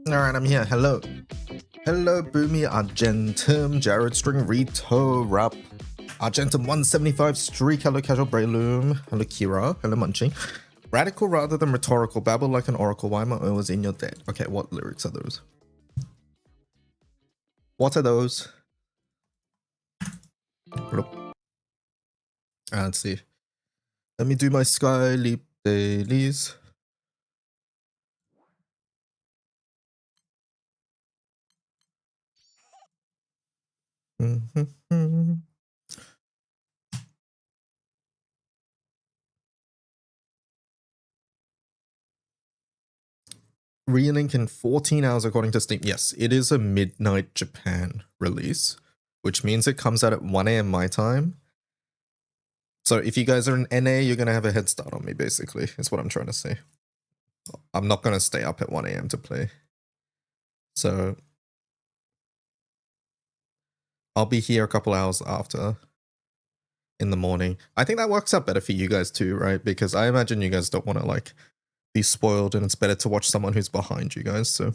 Alright, I'm here. Hello. Hello, Boomy, Argentum, Jared String, Rito, Rap, Argentum 175, Streak, hello, Casual Breloom, hello, Kira, hello, Munching. Radical rather than rhetorical, babble like an oracle, why my oil is in your debt? Okay, what lyrics are those? What are those? Let's see. Let me do my Sky Leap dailies. Relink in 14 hours according to Steam. Yes, it is a midnight Japan release, which means it comes out at 1 a.m. my time. So if you guys are in NA, you're going to have a head start on me, basically, is what I'm trying to say. I'm not going to stay up at 1 a.m. to play. So I'll be here a couple hours after in the morning. I think that works out better for you guys too, right? Because I imagine you guys don't want to like be spoiled, and it's better to watch someone who's behind you guys, so.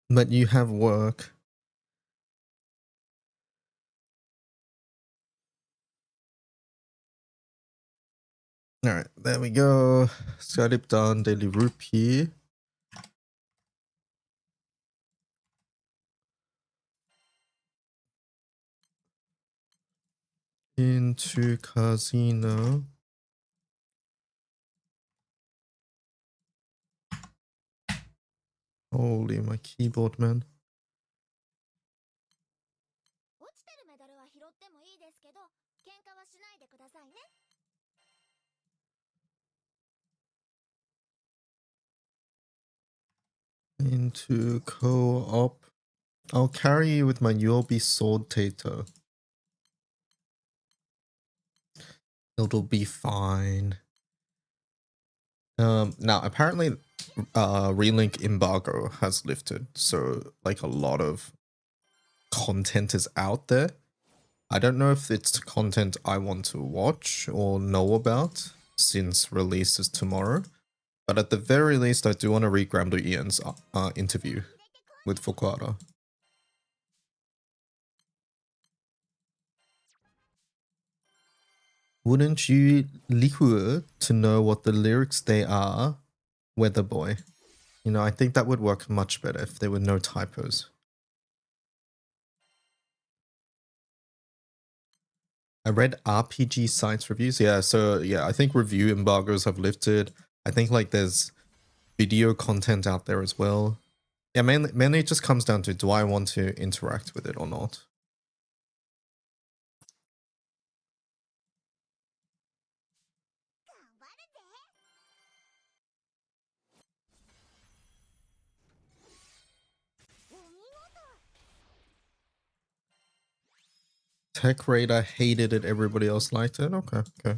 But you have work. Alright, there we go. Skylip done, Daily Rupee. Into casino. Holy, my keyboard, man. Into co-op. I'll carry you with my ULB sword Tater. It'll be fine. Now apparently Relink embargo has lifted, so like a lot of content is out there. I don't know if it's content I want to watch or know about since release is tomorrow, but at the very least I do want to read Gramdo Ian's interview with Fukuhara. Wouldn't you liqueur to know what the lyrics they are, Weather Boy? You know, I think that would work much better if there were no typos. I read RPG sites reviews. Yeah, so yeah, I think review embargoes have lifted. I think like there's video content out there as well. Yeah, mainly it just comes down to, do I want to interact with it or not? Tech Radar hated it, everybody else liked it. Okay, okay.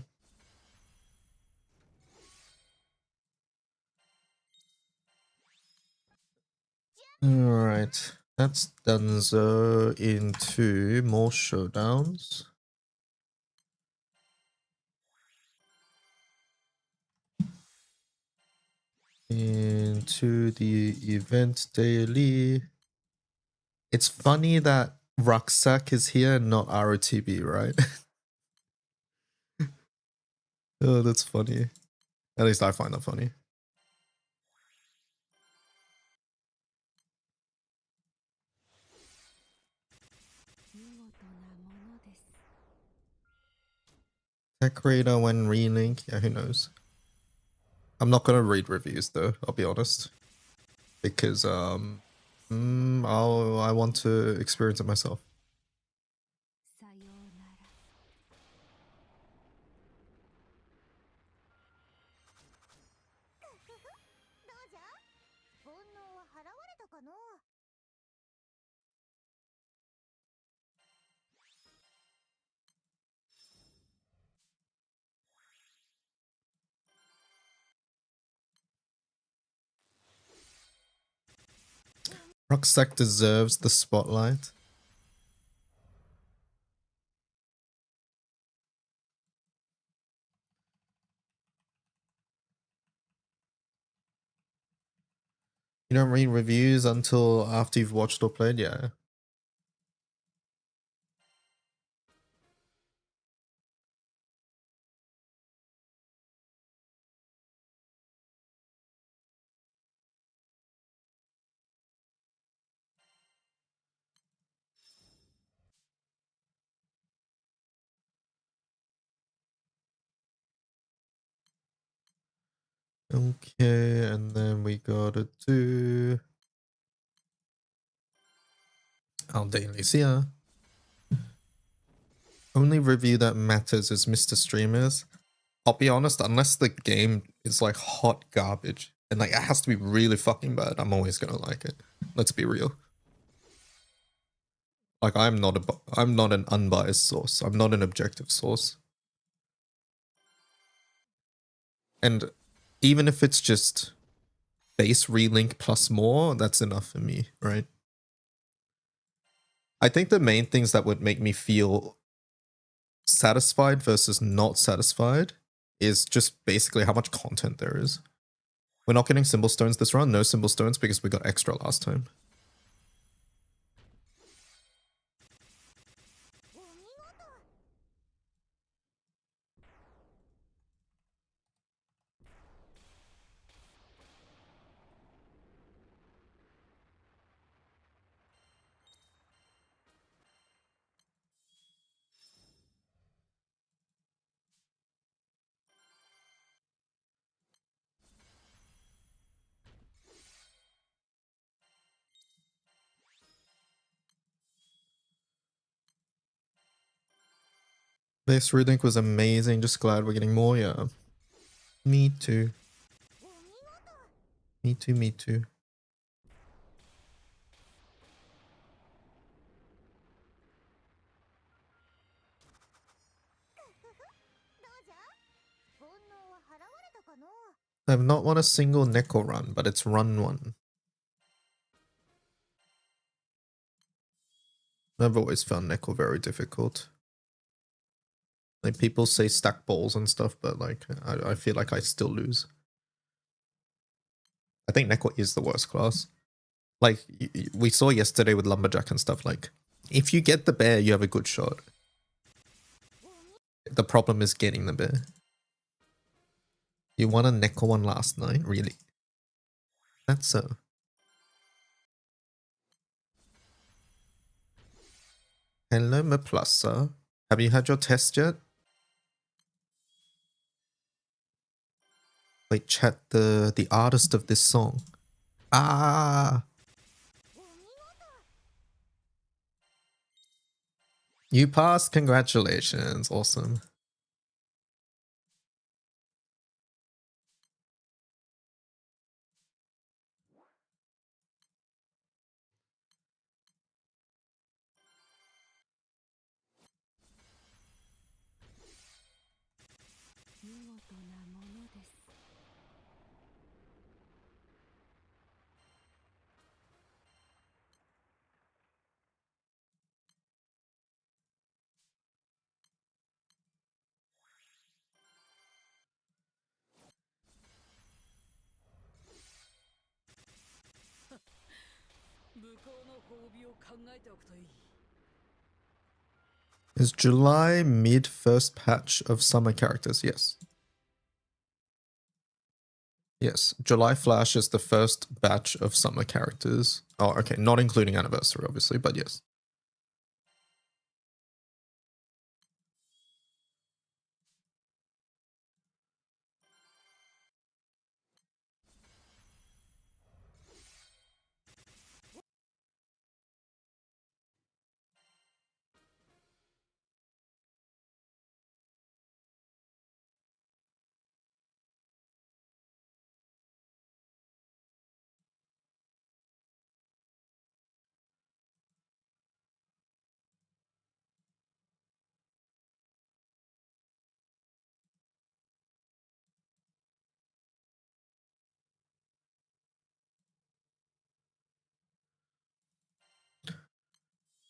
Alright, that's Dunzo into more showdowns. Into the event daily. It's funny that Rucksack is here and not ROTB, right? Oh, that's funny. At least I find that funny. Tech Radar when relink, yeah, who knows? I'm not gonna read reviews though, I'll be honest. Because I want to experience it myself. Rucksack deserves the spotlight. You don't read reviews until after you've watched or played? Yeah. Okay, and then we gotta do our dailies here. Only review that matters is Mr. Streamers. I'll be honest, unless the game is like hot garbage and like it has to be really fucking bad, I'm always gonna like it. Let's be real. Like I'm not an unbiased source. I'm not an objective source. And even if it's just base relink plus more, that's enough for me, right? I think the main things that would make me feel satisfied versus not satisfied is just basically how much content there is. We're not getting symbol stones this round, no symbol stones because we got extra last time. Base relink was amazing, just glad we're getting more, yeah. Me too. Me too, me too. I've not won a single Neko run, but it's run one. I've always found Neko very difficult. Like people say stack balls and stuff, but like I feel like I still lose. I think Neko is the worst class. Like we saw yesterday with Lumberjack and stuff, like if you get the bear, you have a good shot. The problem is getting the bear. You won a Neko one last night? Really? That's so. Hello, Maplusa. Have you had your test yet? Wait, chat the artist of this song. Ah! You passed, congratulations. Awesome. Is July mid first patch of summer characters? Yes. Yes, July Flash is the first batch of summer characters. Oh, okay, not including anniversary, obviously, but yes.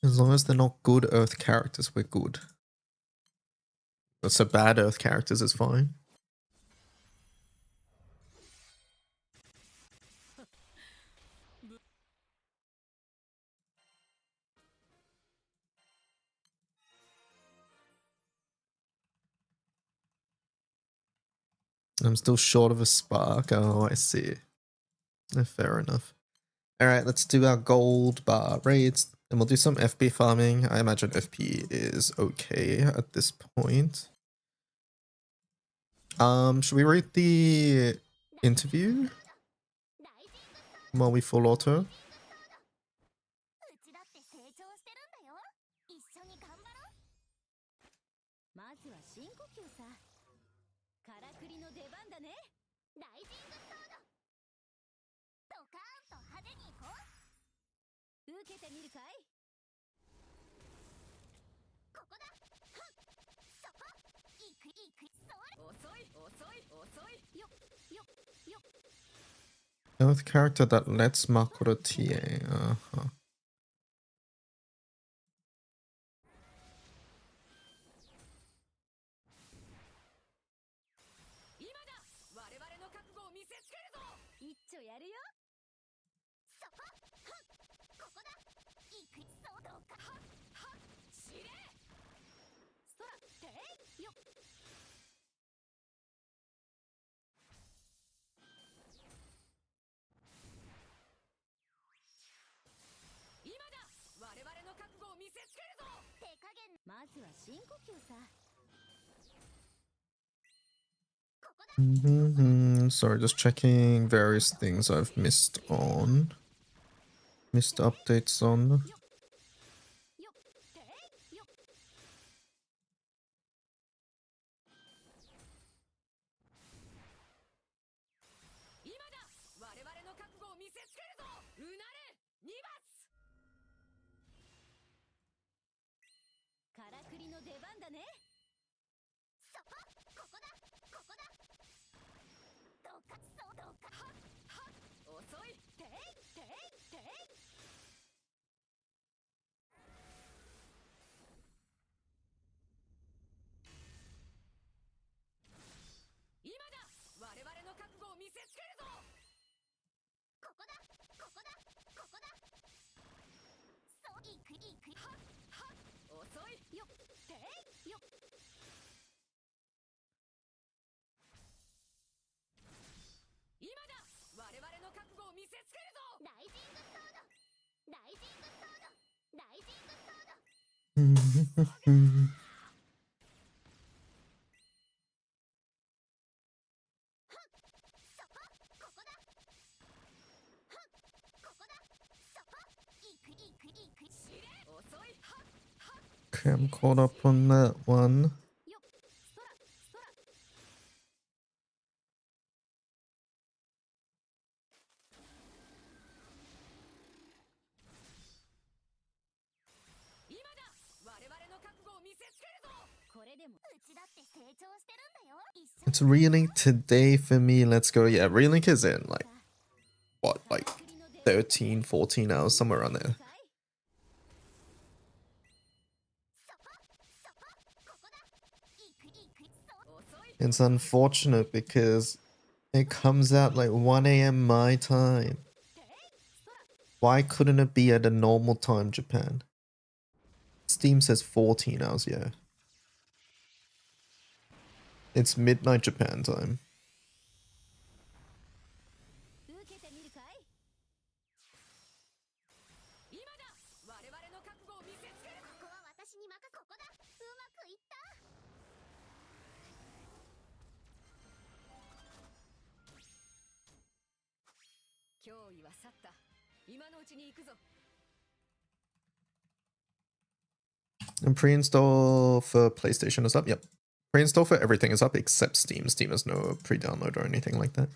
As long as they're not good Earth characters, we're good. So bad Earth characters is fine. I'm still short of a spark. Oh, I see. Fair enough. Alright, let's do our gold bar raids. And we'll do some FP farming. I imagine FP is okay at this point. Should we read the interview while we full auto? With character that lets Makuro TA. Sorry, just checking various things I've missed updates on. Okay, I'm caught up on that one. It's relink today for me. Let's go. Yeah, relink is in like what, like 13, 14 hours, somewhere around there. It's unfortunate because it comes out like 1 AM my time. Why couldn't it be at a normal time, Japan? Steam says 14 hours, yeah. It's midnight Japan time. And pre-install for PlayStation is up. Yep. Pre-install for everything is up except Steam. Steam has no pre-download or anything like that.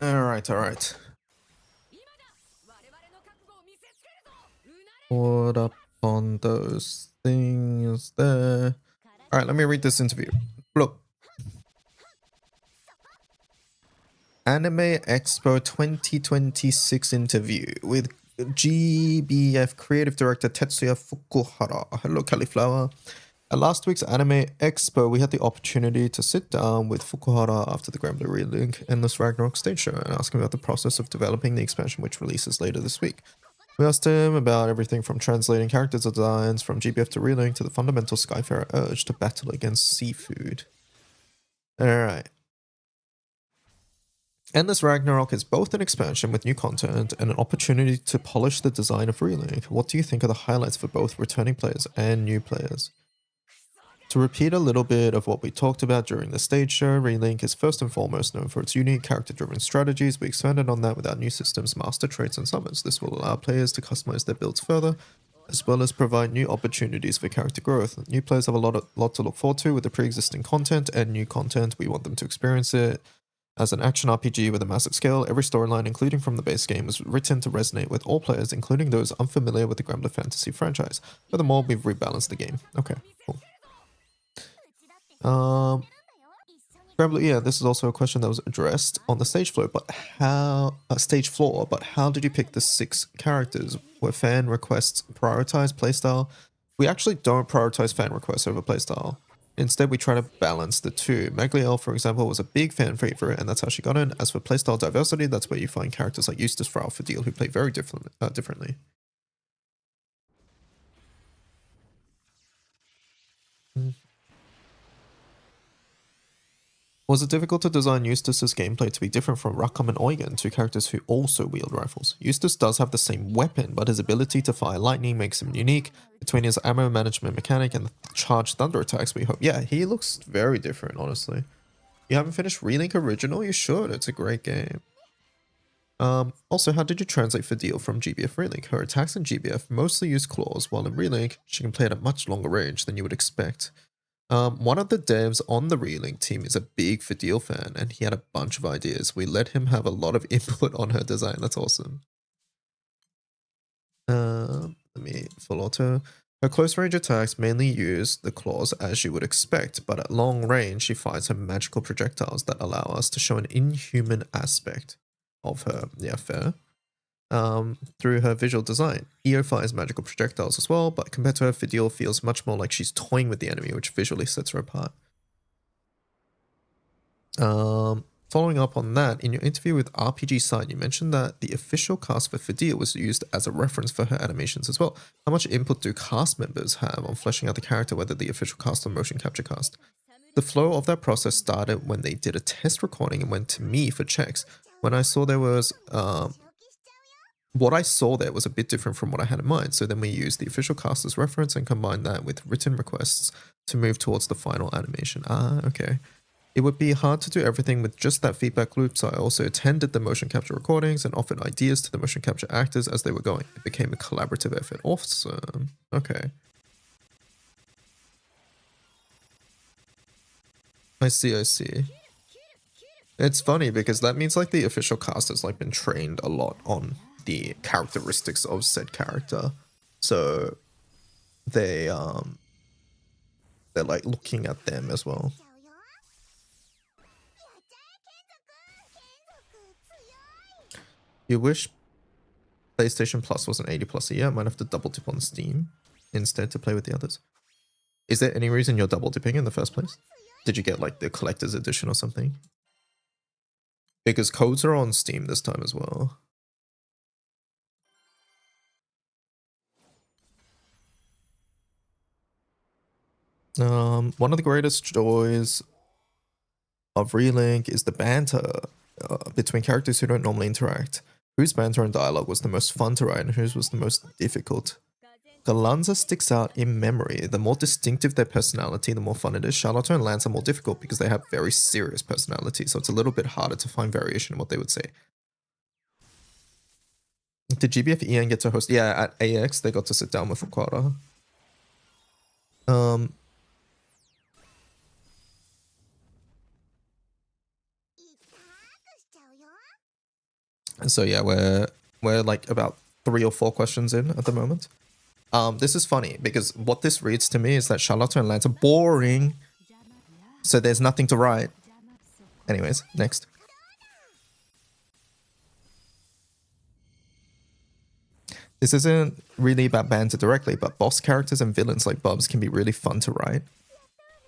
Alright, alright. What up on those things there? Alright, let me read this interview. Look. Anime Expo 2026 interview with GBF creative director Tetsuya Fukuhara. Hello, Cauliflower. At last week's Anime Expo, we had the opportunity to sit down with Fukuhara after the Granblue Relink Endless Ragnarok stage show and ask him about the process of developing the expansion, which releases later this week. We asked him about everything from translating character designs from GBF to Relink to the fundamental Skyfarer urge to battle against seafood. Alright. Endless Ragnarok is both an expansion with new content and an opportunity to polish the design of Relink. What do you think are the highlights for both returning players and new players? To repeat a little bit of what we talked about during the stage show, Relink is first and foremost known for its unique character-driven strategies. We expanded on that with our new systems, master traits, and summons. This will allow players to customize their builds further, as well as provide new opportunities for character growth. New players have a lot to look forward to with the pre-existing content and new content. We want them to experience it as an action RPG with a massive scale. Every storyline, including from the base game, was written to resonate with all players, including those unfamiliar with the Granblue Fantasy franchise. Furthermore, we've rebalanced the game. Okay, cool. Granblue, yeah, this is also a question that was addressed on the stage floor, but how did you pick the 6 characters? Were fan requests prioritized playstyle? We actually don't prioritize fan requests over playstyle. Instead, we try to balance the two. Magliel, for example, was a big fan favorite, and that's how she got in. As for playstyle diversity, that's where you find characters like Eustace, Frau, Fadil, who play very differently. Was it difficult to design Eustace's gameplay to be different from Rakam and Eugen, 2 characters who also wield rifles? Eustace does have the same weapon, but his ability to fire lightning makes him unique. Between his ammo management mechanic and the charged thunder attacks, we hope. Yeah, he looks very different, honestly. You haven't finished Relink Original? You should. It's a great game. Also, how did you translate Fadil from GBF Relink? Her attacks in GBF mostly use claws, while in Relink, she can play at a much longer range than you would expect. One of the devs on the Relink team is a big Fadil fan, and he had a bunch of ideas. We let him have a lot of input on her design. That's awesome. Let me full auto. Her close range attacks mainly use the claws as you would expect, but at long range she fires her magical projectiles that allow us to show an inhuman aspect of her. Yeah, fair. Through her visual design. Io fires magical projectiles as well, but compared to her, Fadil feels much more like she's toying with the enemy, which visually sets her apart. Following up on that, in your interview with RPG Side, you mentioned that the official cast for Fadil was used as a reference for her animations as well. How much input do cast members have on fleshing out the character, whether the official cast or motion capture cast? The flow of that process started when they did a test recording and went to me for checks. When I saw there was what I saw there was a bit different from what I had in mind, so then we used the official cast as reference and combined that with written requests to move towards the final animation. Okay. It would be hard to do everything with just that feedback loop, so I also attended the motion capture recordings and offered ideas to the motion capture actors as they were going. It became a collaborative effort. Awesome. Okay. I see. It's funny because that means like the official cast has like been trained a lot on the characteristics of said character, so they're like looking at them as well. You wish PlayStation Plus wasn't 80 plus a year? I might have to double dip on Steam instead to play with the others. Is there any reason you're double dipping in the first place? Did you get like the collector's edition or something? Because codes are on Steam this time as well. One of the greatest joys of Relink is the banter between characters who don't normally interact. Whose banter and dialogue was the most fun to write and whose was the most difficult? Galanza sticks out in memory. The more distinctive their personality, the more fun it is. Charlotte and Lance are more difficult because they have very serious personalities, so it's a little bit harder to find variation in what they would say. Did GBF Ian get to host? Yeah, at AX, they got to sit down with Okada. So yeah, we're like about 3 or 4 questions in at the moment. This is funny because what this reads to me is that Charlotte and Lance are boring, so there's nothing to write. Anyways, next. This isn't really about banter directly, but boss characters and villains like Bubs can be really fun to write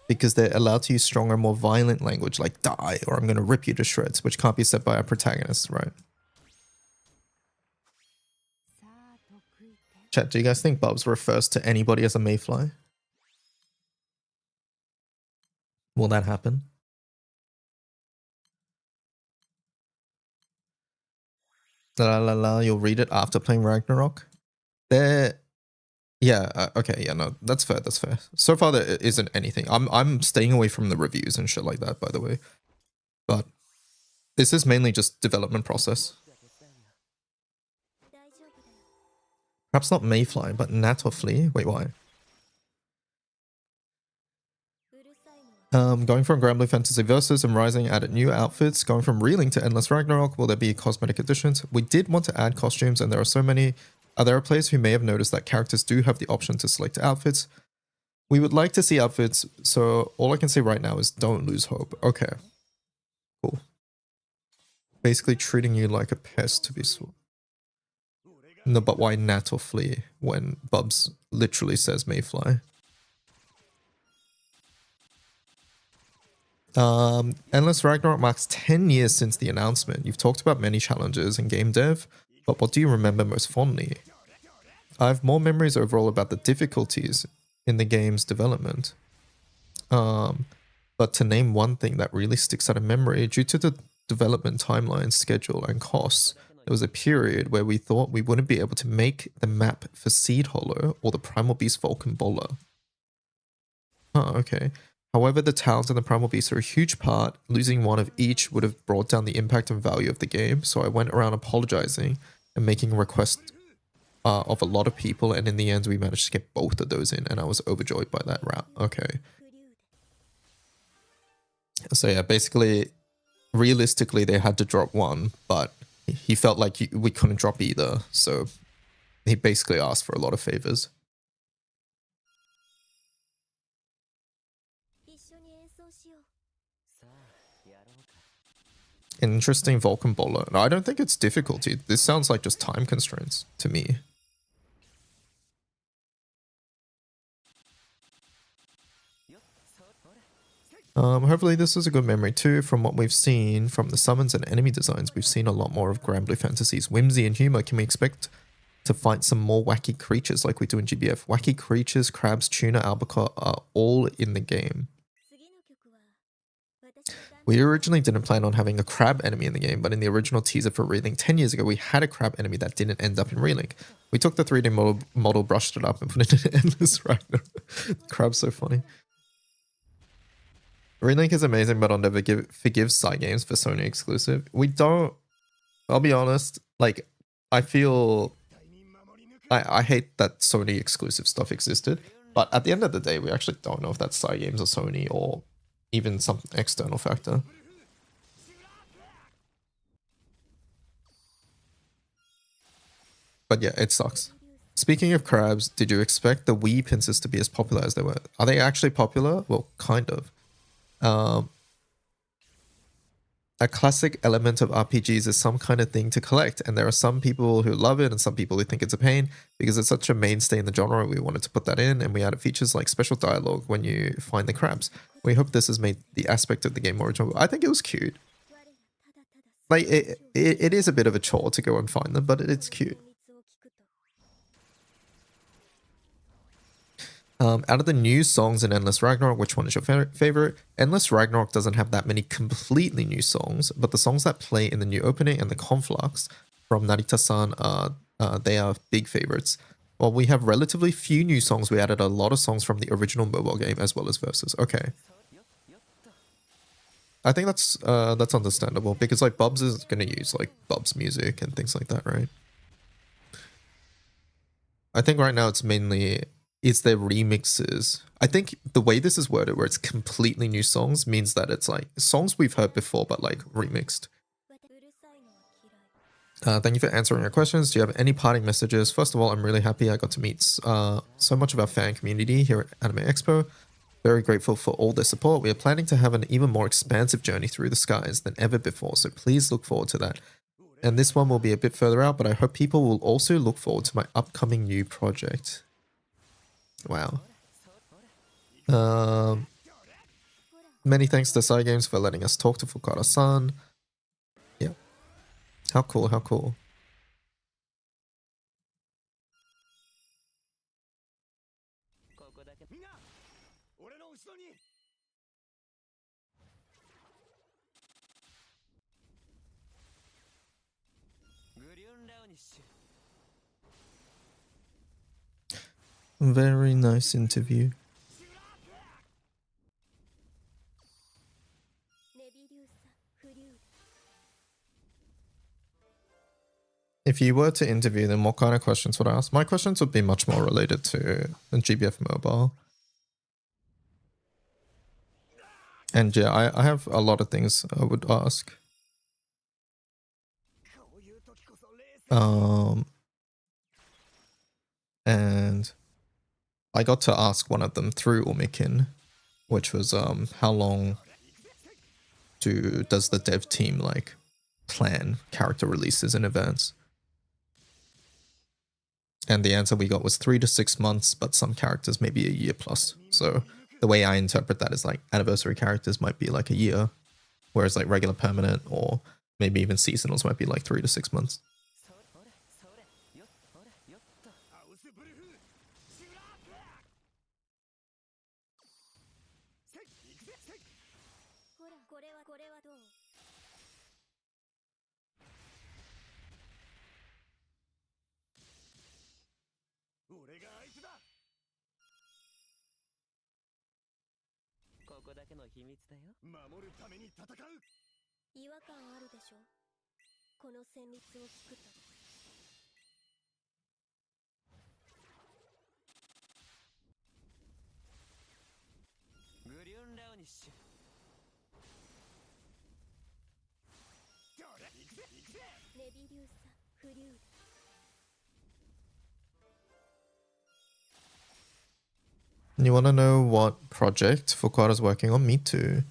because they're allowed to use stronger, more violent language like die or I'm gonna rip you to shreds, which can't be said by a protagonist, right? Chat, do you guys think Bubs refers to anybody as a mayfly? Will that happen? La la la, you'll read it after playing Ragnarok? There... Yeah, okay, yeah, no, that's fair, that's fair. So far there isn't anything. I'm staying away from the reviews and shit like that, by the way. But this is mainly just development process. Perhaps not Mayfly, but Gnat or Flea? Wait, why? Going from Granblue Fantasy Versus and Rising added new outfits. Going from Reeling to Endless Ragnarok, will there be cosmetic additions? We did want to add costumes, and there are so many. There are players who may have noticed that characters do have the option to select outfits. We would like to see outfits, so all I can say right now is don't lose hope. Okay. Cool. Basically treating you like a pest to be sworn. No, but why Gnat or Flea when Bubs literally says Mayfly? Endless Ragnarok marks 10 years since the announcement. You've talked about many challenges in game dev, but what do you remember most fondly? I have more memories overall about the difficulties in the game's development. But to name one thing that really sticks out in memory, due to the development timeline, schedule, and costs, there was a period where we thought we wouldn't be able to make the map for Seed Hollow or the Primal Beast Vulcan Bola. Oh, okay. However, the towns and the Primal Beasts are a huge part. Losing one of each would have brought down the impact and value of the game, so I went around apologizing and making a request of a lot of people, and in the end we managed to get both of those in, and I was overjoyed by that route. Okay. So yeah, basically, realistically they had to drop one, but he felt like we couldn't drop either, so he basically asked for a lot of favors. Interesting Vulcan Bola. No, I don't think it's difficulty. This sounds like just time constraints to me. Hopefully this is a good memory too. From what we've seen from the summons and enemy designs, we've seen a lot more of Granblue Fantasy's whimsy and humor. Can we expect to fight some more wacky creatures like we do in GBF? Wacky creatures, crabs, tuna, albacore are all in the game. We originally didn't plan on having a crab enemy in the game, but in the original teaser for Relink 10 years ago, we had a crab enemy that didn't end up in Relink. We took the 3D model, brushed it up, and put it in Endless Ragnarok. Crab's so funny. Relink is amazing, but I'll never forgive Cygames for Sony exclusive. We don't... I'll be honest, like, I feel... I hate that Sony exclusive stuff existed, but at the end of the day, we actually don't know if that's Cygames or Sony or even some external factor. But yeah, it sucks. Speaking of crabs, did you expect the Wii pincers to be as popular as they were? Are they actually popular? Well, kind of. a classic element of RPGs is some kind of thing to collect, and there are some people who love it and some people who think it's a pain because it's such a mainstay in the genre. We wanted to put that in, and we added features like special dialogue when you find the crabs. We hope this has made the aspect of the game more enjoyable. I think it was cute. Like, it is a bit of a chore to go and find them, but it's cute. Out of the new songs in Endless Ragnarok, which one is your favorite? Endless Ragnarok doesn't have that many completely new songs, but the songs that play in the new opening and the Conflux from Narita-san, they are big favorites. While we have relatively few new songs, we added a lot of songs from the original mobile game as well as verses. Okay. I think that's understandable because like Bubs is gonna use like Bubs music and things like that, right? I think right now it's mainly their remixes. I think the way this is worded, where it's completely new songs, means that it's like songs we've heard before but like remixed. Thank you for answering our questions. Do you have any parting messages? First of all, I'm really happy I got to meet so much of our fan community here at Anime Expo. Very grateful for all their support. We are planning to have an even more expansive journey through the skies than ever before, so please look forward to that. And this one will be a bit further out, but I hope people will also look forward to my upcoming new project. Wow. Many thanks to Cygames for letting us talk to Fukara-san. Yeah. How cool, how cool. Very nice interview. If you were to interview them, what kind of questions would I ask? My questions would be much more related to GBF Mobile. And yeah, I have a lot of things I would ask. And I got to ask one of them through Umikin, which was how long does the dev team like plan character releases in advance? And the answer we got was 3 to 6 months, but some characters maybe a year plus. So the way I interpret that is like anniversary characters might be like a year, whereas like regular permanent or maybe even seasonals might be like 3 to 6 months. You want to know what project Fukara's working on? Me too.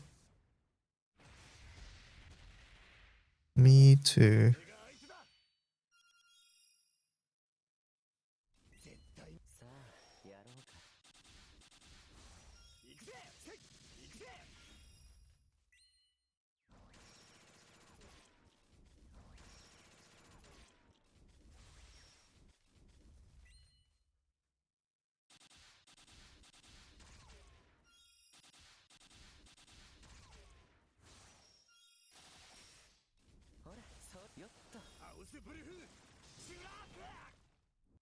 Me too.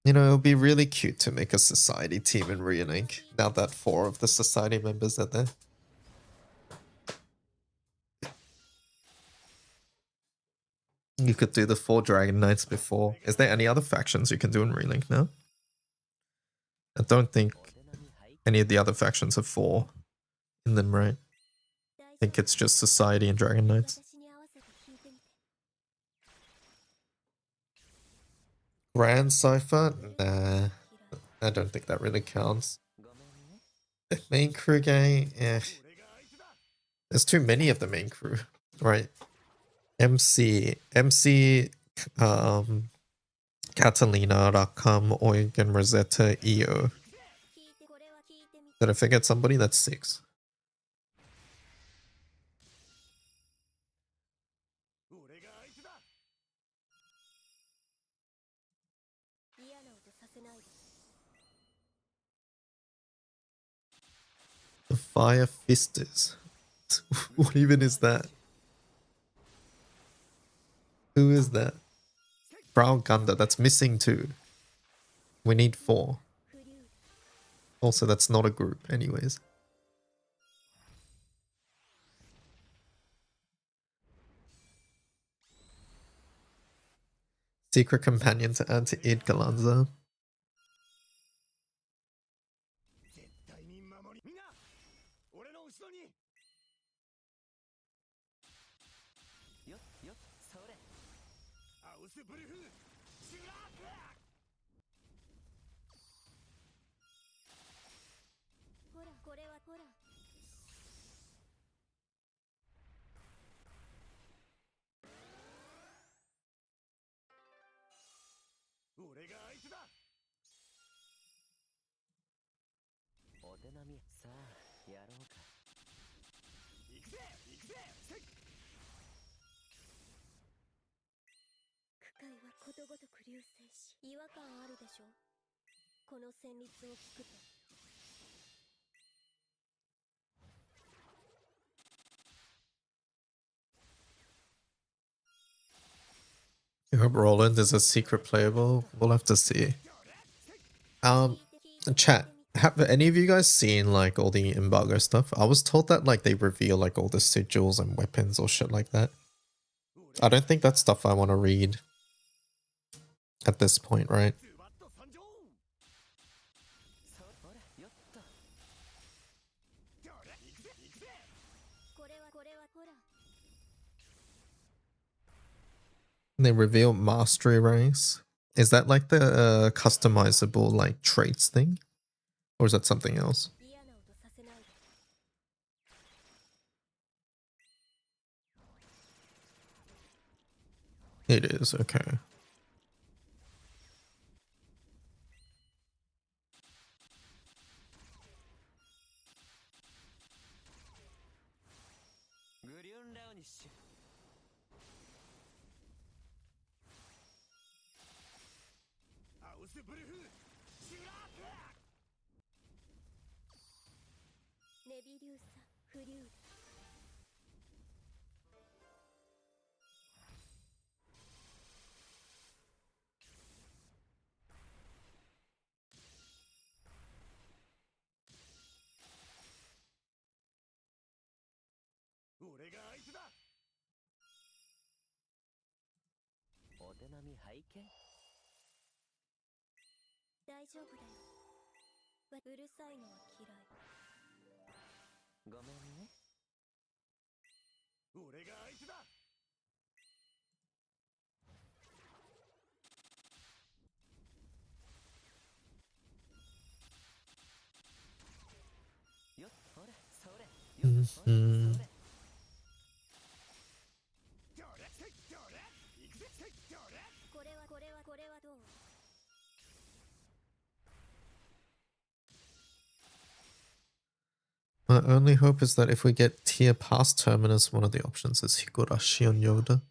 You know, it would be really cute to make a society team in Relink, now that 4 of the society members are there. You could do the 4 Dragon Knights before. Is there any other factions you can do in Relink now? I don't think any of the other factions have 4 in them, right? I think it's just Society and Dragon Knights. Grand Cypher? Nah. I don't think that really counts. Main crew gang? Eh. There's too many of the main crew, right? MC Catalina, Rakam, Eugen, Rosetta, Io. Did I forget somebody? That's 6. The Fire Fisters. What even is that? Who is that? Brown Gunda, that's missing 2. We need 4. Also, that's not a group, anyways. Secret companion to add to Id Galanza. I hope Roland is a secret playable. We'll have to see. Chat. Have any of you guys seen like all the embargo stuff? I was told that like they reveal like all the sigils and weapons or shit like that. I don't think that's stuff I want to read at this point, right? They reveal mastery ranks. Is that like the customizable like traits thing? Or is that something else? It is, okay. My only hope is that if we get tier past Terminus, one of the options is Higurashi on Yoda.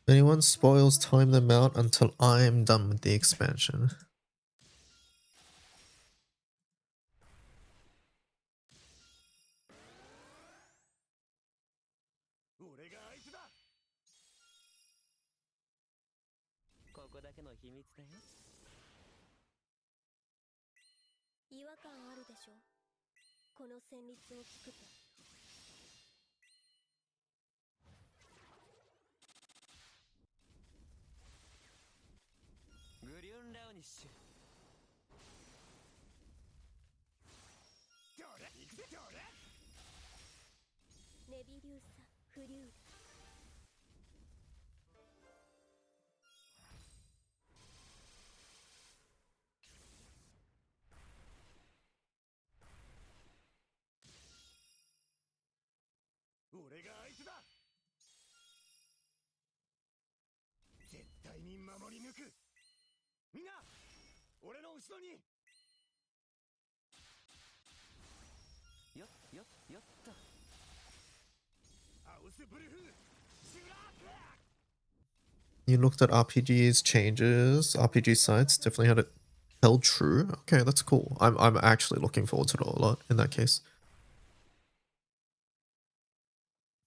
If anyone spoils, time them out until I am done with the expansion. ネビリューサフリュール。俺が相手だ。絶対に守り抜く。みんな俺の後ろに。よっよっよっと。アウスブルフシュラーク。 You looked at RPG's changes, RPG sites, definitely had it held true. Okay, that's cool. I'm actually looking forward to it a lot in that case.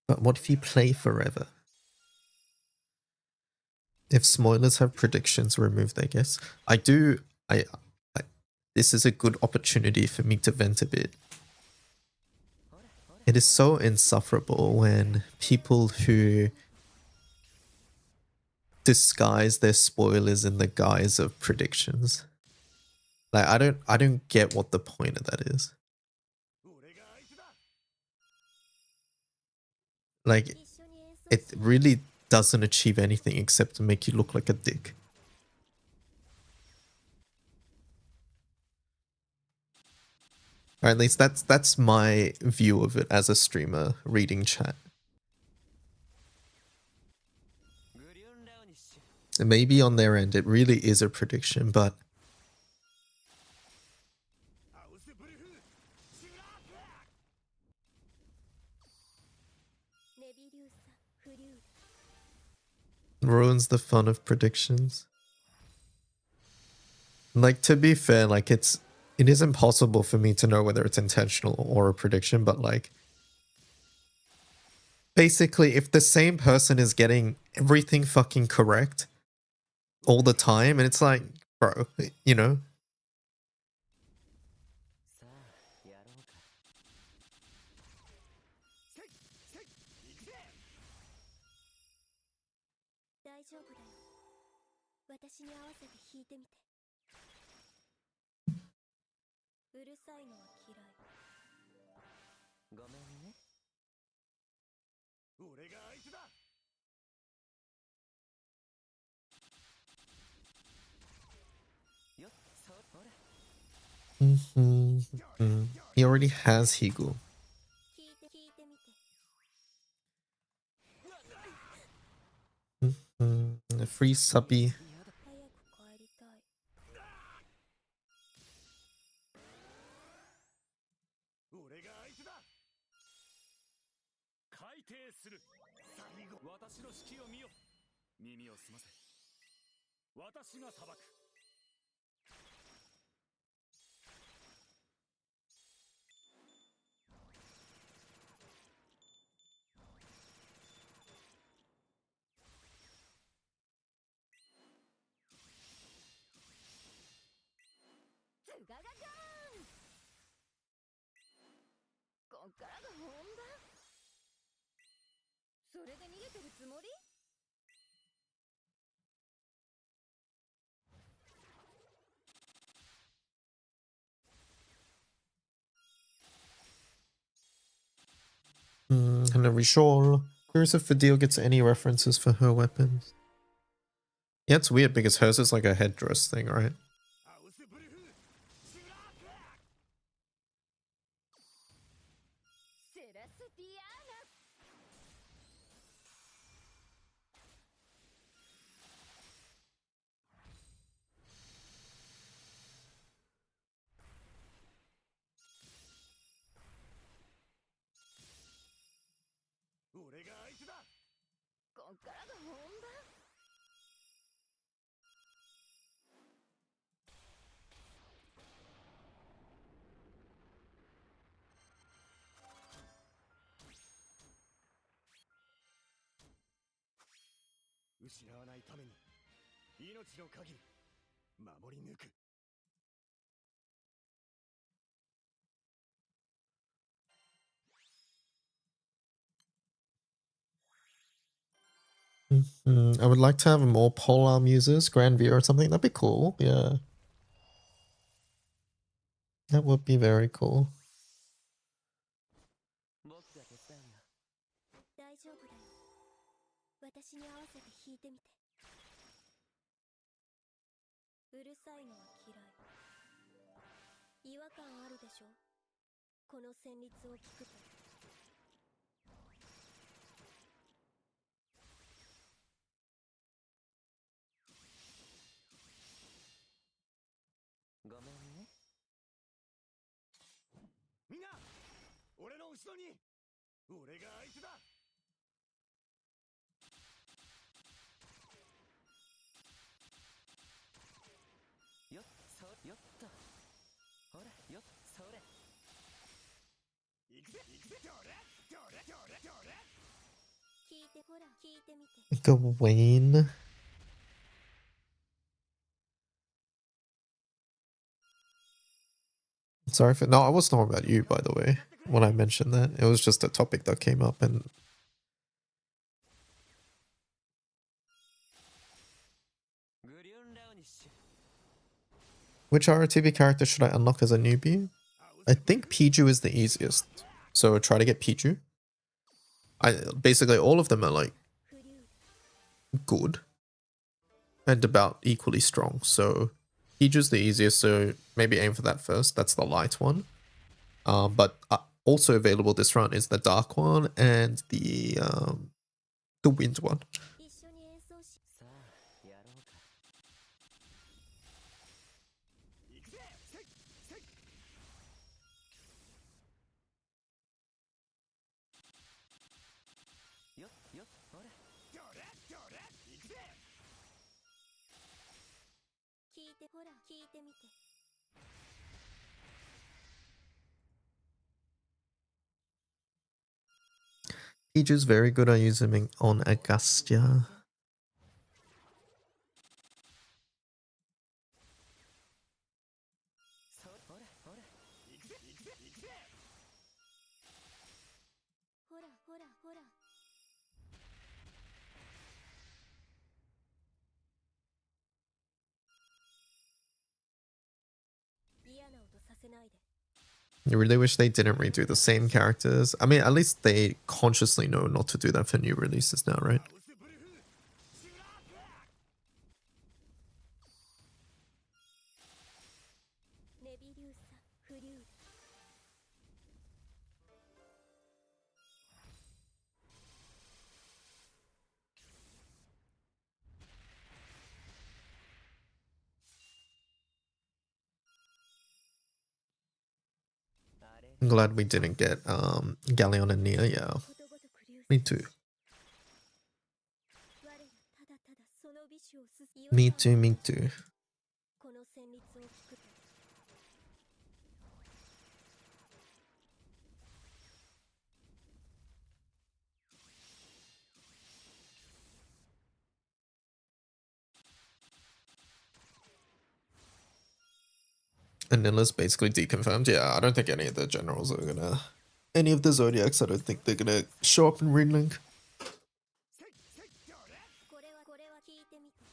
But what if you play forever? If spoilers have predictions removed, I guess. I do I this is a good opportunity for me to vent a bit. It is so insufferable when people who disguise their spoilers in the guise of predictions. Like I don't get what the point of that is. Like it really doesn't achieve anything except to make you look like a dick. Or at least that's my view of it as a streamer reading chat. And maybe on their end it really is a prediction, but ruins the fun of predictions. Like, to be fair, like it is impossible for me to know whether it's intentional or a prediction, but like basically if the same person is getting everything fucking correct all the time, and it's like, bro, you know. 大丈夫だよ。私に合わせて弾いてみて。うるさいのは嫌い。ごめんね。俺が相手だ。よっ、そう、ほら。He already has Higu. 聞いてみて。A free subby. 早く帰りたい。俺が相手だ。改定する。最後、私の指揮を見よ。耳を澄ませ。私が裁く。ズガガガーン。こっからが本番。それで逃げてるつもりHenry Shaw. Curious if Fadil gets any references for her weapons. Yeah, it's weird because hers is like a headdress thing, right? アウスブルフシュラーク。セラスティアーナ。俺が相手だ。こっからが本番。失わないために命の限り守り抜く。I would like to have more polearm users, Grand View or something. That'd be cool. Yeah. That would be very cool. に合わせて弾いてみて。うるさいのは嫌い。違和感あるでしょ、この旋律を聞くと。ごめんね。みんな、俺の後ろに。俺が相手だ。よっ、よっと。ほら、よっ、それ。行くぜ、行くぜ、どれ、どれ、どれ、どれ。聞いて、ほら、聞いてみて。Gawain. Sorry for no, I was talking about you, by the way. When I mentioned that, it was just a topic that came up. And which RTB character should I unlock as a newbie? I think Piju is the easiest, so try to get Piju. Basically all of them are like good and about equally strong. So Piju's the easiest, so maybe aim for that first. That's the light one. But also available this run is the dark one and the wind one. 一緒に演奏し。さあ、やろうか。行くぜ、せい、せい。よっ、よっ、ほら。どれ、どれ、行くぜ。聞いて、ほら、聞いてみて。Piju's very good. I use him on Agastya. ほら、ほら。行くぜ、行くぜ、行くぜ。ほら、ほら、ほら。嫌な音させないで。I really wish they didn't redo the same characters. I mean, at least they consciously know not to do that for new releases now, right? ネビリューサ、フリュール。I'm glad we didn't get Galleon and Nia. Yeah, ことごとく流 me 星。 too. 我らただただその美酒をすす。 Me too. Me too. この旋律を聞くと。Anila's basically deconfirmed. Yeah, I don't think any of the generals are gonna. Any of the Zodiacs, I don't think they're gonna show up in Greenlink. これは聞いてみて。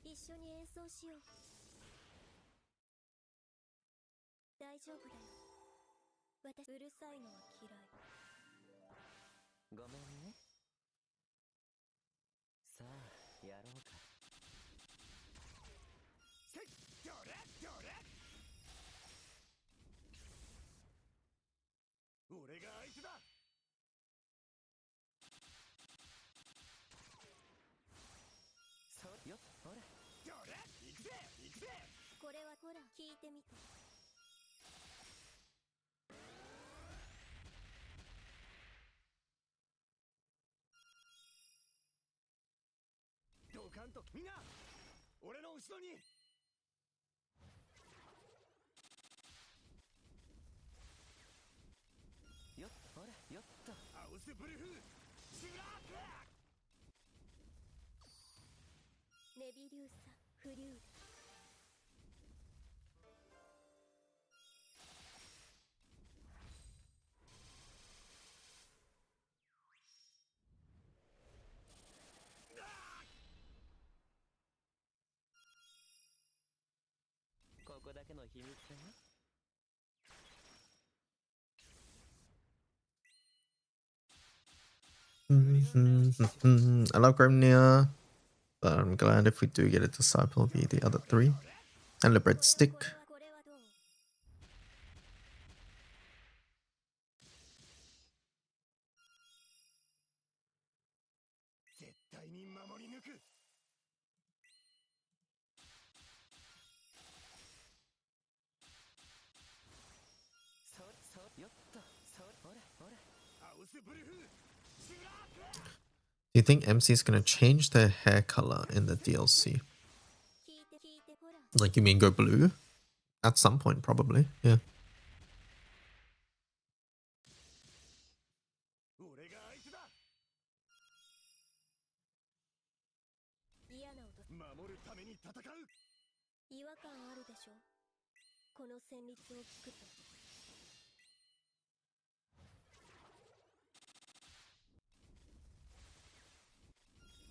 一緒に演奏しよう。大丈夫だよ。私うるさいのは嫌い。ごめんね。さあ、やろうか。せい、どれ、どれ。俺が相手だ。よっ、ほら。どれ、行くぜ、行くぜ。これはほら聞いてみて。ドカンとみんな、俺の後ろに。よっ、ほら、よっと。アウスブルフシュラーク。ネビリューサ、フリュール。ここだけの秘密だよ。I love Grimnir, but I'm glad if we do get a Disciple be the other three. And the breadstick. これはどう？絶対に守り抜く。よっと、ほらほら。ハウスブルフ。シュラーク。 Do you think MC is gonna change their hair color in the DLC? 聞いてほら。 Like, you mean go blue? At some point, probably. Yeah. 俺が相手だ。嫌な音。守るために戦う。違和感あるでしょ。この旋律を聞くと。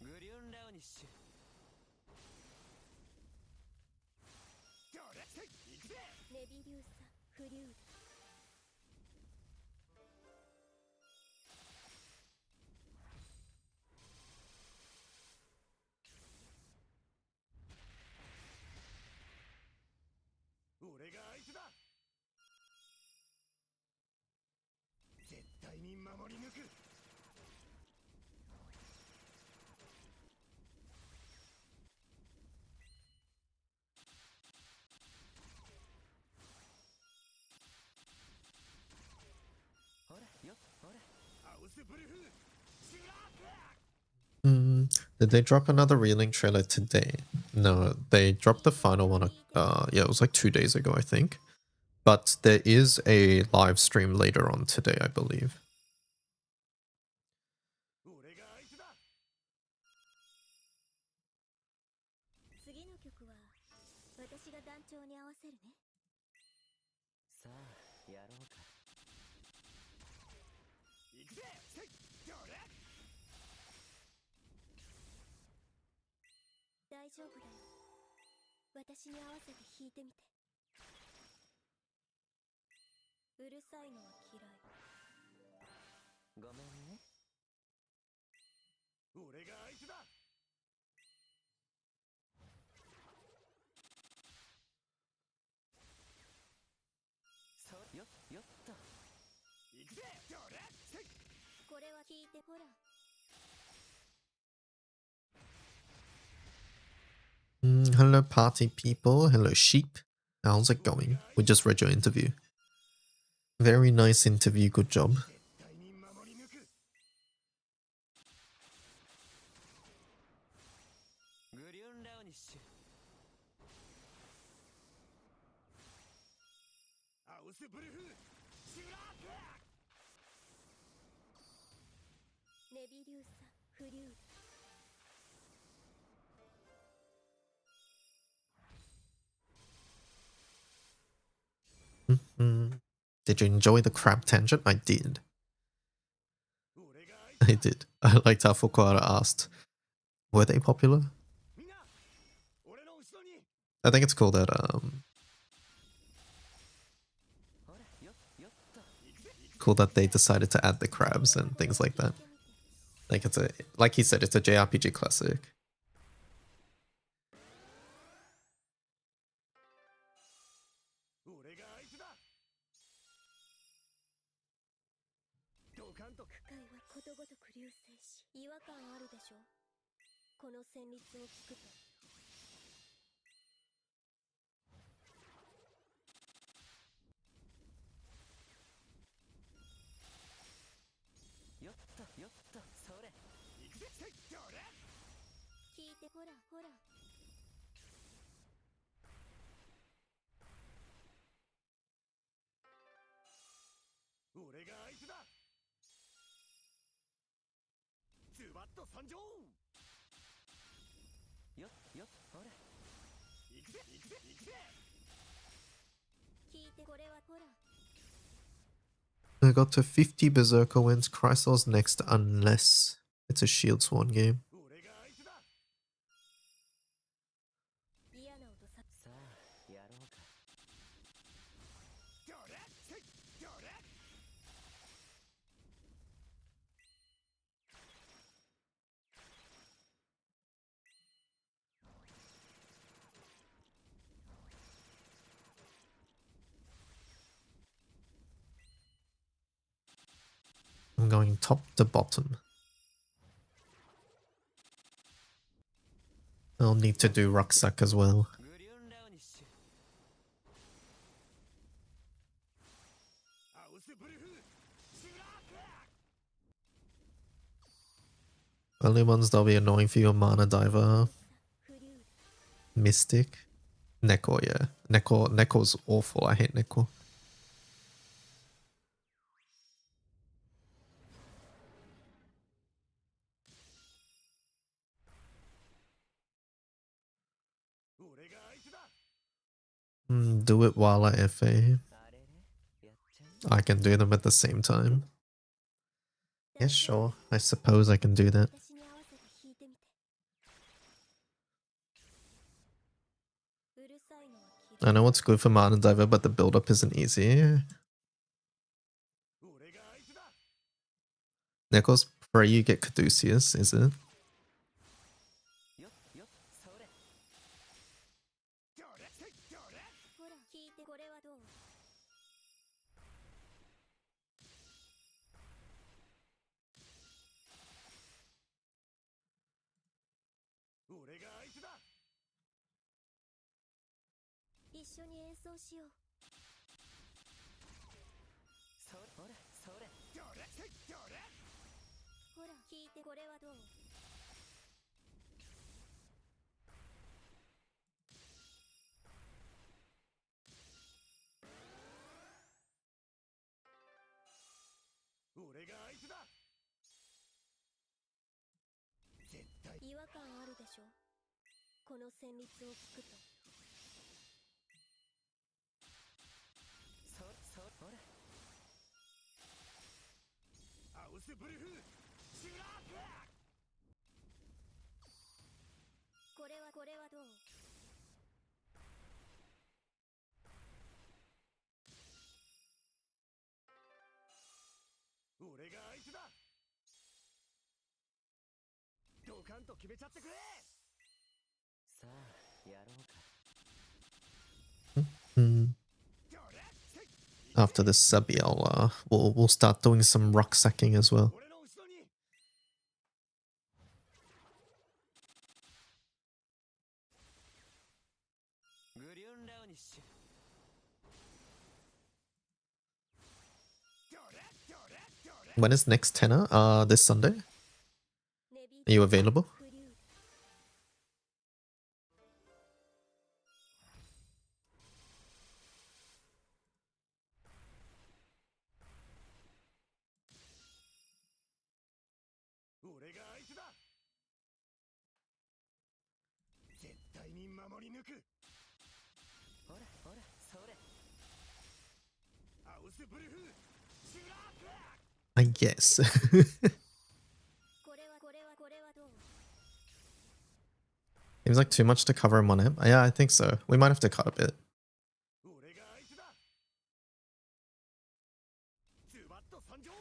グリュン・ラウニッシュ。どれ行くぜ。ネビリューサフリュード。俺が相手だ。絶対に守り抜く。ほらよほら。ハウスブルフ。シュラーク。 Did they drop another Relink trailer today? No, they dropped the final one. Yeah, it was like 2 days ago, I think. But there is a live stream later on today, I believe. 俺が相手だ。次の曲は私が団長に合わせるね。さあやろうか。行くぜ。どれ。大丈夫だよ。私に合わせて弾いてみて。うるさいのは嫌い。ごめんね。俺が相手だ。よっと。行くぜ。どれ。これは聞いてほら。Hello, party people. Hello, sheep. How's it going? We just read your interview. Very nice interview. Good job. 絶対に守り抜く。グリュン・ラウニッシュ。ハウスブルフ。シュラーク。ネビリューサフリュード。Did you enjoy the crab tangent? I did. 俺が相手 I did. I liked how Fukuhara asked, were they popular? みんな。俺の後ろに。 I think it's cool that ほらよっと。行くぜ。 cool that they decided to add the crabs and things like that. Like it's a, like he said, it's a JRPG classic. 俺が相手だ。ドカンと。界はことごとく流星し、違和感あるでしょ。この旋律を聞くと。よっと。それ。行くぜ。どれ。聞いてほらほら。俺が相手だ。ズバッと参上。よほら。行くぜ。聞いてこれはほら。 I got to 50 Berserker wins. Chrysal's next unless it's a Shield Sworn game. 俺が相手だ。嫌な音さ。さあやろうか。どれ。どれ。I'm going top to bottom. I'll need to do rucksack as well. グリュンラウニッシュアウスブルフシュラーク Only ones that'll be annoying for your mana diver. フリュー Mystic. Neko, yeah. Neko's awful. I hate Neko. 俺が相手だ Do it while I FA. あれれやっちゃう I can do them at the same time. Yes, sure. I suppose I can do that. 私に合わせて弾いてみてうるさいのは嫌 I い know what's good for mana diver, but the build-up isn't easy. 俺が相手だ Neko's pray you get Caduceus, is it? よっよっそれどれせどれほら聞いてこれはどう俺が相手だ一緒に演奏しようそれほらそれどれせどれほら聞いてこれはどう俺が相手だ絶対違和感あるでしょこの旋律を聞くとそほらアウスブルフシュラークこれはどう俺が相手だドカンと決めちゃってくれさあやろうか Hmm. どれせ After this subby, we'll start doing some rucksacking as well. 俺の後ろにグリュンラウニッシュどれどれどれ When is next tenor? This Sunday? ネビ Are you available? フリュー俺が相手だ絶対に守り抜くほらほらそれアウスブルフシュラーク I guess. これはどう Seems like too much to cover in one amp. Yeah, I think so. We might have to cut a bit. 俺が相手だズバッと参上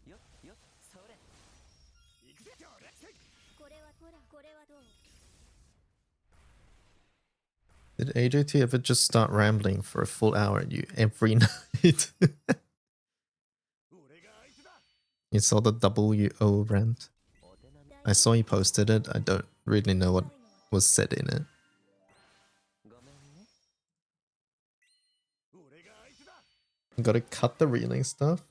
よっよっそれ行くぜどれせこれはどう Did AJT ever just start rambling for a full hour at you every night? 俺が相手だ You saw the WO rant? お手並み I saw you posted it. I don't really know what was said in it. ごめんね俺が相手だ Gotta cut the reeling stuff.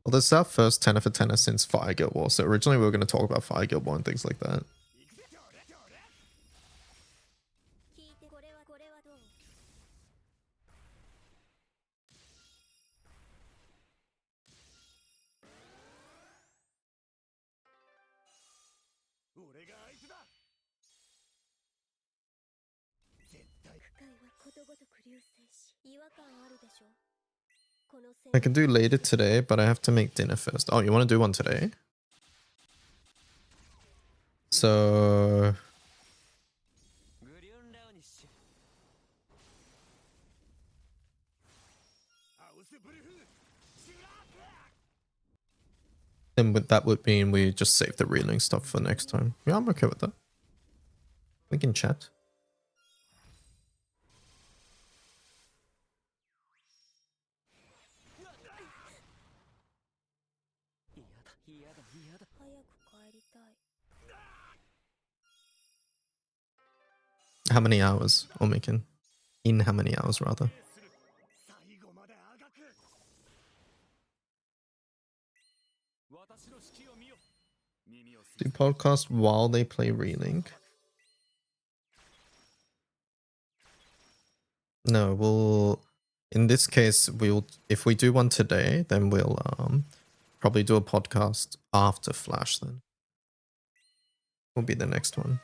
Well, this is our first tenor for tenor since Fire Guild War. So originally we were going to talk about Fire Guild War and things like that. 行くぜどれどれ聞いてこれはどう俺が相手だ絶対機械はことごとく流星し違和感あるでしょこの旋 I can do later today, but I have to make dinner first. Oh, you want to do one today? So グリュンラウニッシュ これはどう 俺が相手だ 聞いてこれはどう ズバッと参上 これはどう よっよっそれ これはこれはどう アウスブルフシュラーク これはこれはこれはどう 俺が相手だ Then that would mean we just save the reeling stuff for next time. Yeah, I'm okay with that. We can chat. 早く帰りたい。 How many hours, Omikin? In how many hours, rather? Do podcast while they play Relink? No, we'll... In this case, we'll... If we do one today, then we'll probably do a podcast after Flash then. Will be the next one.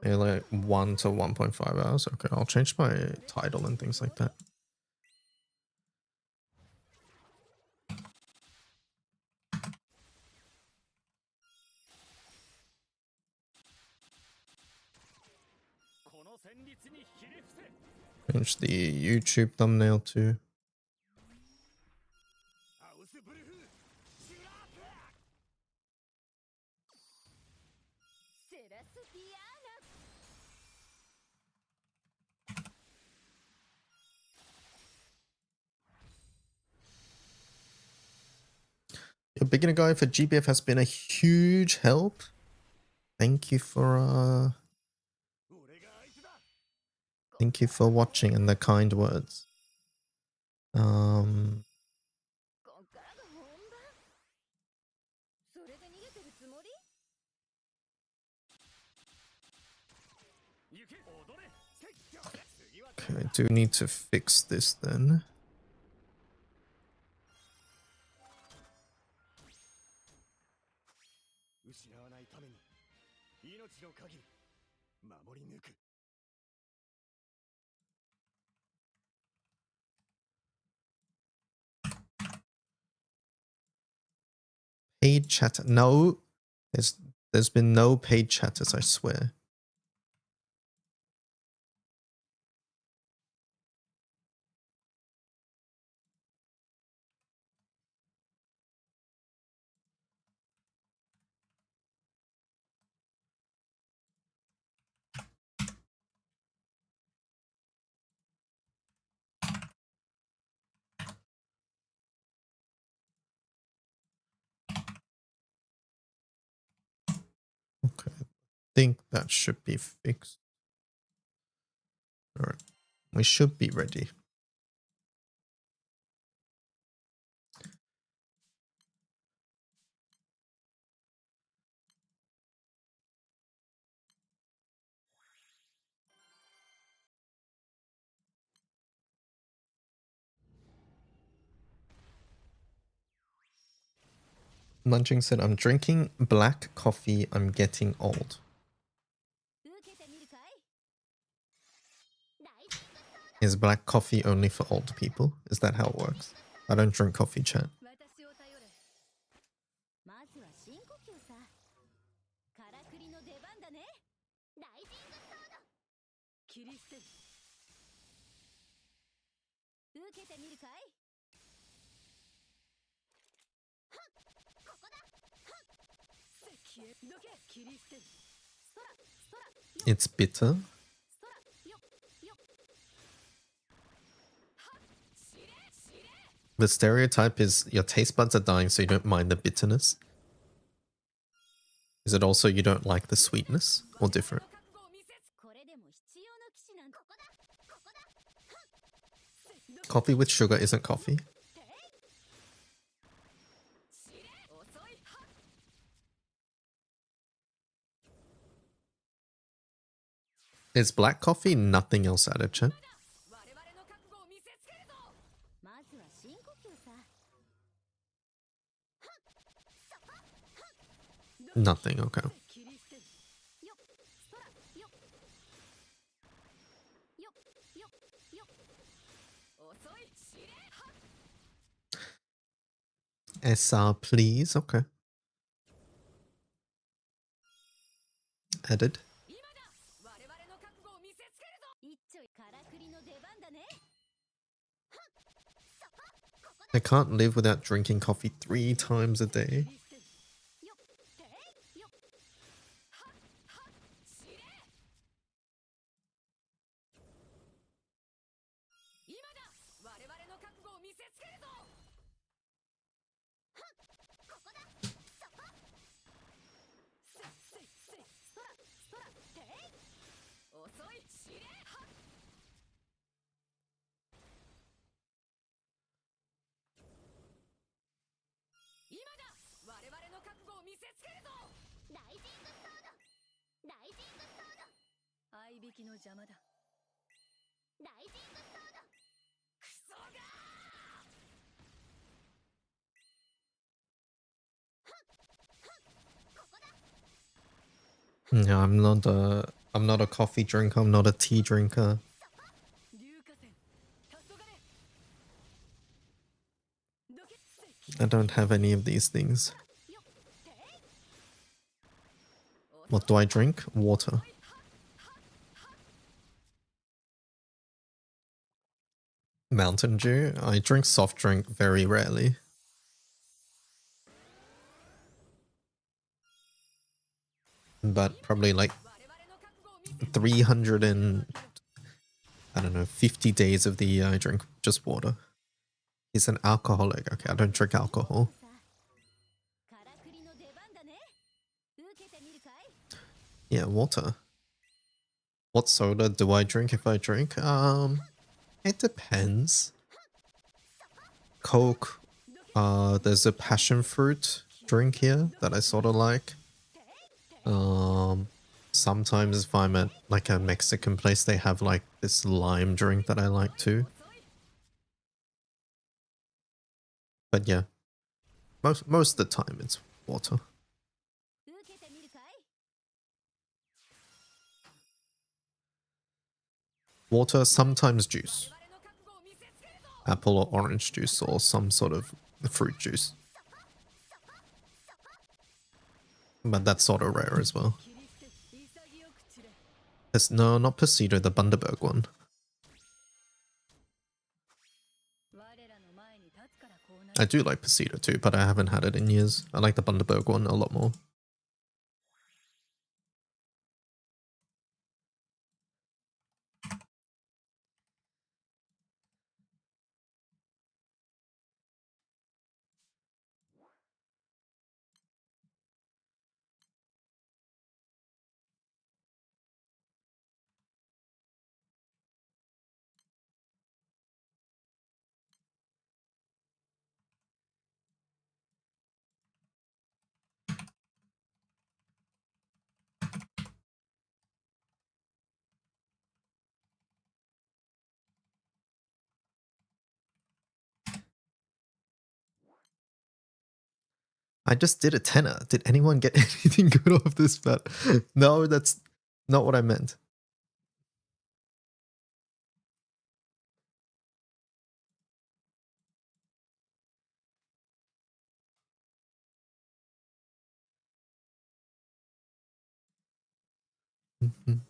Yeah, like 1 to 1.5 hours. Okay, I'll change my title and things like that. Change the YouTube thumbnail too. Your beginner guide for GBF has been a huge help. Thank you for watching and the kind words. こっからが本番。それで逃げてるつもり？ Okay, I do need to fix this then. Paid chatter. No, there's been no paid chatters, I swear. Okay, I think that should be fixed. All right, we should be ready. Munching said, I'm drinking black coffee, I'm getting old. 受けてみるかい？ Is black coffee only for old people? Is that how it works? I don't drink coffee, chat. 私を頼れ。まずは深呼吸さ。からくりの出番だね。ライジングソード。切り捨てる。受けてみるかい？はっ、ここだ。はっ。石へどけ。切り捨てる。空、空。よっ。 It's bitter. 空、よっ、よっ。はっ、しれ、しれ。 The stereotype is your taste buds are dying so you don't mind the bitterness. Is it also you don't like the sweetness or different? これでも必要な騎士なんだ。ここだ。ここだ。はっ。 Coffee with sugar isn't coffee. 遅い。はっ。 Is black coffee nothing else added, chat? 我々の覚悟を見せつけるぞ。まずは深呼吸さ。はっ。そこ。はっ。 Nothing, okay. 切り捨てる。よっ。空。よっ。よっ。よっ。よっ。遅い。しれ。はっ。 SR, please. Okay. Added. 今だ。我々の覚悟を見せつけるぞ。一丁からくりの出番だね。 Nice. I can't live without drinking coffee 3 times a day. よってよははしれ今だ我々の覚悟を見せつけるぞここだそこせそらそらてい遅いしれは今だ我々の覚悟を見せつけるぞライジングソードライジングソード合いびきの邪魔だライジングソードクソがここだ Yeah, I'm not a coffee drinker, I'm not a tea drinker. 硫化泉黄昏どけせ I don't have any of these things. よってい What do I drink? Water. Mountain Dew? I drink soft drink very rarely. But probably like 我々の覚悟を見せ 300 and I don't know, 50 days of the year I drink just water. He's an alcoholic. Okay, I don't drink alcohol. からくりの出番だね受けてみるかい Yeah, water. What soda do I drink if I drink? It depends. Coke. There's a passion fruit drink here that I sort of like. Sometimes if I'm at like a Mexican place, they have like this lime drink that I like too. 遅い But yeah, most of the time it's water. 受けてみるかい Water, sometimes juice. 我々の覚悟を見せつけるぞ Apple or orange juice or some sort of fruit juice. But that's sort of rare as well. 切り捨て潔く散れ No, not Pasito, the Bundaberg one. 我らの前に立つからこうな I る do like Pasito too, but I haven't had it in years. I like the Bundaberg one a lot more. I just did a tenner. Did anyone get anything good off this bet? No, that's not what I meant. Mhm.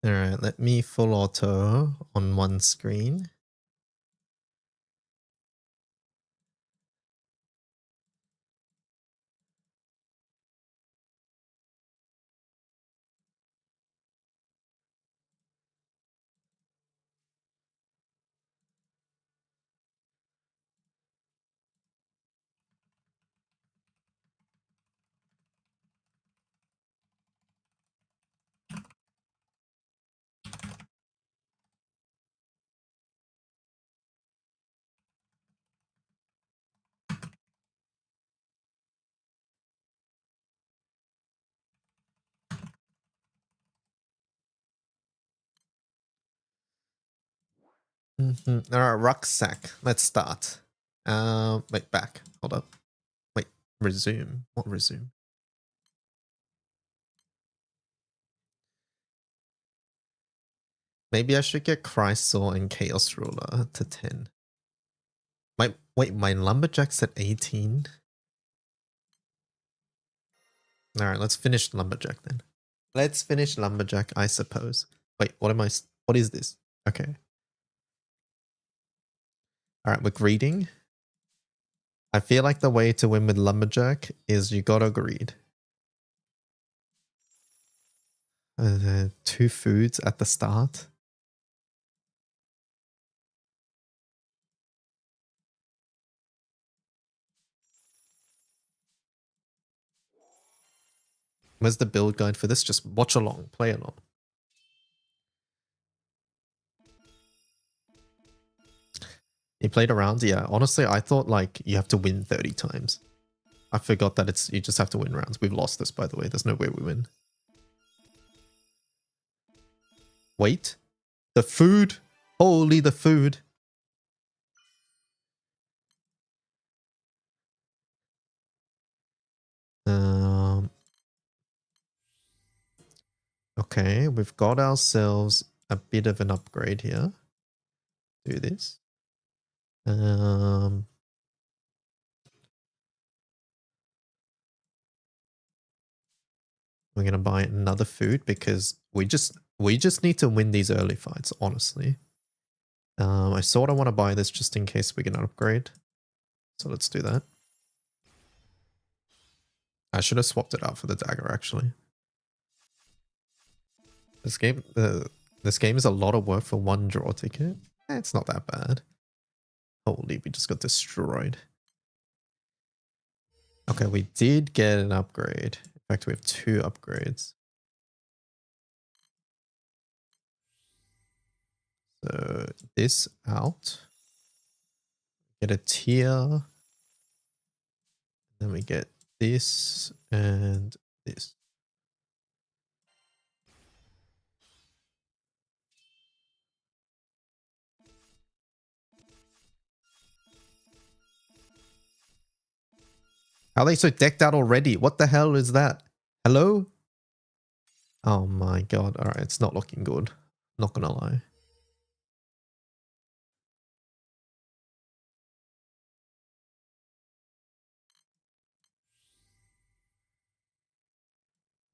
All right, let me full auto on one screen. All right, rucksack. Let's start. Wait, back. Hold up. Wait, resume. What resume? Maybe I should get Christ Saw and Chaos Ruler to 10. Wait, my Lumberjack's at 18? Alright, let's finish Lumberjack then. Let's finish Lumberjack, I suppose. Wait, what is this? Okay. Alright, we're greeting. I feel like the way to win with Lumberjack is you gotta greed. 2 foods at the start. Where's the build guide for this? Just watch along, play along. You played around? Yeah, honestly, I thought like you have to win 30 times. I forgot that you just have to win rounds. We've lost this, by the way. There's no way we win. Wait. The food. Holy, the food. Okay, we've got ourselves a bit of an upgrade here. Do this. We're gonna buy another food because we just need to win these early fights, honestly. I sort of want to buy this just in case we get an upgrade. So let's do that. I should have swapped it out for the dagger, actually. This game is a lot of work for 1 draw ticket. It's not that bad. Holy, we just got destroyed. Okay, we did get an upgrade. In fact, we have 2 upgrades. So this out. Get a tier. Then we get this and this. How are they so decked out already? What the hell is that? Hello? Oh my god. Alright, it's not looking good. Not gonna lie.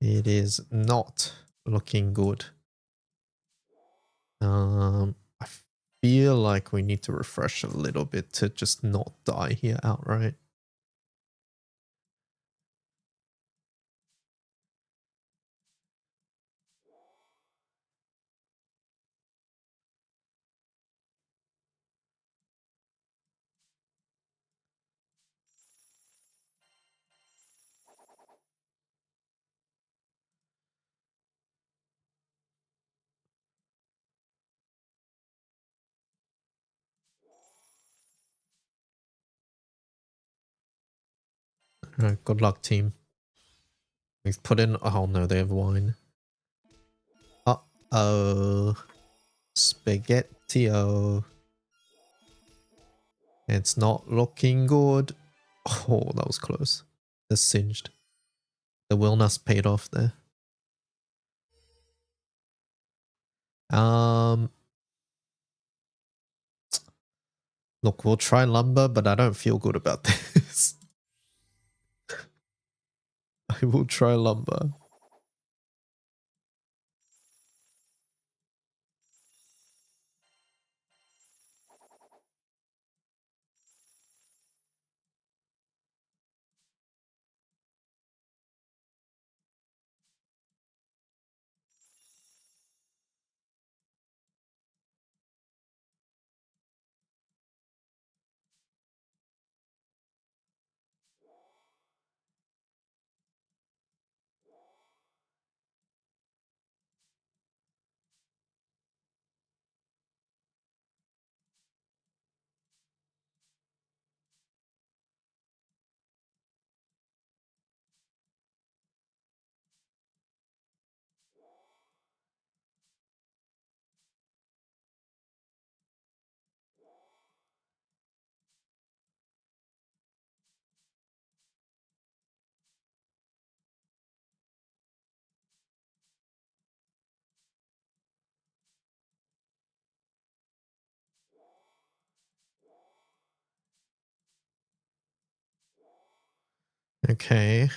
It is not looking good. I feel like we need to refresh a little bit to just not die here outright. Alright, good luck, team. We've put in... Oh no, they have wine. Uh-oh. Spaghetti-o. It's not looking good. Oh, that was close. That's singed. The Wilness paid off there. Look, we'll try lumber, but I don't feel good about this. I will try lumber. Okay.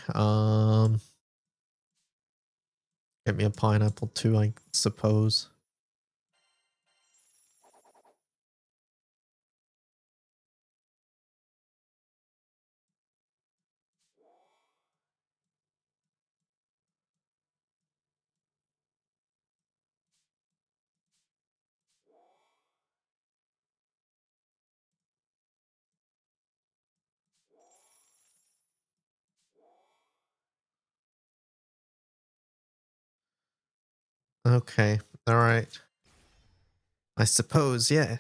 Get me a pineapple too, I suppose. Okay. All right. I suppose, yeah.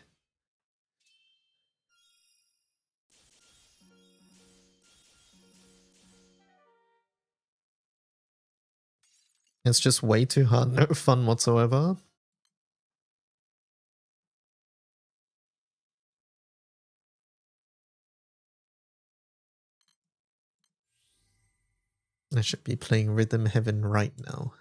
It's just way too hard. No fun whatsoever. I should be playing Rhythm Heaven right now.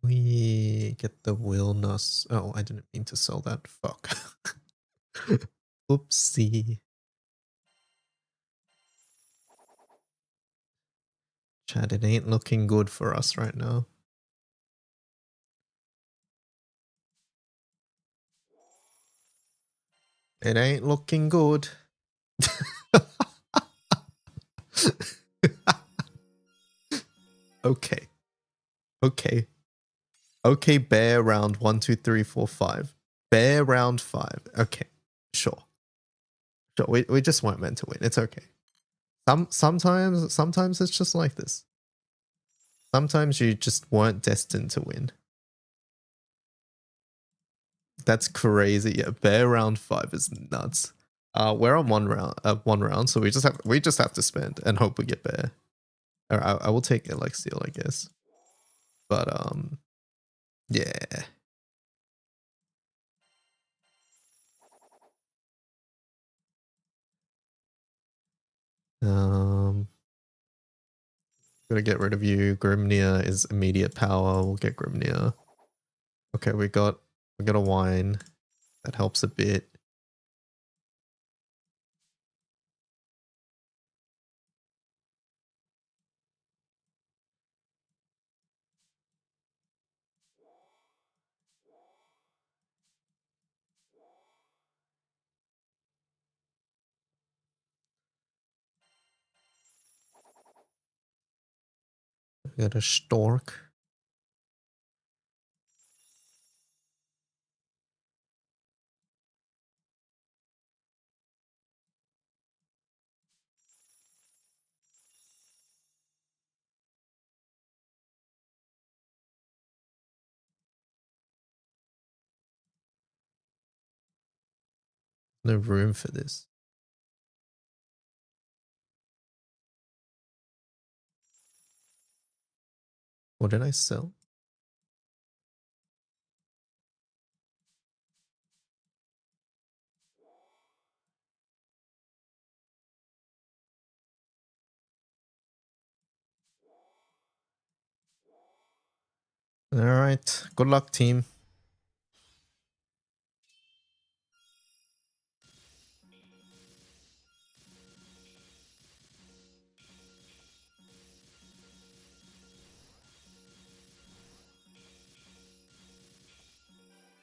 We get the Wilnus. Oh, I didn't mean to sell that. Fuck. Oopsie. Chad, it ain't looking good for us right now. It ain't looking good. Okay. Okay. Okay, bear round 1, 2, 3, 4, 5. Bear round 5. Okay. Sure. Sure. We just weren't meant to win. It's okay. Sometimes it's just like this. Sometimes you just weren't destined to win. That's crazy. Yeah, bear round 5 is nuts. We're on one round, so we just have to spend and hope we get bear. Or I will take Alexiel, I guess. But yeah. Gotta get rid of you. Grimnir is immediate power. We'll get Grimnir. Okay, we got a wine. That helps a bit. We got a stork. No room for this. What did I sell? All right. Good luck, team.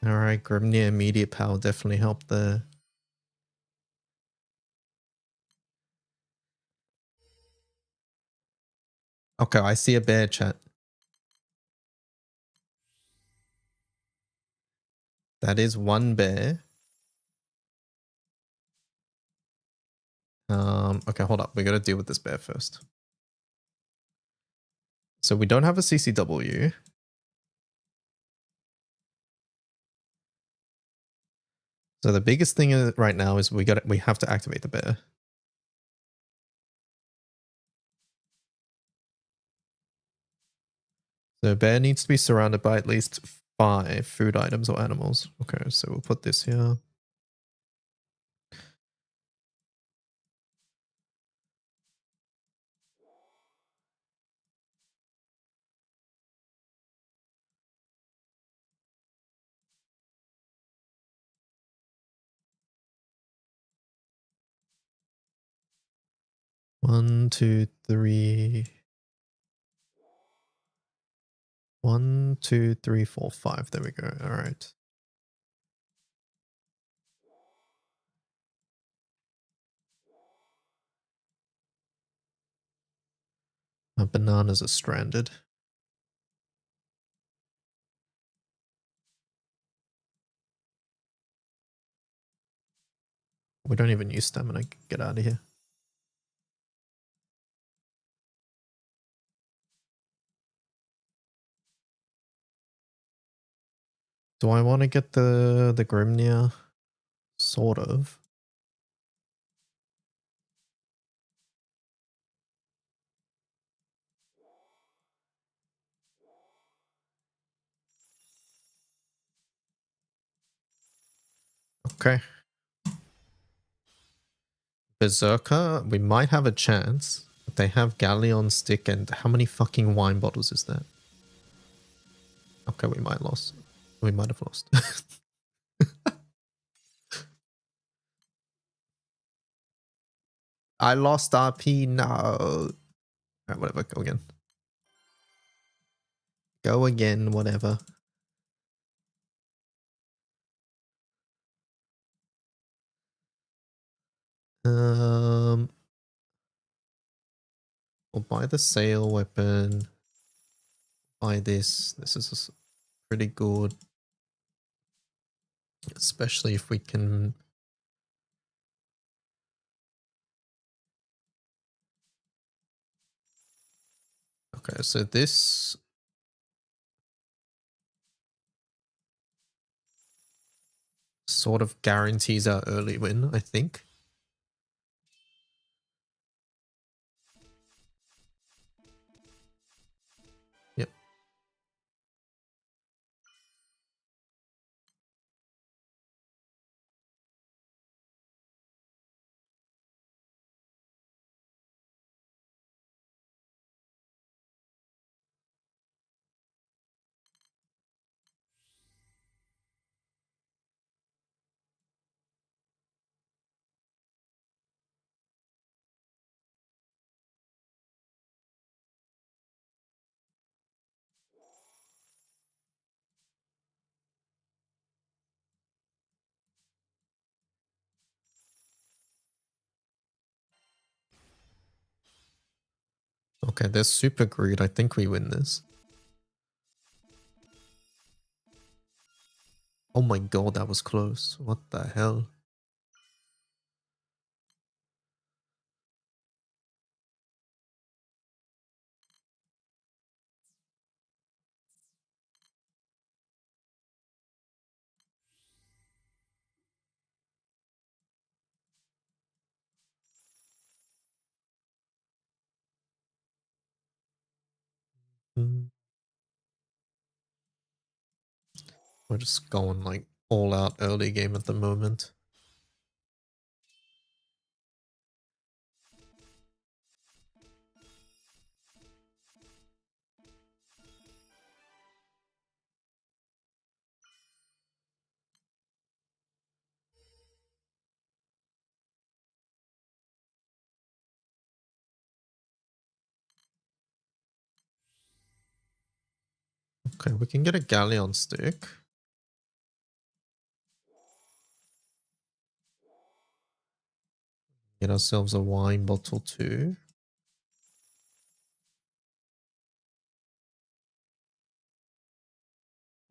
All right, Grimnir immediate power definitely helped there. Okay, I see a bear, chat. That is one bear. Okay, hold up. We got to deal with this bear first. So we don't have a CCW. So the biggest thing right now is we have to activate the bear. The bear needs to be surrounded by at least 5 food items or animals. Okay, so we'll put this here. One, two, three. 1, 2, 3, 4, 5. There we go. All right. Our bananas are stranded. We don't even use stamina. Get out of here. Do I want to get the Grimnir? Sort of. Okay. Berserker, we might have a chance. But they have Galleon stick and how many fucking wine bottles is that? Okay, we might lost. We might have lost. I lost RP. No. Alright, whatever. Go again. Go again, whatever. We'll buy the sail weapon. Buy this. This is pretty good. Especially if we can... Okay, so this... sort of guarantees our early win, I think. Yep. Okay, they're super greed. I think we win this. Oh my god, that was close. What the hell? We're just going like all out early game at the moment. Okay, we can get a galleon stick. Get ourselves a wine bottle too.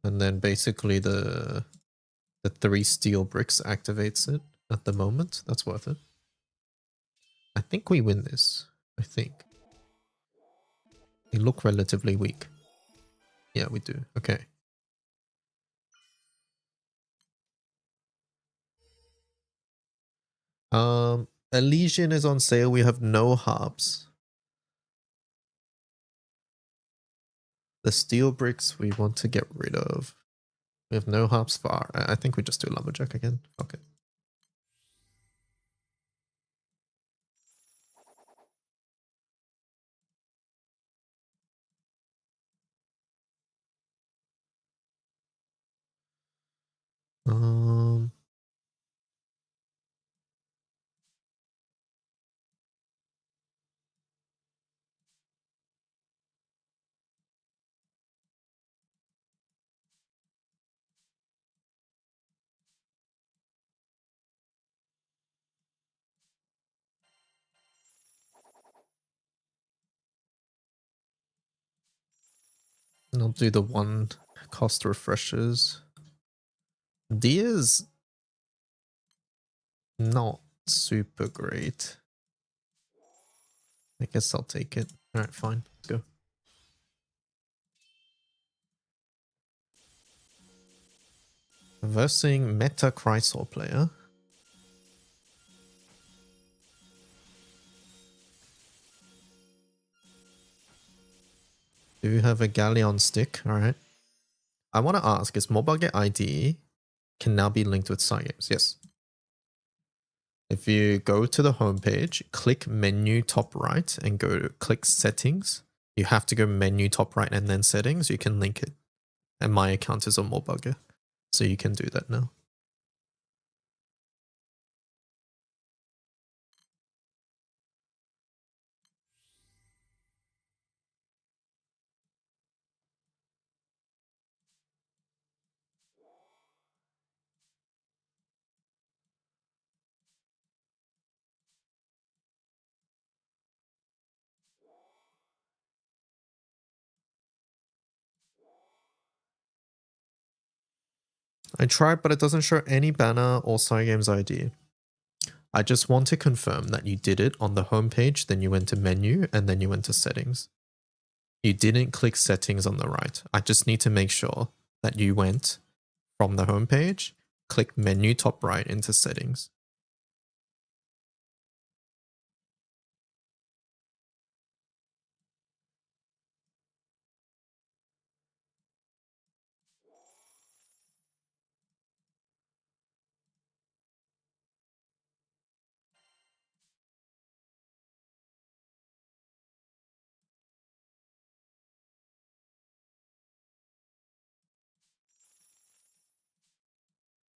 And then basically the The 3 steel bricks activates it at the moment. That's worth it. I think we win this. I think. They look relatively weak. Yeah, we do. Okay. Elysian is on sale. We have no harps. The steel bricks we want to get rid of. We have no harps far. I think we just do lumberjack again. Okay. And I'll do the 1 cost refreshers. Dia's not super great. I guess I'll take it. Alright, fine. Let's go. Versing Meta Chrysor player. Do you have a Galleon stick? Alright. I want to ask, is Mobile ID can now be linked with Cygames? Yes. If you go to the homepage, click menu top right and go to click settings, you have to go menu top right and then settings. You can link it. And my account is on Mobugger, so you can do that now. I tried, but it doesn't show any banner or Cygames ID. I just want to confirm that you did it on the homepage, then you went to menu, and then you went to settings. You didn't click settings on the right. I just need to make sure that you went from the homepage, click menu top right into settings.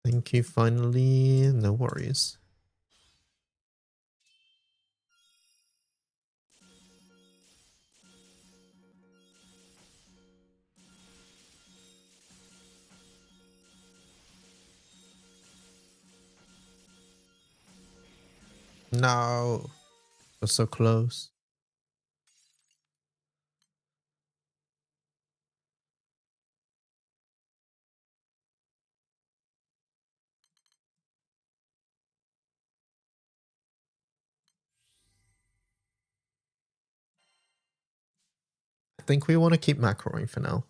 Thank you, finally. No worries. No. We're so close. I think we want to keep macroing for now.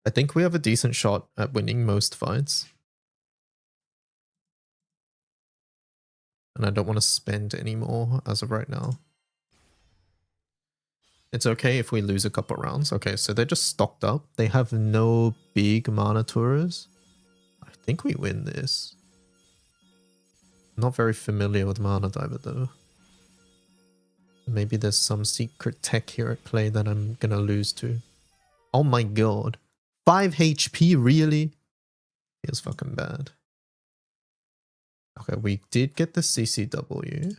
I think we have a decent shot at winning most fights. And I don't want to spend any more as of right now. It's okay if we lose a couple rounds. Okay, so they're just stocked up. They have no big mana tours. I think we win this. Not very familiar with Mana Diver though. Maybe there's some secret tech here at play that I'm gonna lose to. Oh my god. 5 HP, really? Feels fucking bad. Okay, we did get the CCW.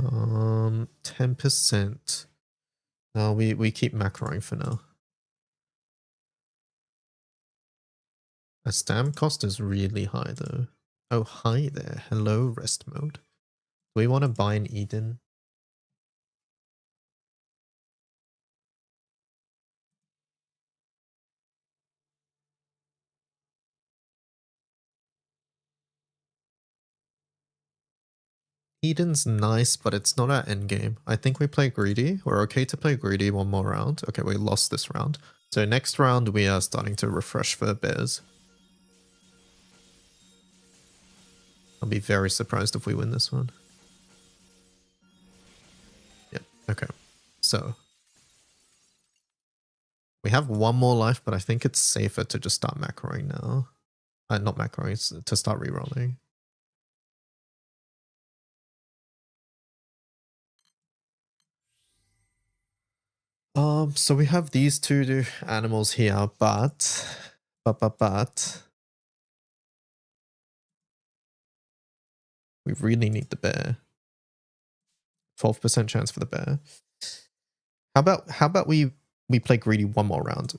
10%. No, we keep macroing for now. A stamp cost is really high though. Oh, hi there. Hello, rest mode. Do we want to buy an Eden? Eden's nice, but it's not our endgame. I think we play greedy. We're okay to play greedy one more round. Okay, we lost this round. So next round, we are starting to refresh for bears. I'll be very surprised if we win this one. Yep, okay. So we have one more life, but I think it's safer to just start macroing now. Not macroing, it's to start rerolling. So we have these two animals here, but we really need the bear. 12% chance for the bear. How about we play greedy one more round?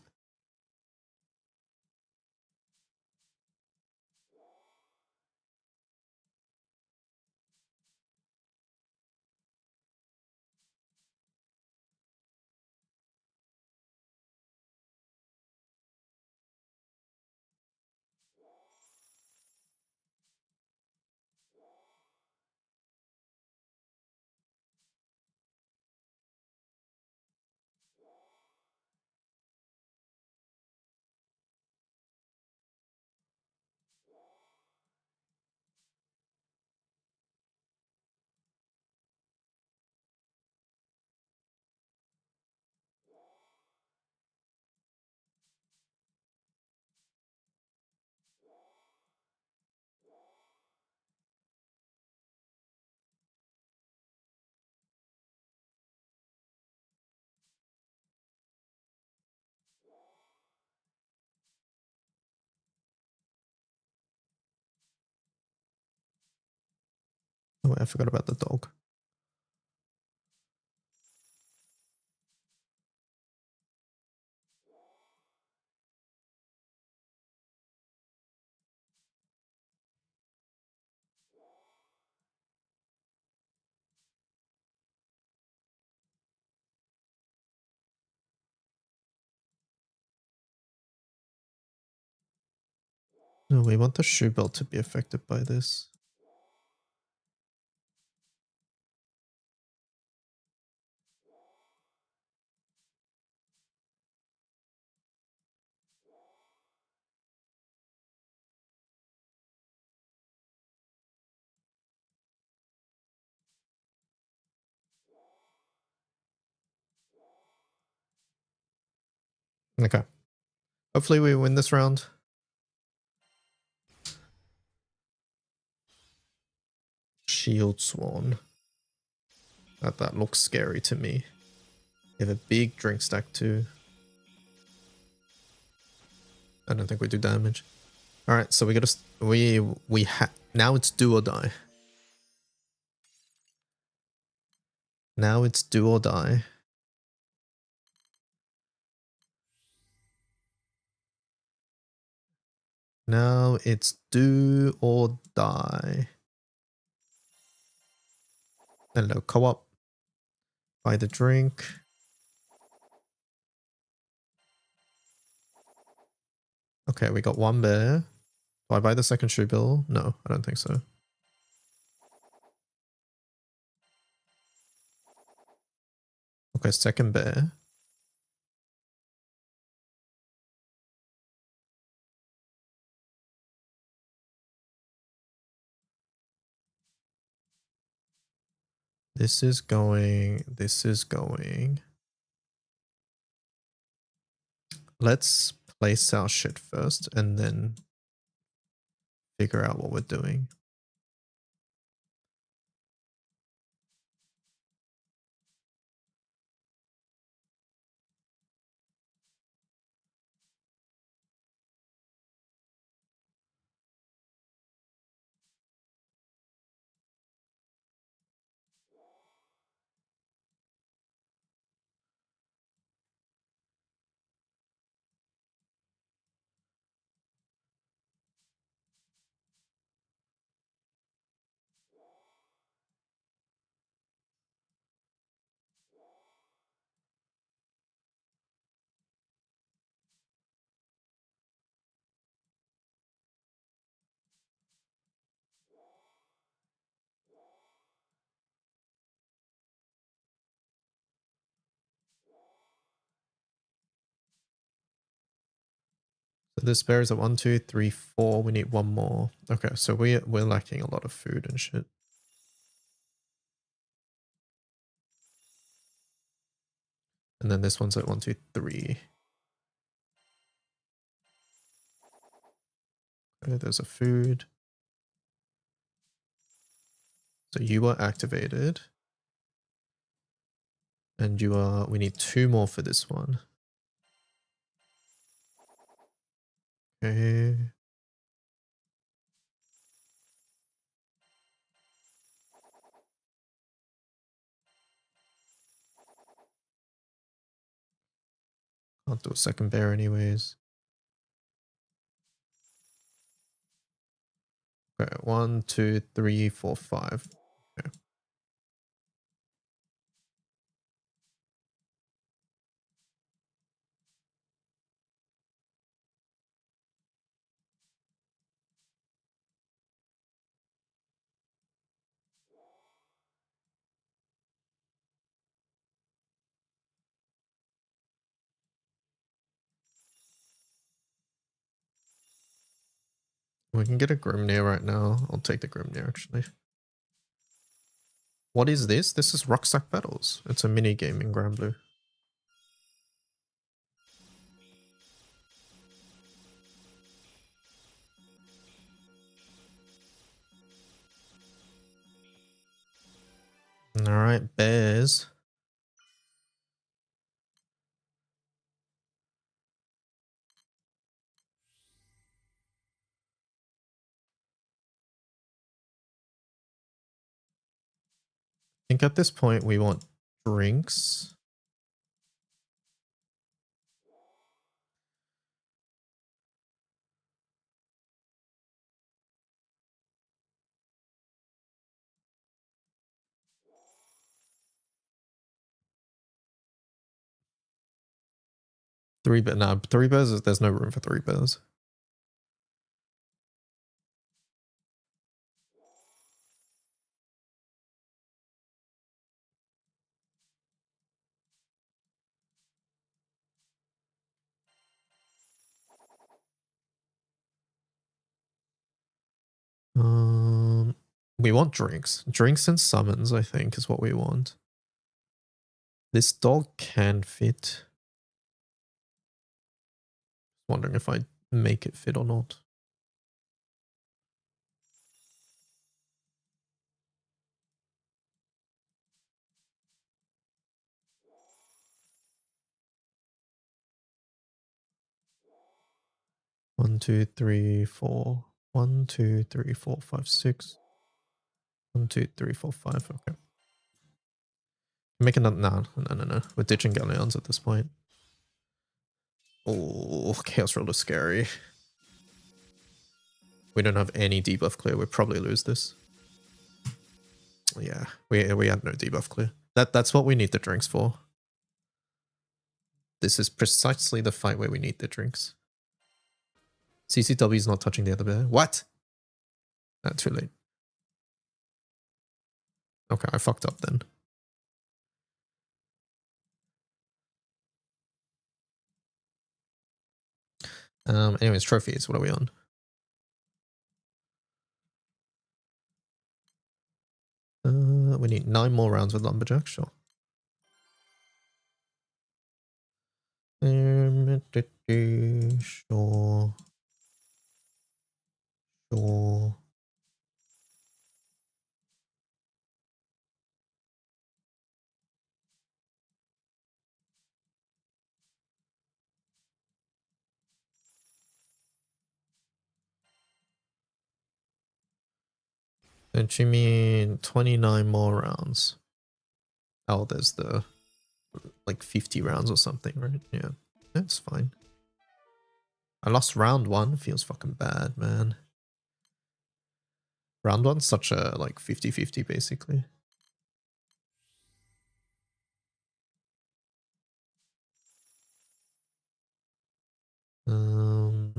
Oh, I forgot about the dog. No, we want the shoe belt to be affected by this. Okay. Hopefully we win this round. Shield Swan. That looks scary to me. You have a big drink stack too. I don't think we do damage. All right, so we gotta now it's do or die. Now it's do or die. Now it's do or die. Hello, co-op. Buy the drink. Okay, we got one bear. Do I buy the second shoe bill? No, I don't think so. Okay, second bear. This is going. Let's place our shit first and then figure out what we're doing. This bear is at 1, 2, 3, 4. We need one more. Okay, so we're lacking a lot of food and shit. And then this one's at 1, 2, 3. Okay, there's a food. So you are activated. And you are, we need 2 more for this one. Okay. I'll do a second bear anyways. Okay, 1, 2, 3, 4, 5. Okay. We can get a Grimnir right now. I'll take the Grimnir actually. What is this? This is Rucksack Battles. It's a mini game in Granblue. Alright, bears. I think at this point we want drinks. Three bears, there's no room for 3 bears. We want drinks. Drinks and summons, I think, is what we want. This dog can fit. Wondering if I make it fit or not. One, two, three, four. 1, 2, 3, 4, 5, 6. 1, 2, 3, 4, 5. Okay. Make another. No. We're ditching Galleons at this point. Oh, Chaos Roll is scary. We don't have any debuff clear. We'll probably lose this. Yeah, we had no debuff clear. That's what we need the drinks for. This is precisely the fight where we need the drinks. CCW is not touching the other bear. What? Too late. Okay, I fucked up then. Anyways, trophies. What are we on? We need 9 more rounds with Lumberjack. Sure. Sure. Sure. Don't you mean 29 more rounds? Oh, there's the like 50 rounds or something, right? Yeah, that's fine. I lost round 1. Feels fucking bad, man. Round 1's such a like 50-50 basically. Do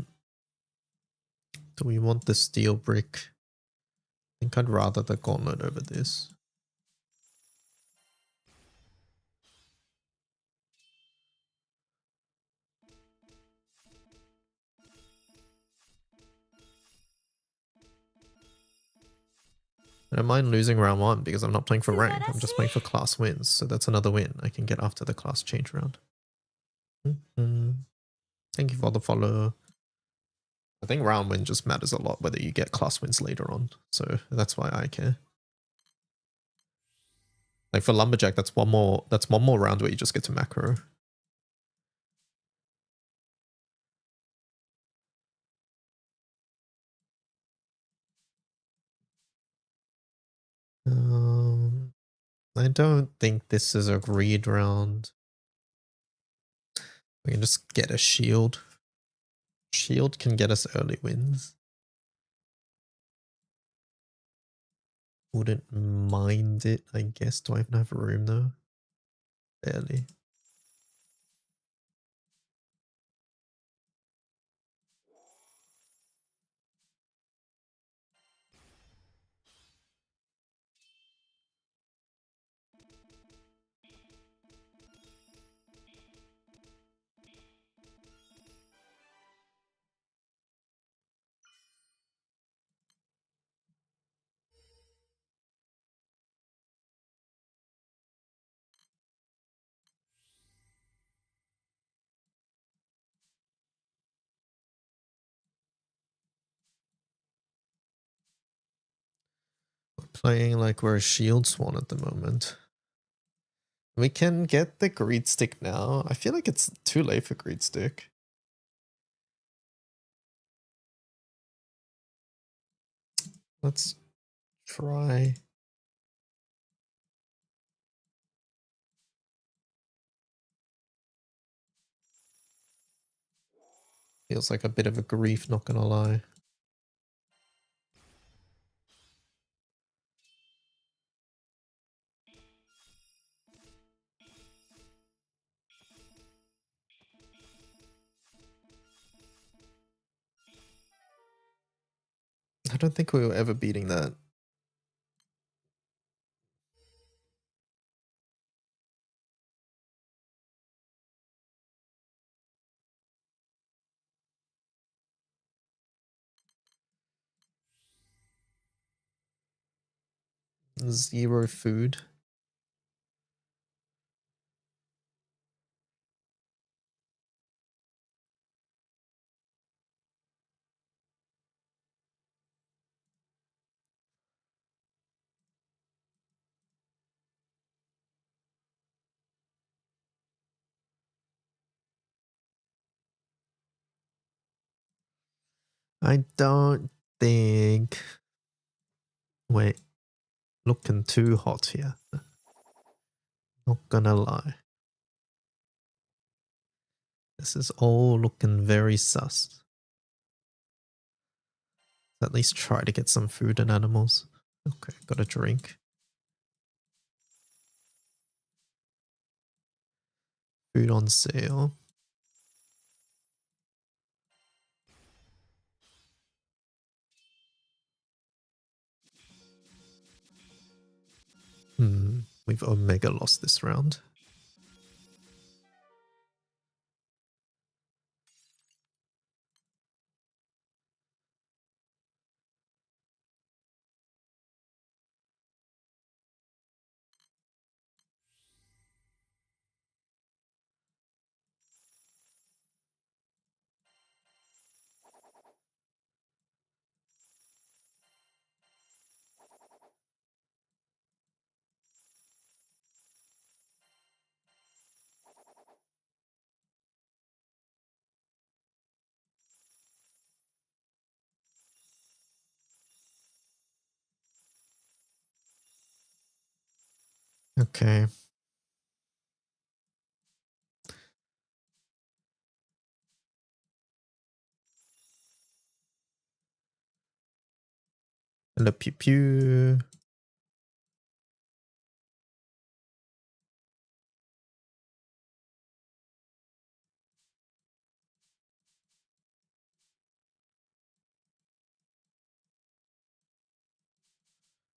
we want the steel brick? I think I'd rather the gauntlet over this. I don't mind losing round 1 because I'm not playing for rank. I'm just playing for class wins. So that's another win I can get after the class change round. Thank you for the follow. I think round win just matters a lot whether you get class wins later on. So that's why I care. Like for Lumberjack, that's one more round where you just get to macro. I don't think this is a greed round. We can just get a shield. Shield can get us early wins. Wouldn't mind it, I guess. Do I even have room though? Barely. We're playing like we're a shield swan at the moment. We can get the greed stick now. I feel like it's too late for greed stick. Let's try. Feels like a bit of a grief, not gonna lie. I don't think we were ever beating that. Zero food. I don't think... Wait. Looking too hot here. Not gonna lie. This is all looking very sus. At least try to get some food and animals. Okay, got a drink. Food on sale. We've Omega lost this round. Okay. Le pew pew.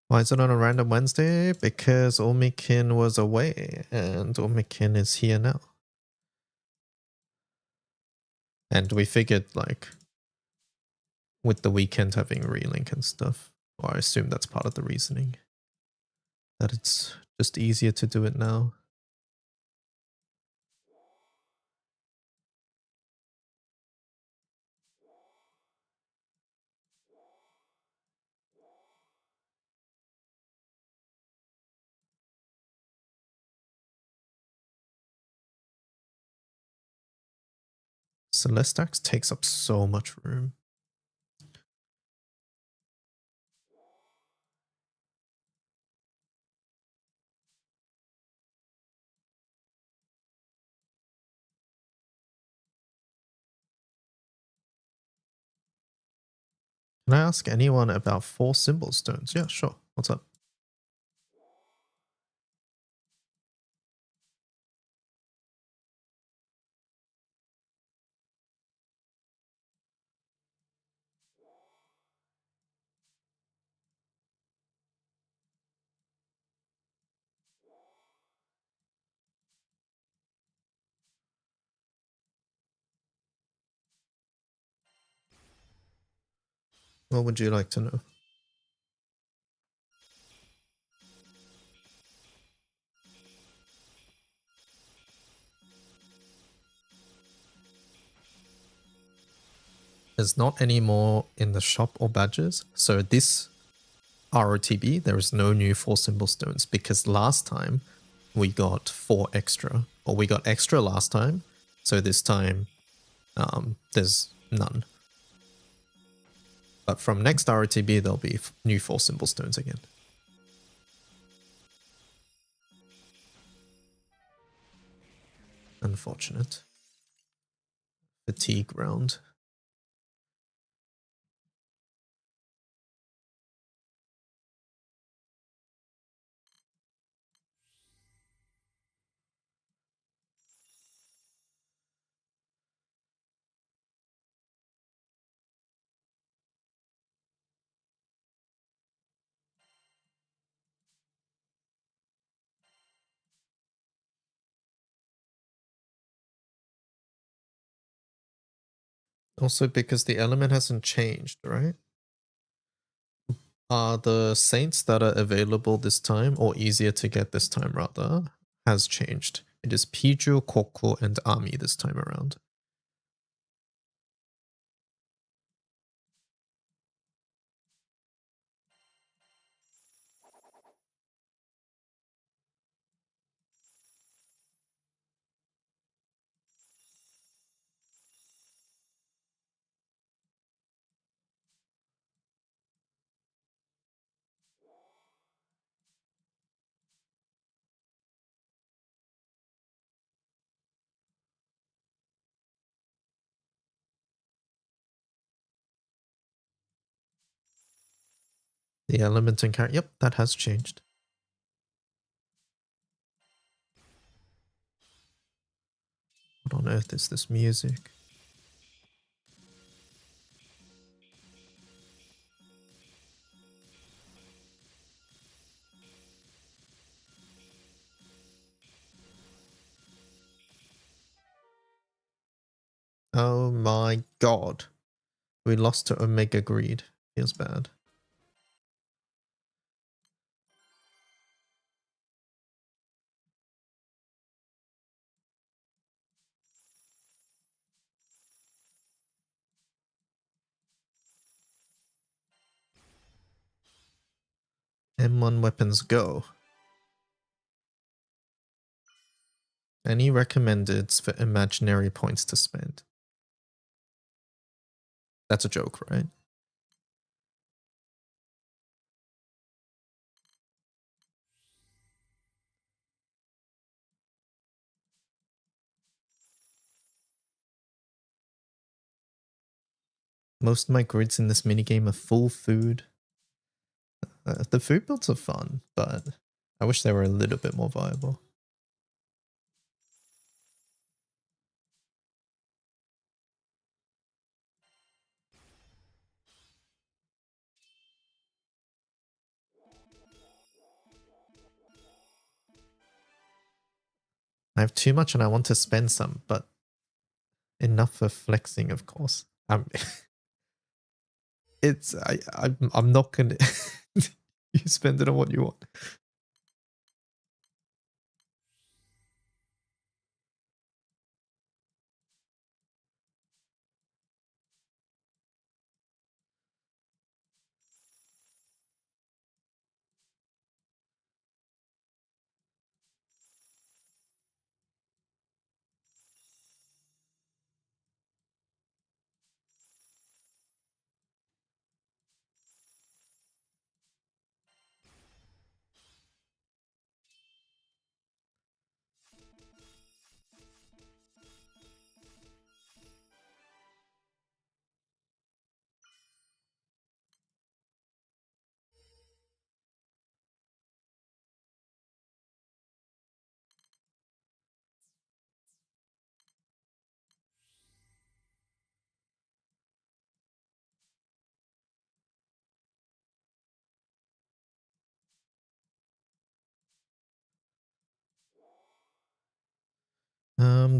Why is it on a random Wednesday? Because Omikin was away and Omikin is here now. And we figured like with the weekend having relink and stuff, Or I assume that's part of the reasoning. That it's just easier to do it now. Celestax takes up so much room. Can I ask anyone about 4 symbol stones? Yeah, sure. What's up? What would you like to know? There's not any more in the shop or badges. So this ROTB, there is no new 4 symbol stones because last time we got 4 extra. Or we got extra last time. So this time there's none. But from next ROTB, there'll be new 4 symbol stones again. Unfortunate. Fatigue round. Also because the element hasn't changed, right? The saints that are available this time, or easier to get this time rather, has changed. It is Piju, Koku, and Ami this time around. The element and character, yep, that has changed. What on earth is this music? Oh my god. We lost to Omega Greed. Feels bad. M1 weapons go. Any recommendeds for imaginary points to spend? That's a joke, right? Most of my grids in this minigame are full food. The food builds are fun, but I wish they were a little bit more viable. I have too much and I want to spend some, but enough for flexing, of course. it's I'm not gonna. You spend it on what you want.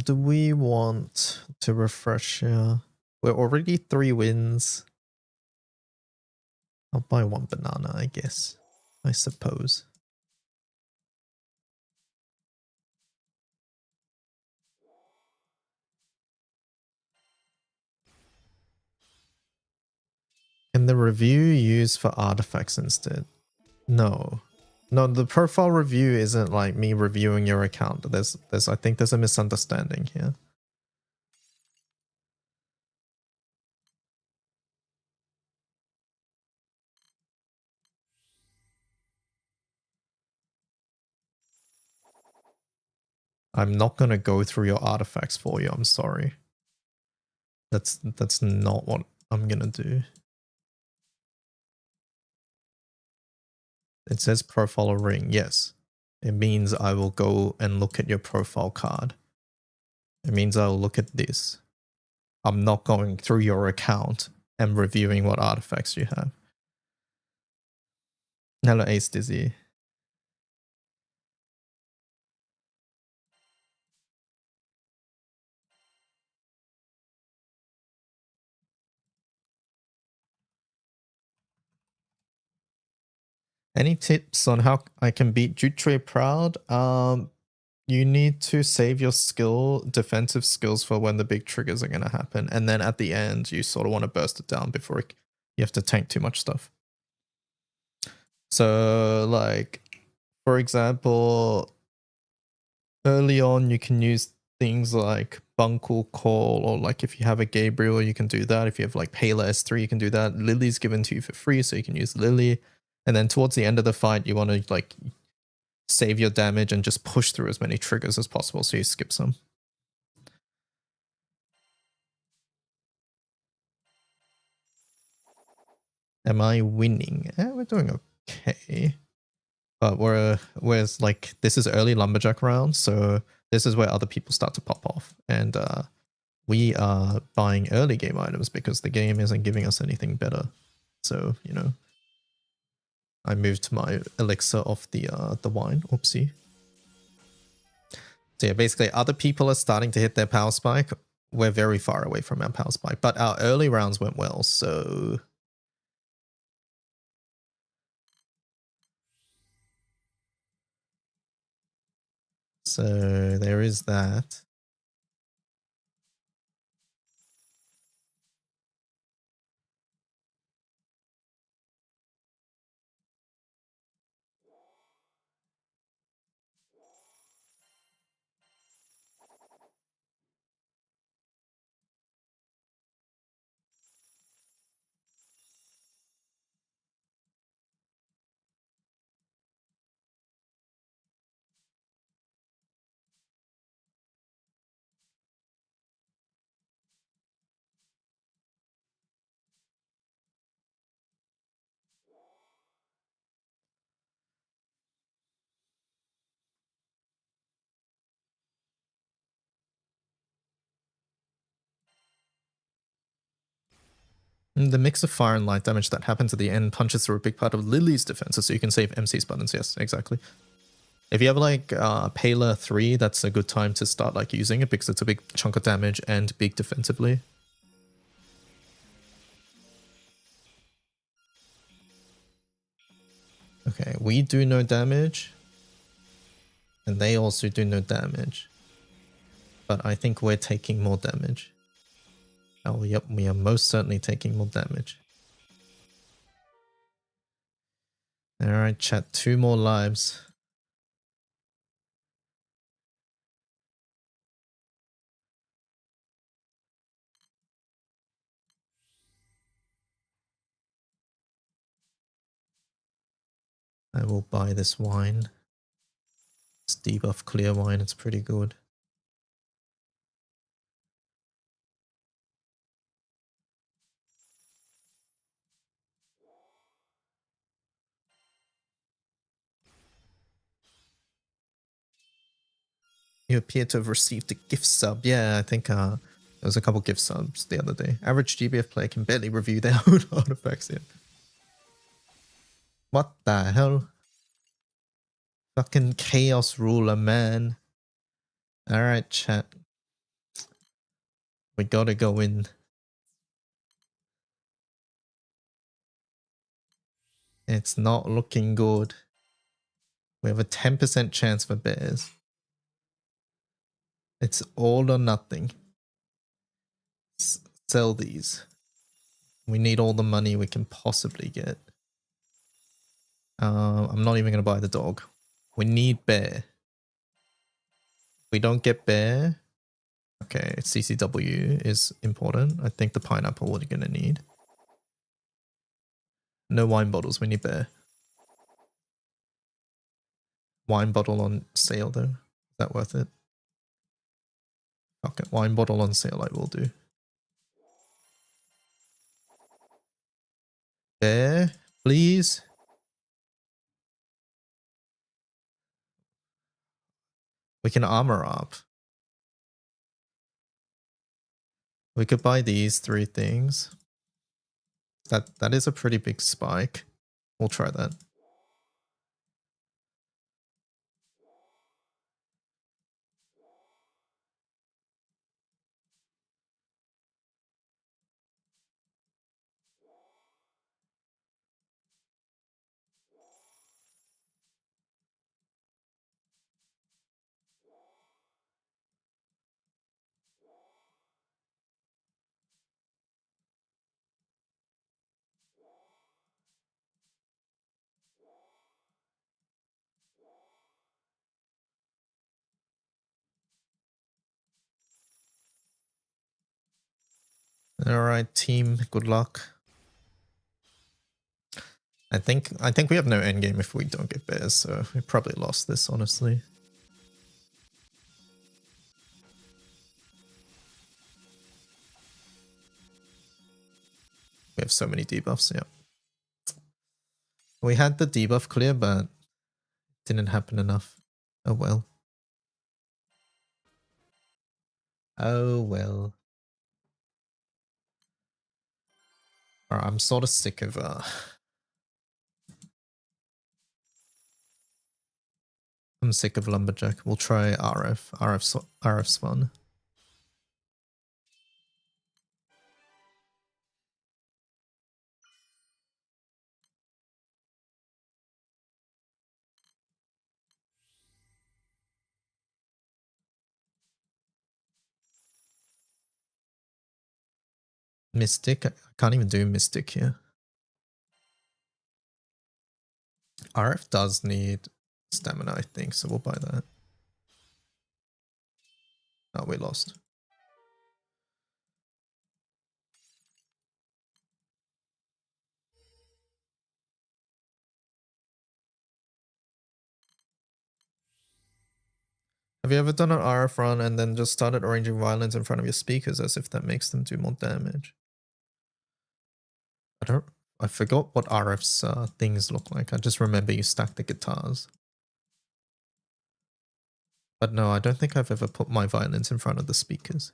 Do we want to refresh? We're already 3 wins. I'll buy 1 banana, I guess. I suppose. Can the review use for artifacts instead? No. No, the profile review isn't like me reviewing your account. There's I think there's a misunderstanding here. I'm not gonna go through your artifacts for you, I'm sorry. That's not what I'm gonna do. It says profile ring, yes. It means I will go and look at your profile card. It means I'll look at this. I'm not going through your account and reviewing what artifacts you have. Hello, Ace Dizzy. Any tips on how I can beat Jutre Proud? You need to save your defensive skills for when the big triggers are going to happen. And then at the end, you sort of want to burst it down before you have to tank too much stuff. So, like, for example, early on, you can use things like Bunkle Call, or like if you have a Gabriel, you can do that. If you have like Pela S3, you can do that. Lily's given to you for free, so you can use Lily. And then towards the end of the fight, you want to like save your damage and just push through as many triggers as possible, so you skip some. Am I winning? We're doing okay. But whereas like this is early lumberjack round, so this is where other people start to pop off. And we are buying early game items because the game isn't giving us anything better. So, you know, I moved my elixir off the wine. Oopsie. So yeah, basically other people are starting to hit their power spike. We're very far away from our power spike, but our early rounds went well, so... So there is that. The mix of fire and light damage that happens at the end punches through a big part of Lily's defenses, so you can save MC's buttons. Yes, exactly. If you have like Pela 3, that's a good time to start like using it because it's a big chunk of damage and big defensively. Okay, we do no damage. And they also do no damage. But I think we're taking more damage. Oh, yep, we are most certainly taking more damage. Alright, chat, 2 more lives. I will buy this wine. It's debuff clear wine, it's pretty good. You appear to have received a gift sub. Yeah, I think there was a couple gift subs the other day. Average GBF player can barely review their own artifacts yet. What the hell? Fucking chaos ruler, man. Alright, chat. We gotta go in. It's not looking good. We have a 10% chance for bears. It's all or nothing. Sell these. We need all the money we can possibly get. I'm not even going to buy the dog. We need bear. If we don't get bear... Okay, CCW is important. I think the pineapple we're going to need. No wine bottles, we need bear. Wine bottle on sale though. Is that worth it? Okay, wine bottle on sale I will do. Bear, please. We can armor up. We could buy these 3 things. That is a pretty big spike. We'll try that. All right, team. Good luck. I think we have no endgame if we don't get bears, so we probably lost this, honestly. We have so many debuffs, yeah. We had the debuff clear, but didn't happen enough. Oh well. Oh well. Alright, I'm sort of sick of I'm sick of Lumberjack. We'll try RF. RF's fun. Mystic? I can't even do Mystic here. RF does need stamina, I think, so we'll buy that. Oh, we lost. Have you ever done an RF run and then just started arranging violins in front of your speakers as if that makes them do more damage? I forgot what RF's things look like. I just remember you stack the guitars. But no, I don't think I've ever put my violins in front of the speakers.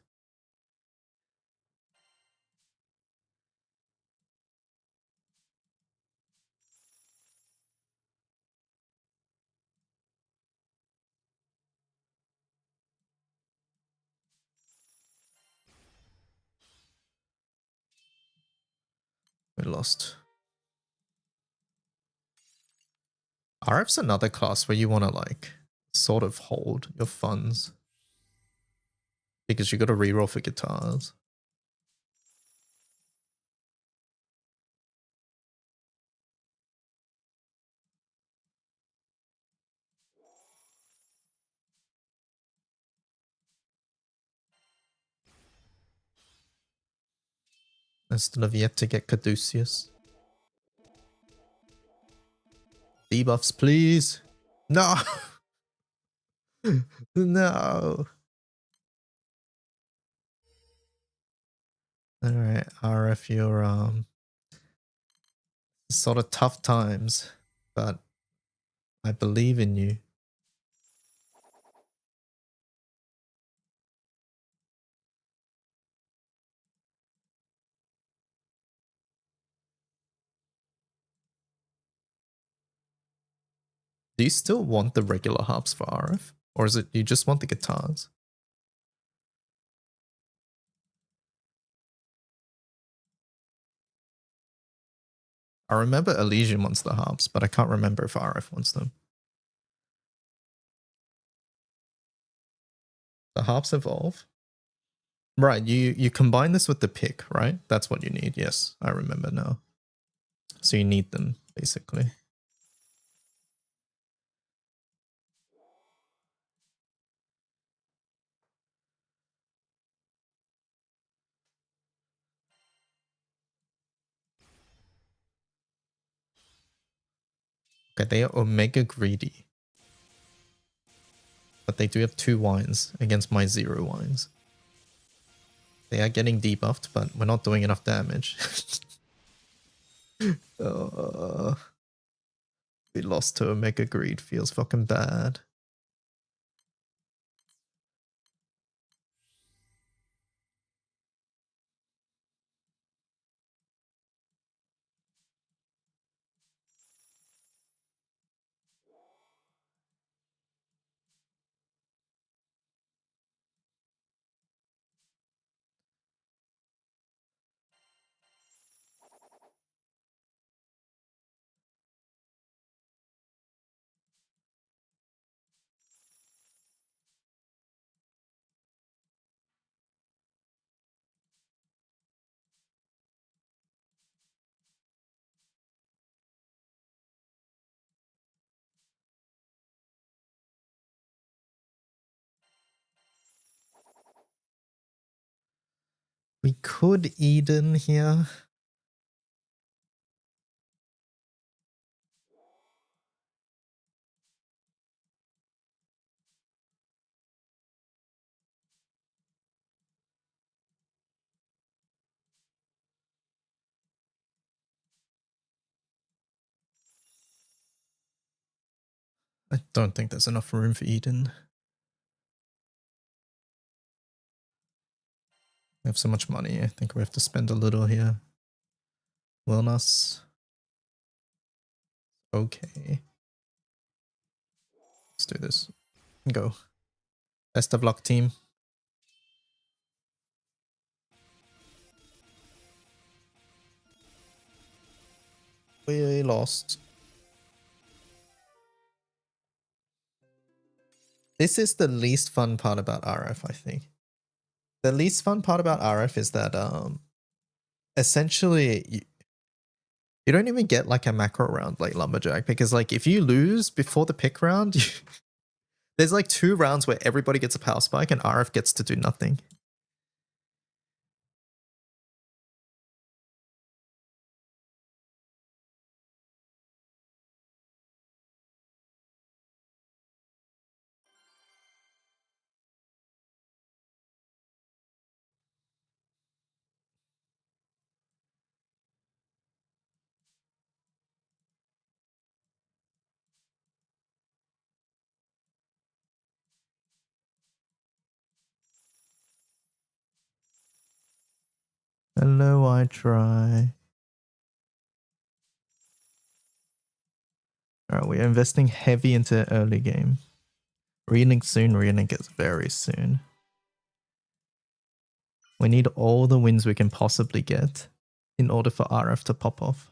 We lost. RF's another class where you want to like sort of hold your funds because you got to reroll for guitars. I still have yet to get Caduceus. Debuffs, please. No. No. Alright, RF, you're sort of tough times, but I believe in you. Do you still want the regular harps for RF? Or is it you just want the guitars? I remember Elysian wants the harps, but I can't remember if RF wants them. The harps evolve. Right, you combine this with the pick, right? That's what you need. Yes, I remember now. So you need them, basically. Okay, they are Omega Greedy. But they do have 2 wines against my 0 wines. They are getting debuffed, but we're not doing enough damage. We lost to Omega Greed. Feels fucking bad. We could Eden here. I don't think there's enough room for Eden. We have so much money. I think we have to spend a little here. Wellness. Okay. Let's do this. Go. Best of luck, team. We lost. This is the least fun part about RF, I think. The least fun part about RF is that essentially you don't even get like a macro round like Lumberjack, because like if you lose before the pick round, there's like 2 rounds where everybody gets a power spike and RF gets to do nothing. Hello, I try. Alright, we're investing heavy into early game. Relink soon, relink is very soon. We need all the wins we can possibly get in order for RF to pop off.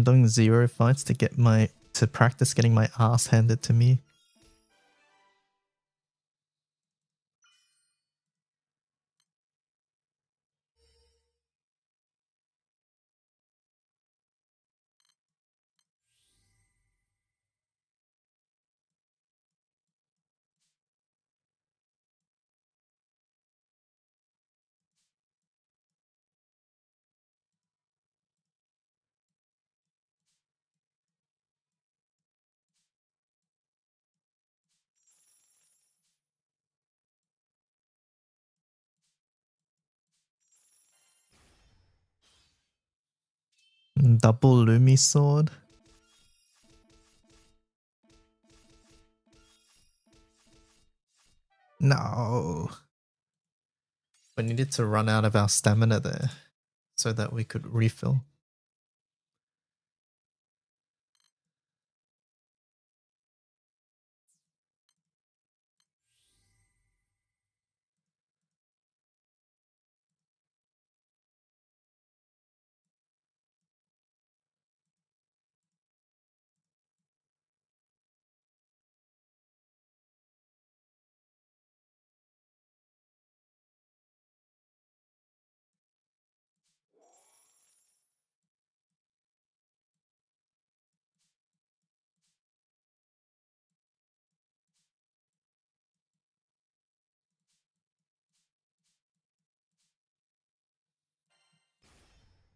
been doing 0 fights to practice getting my ass handed to me. Double Lumi sword. No. We needed to run out of our stamina there so that we could refill.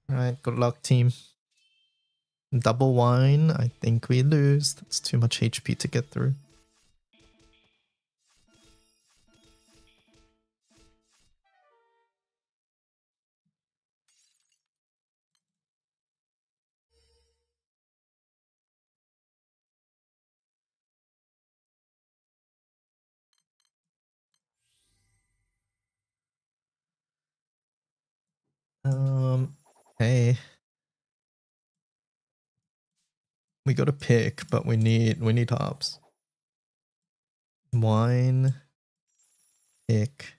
Alright, good luck, team. Double wine, I think we lose. That's too much HP to get through. Hey. We got to pick, but we need harps. Wine. Pick.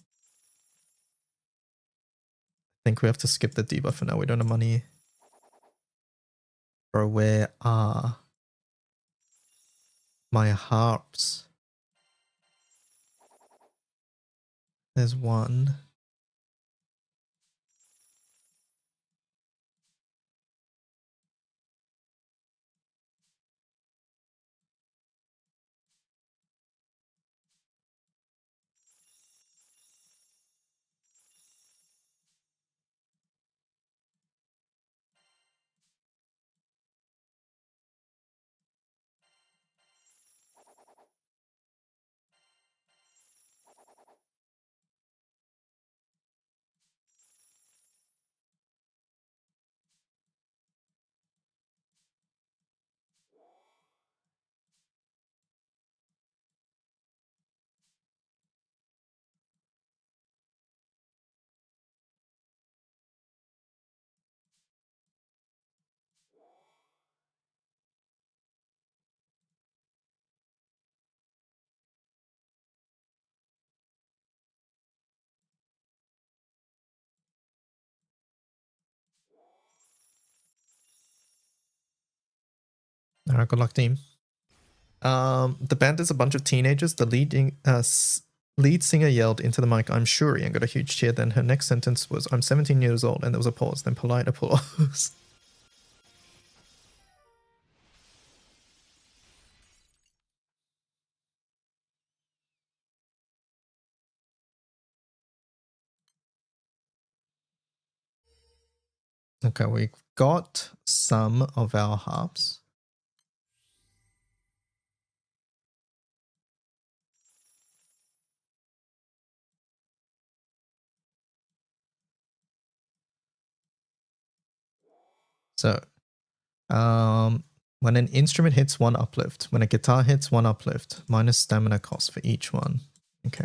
I think we have to skip the debuff for now. We don't have money. Bro, where are my harps? There's one. Alright, good luck, team. The band is a bunch of teenagers. The lead singer yelled into the mic, "I'm Shuri," and got a huge cheer. Then her next sentence was, "I'm 17 years old," and there was a pause. Then polite applause. Okay, we got some of our harps. So, when an instrument hits, 1 uplift. When a guitar hits, 1 uplift. Minus stamina cost for each one. Okay.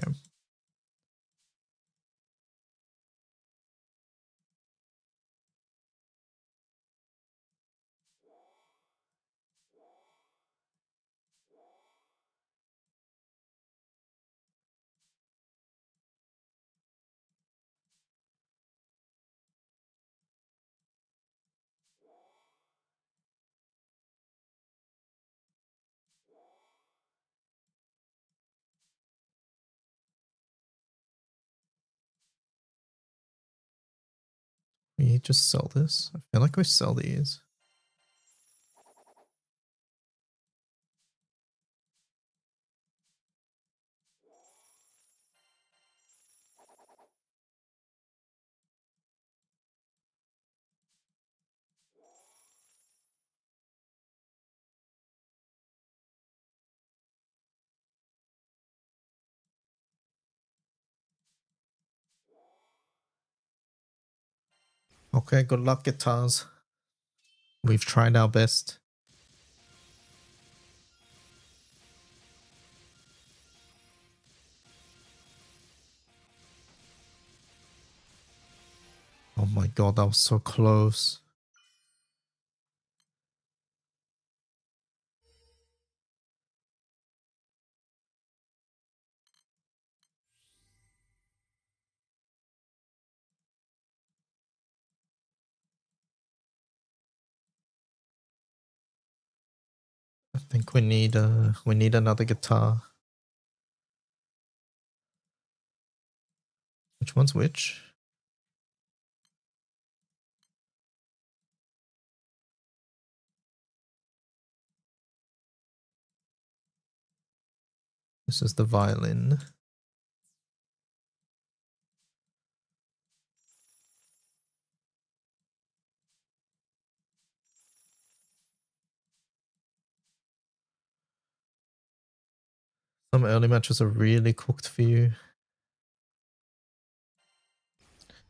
we just sell this? I feel like we sell these. Okay, good luck, guitars. We've tried our best. Oh my god, that was so close. I think we need another guitar. Which one's which? This is the violin. Some early matches are really cooked for you.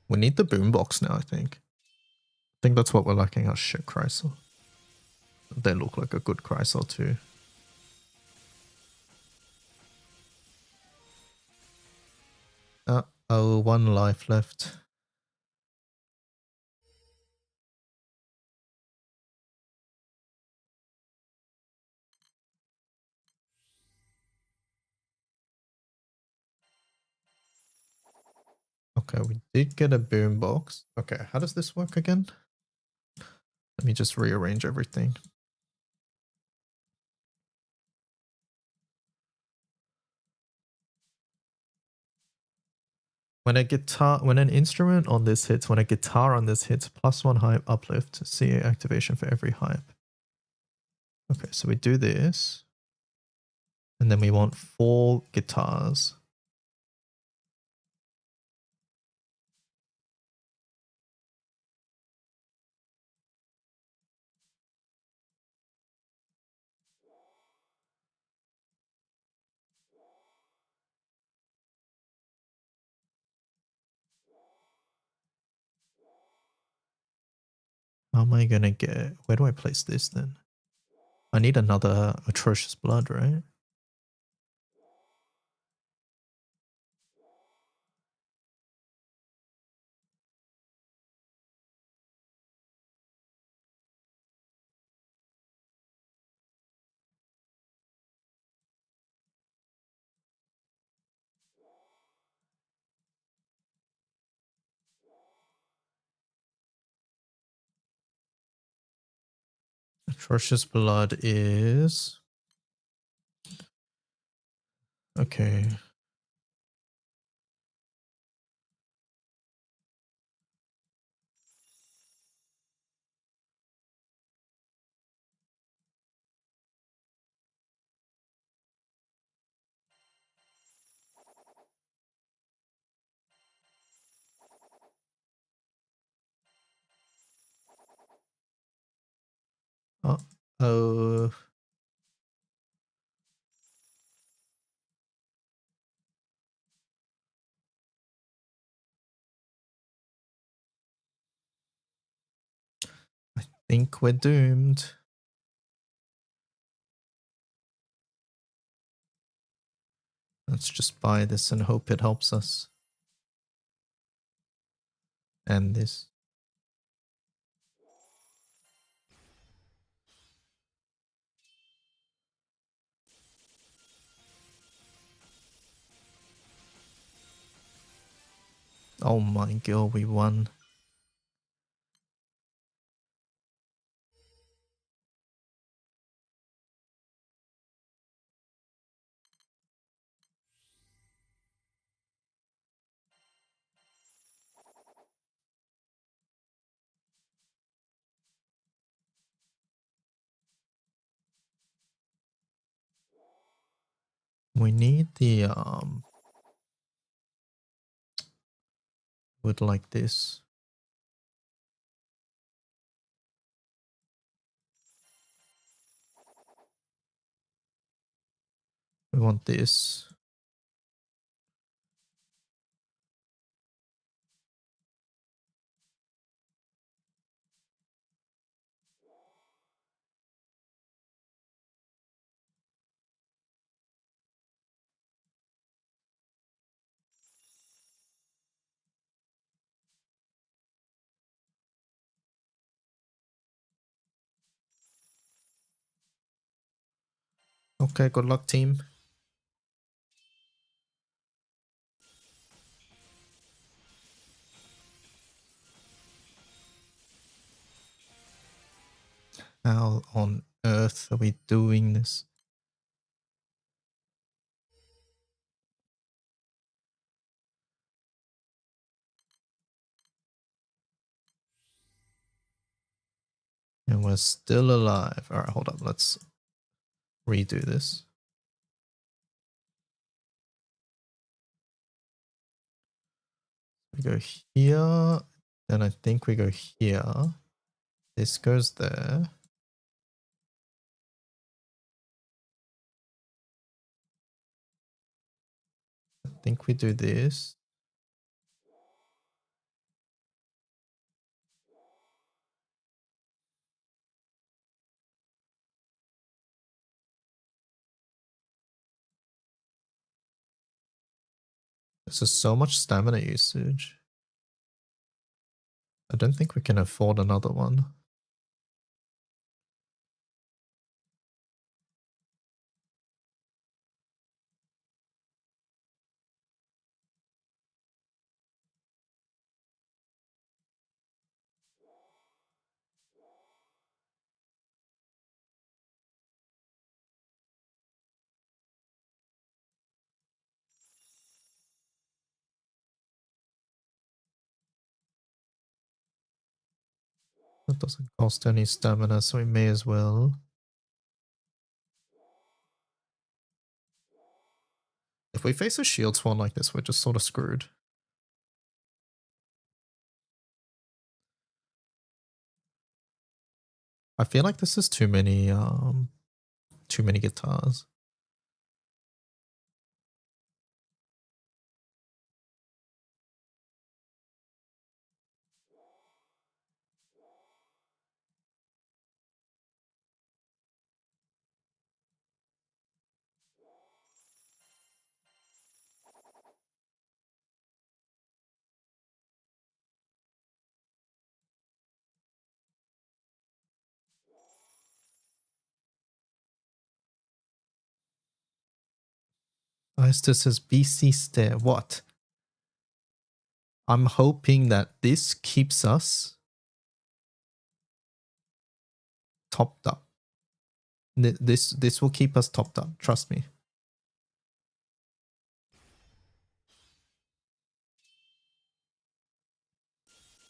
We need the boombox now, I think. I think that's what we're lacking. Oh shit, Chrysler. They look like a good Chrysler too. Oh, 1 life left. Okay, we did get a boombox. Okay, how does this work again? Let me just rearrange everything. When an instrument on this hits, when a guitar on this hits, +1 hype uplift, CA activation for every hype. Okay, so we do this. And then we want 4 guitars. How am I gonna get... Where do I place this then? I need another Atrocious Blood, right? Atrocious Blood is... Okay. Oh. I think we're doomed. Let's just buy this and hope it helps us. And this. Oh my god, we won. We need the wood like this. We want this. Okay, good luck, team. How on earth are we doing this? And we're still alive. Alright, hold up. Let's redo this. We go here. Then I think we go here. This goes there. I think we do this. This is so much stamina usage. I don't think we can afford another one. That doesn't cost any stamina, so we may as well. If we face a shield swan like this, we're just sort of screwed. I feel like this is too many guitars. This says BC Stair. What? I'm hoping that this keeps us topped up. This will keep us topped up. Trust me.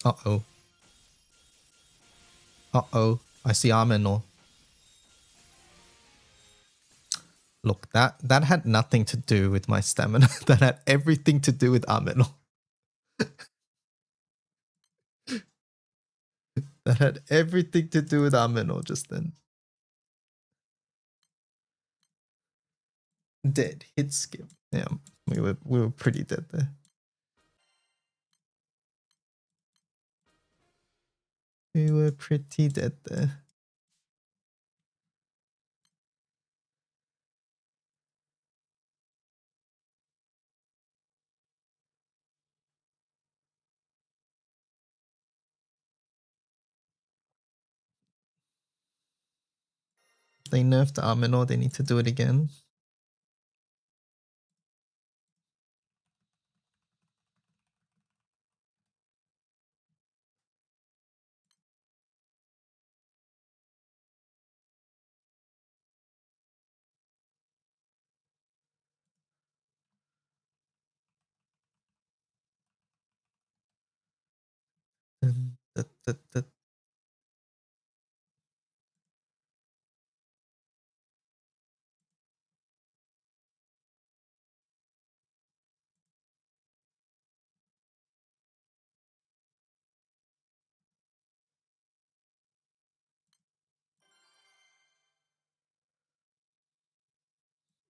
Uh-oh. Uh-oh. I see Amenor. Look, that had nothing to do with my stamina. That had everything to do with Amenor. That had everything to do with Amenor just then. Dead. Hit skip. Yeah, we were pretty dead there. We were pretty dead there. They nerfed Amenor, they need to do it again.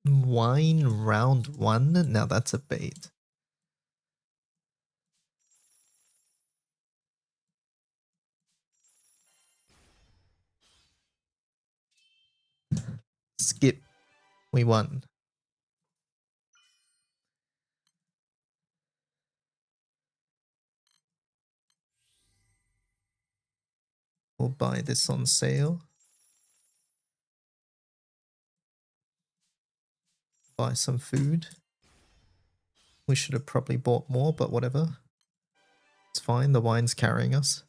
Wine round 1? Now that's a bait. Skip. We won. We'll buy this on sale. Buy some food. We should have probably bought more, but whatever. It's fine, the wine's carrying us.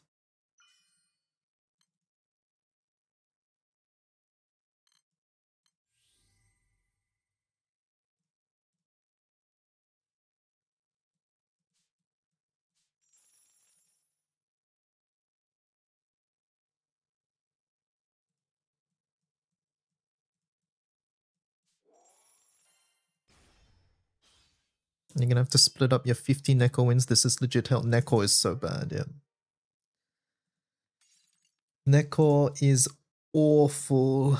You're gonna have to split up your 50 Neko wins. This is legit hell. Neko is so bad, yeah. Neko is awful.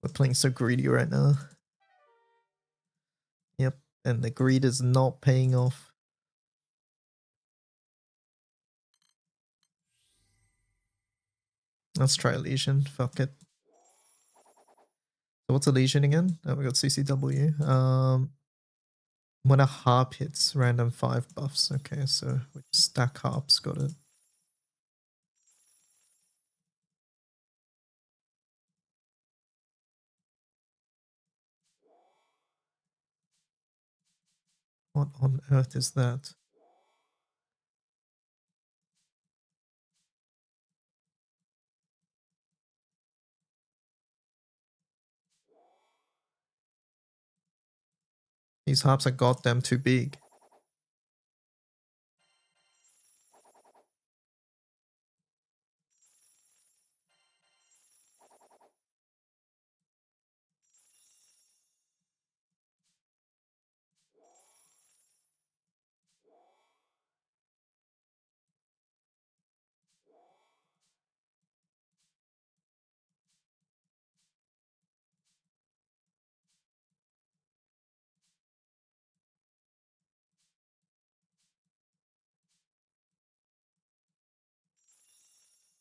We're playing so greedy right now. Yep, and the greed is not paying off. Let's try Elysian. Fuck it. So what's Elysian again? Oh, we got CCW. When a harp hits, random 5 buffs. Okay, so we stack harps. Got it. What on earth is that? These harps are goddamn too big.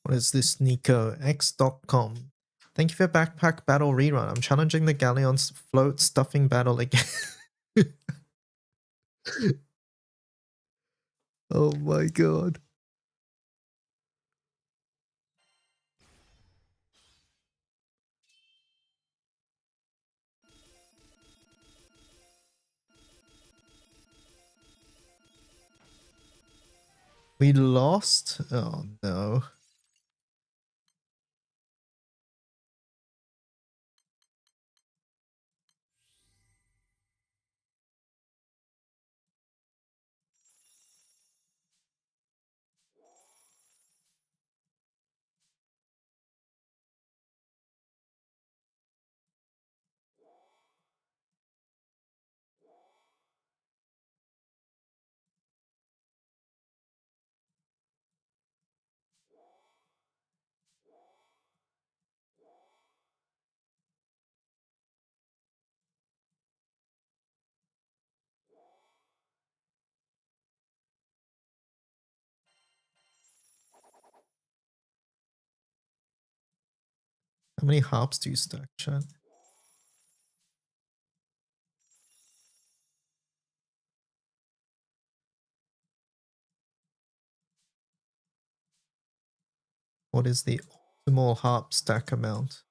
What is this, Nico? X.com. Thank you for Backpack Battle Rerun. I'm challenging the Galleon's float stuffing battle again. Oh my god. We lost? Oh no. How many harps do you stack, chat? What is the optimal harp stack amount?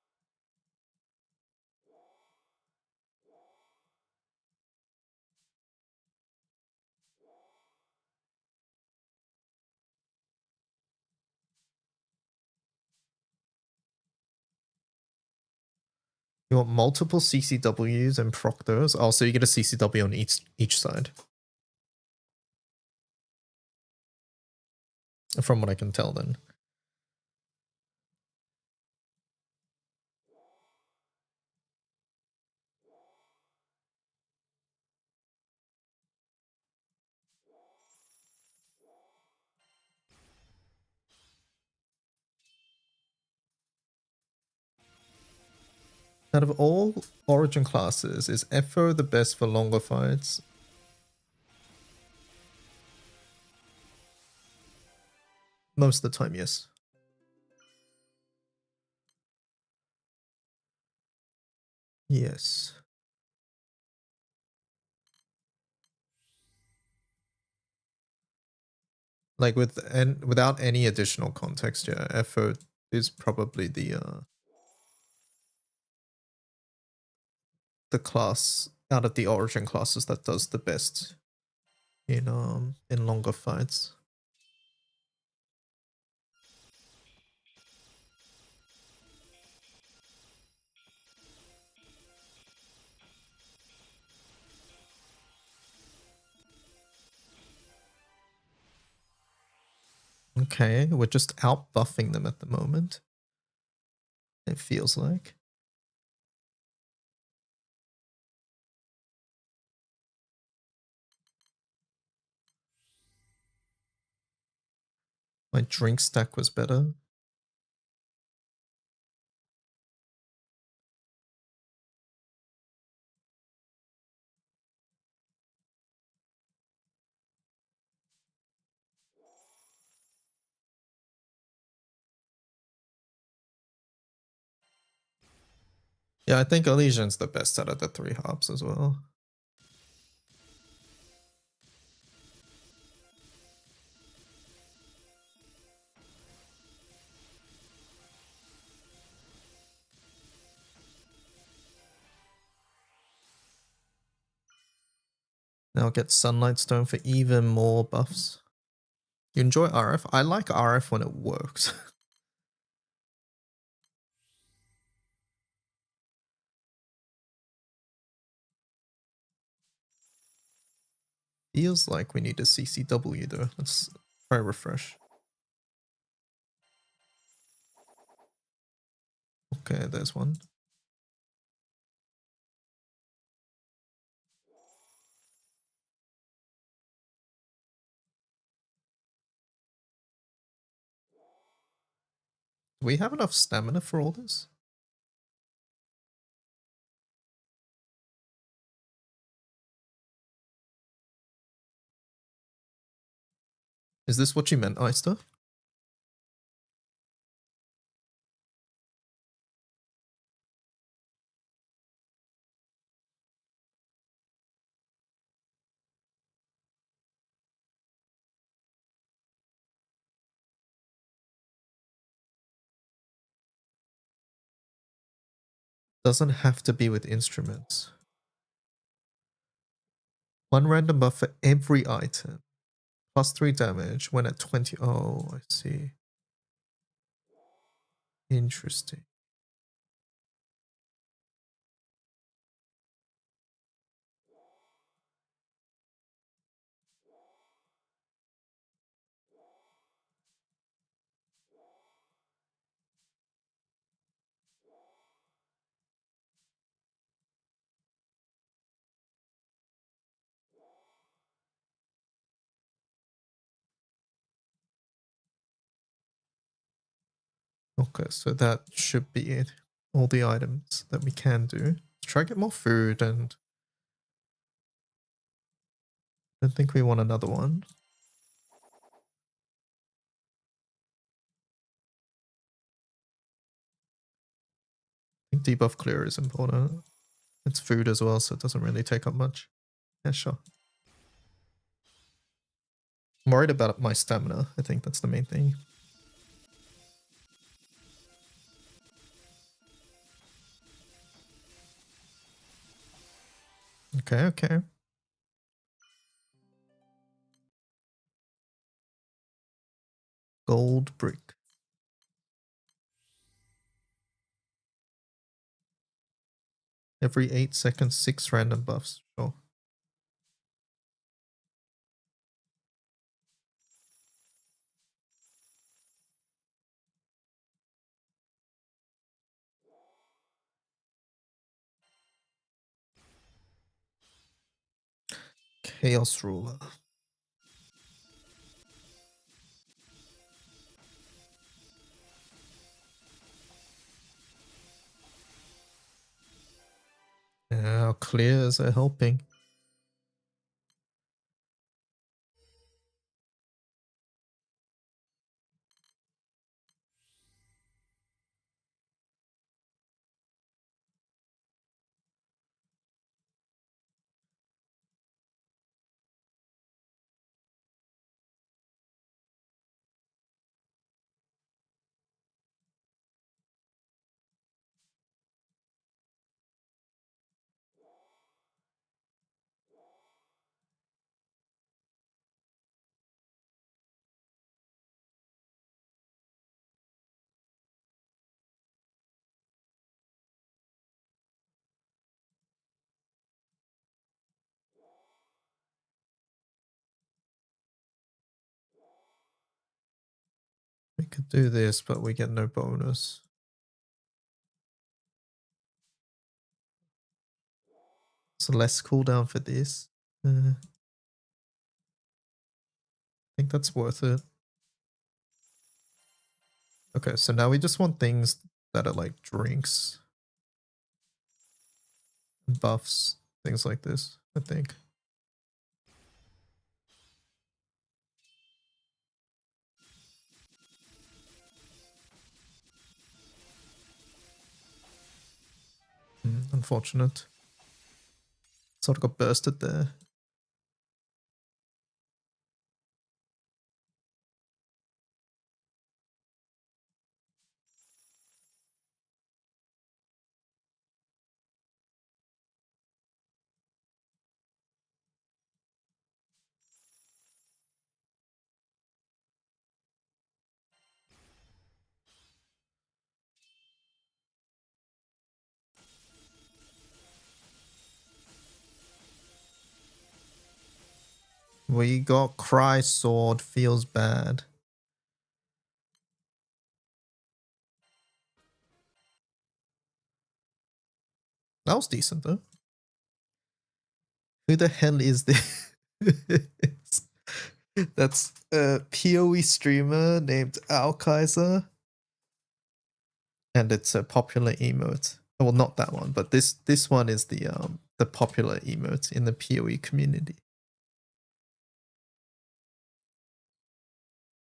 You want multiple CCWs and proc those? Oh, so you get a CCW on each side. From what I can tell then. Out of all Origin classes, is Echo the best for longer fights? Most of the time, yes. Yes. Like without any additional context, yeah, Echo is probably the class out of the Origin classes that does the best in longer fights. Okay, we're just out buffing them at the moment. It feels like. My drink stack was better. Yeah, I think Elysian's the best out of the 3 hops as well. Now get Sunlight Stone for even more buffs. You enjoy RF? I like RF when it works. Feels like we need a CCW though. Let's try refresh. Okay, there's one. Do we have enough stamina for all this? Is this what you meant, Oyster? Doesn't have to be with instruments. 1 random buff for every item. Plus 3 damage when at 20. Oh, I see. Interesting. Okay, so that should be it. All the items that we can do. Let's try to get more food, and I don't think we want another one. I think debuff clear is important. It's food as well, so it doesn't really take up much. Yeah, sure. I'm worried about my stamina. I think that's the main thing. Okay, okay. Gold brick. Every 8 seconds, 6 random buffs. Sure. Chaos Ruler. Our clears are helping. We could do this, but we get no bonus. So less cooldown for this. I think that's worth it. Okay, so now we just want things that are like drinks, buffs, things like this, I think. Unfortunate. Sort of got bursted there. We got Cry Sword, feels bad. That was decent though. Who the hell is this? That's a PoE streamer named Alkaiser. And it's a popular emote. Well, not that one, but this one is the popular emote in the PoE community.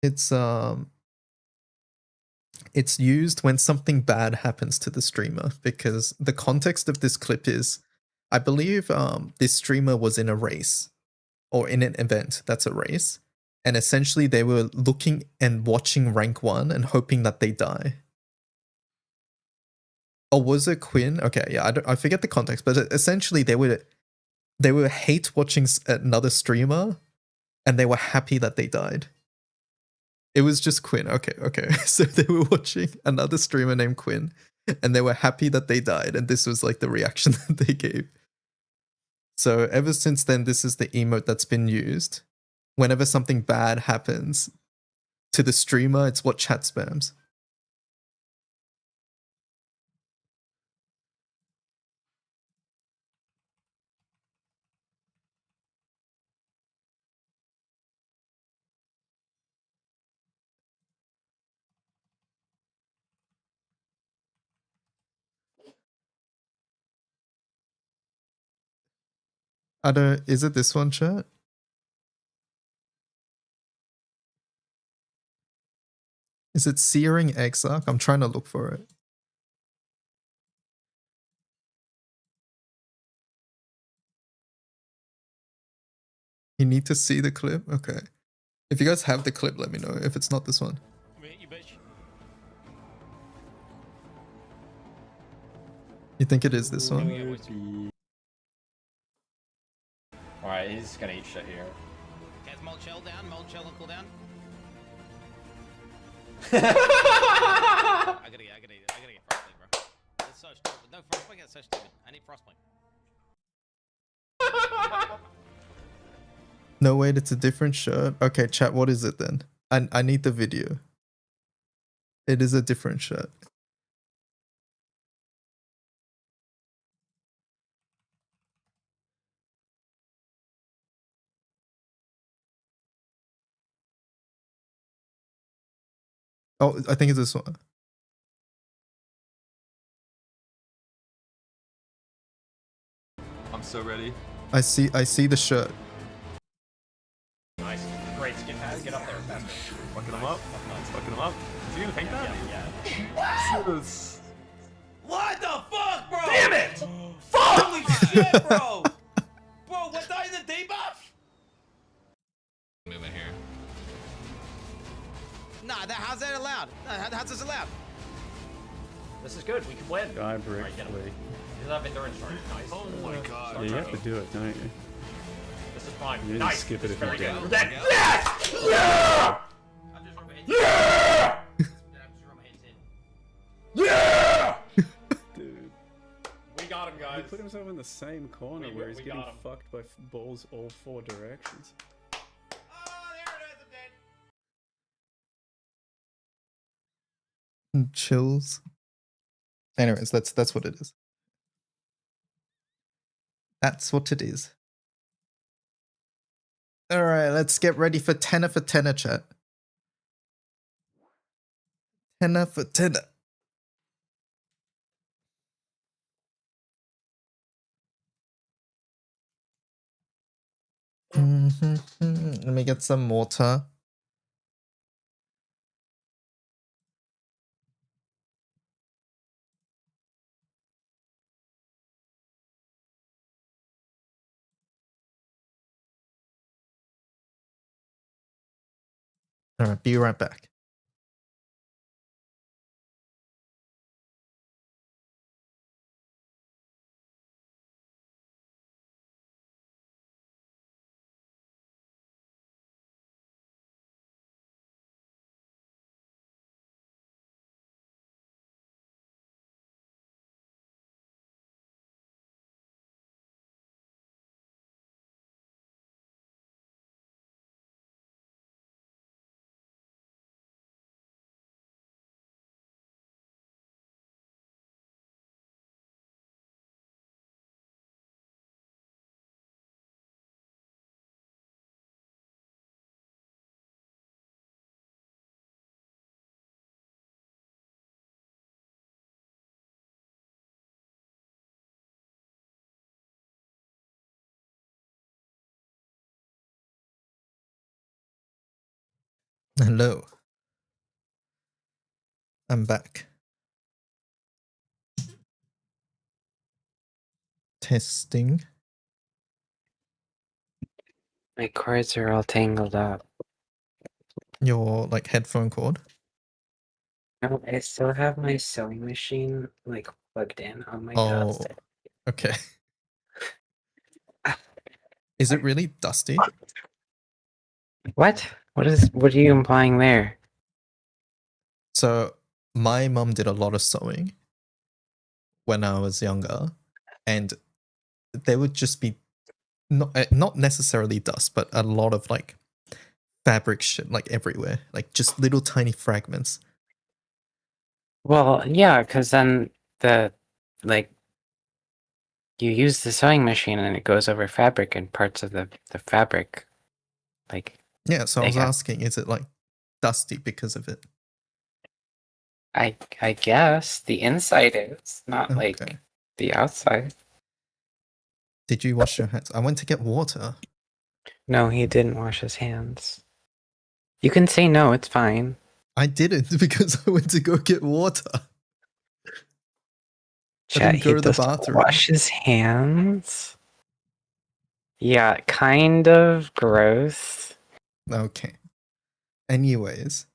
It's used when something bad happens to the streamer, because the context of this clip is, I believe this streamer was in a race or in an event that's a race, and essentially they were looking and watching rank 1 and hoping that they die. Or was it Quinn? Okay, yeah, I forget the context, but essentially they were hate watching another streamer, and they were happy that they died. It was just Quinn. Okay. So they were watching another streamer named Quinn, and they were happy that they died, and this was like the reaction that they gave. So ever since then, this is the emote that's been used. Whenever something bad happens to the streamer, it's what chat spams. I don't. Is it this one, chat? Is it Searing Exarch? I'm trying to look for it. You need to see the clip? Okay. If you guys have the clip, let me know if it's not this one. You think it is this one? Alright, he's gonna eat shit here. Has mold shell down, mold shell and cool down. I gotta get frostblade, bro. It's so stupid. No, frostblade is so stupid. I need frostblade. No, wait, it's a different shirt. Okay, chat, what is it then? I need the video. It is a different shirt. Oh, I think it's this one. so ready. I see the shirt. Nice. Great skin pass. Get up there faster. Fucking him up. Fucking him up. Is he gonna tank that? Yeah. Jesus. What the fuck, bro? Damn it! Holy shit, bro! Bro, what died in the debuff? Movement here. Nah, how's that allowed? How's this allowed? This is good. We can win. Guy brick Alright, get him. play. He doesn't have endurance charge. Nice. Oh my god. Yeah, you have to do it, don't you? This is fine. You didn't Nice. skip it if Very you good. did. We're dead. Yes! Yeah! Yeah! Dude. We got him, He guys. put himself in the same corner where he's we getting got him. fucked by balls all 4 directions. Oh, there it is, I'm dead. Chills. Anyways, that's what it is. That's what it is. All right, let's get ready for tenner for tenner, chat. Tenner for tenner. Let me get some water. All right, be right back. Hello. I'm back. Testing. My cords are all tangled up. Your like headphone cord. No, I still have my sewing machine like plugged in on my Oh, desk. okay. Is it really dusty? What? What are you implying there? So my mum did a lot of sewing when I was younger, and there would just be not necessarily dust, but a lot of like fabric shit like everywhere, like just little tiny fragments. Well, yeah, because then like you use the sewing machine and it goes over fabric and parts of the fabric like Yeah, so I They was have- asking, is it like dusty because of it? I guess the inside is not like Okay. the outside. Did you wash your hands? I went to get water. No, he didn't wash his hands. You can say no, it's fine. I didn't because I went to go get water. Chat, didn't go he to the doesn't bathroom. wash his hands. Yeah, kind of gross. Okay. Anyways,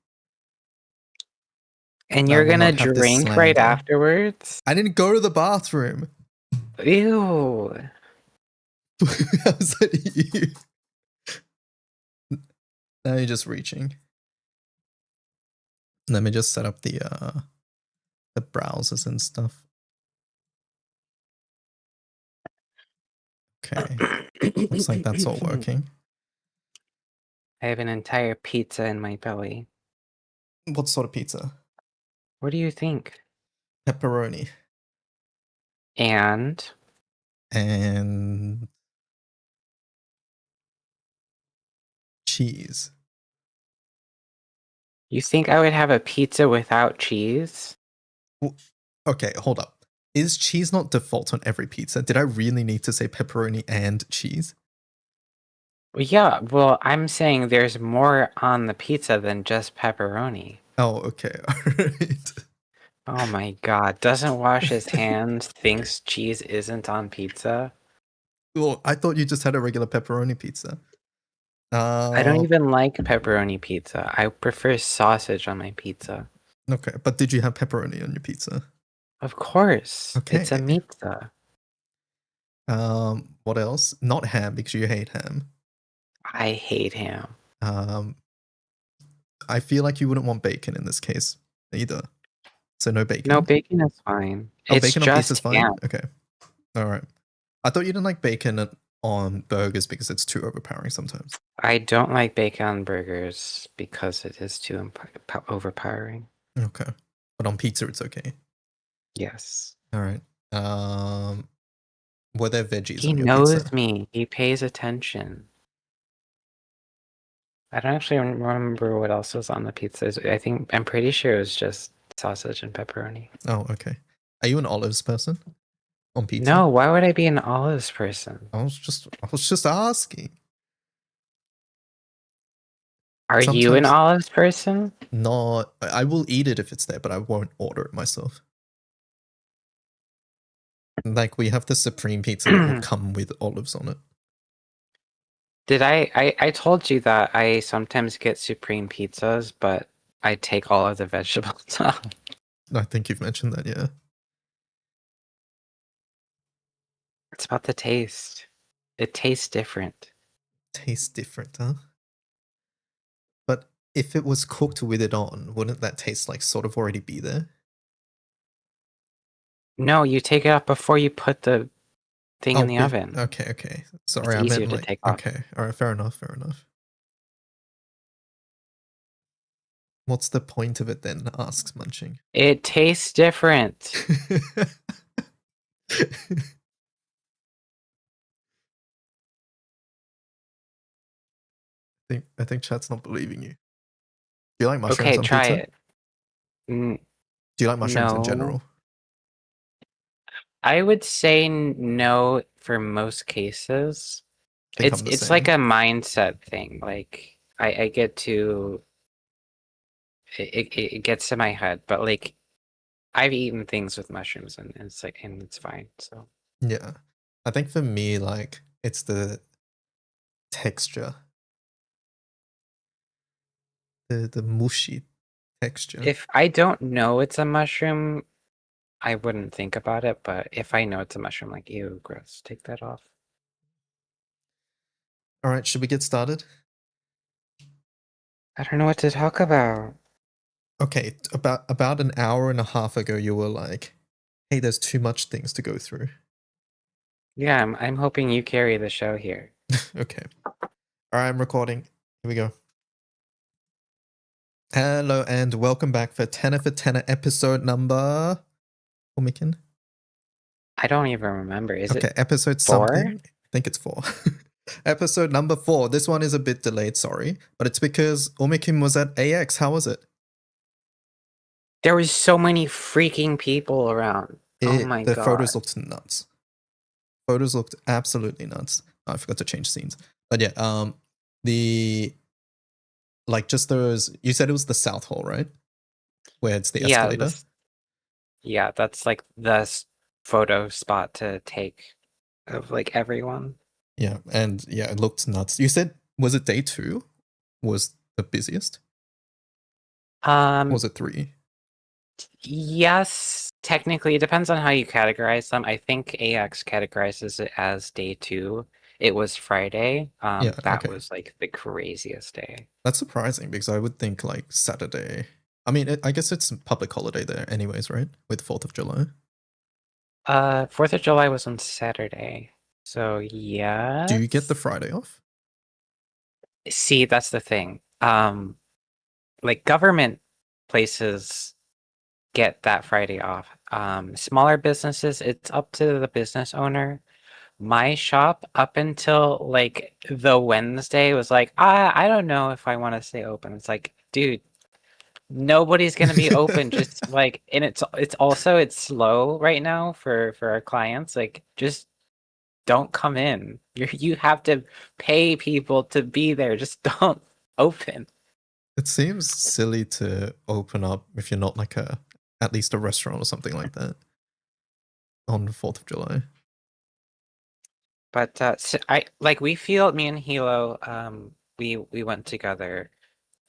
And I you're will gonna not have this drink right slander. afterwards? I didn't go to the bathroom. Ew. How's that you? Now you're just reaching. Let me just set up the browsers and stuff. Okay. Looks like that's all working. I have an entire pizza in my belly. What sort of pizza? What do you think? Pepperoni. And And cheese. you think I would have a pizza without cheese? Okay, hold up. Is cheese not default on every pizza? Did I really need to say pepperoni and cheese? Well, yeah, well, I'm saying there's more on the pizza than just pepperoni. Oh, okay. Alright. Oh my god, doesn't wash his hands, thinks cheese isn't on pizza. Well, I thought you just had a regular pepperoni pizza. I don't even like pepperoni pizza. I prefer sausage on my pizza. Okay, but did you have pepperoni on your pizza? Of course. It's a Okay. pizza. What else? Not ham because you hate ham. I hate ham. I feel like you wouldn't want bacon in this case either. So no bacon. No, bacon is fine. Oh, It's bacon on pizza is just fine. ham. Okay. All right. I thought you didn't like bacon on burgers because it's too overpowering sometimes. I don't like bacon on burgers because it is too overpowering. Okay. But on pizza it's okay. Yes. All right. Were there veggies He on your knows pizza? me. He pays attention. I don't actually remember what else was on the pizza. I'm pretty sure it was just sausage and pepperoni. Oh, okay. Are you an olives person on pizza? No, why would I be an olives person? I was just asking. Are you an Sometimes- olives person? Not. I will eat it if it's there, but I won't order it myself. Like we have the supreme pizza that will come with olives on it. Did I told you that I sometimes get supreme pizzas, but I take all of the vegetables off. I think you've mentioned that, yeah. It's about the taste. It tastes different. Tastes different, huh? But if it was cooked with it on, wouldn't that taste like sort of already be there? No, you take it off before you put the thing in the be- oven. Okay. Sorry, It's I easier meant to like take off. okay. All right, fair enough. What's the point of it then? Asks Munching. It tastes different. I think chat's not believing you. Do you like mushrooms Okay, on try pizza? it. Mm, Do you like mushrooms in No. general? I would say no for most cases. Think I'm the It's same. like a mindset thing. Like I get to it gets to my head, but like I've eaten things with mushrooms and it's fine. So Yeah. I think for me, like, it's the texture. The mushy texture. if I don't know it's a mushroom, I wouldn't think about it. But if I know it's a mushroom, like ew, gross, take that off. All right, should we get started? I don't know what to talk about. Okay, about an hour and a half ago, you were like, "Hey, there's too much things to go through." Yeah, I'm hoping you carry the show here. Okay. All right, I'm recording. Here we go. Hello and welcome back for Tenor for Tenor episode number. Omikin? I don't even remember. Is Okay, it episode 4? something. I think it's 4. Episode number 4. This one is a bit delayed, sorry, but it's because Omikin was at AX. How was it? There was so many freaking people around. Oh my The god. photos looked nuts. Photos looked absolutely nuts. I forgot to change scenes. But yeah, the like just those, you said it was the South Hall, right? Where it's the escalator. Yeah, that's like the photo spot to take of like everyone. Yeah, and yeah, it looked nuts. You said, was it day 2 was the busiest? Was it 3? Yes, technically it depends on how you categorize them. I think AX categorizes it as day 2. It was Friday. Yeah, that okay. was like the craziest day. That's surprising because I would think like Saturday. I mean, I guess it's a public holiday there anyways, right? With 4th of July. 4th of July was on Saturday. So yeah. Do you get the Friday off? See, that's the thing. Like government places get that Friday off. Smaller businesses, it's up to the business owner. My shop, up until like the Wednesday, was like, I don't know if I want to stay open. It's like, dude, nobody's gonna be open. Just like, and it's also it's slow right now for our clients. Like, just don't come in. You have to pay people to be there. Just don't open. It seems silly to open up if you're not like at least a restaurant or something like that on the 4th of July. But so we feel, me and Hilo, we went together,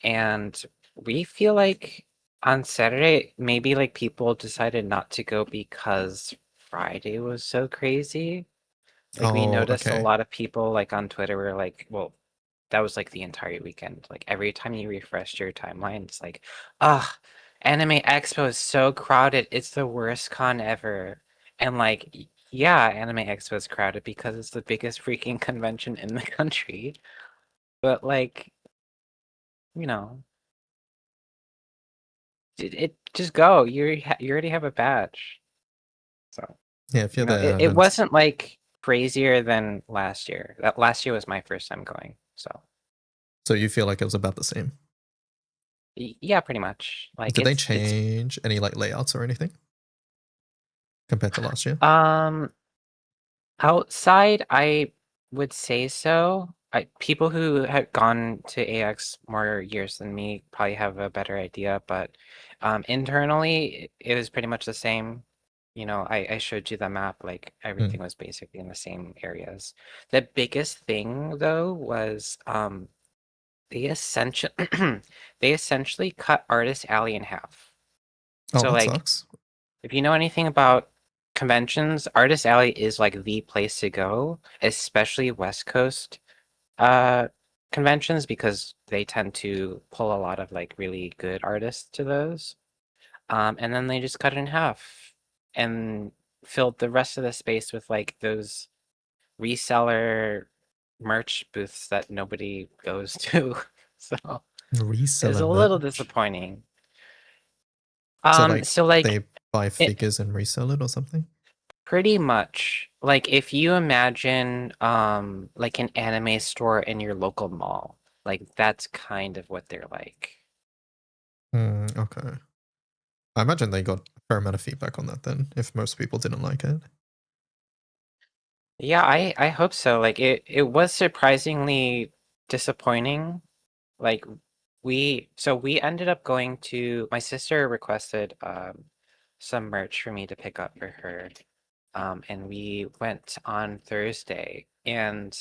and we feel like on Saturday maybe like people decided not to go because Friday was so crazy. Like we noticed a lot of people like on Twitter were like, well, that was like the entire weekend. Like every time you refreshed your timeline, it's like, ah, Anime Expo is so crowded. It's the worst con ever. And like, yeah, Anime Expo is crowded because it's the biggest freaking convention in the country. But like, you know, it just go. You already have a badge. So Yeah, if you're you know, there, it wasn't like crazier than last year. That last year was my first time going. So you feel like it was about the same. Yeah, pretty much. Like, Did they change any like layouts or anything compared to last year? Outside, I would say so. People who have gone to AX more years than me probably have a better idea, but internally, it was pretty much the same. You know, I showed you the map, like everything was basically in the same areas. The biggest thing though was they essentially cut Artist Alley in half. Oh, So that like, sucks. if you know anything about conventions, Artist Alley is like the place to go, especially West Coast conventions, because they tend to pull a lot of like really good artists to those. And then they just cut it in half and filled the rest of the space with like those reseller merch booths that nobody goes to. So Reseller it's a little merch. disappointing. So like they buy figures and resell it or something? Pretty much. Like if you imagine like an anime store in your local mall, like that's kind of what they're like. Okay. I imagine they got a fair amount of feedback on that then, if most people didn't like it. Yeah, I hope so. Like it was surprisingly disappointing. Like we ended up going to, my sister requested some merch for me to pick up for her. And we went on Thursday, and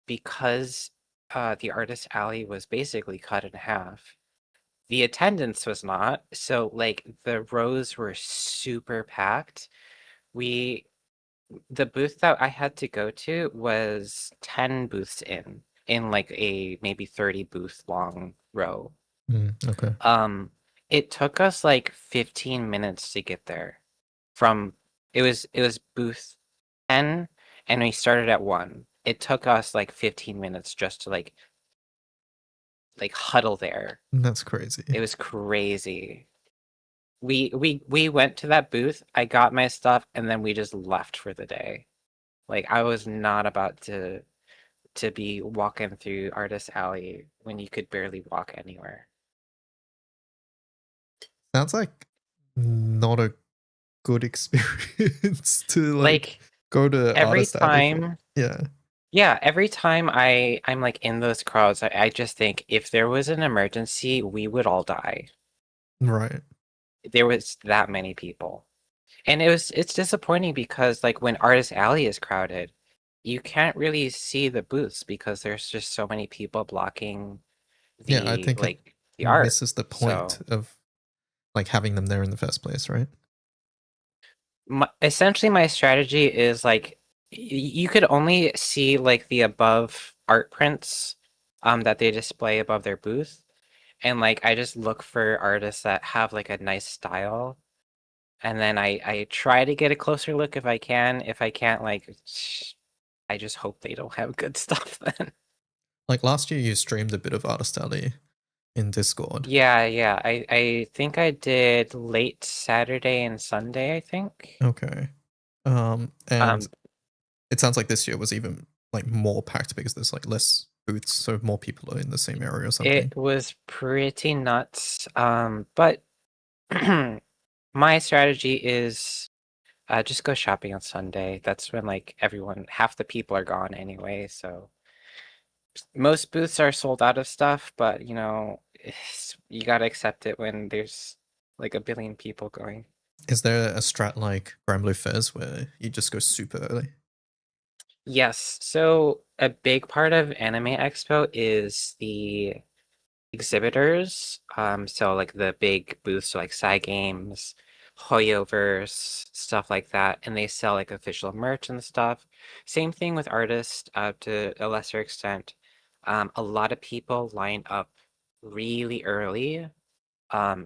because the Artist Alley was basically cut in half, the attendance was not. So like the rows were super packed. The booth that I had to go to was 10 booths in like a maybe 30 booth long row. Okay. It took us like 15 minutes to get there. It was booth 10 and we started at 1. It took us like 15 minutes just to like huddle there. That's crazy. It was crazy. We went to that booth, I got my stuff, and then we just left for the day. Like I was not about to be walking through Artist Alley when you could barely walk anywhere. Sounds like not a good experience to like go to every Artist time. Alley. Yeah. Yeah, every time I'm like in those crowds, I just think if there was an emergency, we would all die. Right. There was that many people. And it's disappointing because like when Artist Alley is crowded, you can't really see the booths because there's just so many people blocking the I think like the it art. misses the point of like having them there in the first place, right? Essentially my strategy is like you could only see like the above art prints that they display above their booth, and like I just look for artists that have like a nice style, and then I try to get a closer look if I can. If I can't, like I just hope they don't have good stuff then. Like last year you streamed a bit of Artist Alley in Discord. Yeah. I think I did late Saturday and Sunday, I think. Okay. And it sounds like this year was even like more packed because there's like less booths, so more people are in the same area or something. It was pretty nuts. But my strategy is just go shopping on Sunday. That's when like half the people are gone anyway. So most booths are sold out of stuff, but you know, you gotta accept it when there's like a billion people going. Is there a strat like Granblue Fairs where you just go super early? Yes. So a big part of Anime Expo is the exhibitors. So like the big booths, so like Cygames, Hoyoverse, stuff like that, and they sell like official merch and stuff. Same thing with artists, to a lesser extent. A lot of people line up really early,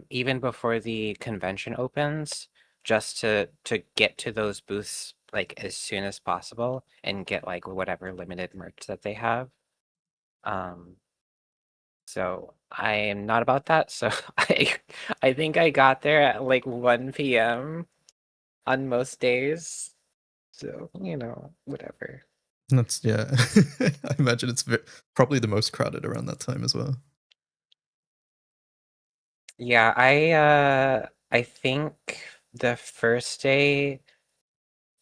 even before the convention opens, just to get to those booths like as soon as possible and get like whatever limited merch that they have. So I am not about that. So I think I got there at like 1 p.m. on most days. So, you know, whatever. That's yeah. I imagine it's probably the most crowded around that time as well. Yeah, I think the first day,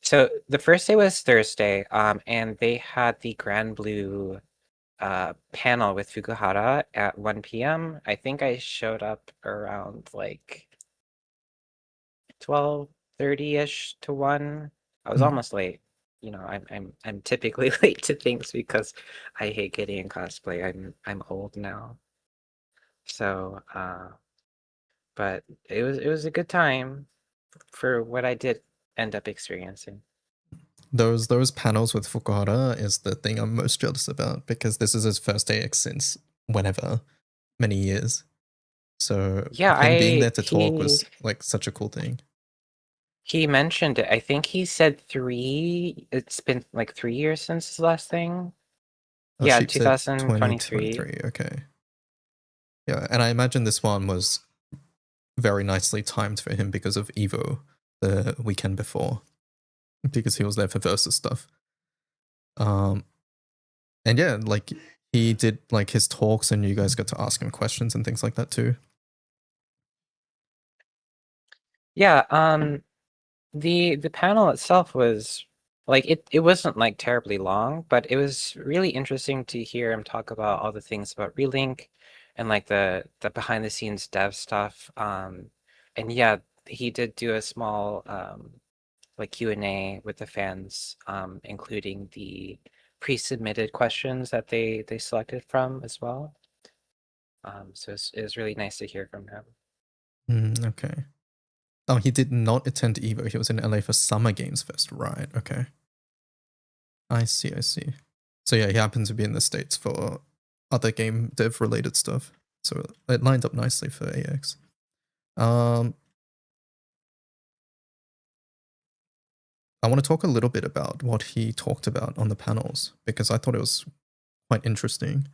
so the first day was Thursday, and they had the Grand Blue panel with Fukuhara at 1 p.m. I think I showed up around like 12:30-ish to 1. I was almost late. You know, I'm typically late to things because I hate getting in cosplay. I'm old now. So, but it was a good time for what I did end up experiencing. Those panels with Fukuhara is the thing I'm most jealous about because this is his first AX since whenever, many years. So Yeah, him being there to talk was like such a cool thing. He mentioned it. I think he said it's been like 3 years since his last thing. Oh, Yeah, Sheep said 2023. 2023. Okay. Yeah, and I imagine this one was very nicely timed for him because of Evo the weekend before, because he was there for Versus stuff. And yeah, like he did like his talks, and you guys got to ask him questions and things like that too. Yeah, the panel itself was like it wasn't like terribly long, but it was really interesting to hear him talk about all the things about Relink and like the behind the scenes dev stuff. And yeah, he did do a small like Q&A with the fans, including the pre-submitted questions that they selected from as well. So it was really nice to hear from him. Okay. Oh, he did not attend Evo. He was in LA for Summer Games Fest. Right. Okay. I see. So yeah, he happened to be in the States for other game dev related stuff. So it lined up nicely for AX. I want to talk a little bit about what he talked about on the panels because I thought it was quite interesting.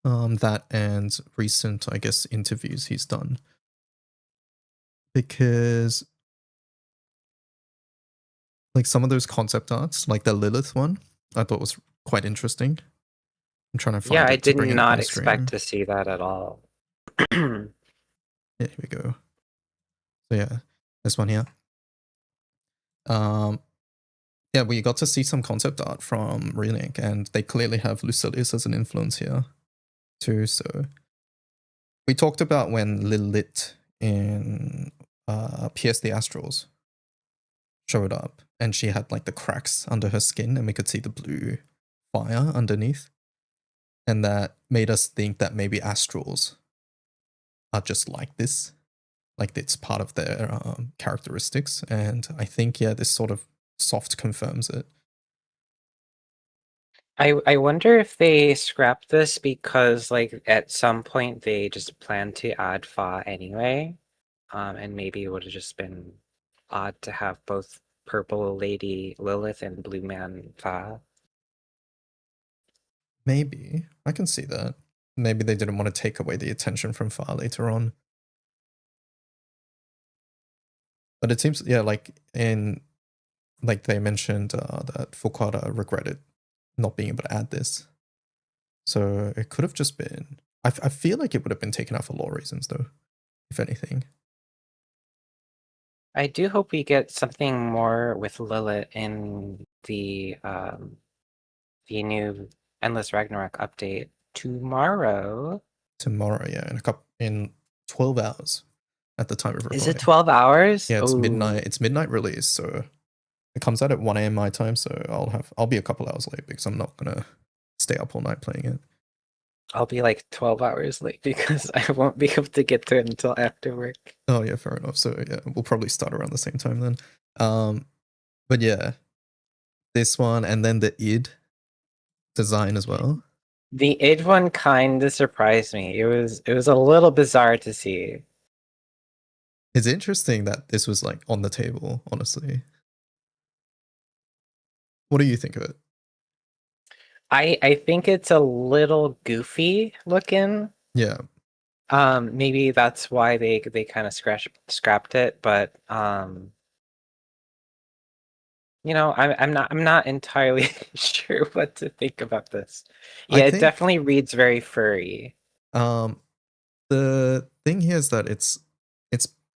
That and recent, I guess, interviews he's done. Because like some of those concept arts, like the Lilith one, I thought was quite interesting. I'm trying to find Yeah, it I to did bring it up not on stream. expect to see that at all. Yeah, here we go. So yeah, this one here. Yeah, we got to see some concept art from Relink, and they clearly have Lucilius as an influence here too. So we talked about when Lilith in Pierce the Astrals showed up, and she had like the cracks under her skin, and we could see the blue fire underneath, and that made us think that maybe Astrals are just like this, like it's part of their characteristics. And I think yeah, this sort of soft confirms it. I wonder if they scrapped this because like at some point they just planned to add Fa anyway. And maybe it would have just been odd to have both Purple Lady Lilith and Blue Man Fa. Maybe. I can see that. Maybe they didn't want to take away the attention from Fa later on. But it seems, yeah, like they mentioned that Fukuhara regretted not being able to add this. So it could have just been. I feel like it would have been taken out for lore reasons, though, if anything. I do hope we get something more with Lilith in the new Endless Ragnarok update tomorrow. Tomorrow, yeah, in 12 hours at the time of recording. Is it 12 hours? Yeah, it's Ooh. midnight. It's midnight release, so it comes out at 1 a.m. my time. So I'll be a couple hours late because I'm not gonna stay up all night playing it. I'll be like 12 hours late because I won't be able to get to it until after work. Oh yeah, fair enough. So yeah, we'll probably start around the same time then. But yeah, this one and then the id design as well. The id one kind of surprised me. It was a little bizarre to see. It's interesting that this was like on the table, honestly. What do you think of it? I think it's a little goofy looking. Yeah. Maybe that's why they kind of scrapped it, but you know, I'm not entirely sure what to think about this. Yeah, it definitely reads very furry. The thing here is that it's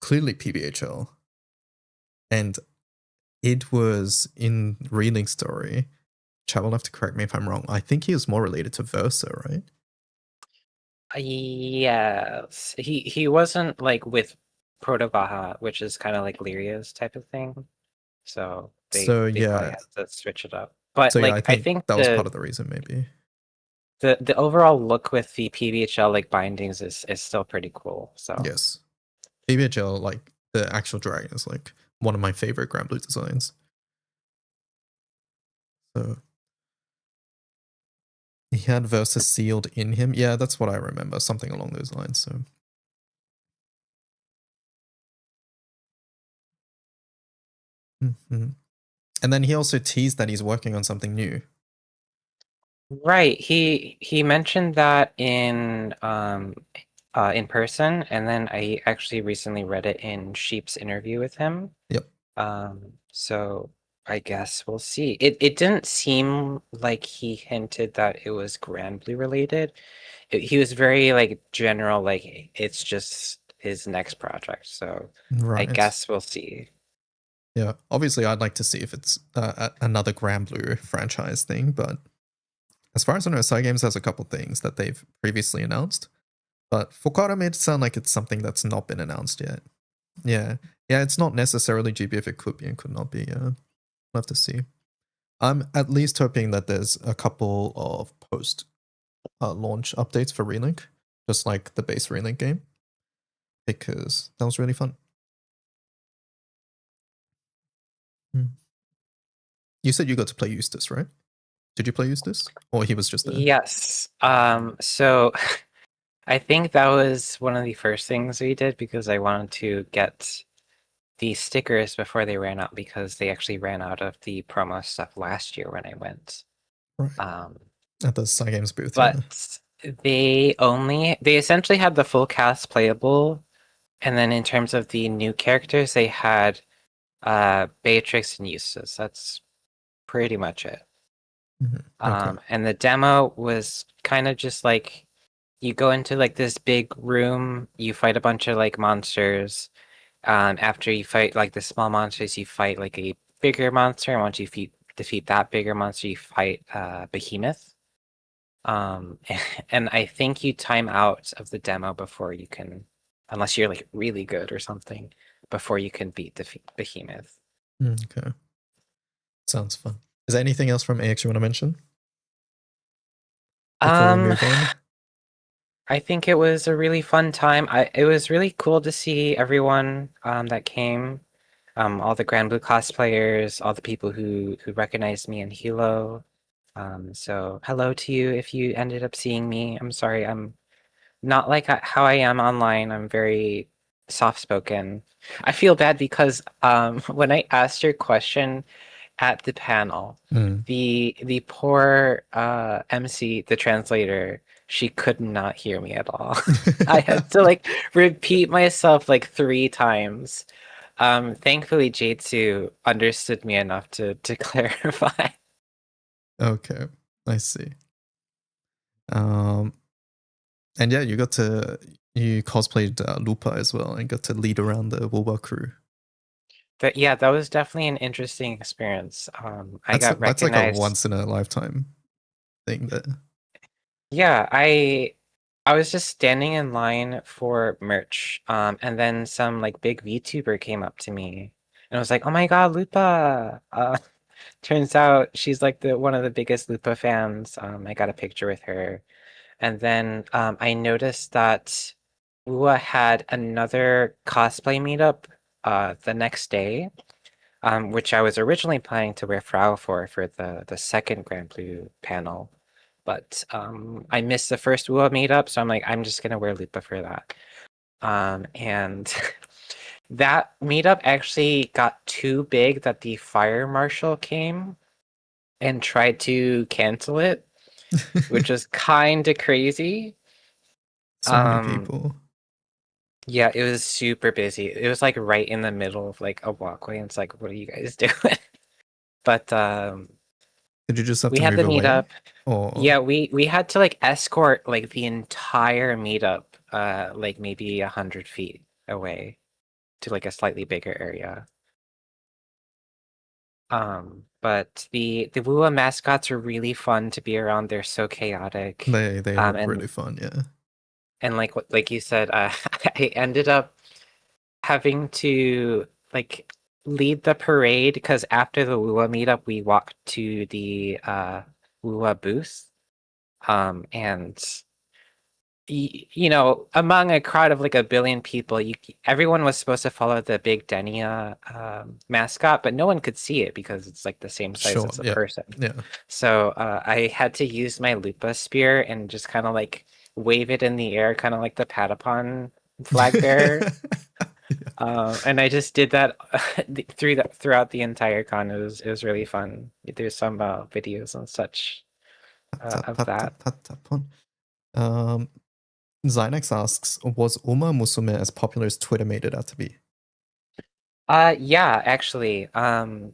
clearly PBHL, and it was in Reeling's story. Chad will have to correct me if I'm wrong. I think he was more related to Versa, right? Yes, he wasn't like with Protobaha, which is kind of like Lyria's type of thing. So they probably had to switch it up. But so, like yeah, I think that was part of the reason, maybe. The overall look with the PBHL like bindings is still pretty cool. So yes, PBHL, like the actual dragon, is like one of my favorite Granblue designs. So he had Versa sealed in him. Yeah, that's what I remember. Something along those lines. So. Mm-hmm. And then he also teased that he's working on something new. Right. He mentioned that in person, and then I actually recently read it in Sheep's interview with him. Yep. So I guess we'll see. It didn't seem like he hinted that it was Granblue related. He was very like general, like it's just his next project. So I guess we'll see. Yeah, obviously I'd like to see if it's another Granblue franchise thing, but as far as I know, Cygames has a couple things that they've previously announced, but Fukara made it sound like it's something that's not been announced yet. Yeah, it's not necessarily GBF. It could be and could not be. We'll have to see. I'm at least hoping that there's a couple of post launch updates for Relink, just like the base Relink game, because that was really fun. You said you got to play Eustace, right? Did you play Eustace? Or he was just there? Yes. So I think that was one of the first things we did because I wanted to get the stickers before they ran out because they actually ran out of the promo stuff last year when I went. Right. At the Cygames booth. But they essentially had the full cast playable, and then in terms of the new characters, they had Beatrix and Eustace. That's pretty much it. Okay. And the demo was kind of just like you go into like this big room, you fight a bunch of like monsters. After you fight like the small monsters, you fight like a bigger monster, and once you defeat that bigger monster, you fight Behemoth. And I think you time out of the demo before you can, unless you're like really good or something, before you can defeat Behemoth. Okay. Sounds fun. Is there anything else from AX you want to mention? Before we move on? I think it was a really fun time. It was really cool to see everyone that came, all the Granblue cosplayers, all the people who recognized me in Hilo. So hello to you if you ended up seeing me. I'm sorry, I'm not like how I am online. I'm very soft-spoken. I feel bad because when I asked your question at the panel, the poor MC, the translator, she could not hear me at all. I had to like repeat myself like 3 times. Thankfully, J2 understood me enough to clarify. Okay, I see. And yeah, you cosplayed Lupa as well and got to lead around the Wuwa crew. That was definitely an interesting experience. I got That's like a recognized. once in a lifetime thing. That Yeah, I was just standing in line for merch, and then some like big VTuber came up to me, and I was like, "Oh my God, Lupa!" Turns out she's like the one of the biggest Lupa fans. I got a picture with her, and then I noticed that Ua had another cosplay meetup the next day, which I was originally planning to wear Frau for the second Grand Blue panel. But I missed the first Ua meetup, so I'm like, I'm just gonna wear Lupa for that. And that meetup actually got too big that the fire marshal came and tried to cancel it, which was kind of crazy. so many people. Yeah, it was super busy. It was like right in the middle of like a walkway, and it's like, what are you guys doing? But Did you just have we to had the move away? meetup. Or Yeah, we had to like escort like the entire meetup, like maybe 100 feet away to like a slightly bigger area. But the Wua mascots are really fun to be around. They're so chaotic. they are and really fun. Yeah. and like you said, I ended up having to like lead the parade because after the Wua meetup, we walked to the Wua booth. And you know, among a crowd of like a billion people, everyone was supposed to follow the big Denia mascot, but no one could see it because it's like the same size Sure. as a Yeah. person. Yeah. So I had to use my Lupa spear and just kind of like wave it in the air, kind of like the Patapon flag bearer. And I just did that throughout the entire con. It was really fun. There's some videos and such of that. Zynex asks, was Uma Musume as popular as Twitter made it out to be? Yeah, actually. The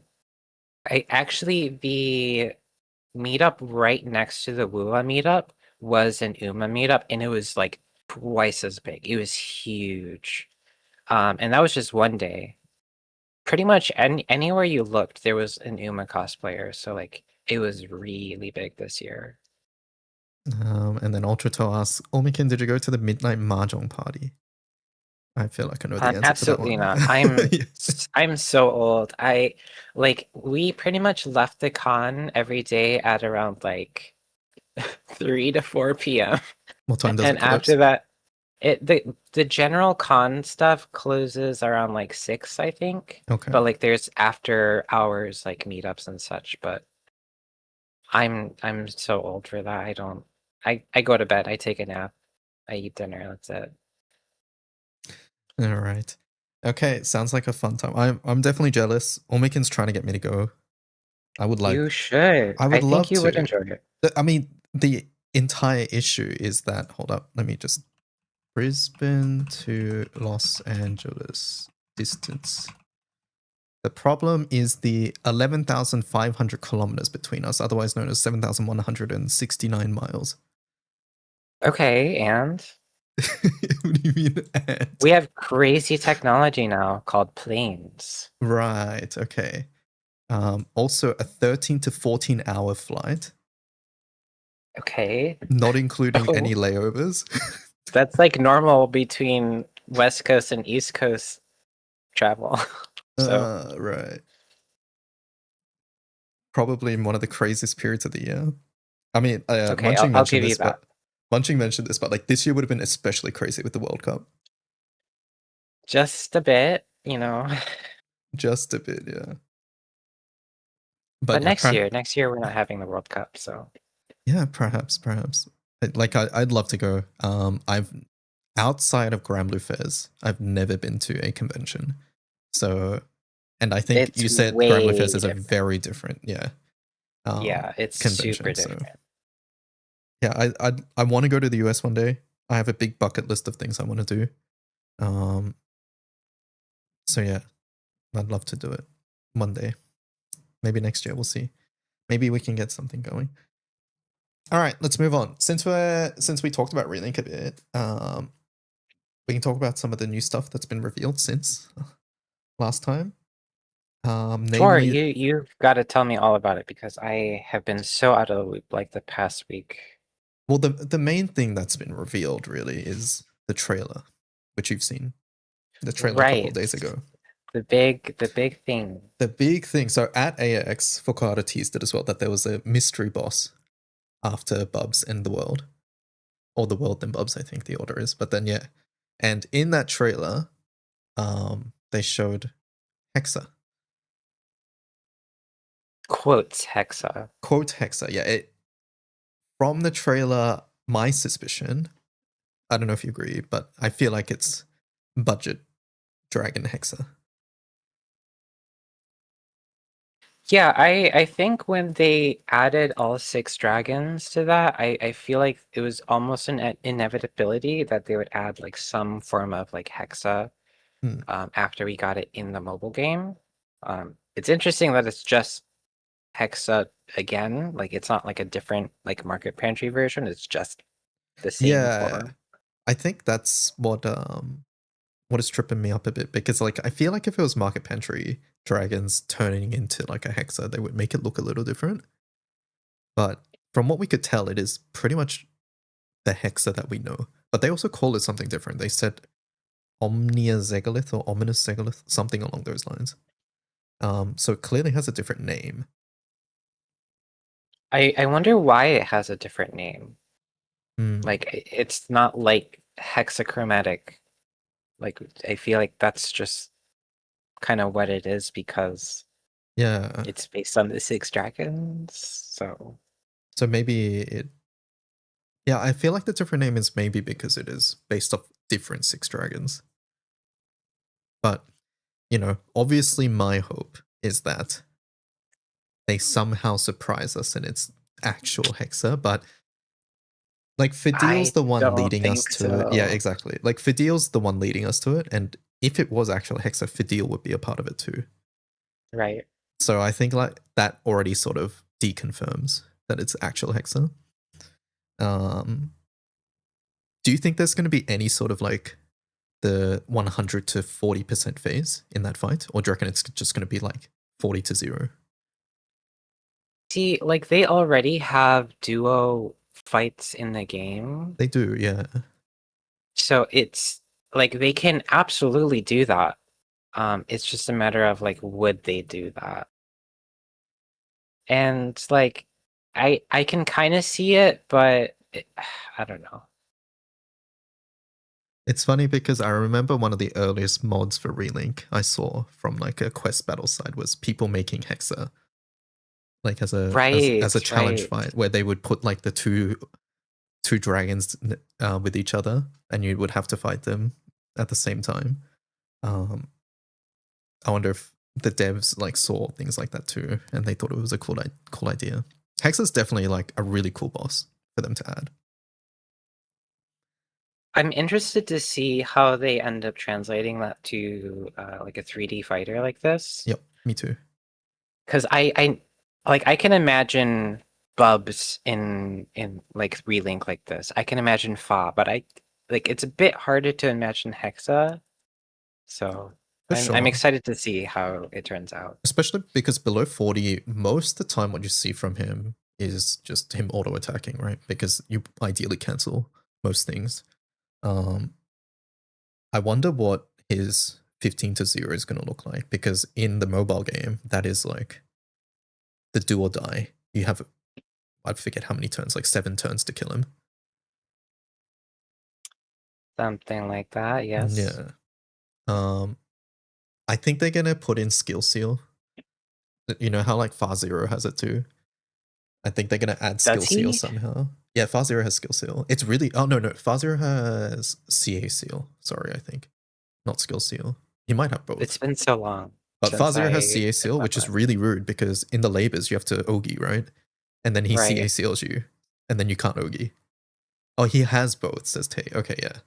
meetup right next to the Wua meetup was an Uma meetup, and it was like twice as big. It was huge. And that was just one day. Pretty much anywhere you looked, there was an Uma cosplayer. So like it was really big this year. And then Ultrato asks, Omikin, did you go to the midnight mahjong party? I feel like I know the answer Absolutely to that one. not. I'm so old. We pretty much left the con every day at around like 3 to 4 p.m. What time does And it close? after that, the general con stuff closes around like 6, I think. Okay. But like there's after hours like meetups and such, but I'm so old for that. I go to bed, I take a nap, I eat dinner, that's it. All right. Okay, sounds like a fun time. I'm definitely jealous. Omikin's trying to get me to go. I would like. You should. I would love think you would to. enjoy it. I mean, the entire issue is that. Hold up, let me just. Brisbane to Los Angeles distance. The problem is the 11,500 kilometers between us, otherwise known as 7,169 miles. Okay, and What do you mean? And? we have crazy technology now called planes. Right. Okay. Also, a 13 to 14 hour flight, Okay. not including any Oh. layovers. That's like normal between West Coast and East Coast travel. So Right. Probably one of the craziest periods of the year. I mean, okay, Munching I'll mentioned give you this, that. but Munching mentioned this, but like this year would have been especially crazy with the World Cup. Just a bit, you know. Just a bit, yeah. But yeah, next year we're not having the World Cup, so yeah, perhaps. Like I'd love to go. I've outside of Grand Blue Fairs, I've never been to a convention. So, and I think It's you said Grand Blue way Fairs is a different. very different, yeah. Yeah, it's convention, super so- different. Yeah, I want to go to the US one day. I have a big bucket list of things I want to do. So yeah, I'd love to do it one day. Maybe next year, we'll see. Maybe we can get something going. All right, let's move on. Since we talked about Relink a bit, we can talk about some of the new stuff that's been revealed since last time. Sure, Namely, you've got to tell me all about it because I have been so out of the loop like the past week. well, the main thing that's been revealed really is the trailer, which you've seen. The trailer a couple Right. of days ago. The big thing. The big thing. So at AX, Fukada teased it as well that there was a mystery boss after Bubs and the world, or the world then Bubs. I think the order is, but then yeah, and in that trailer, they showed Hexa. Quotes Hexa. Quote Hexa. Yeah, it from the trailer. My suspicion. I don't know if you agree, but I feel like it's budget Dragon Hexa. Yeah, I think when they added all 6 dragons to that, I feel like it was almost an inevitability that they would add like some form of like Hexa after we got it in the mobile game. It's interesting that it's just Hexa again. Like it's not like a different like Market Pantry version. It's just the same form. I think that's what is tripping me up a bit, because like I feel like if it was Market Pantry dragons turning into like a Hexa, they would make it look a little different. But from what we could tell, it is pretty much the Hexa that we know. But they also call it something different. They said Omnia Zegalith or Ominous Zegalith, something along those lines. So it clearly has a different name. I wonder why it has a different name. Hmm. Like it's not like hexachromatic. Like I feel like that's just kind of what it is because Yeah. it's based on the 6 dragons. So maybe it. Yeah, I feel like the different name is maybe because it is based off different 6 dragons. But, you know, obviously my hope is that they somehow surprise us and it's actual Hexa, but like Fidil's the one leading us to it. Yeah, exactly. Like Fidil's the one leading us to it, and if it was actual Hexa, Fidil would be a part of it too. Right. So I think like that already sort of deconfirms that it's actual Hexa. Do you think there's going to be any sort of like the 100 to 40% phase in that fight, or do you reckon it's just going to be like 40 to 0? See, like they already have duo fights in the game. They do, yeah. So it's like they can absolutely do that. It's just a matter of like, would they do that? And like, I can kind of see it, but I don't know. It's funny because I remember one of the earliest mods for Relink I saw from like a quest battle side was people making Hexa, like as a challenge fight where they would put like the two dragons with each other, and you would have to fight them at the same time. I wonder if the devs like saw things like that too, and they thought it was a cool idea. Hexa's definitely like a really cool boss for them to add. I'm interested to see how they end up translating that to like a 3D fighter like this. Yep, me too. Because I can imagine Bubs in like Relink like this. I can imagine Fa, but it's a bit harder to imagine Hexa. So I'm excited to see how it turns out. Especially because below 40, most of the time what you see from him is just him auto attacking, right? Because you ideally cancel most things. I wonder what his 15 to 0 is going to look like, because in the mobile game, that is like the do or die. You have, I forget how many turns, like 7 turns to kill him. Something like that, yes. Yeah. I think they're going to put in Skill Seal. You know how like Far-Zero has it too? I think they're going to add Skill Seal somehow. Yeah, Far-Zero has Skill Seal. It's really... Oh, no. Far-Zero has CA Seal. Sorry, I think. Not Skill Seal. He might have both. It's been so long. But Far-Zero has CA Seal, which is really rude because in the labors, you have to Ogi, right? And then he CA Seals you. And then you can't Ogi. Oh, he has both, says Tay. Okay, yeah.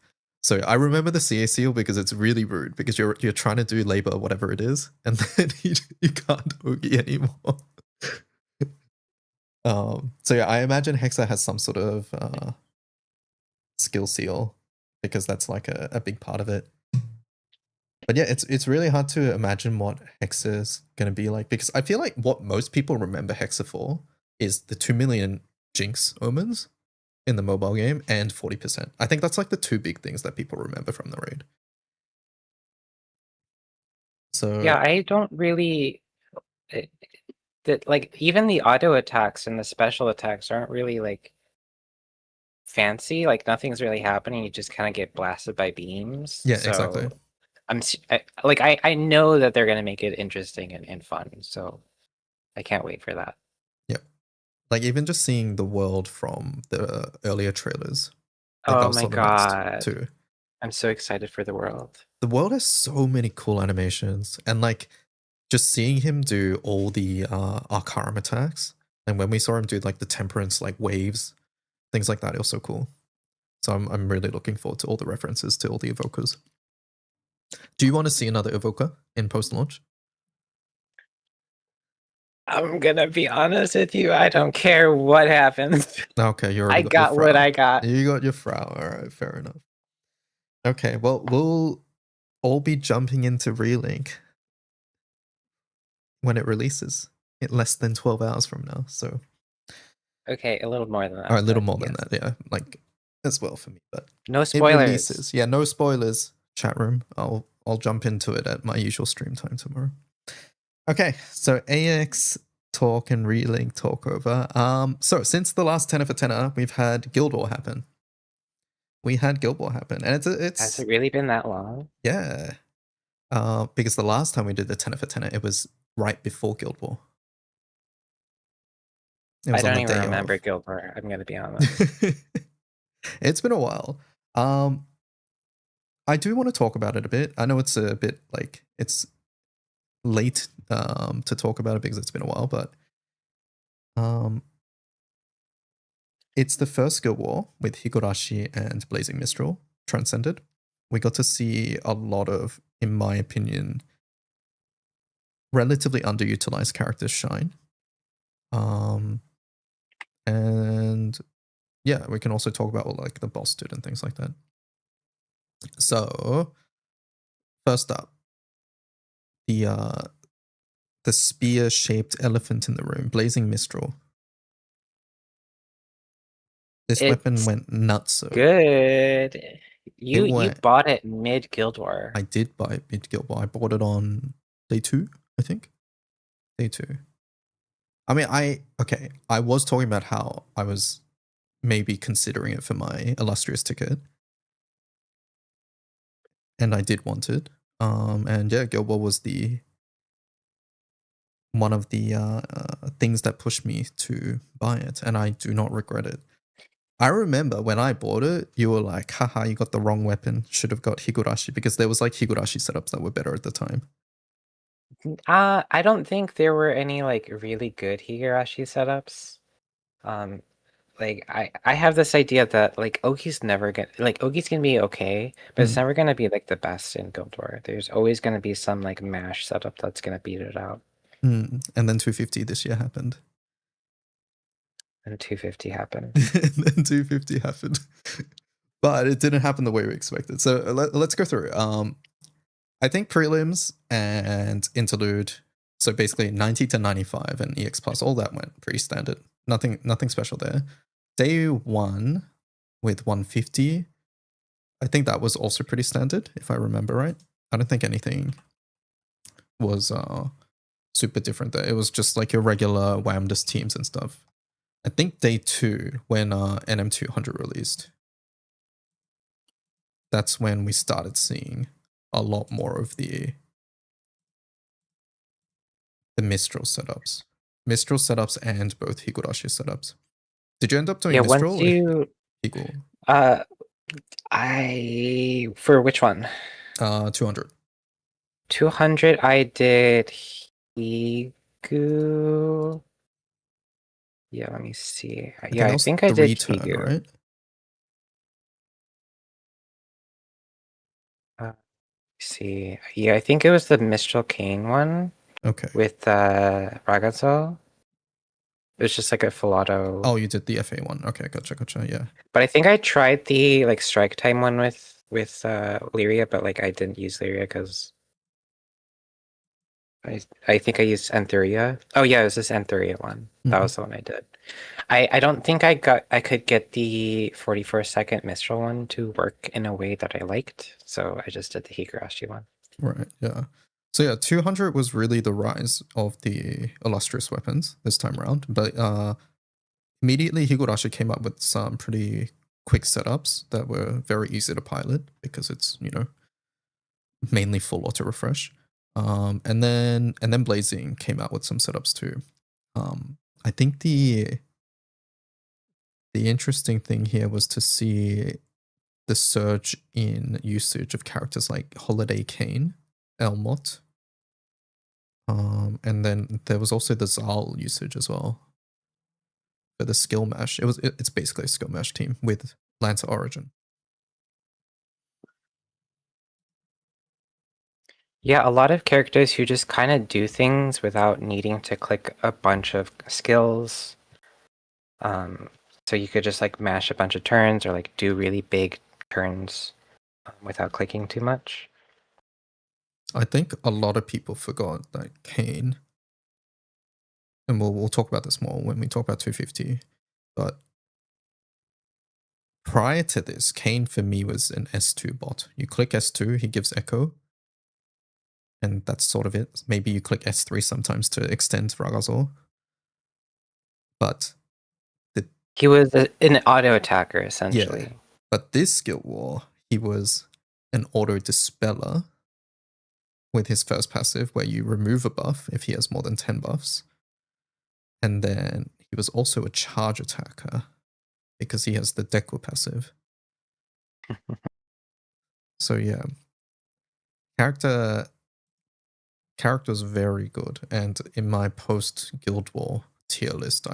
So I remember the CA Seal because it's really rude because you're trying to do labor, whatever it is, and then you can't Ogi anymore. So yeah, I imagine Hexa has some sort of skill seal because that's like a big part of it. But yeah, it's really hard to imagine what Hexa is gonna be like because I feel like what most people remember Hexa for is the 2 million Jinx omens in the mobile game and 40%. I think that's like the two big things that people remember from the raid. So Yeah, I don't really that like even the auto attacks and the special attacks aren't really like fancy. Like nothing's really happening. You just kind of get blasted by beams. yeah, So exactly. I know that they're gonna make it interesting and fun. So I can't wait for that. Yep. Like even just seeing the world from the earlier trailers. Like that Oh was my sort of next god. too. I'm so excited for the world. The world has so many cool animations and like just seeing him do all the Arcarum attacks and when we saw him do like the temperance like waves, things like that, it was so cool. So I'm really looking forward to all the references to all the evokers. Do you want to see another evoker in post launch? I'm gonna be honest with you. I don't care what happens. Okay, you I already got your what Frau. I got. You got your Frau. All right, fair enough. Okay, well, we'll all be jumping into Relink when it releases in less than 12 hours from now. So, Okay, a little more than that. or a little but more than yes. that, yeah, like as well for me. But No it spoilers. releases. Yeah, no spoilers. Chat room. I'll jump into it at my usual stream time tomorrow. Okay, so AX talk and Relink talk over. So since the last 10 for 10er, we've had Guild War happen. We had Guild War happen, and it's Has it really been that long? yeah. Because the last time we did the 10 for 10er, it was right before Guild War. It was I on don't the even day remember of. Guild War. I'm gonna be honest. It's been a while. I do want to talk about it a bit. I know it's a bit like it's late to talk about it because it's been a while, but it's the first Guild War with Higurashi and Blazing Mistral transcended. We got to see a lot of, in my opinion, relatively underutilized characters shine. And yeah, we can also talk about what like the boss did and things like that. So first up, the spear-shaped elephant in the room, Blazing Mistral. This weapon went nuts. Good. You went- bought it mid Guild War. I did buy it mid Guild War. I bought it on day 2, I think. Day 2. I mean, I was talking about how I was maybe considering it for my illustrious ticket. And I did want it. And yeah, Guild War was the one of the things that pushed me to buy it, and I do not regret it. I remember when I bought it, you were like, haha, you got the wrong weapon. Should have got Higurashi, because there was like Higurashi setups that were better at the time. I don't think there were any like really good Higurashi setups. Like I have this idea that like Oki's gonna be okay, but it's never gonna be like the best in Guild War. There's always gonna be some like mash setup that's gonna beat it out. And then 250 this year happened. And 250 happened. And then 250 happened. But it didn't happen the way we expected. So let's go through. I think prelims and interlude, so basically 90 to 95 and EX plus, all that went pretty standard. Nothing special there. Day 1 with 150, I think that was also pretty standard, if I remember right. I don't think anything was super different there. It was just like your regular Wamdas teams and stuff. I think day 2, when NM200 released, that's when we started seeing a lot more of the Mistral setups. Mistral setups and both Higurashi setups. Did you end up doing Mistral once you Higu? For which one? 200. 200 I did Higu. Yeah, let me see. I think I did Return, Higu. right? See. Yeah, I think it was the Mistral Cane one. Okay. With Ragazzo. It was just like a full auto. Oh, you did the FA one. Okay, gotcha. Yeah. But I think I tried the like strike time one with Lyria, but like I didn't use Lyria because I think I used Antheria. Oh yeah, it was this Antheria one. That was the one I did. I don't think I could get the 44-second Mistral one to work in a way that I liked, so I just did the Higurashi one. Right, yeah. So yeah, 200 was really the rise of the illustrious weapons this time around, but immediately Higurashi came up with some pretty quick setups that were very easy to pilot because it's, you know, mainly full auto refresh. And then Blazing came out with some setups too. I think the interesting thing here was to see the surge in usage of characters like Holiday Kane, Elmot, and then there was also the Zal usage as well for the skill mash. It's basically a skill mash team with Lancer Origin. Yeah, a lot of characters who just kind of do things without needing to click a bunch of skills. So you could just like mash a bunch of turns or like do really big turns without clicking too much. I think a lot of people forgot that Kane, and we'll talk about this more when we talk about 250, but prior to this, Kane for me was an S2 bot. You click S2, he gives echo, and that's sort of it. Maybe you click S3 sometimes to extend Ragazor. But he was an auto attacker essentially. Yeah, but this Guild War, he was an auto dispeller with his first passive, where you remove a buff if he has more than 10 buffs. And then he was also a charge attacker because he has the Deku passive. So yeah, character's very good. And in my post Guild War tier list,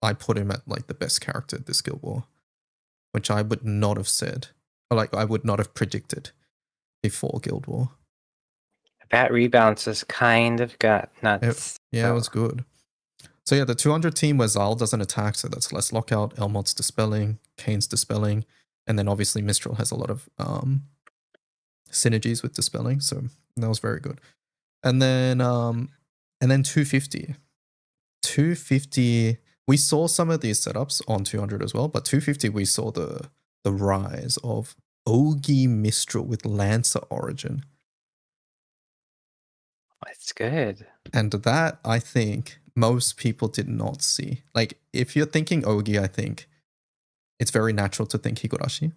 I put him at like the best character this Guild War, which I would not have said, or like I would not have predicted before Guild War. That rebounds is kind of got nuts. It was good. So yeah, the 200 team where Zal doesn't attack, so that's less lockout, Elmot's dispelling, Kane's dispelling, and then obviously Mistral has a lot of synergies with dispelling, so that was very good. And then 250. 250, we saw some of these setups on 200 as well, but 250 we saw the rise of Ogi Mistral with Lancer Origin. That's good. And that, I think, most people did not see. Like, if you're thinking Ogi, I think it's very natural to think Higurashi.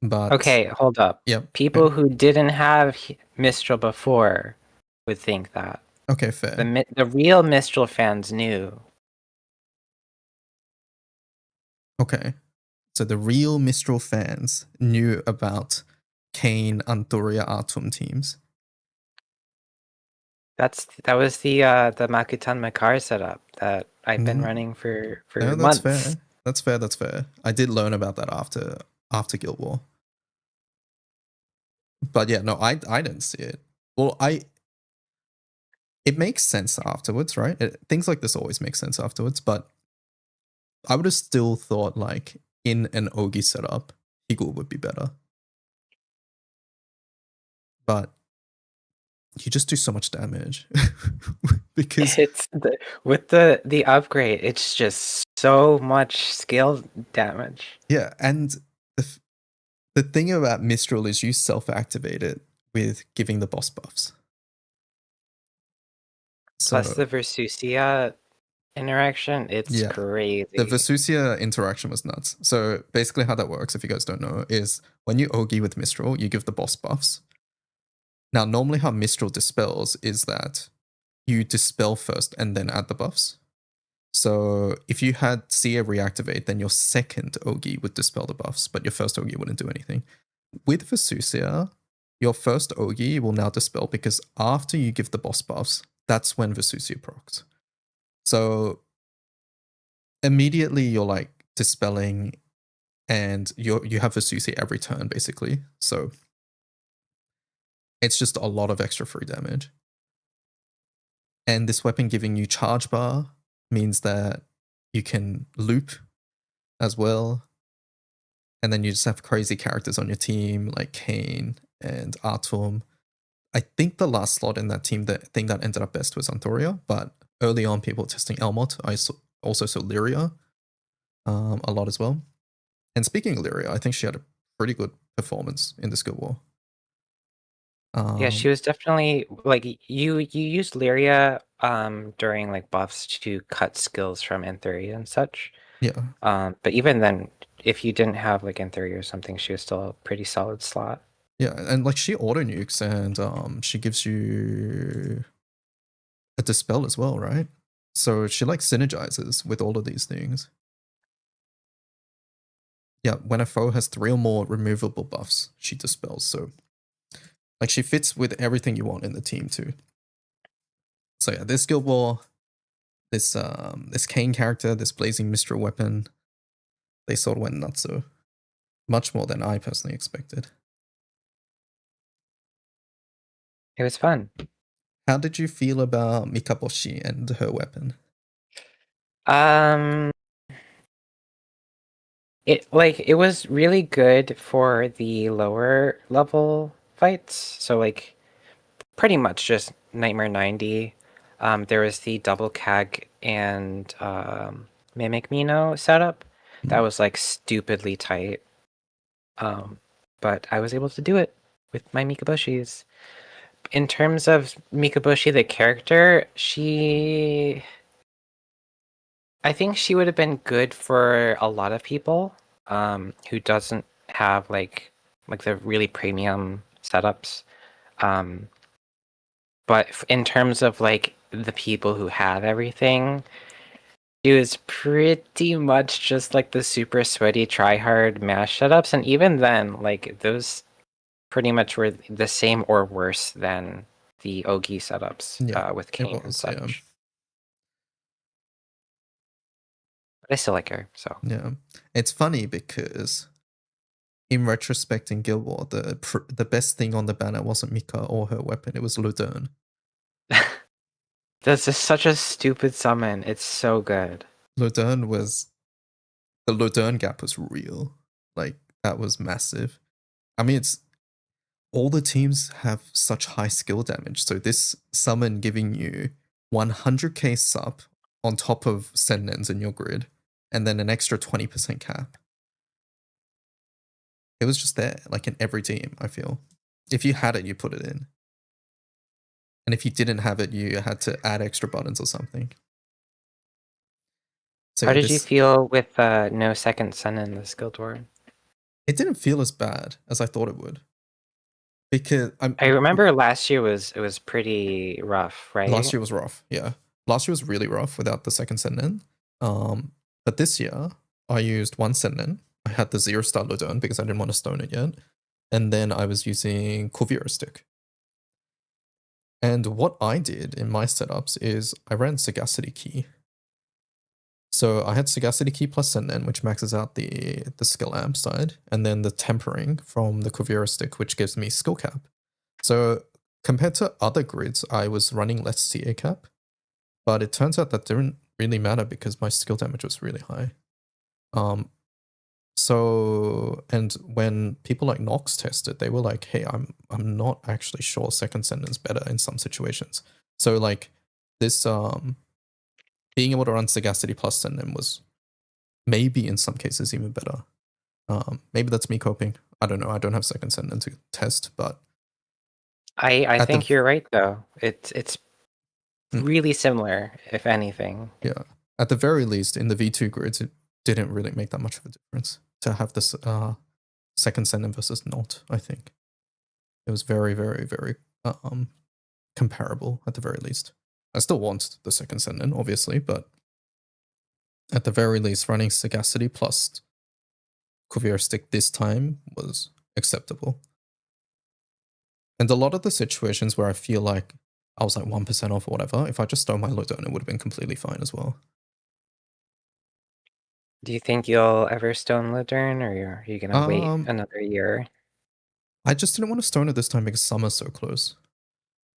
But okay, hold up. Yep. People who didn't have Mistral before would think that. Okay, fair. The real Mistral fans knew. Okay. So the real Mistral fans knew about Kane, Anturia, Atum teams. That was the Makutan Makar setup that I've been running for months. That's fair. I did learn about that after Guild War. But yeah, no, I didn't see it. Well, it makes sense afterwards, right? Things like this always make sense afterwards, but I would have still thought like in an Ogi setup, Higul would be better. But you just do so much damage because it's with the upgrade, it's just so much skill damage. Yeah, and the thing about Mistral is you self-activate it with giving the boss buffs. Plus the Versusia interaction, it's crazy. The Versusia interaction was nuts. So basically how that works, if you guys don't know, is when you Ogi with Mistral, you give the boss buffs. Now, normally how Mistral dispels is that you dispel first and then add the buffs. So if you had Sia reactivate, then your second Ogi would dispel the buffs, but your first Ogi wouldn't do anything. With Versusia, your first Ogi will now dispel because after you give the boss buffs, that's when Versusia procs. So immediately you're like dispelling and you have Versusia every turn basically. So it's just a lot of extra free damage. And this weapon giving you charge bar means that you can loop as well. And then you just have crazy characters on your team like Kane and Artum. I think the last slot in that team, the thing that ended up best was Antoria, but early on people testing Elmot. I also saw Lyria a lot as well. And speaking of Lyria, I think she had a pretty good performance in the skill war. Yeah, she was definitely like you used Lyria during like buffs to cut skills from Antheria and such. Yeah. But even then, if you didn't have like Antheria or something, she was still a pretty solid slot. Yeah, and like she auto nukes and she gives you a dispel as well, right? So she like synergizes with all of these things. Yeah, when a foe has 3 or more removable buffs, she dispels. So like she fits with everything you want in the team too. So yeah, this Guild War, this Kane character, this Blazing Mistral weapon, they sort of went nuts, so much more than I personally expected. It was fun. How did you feel about Mikaboshi and her weapon? It was really good for the lower level fights. So like pretty much just Nightmare 90. There was the double Kag and Mimic Mino setup. That was like stupidly tight. But I was able to do it with my Mikaboshis. In terms of Mikaboshi the character, I think she would have been good for a lot of people who doesn't have like the really premium setups. But in terms of like the people who have everything, it was pretty much just like the super sweaty tryhard mash setups, and even then, like those pretty much were the same or worse than the Ogi setups with Kane and such. Yeah. But I still like her, so. Yeah. It's funny because in retrospect in Guild War, the best thing on the banner wasn't Mika or her weapon, it was Ludern. That's just such a stupid summon. It's so good. The Ludern gap was real. Like, that was massive. I mean, all the teams have such high skill damage, so this summon giving you 100k sup on top of Sendens in your grid, and then an extra 20% cap. It was just there, like in every team, I feel. If you had it, you put it in. And if you didn't have it, you had to add extra buttons or something. So how did you feel with no second sun in this Guild War? It didn't feel as bad as I thought it would. Because I remember last year it was pretty rough, right? Last year was rough, yeah. Last year was really rough without the second Senden. But this year, I used one Senden. I had the 0-star Ludern because I didn't want to stone it yet. And then I was using Kuvira Stick. And what I did in my setups is I ran Sagacity Key. So I had Sagacity Key plus Senden, which maxes out the skill amp side, and then the tempering from the Kuvira Stick, which gives me skill cap. So compared to other grids, I was running less CA cap, but it turns out that didn't really matter because my skill damage was really high. So, and when people like Nox tested, they were like, hey, I'm not actually sure second Sendon's better in some situations. So like this being able to run Sagacity plus Senden was maybe in some cases even better. Maybe that's me coping. I don't know. I don't have second Senden to test, but I think you're right though. It's really similar, if anything. Yeah. At the very least, in the V2 grids, it didn't really make that much of a difference to have this second Senden versus not, I think. It was very, very, very comparable at the very least. I still want the second Senden, obviously, but at the very least, running Sagacity plus Kuvira Stick this time was acceptable. And a lot of the situations where I feel like I was like 1% off or whatever, if I just stole my Ludern, it would have been completely fine as well. Do you think you'll ever stone Ludern, or are you gonna wait another year? I just didn't want to stone it this time because summer's so close.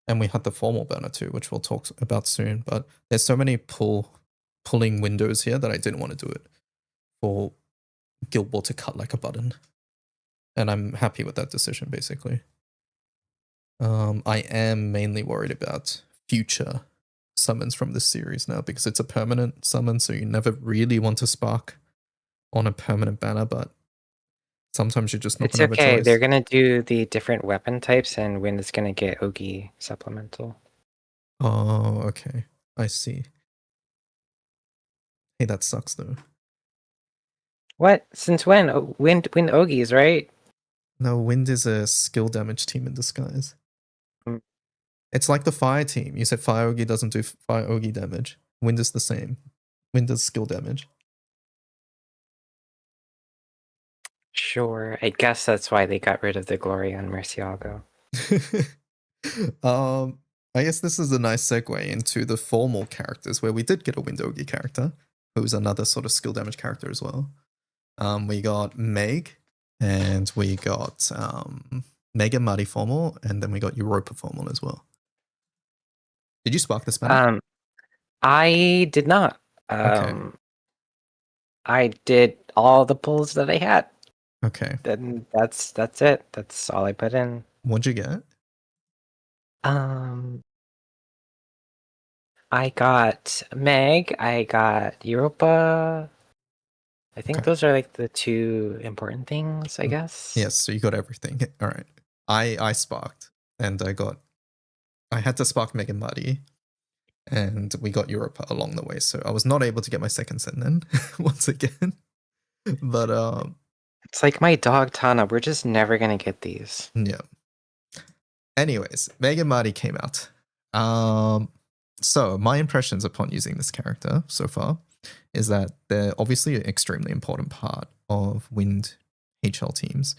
And we had the formal banner too, which we'll talk about soon. But there's so many pulling windows here that I didn't want to do it for Guild Ball to cut like a button. And I'm happy with that decision, basically. I am mainly worried about future summons from this series now because it's a permanent summon, so you never really want to spark on a permanent banner, but sometimes you're just not It's going to have a okay. choice. They're gonna do the different weapon types, and Wind is gonna get Ogi supplemental. Oh, okay. I see. Hey, that sucks though. What? Since when? Wind Ogies, right? No, Wind is a skill damage team in disguise. Mm. It's like the Fire team. You said Fire Ogi doesn't do Fire Ogi damage. Wind is the same. Wind does skill damage. Sure. I guess that's why they got rid of the glory on Murcielago. I guess this is a nice segue into the formal characters where we did get a Wind Ogi character, who's another sort of skill damage character as well. We got Meg, and we got Mega Mighty formal, and then we got Europa formal as well. Did you spark this banner? I did not. I did all the pulls that I had. Okay. Then that's it. That's all I put in. What'd you get? I got Meg. I got Europa. I think Okay. those are like the two important things, I guess. Yes, so you got everything. All right. I sparked, and I had to spark Mega Mighty, and we got Europa along the way. So I was not able to get my second Senden once again. But It's like my dog Tana. We're just never gonna get these. yeah. Anyways, Mega Mighty came out. So my impressions upon using this character so far is that they're obviously an extremely important part of Wind HL teams.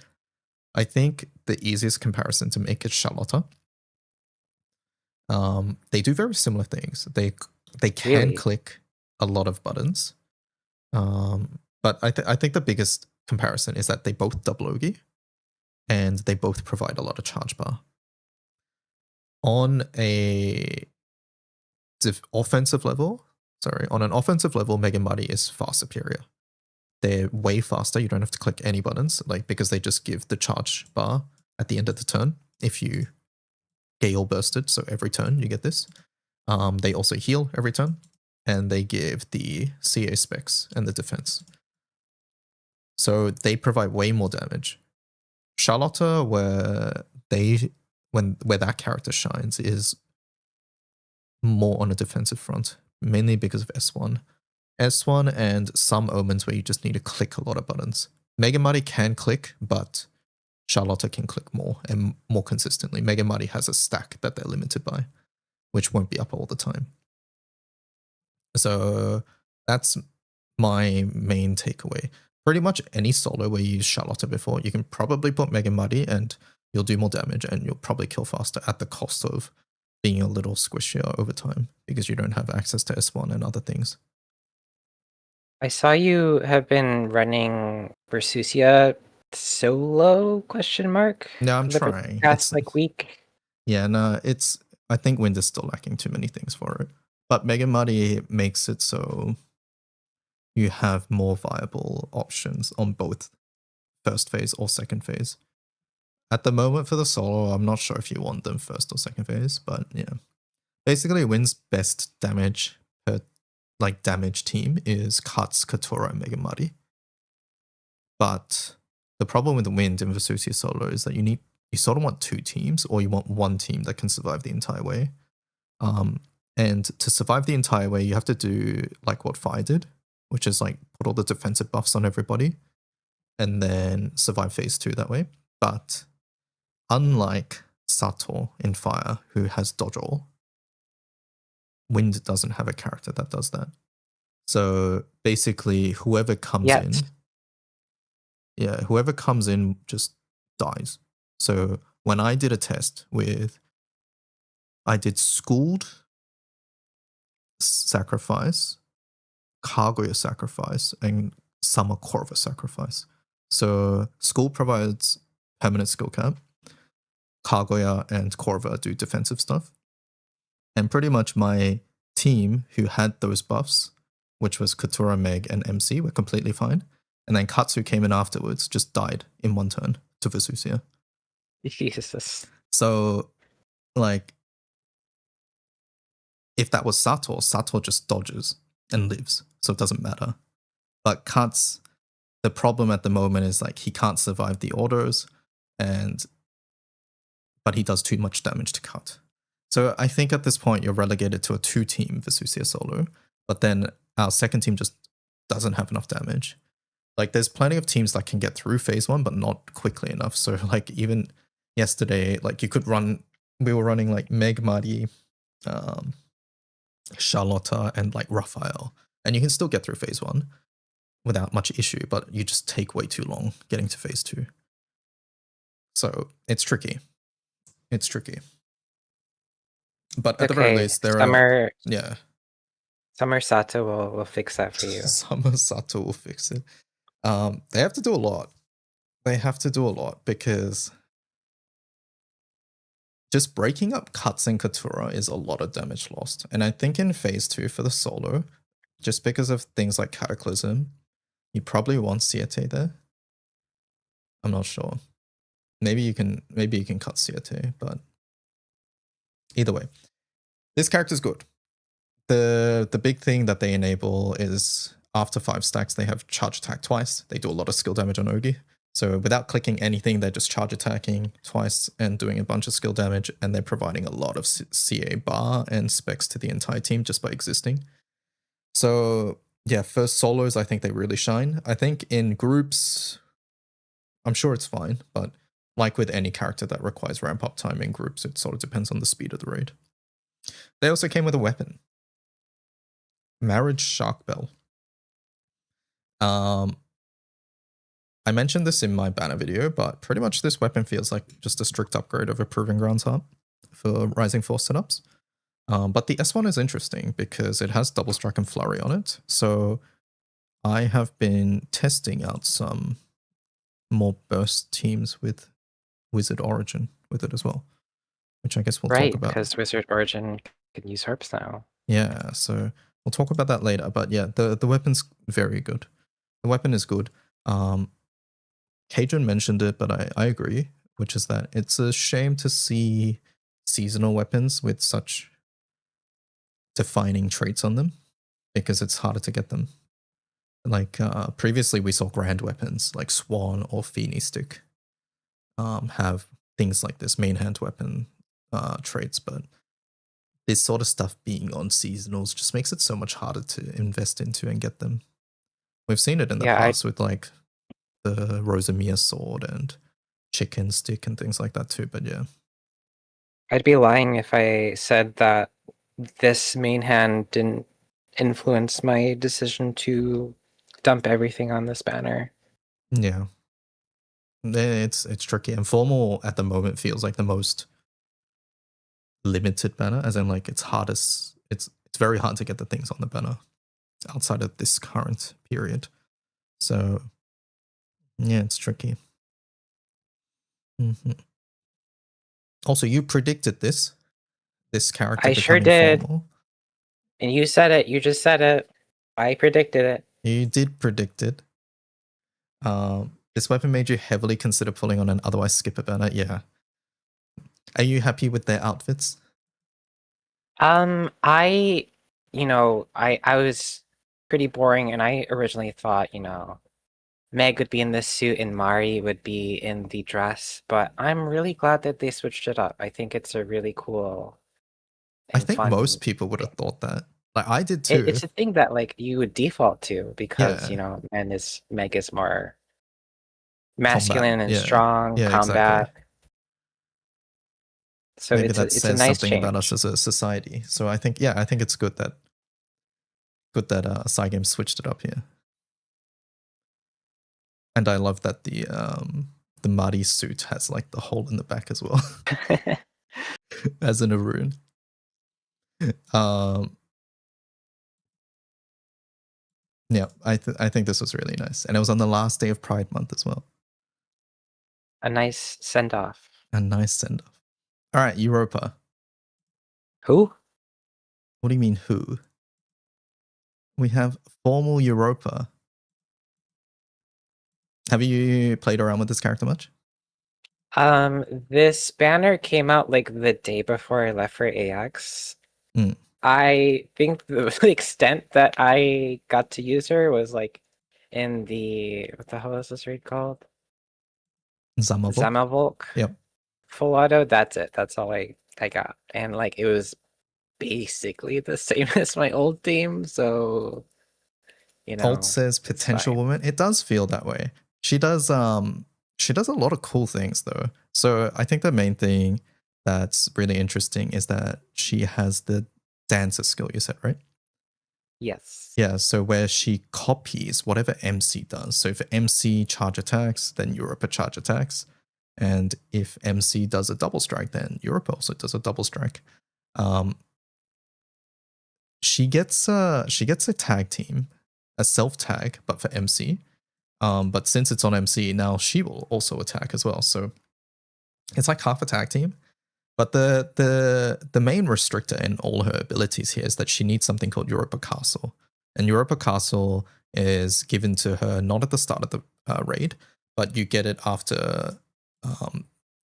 I think the easiest comparison to make is Charlotta. They do very similar things. They can Really? click a lot of buttons. But I think the biggest comparison is that they both double Ogi, and they both provide a lot of charge bar. On an offensive level, Mega Mighty is far superior. They're way faster. You don't have to click any buttons, because they just give the charge bar at the end of the turn if you Gale Bursted. So every turn you get this. They also heal every turn, and they give the CA specs and the defense. So they provide way more damage. Charlotta, where that character shines, is more on a defensive front, mainly because of S1. S1 and some omens where you just need to click a lot of buttons. Mega Mighty can click, but Charlotta can click more and more consistently. Mega Mighty has a stack that they're limited by, which won't be up all the time. So that's my main takeaway. Pretty much any solo where you use Charlotta before, you can probably put Mega Mighty and you'll do more damage and you'll probably kill faster at the cost of being a little squishier over time because you don't have access to S1 and other things. I saw you have been running Versusia solo ? No, I'm the trying. Past week. Yeah, no, I think Wind is still lacking too many things for it. But Mega Mighty makes it so you have more viable options on both first phase or second phase. At the moment for the solo, I'm not sure if you want them first or second phase, but yeah. Basically, Wind's best damage per damage team is Katz, Katura, and Mega Mighty. But the problem with the Wind in Versusia solo is that you sort of want two teams, or you want one team that can survive the entire way. And to survive the entire way, you have to do like what Fire did, which is put all the defensive buffs on everybody and then survive phase 2 that way. But unlike Sato in Fire, who has dodge all, Wind doesn't have a character that does that. So basically, whoever comes in just dies. So when I did a test I did Schooled, Sacrifice, Kaguya Sacrifice, and Summer Corva Sacrifice. So School provides permanent skill cap. Kaguya and Korva do defensive stuff. And pretty much my team who had those buffs, which was Katura, Meg, and MC, were completely fine. And then Katsu came in afterwards, just died in one turn to Vesusia. Jesus. So, like, if that was Sator, Sator just dodges and lives, so it doesn't matter. But Kat's, the problem at the moment is like he can't survive the autos, but he does too much damage to Kat. So I think at this point you're relegated to a 2-team Vesusia solo, but then our second team just doesn't have enough damage. Like there's plenty of teams that can get through phase 1, but not quickly enough. So like even yesterday, like you could run, we were running like Meg, Mari, Charlotta, and like Raphael, and you can still get through phase 1 without much issue, but you just take way too long getting to phase 2. So it's tricky. It's tricky. But at the very least, there are... Yeah. Summer Sato will fix that for you. Summer Sato will fix it. They have to do a lot. They have to do a lot because just breaking up Katsu and Katura is a lot of damage lost. And I think in phase 2 for the solo, just because of things like Cataclysm, you probably want Siete there. I'm not sure. Maybe you can cut Siete, but either way, this character's good. The big thing that they enable is after 5 stacks, they have charge attack twice. They do a lot of skill damage on Ogi. So without clicking anything, they're just charge attacking twice and doing a bunch of skill damage, and they're providing a lot of CA bar and specs to the entire team just by existing. So yeah, first solos, I think they really shine. I think in groups, I'm sure it's fine, but like with any character that requires ramp up time in groups, it sort of depends on the speed of the raid. They also came with a weapon. Marriage Shark Bell. I mentioned this in my banner video, but pretty much this weapon feels like just a strict upgrade of a Proving Grounds Heart for Rising Force setups. But the S1 is interesting because it has Double Strike and Flurry on it. So I have been testing out some more burst teams with Wizard Origin with it as well, which I guess we'll talk about. Right, because Wizard Origin can use Harps now. Yeah, so we'll talk about that later. But yeah, the weapon's very good. The weapon is good. Cajun mentioned it, but I agree, which is that it's a shame to see seasonal weapons with such defining traits on them because it's harder to get them. Like previously we saw grand weapons like Swan or Feeny Stick have things like this main hand weapon traits, but this sort of stuff being on seasonals just makes it so much harder to invest into and get them. We've seen it in the past with like the Rosamia sword and chicken stick and things like that too, but yeah. I'd be lying if I said that this main hand didn't influence my decision to dump everything on this banner. Yeah. It's tricky, and Formal at the moment feels like the most limited banner, as in like it's very hard to get the things on the banner outside of this current period. So yeah, it's tricky. Also, you predicted this character. I sure did. Formal. And you said it. You just said it. I predicted it. You did predict it. This weapon made you heavily consider pulling on an otherwise skipper banner. Yeah. Are you happy with their outfits? I was pretty boring, and I originally thought, Meg would be in this suit and Mari would be in the dress, but I'm really glad that they switched it up. I think it's a really cool. I think most people would have thought that. Like I did too. It's a thing that like you would default to because Meg is more masculine and strong, combat. Exactly. So maybe that it's says a nice something change about us as a society. So I think it's good that Cygames switched it up here. And I love that the Mari suit has like the hole in the back as well. As in a rune. Yeah, I think this was really nice. And it was on the last day of Pride Month as well. A nice send-off. A nice send-off. All right, Europa. Who? What do you mean who? We have formal Europa. Have you played around with this character much? This banner came out like the day before I left for AX. Mm. I think the extent that I got to use her was like in the what the hell is this raid called? Zamavolk? Zamavolk. Yep. Full auto, that's it. That's all I got. And like it was basically the same as my old team, so you know. Alt says it's potential fine. woman. It does feel that way. She does a lot of cool things though. So I think the main thing that's really interesting is that she has the dancer skill, you said, right? Yes. Yeah, so where she copies whatever MC does. So if MC charge attacks, then Europa charge attacks. And if MC does a double strike, then Europa also does a double strike. She gets a tag team, a self tag, but for MC. But since it's on MC, now she will also attack as well. So it's like half a tag team. But the main restrictor in all her abilities here is that she needs something called Europa Castle. And Europa Castle is given to her not at the start of the raid, but you get it after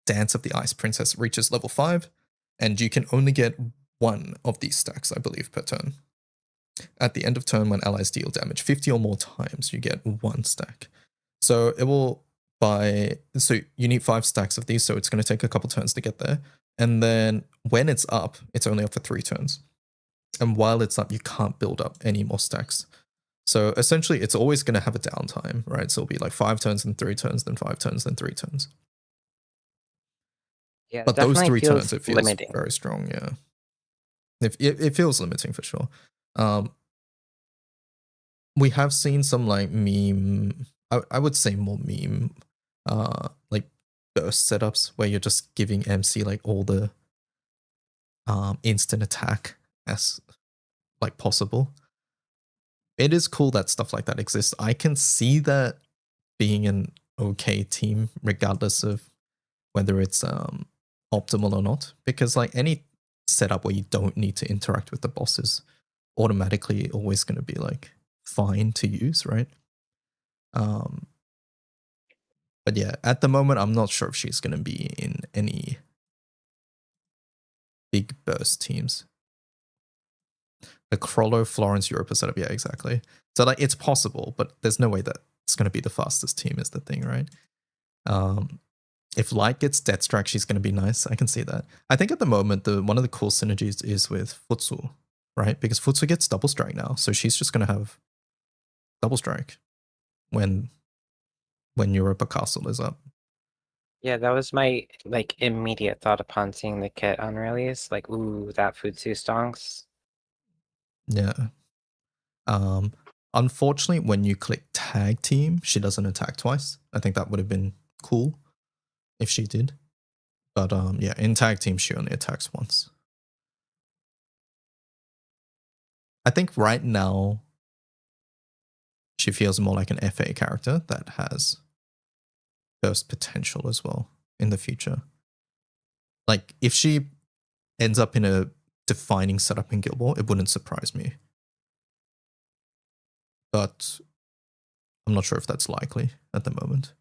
Dance of the Ice Princess reaches level 5, and you can only get one of these stacks, I believe, per turn. At the end of turn, when allies deal damage 50 or more times, you get one stack. So it will so you need 5 stacks of these, so it's going to take a couple turns to get there. And then when it's up, it's only up for 3 turns. And while it's up, you can't build up any more stacks. So essentially, it's always going to have a downtime, right? So it'll be like 5 turns, then 3 turns, then 5 turns, then 3 turns. Yeah, But those 3 feels turns, it feels limiting. very strong, yeah. It feels limiting for sure. We have seen some like meme, I would say more meme, like burst setups where you're just giving MC like all the instant attack as like possible. It is cool that stuff like that exists. I can see that being an okay team regardless of whether it's optimal or not, because like any setup where you don't need to interact with the boss is automatically always going to be like fine to use, right? But yeah, at the moment I'm not sure if she's going to be in any big burst teams. The Crollo Florence Europa setup, yeah, exactly. So like it's possible, but there's no way that it's going to be the fastest team is the thing, right? If Light gets Deathstrike, she's going to be nice. I can see that. I think at the moment, one of the cool synergies is with Futsu, right? Because Futsu gets double strike now, so she's just going to have double strike when Europa Castle is up. Yeah, that was my like immediate thought upon seeing the kit on release. Like, ooh, that Futsu stonks. Yeah. Unfortunately, when you click tag team, she doesn't attack twice. I think that would have been cool if she did. But yeah, in tag team, she only attacks once. I think right now, she feels more like an FA character that has burst potential as well in the future. Like, if she ends up in a defining setup in Guild War, it wouldn't surprise me. But I'm not sure if that's likely at the moment.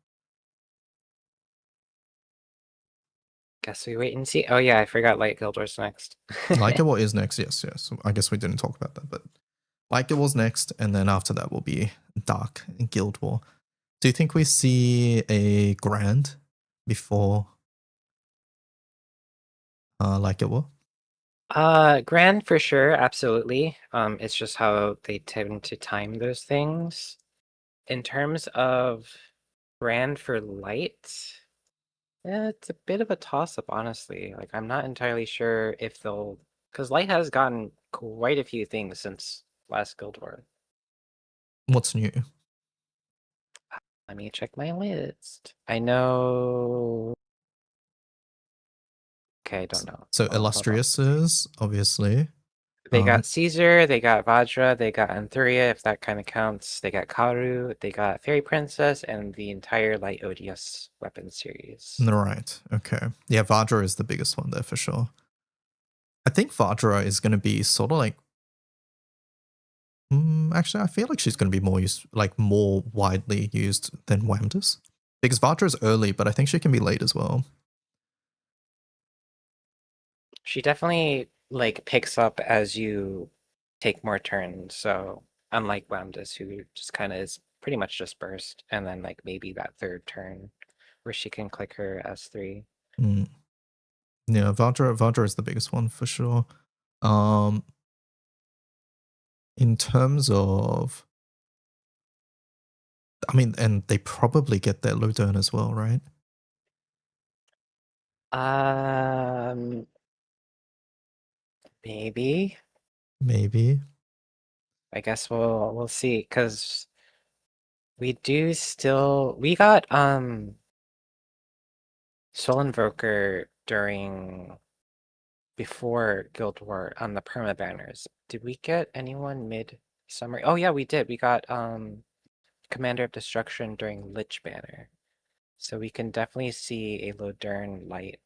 Guess we wait and see. Oh yeah, I forgot Light Guild Wars next. Like It is next, yes. I guess we didn't talk about that, but Like It was next, and then after that will be Dark Guild War. Do you think we see a Grand before Like It War? Grand for sure, absolutely. It's just how they tend to time those things. In terms of Grand for Light, yeah, it's a bit of a toss-up, honestly. Like, I'm not entirely sure if they'll... Because Light has gotten quite a few things since last Guild War. What's new? Let me check my list. I know... Okay, I don't know. So Oh, hold on. Illustriouses, obviously. They got Caesar, they got Vajra, they got Anthuria, if that kind of counts. They got Karu, they got Fairy Princess, and the entire Light ODS weapon series. Right. Okay. Yeah, Vajra is the biggest one there for sure. I think Vajra is going to be sort of like. Actually, I feel like she's going to be more widely used than Wamdus. Because Vajra is early, but I think she can be late as well. She definitely like picks up as you take more turns. So unlike Wamdus, who just kind of is pretty much just burst, and then like maybe that third turn where she can click her S3. Yeah, Vajra is the biggest one for sure. In terms of, I mean, and they probably get their Ludern as well, right? Maybe. Maybe. I guess we'll see, because we got Soul Invoker before Guild War on the perma banners. Did we get anyone mid-summer? Oh yeah, we did. We got Commander of Destruction during Lich banner. So we can definitely see a Ludern light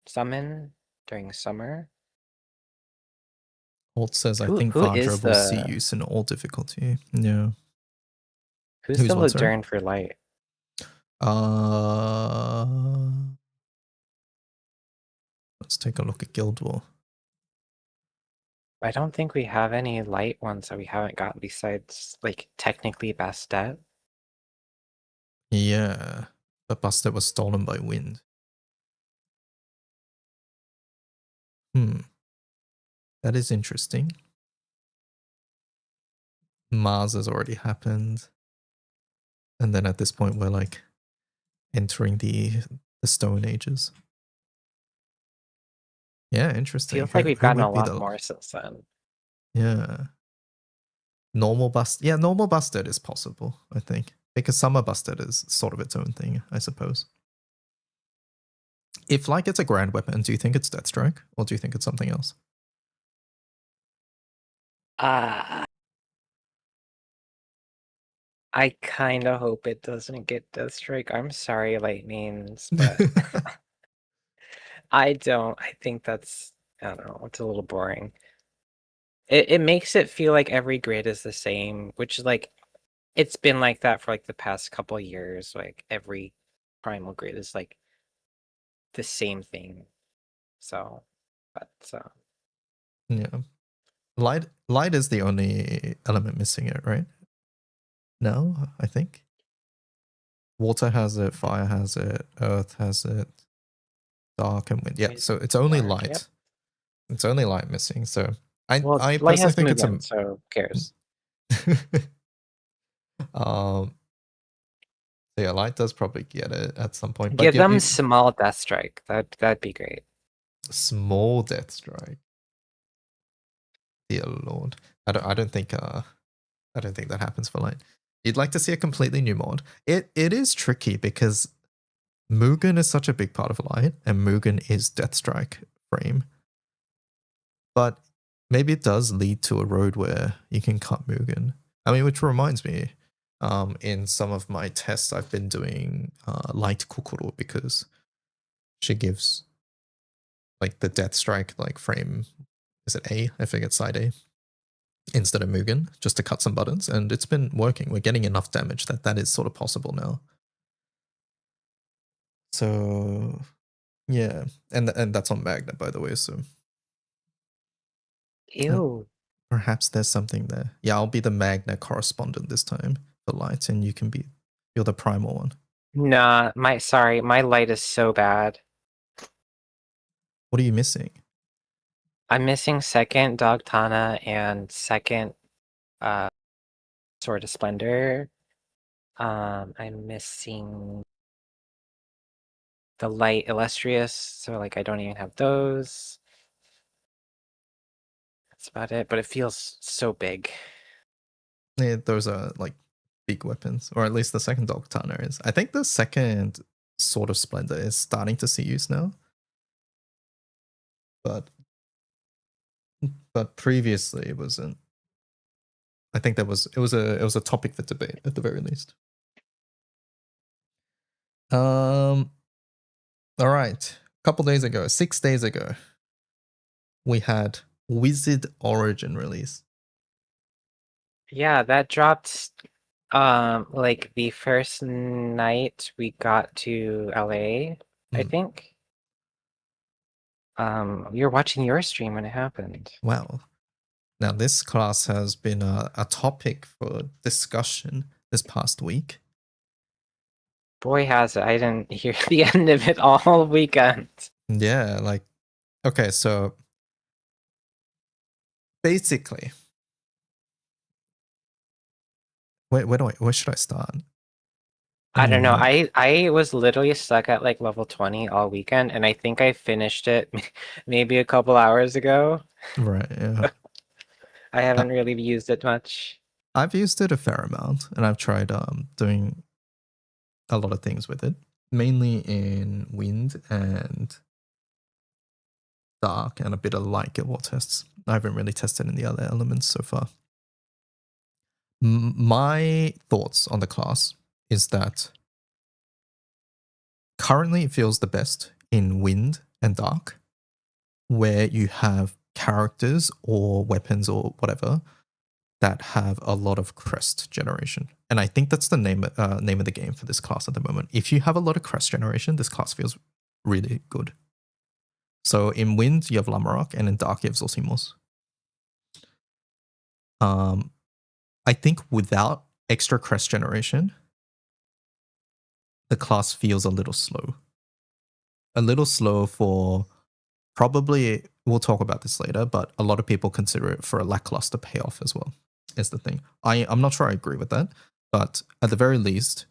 summon during summer. Holt says, I Who think is Vajra will see use in all difficulty. Yeah. Who's Who's the what, sorry? Ludern for light? Let's take a look at Guild War. I don't think we have any light ones that we haven't got besides, like, technically Bastet. Yeah. The Bastet was stolen by wind. That is interesting. Mars has already happened. And then at this point, we're like entering the Stone Ages. Yeah, interesting. Feels like we've gotten a lot more since then. Yeah. Normal Busted is possible, I think. Because Summer Busted is sort of its own thing, I suppose. If like it's a grand weapon, do you think it's Deathstrike? Or do you think it's something else? I kind of hope it doesn't get Deathstrike. I'm sorry, Lightnings, but I don't. I think that's, I don't know, it's a little boring. It makes it feel like every grid is the same, which is like, it's been like that for like the past couple of years. Like every primal grid is like the same thing. So, but yeah. Light is the only element missing it, right? No, I think. Water has it, fire has it, earth has it, dark and wind. Yeah, so it's only light. Yep. It's only light missing. So I personally think it's a. So who cares? Yeah, light does probably get it at some point. Give them small Deathstrike. That'd be great. Small Deathstrike. Dear Lord, I don't think that happens for light. You'd like to see a completely new mod. It is tricky because Mugen is such a big part of light, and Mugen is Deathstrike frame. But maybe it does lead to a road where you can cut Mugen. I mean, which reminds me, in some of my tests, I've been doing Light Kokoro because she gives like the Deathstrike like frame. Is it A? I think it's side A. Instead of Mugen, just to cut some buttons, and it's been working. We're getting enough damage that is sort of possible now. So, yeah, and that's on Magna, by the way. So, ew. Perhaps there's something there. Yeah, I'll be the Magna correspondent this time for light, and you're the primal one. Nah, my light is so bad. What are you missing? I'm missing second Dogtana and second Sword of Splendor. I'm missing the light Illustrious, so like I don't even have those. That's about it, but it feels so big. Yeah, those are like big weapons, or at least the second Dogtana is. I think the second Sword of Splendor is starting to see use now. But but previously it wasn't. I think it was a topic for debate at the very least. All right. A couple days ago, 6 days ago, we had Wizard Origin release. Yeah, that dropped like the first night we got to LA, I Hmm. think. We were watching your stream when it happened. Wow. Now, this class has been a topic for discussion this past week. Boy, has it. I didn't hear the end of it all weekend. Yeah, like, okay, so basically, where should I start? I don't know. Mm, I was literally stuck at like level 20 all weekend, and I think I finished it maybe a couple hours ago. Right, yeah. I haven't really used it much. I've used it a fair amount, and I've tried doing a lot of things with it, mainly in wind and dark, and a bit of light guild war tests. I haven't really tested in the other elements so far. My thoughts on the class is that currently it feels the best in wind and dark, where you have characters or weapons or whatever that have a lot of crest generation. And I think that's the name of the game for this class at the moment. If you have a lot of crest generation, this class feels really good. So in wind, you have Lamarok, and in dark, you have Zosimos. I think without extra crest generation, the class feels a little slow. A little slow for probably, we'll talk about this later, but a lot of people consider it for a lackluster payoff as well, is the thing. I'm not sure I agree with that, but at the very least,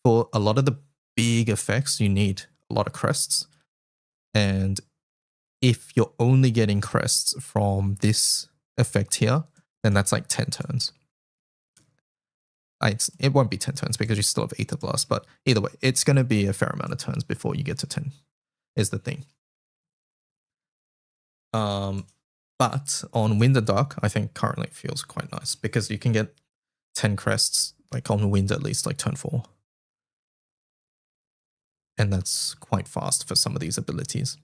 for a lot of the big effects, you need a lot of crests. And if you're only getting crests from this effect here, then that's like 10 turns. It won't be 10 turns because you still have Aether Blast, but either way, it's going to be a fair amount of turns before you get to 10, is the thing. But on Wind and Dark, I think currently it feels quite nice because you can get 10 crests like on Wind at least like turn 4. And that's quite fast for some of these abilities.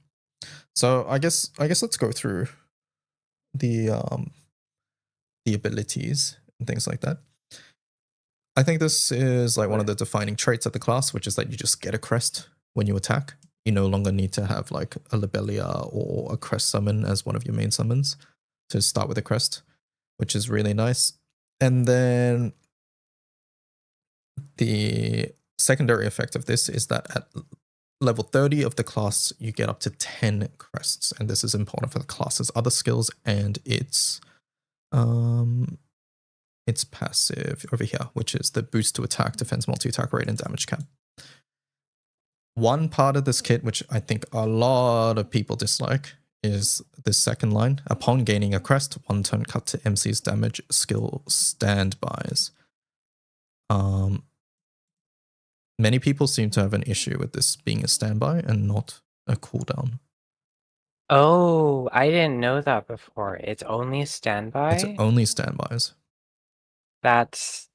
So I guess let's go through the abilities and things like that. I think this is like one of the defining traits of the class, which is that you just get a crest when you attack. You no longer need to have like a Lobelia or a crest summon as one of your main summons to start with a crest, which is really nice. And then the secondary effect of this is that at level 30 of the class, you get up to 10 crests. And this is important for the class's other skills and its passive over here, which is the boost to attack, defense, multi-attack rate, and damage cap. One part of this kit, which I think a lot of people dislike, is this second line. Upon gaining a crest, 1 turn cut to MC's damage skill standbys. Many people seem to have an issue with this being a standby and not a cooldown. Oh, I didn't know that before. It's only standby? It's only standbys. That's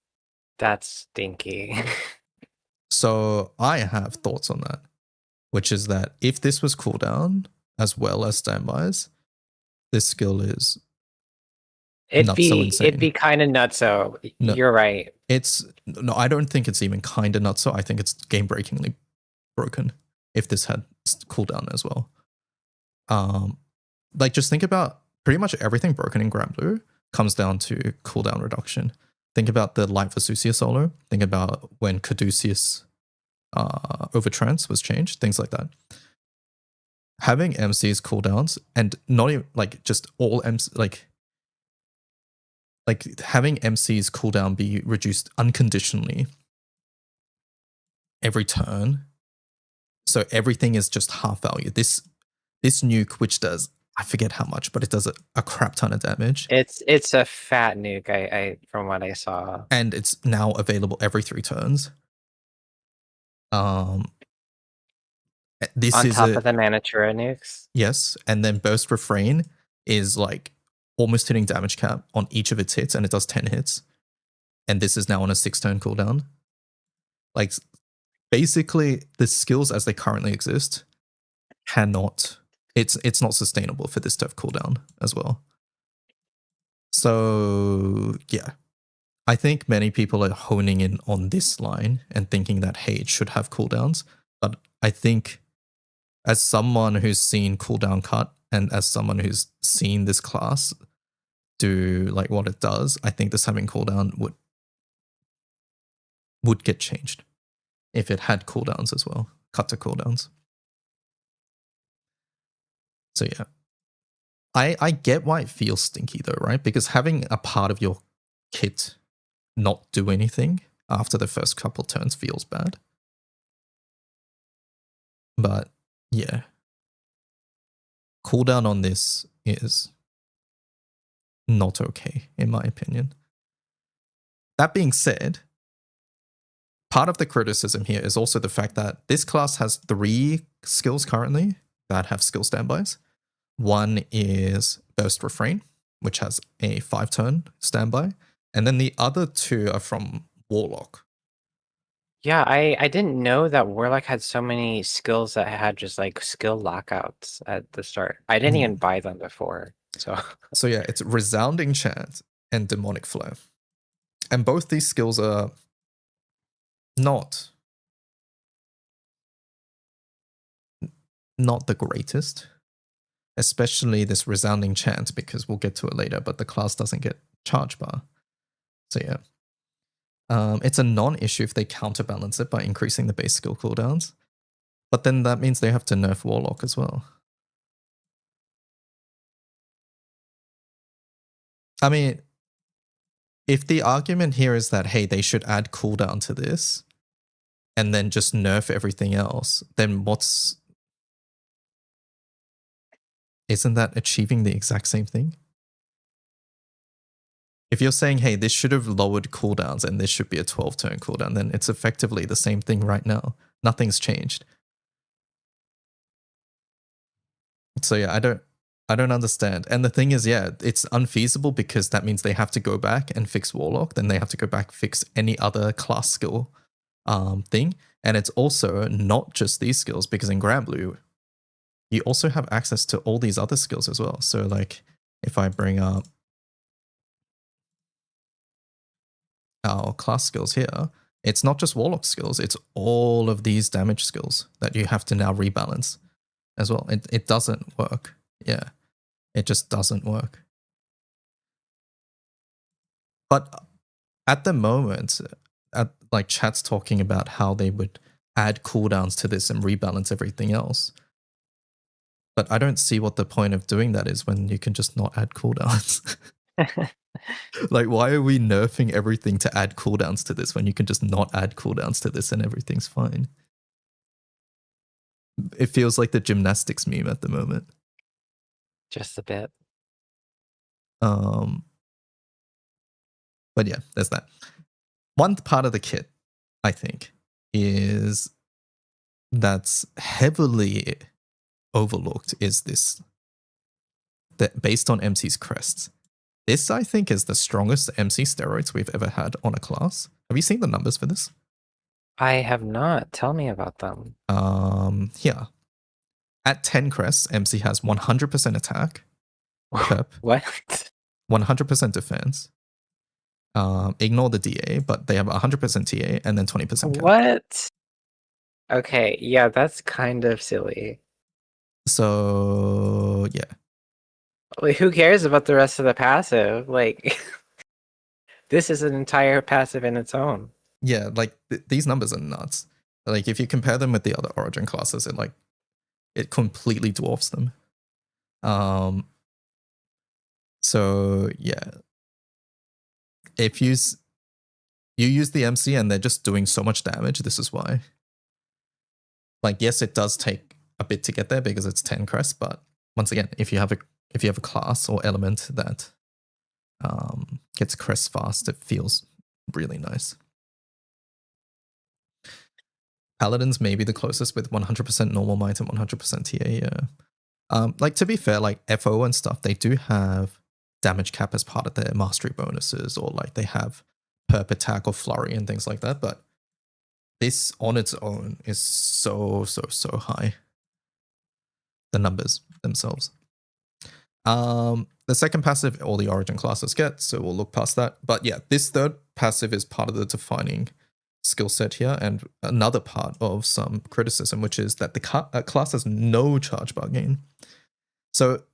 stinky. So I have thoughts on that, which is that if this was cooldown as well as standbys, this skill is It'd be insane. kind of nutso. No. You're right. No, I don't think it's even kind of nutso. I think it's game-breakingly broken if this had cooldown as well. Like just think about pretty much everything broken in Granblue comes down to cooldown reduction. Think about the Light Vesusia solo. Think about when Caduceus Overtrance was changed. Things like that. Having MC's cooldowns and not even like just all MC, like having MC's cooldown be reduced unconditionally every turn. So everything is just half value. This nuke, which does, I forget how much, but it does a crap ton of damage. It's a fat nuke, I from what I saw. And it's now available every 3 turns. This on is top of the Manatura nukes. Yes, and then Burst Refrain is like almost hitting damage cap on each of its hits, and it does 10 hits. And this is now on a 6-turn cooldown. Like, basically, the skills as they currently exist cannot. It's not sustainable for this to have cooldown as well. So yeah, I think many people are honing in on this line and thinking that, hey, it should have cooldowns. But I think as someone who's seen cooldown cut and as someone who's seen this class do like what it does, I think this having cooldown would get changed if it had cooldowns as well, cut to cooldowns. So yeah, I get why it feels stinky though, right? Because having a part of your kit not do anything after the first couple turns feels bad. But yeah, cooldown on this is not okay, in my opinion. That being said, part of the criticism here is also the fact that this class has 3 skills currently that have skill standbys. One is Burst Refrain, which has a 5-turn standby. And then the other 2 are from Warlock. Yeah, I didn't know that Warlock had so many skills that had just like skill lockouts at the start. I didn't even buy them before. So yeah, it's Resounding Chant and Demonic Flare. And both these skills are not the greatest. Especially this Resounding Chant, because we'll get to it later, but the class doesn't get charge bar. So yeah. It's a non-issue if they counterbalance it by increasing the base skill cooldowns. But then that means they have to nerf Warlock as well. I mean, if the argument here is that, hey, they should add cooldown to this and then just nerf everything else, then isn't that achieving the exact same thing? If you're saying, hey, this should have lowered cooldowns and this should be a 12-turn cooldown, then it's effectively the same thing right now. Nothing's changed. So yeah, I don't understand. And the thing is, yeah, it's unfeasible because that means they have to go back and fix Warlock, then they have to go back fix any other class skill thing. And it's also not just these skills, because in Granblue, you also have access to all these other skills as well. So like if I bring up our class skills here, it's not just Warlock skills, it's all of these damage skills that you have to now rebalance as well. It doesn't work. Yeah, it just doesn't work. But at the moment, like chat's talking about how they would add cooldowns to this and rebalance everything else. But I don't see what the point of doing that is when you can just not add cooldowns. Like, why are we nerfing everything to add cooldowns to this when you can just not add cooldowns to this and everything's fine? It feels like the gymnastics meme at the moment. just a bit. But yeah, there's that. One part of the kit, I think, is that's heavily overlooked is this, that based on MC's crests. This, I think, is the strongest MC steroids we've ever had on a class. Have you seen the numbers for this? I have not. Tell me about them. Here. At 10 crests, MC has 100% attack, Pep, What? 100% defense. Ignore the DA, but they have 100% TA and then 20% cap. What? Okay, yeah, that's kind of silly. So, yeah. Like, who cares about the rest of the passive? Like, this is an entire passive in its own. Yeah, like, these numbers are nuts. Like, if you compare them with the other Origin classes, it completely dwarfs them. So, yeah. If you use the MC and they're just doing so much damage, this is why. Like, yes, it does take a bit to get there because it's 10 crests, but once again, if you have a class or element that gets crests fast, it feels really nice. Paladins may be the closest with 100% normal might and 100% TA, yeah. Like, to be fair, like FO and stuff, they do have damage cap as part of their mastery bonuses, or like they have perp attack or flurry and things like that. But this on its own is so high. The numbers themselves. The second passive, all the origin classes get, so we'll look past that. But yeah, this third passive is part of the defining skill set here, and another part of some criticism, which is that the class has no charge bar gain. So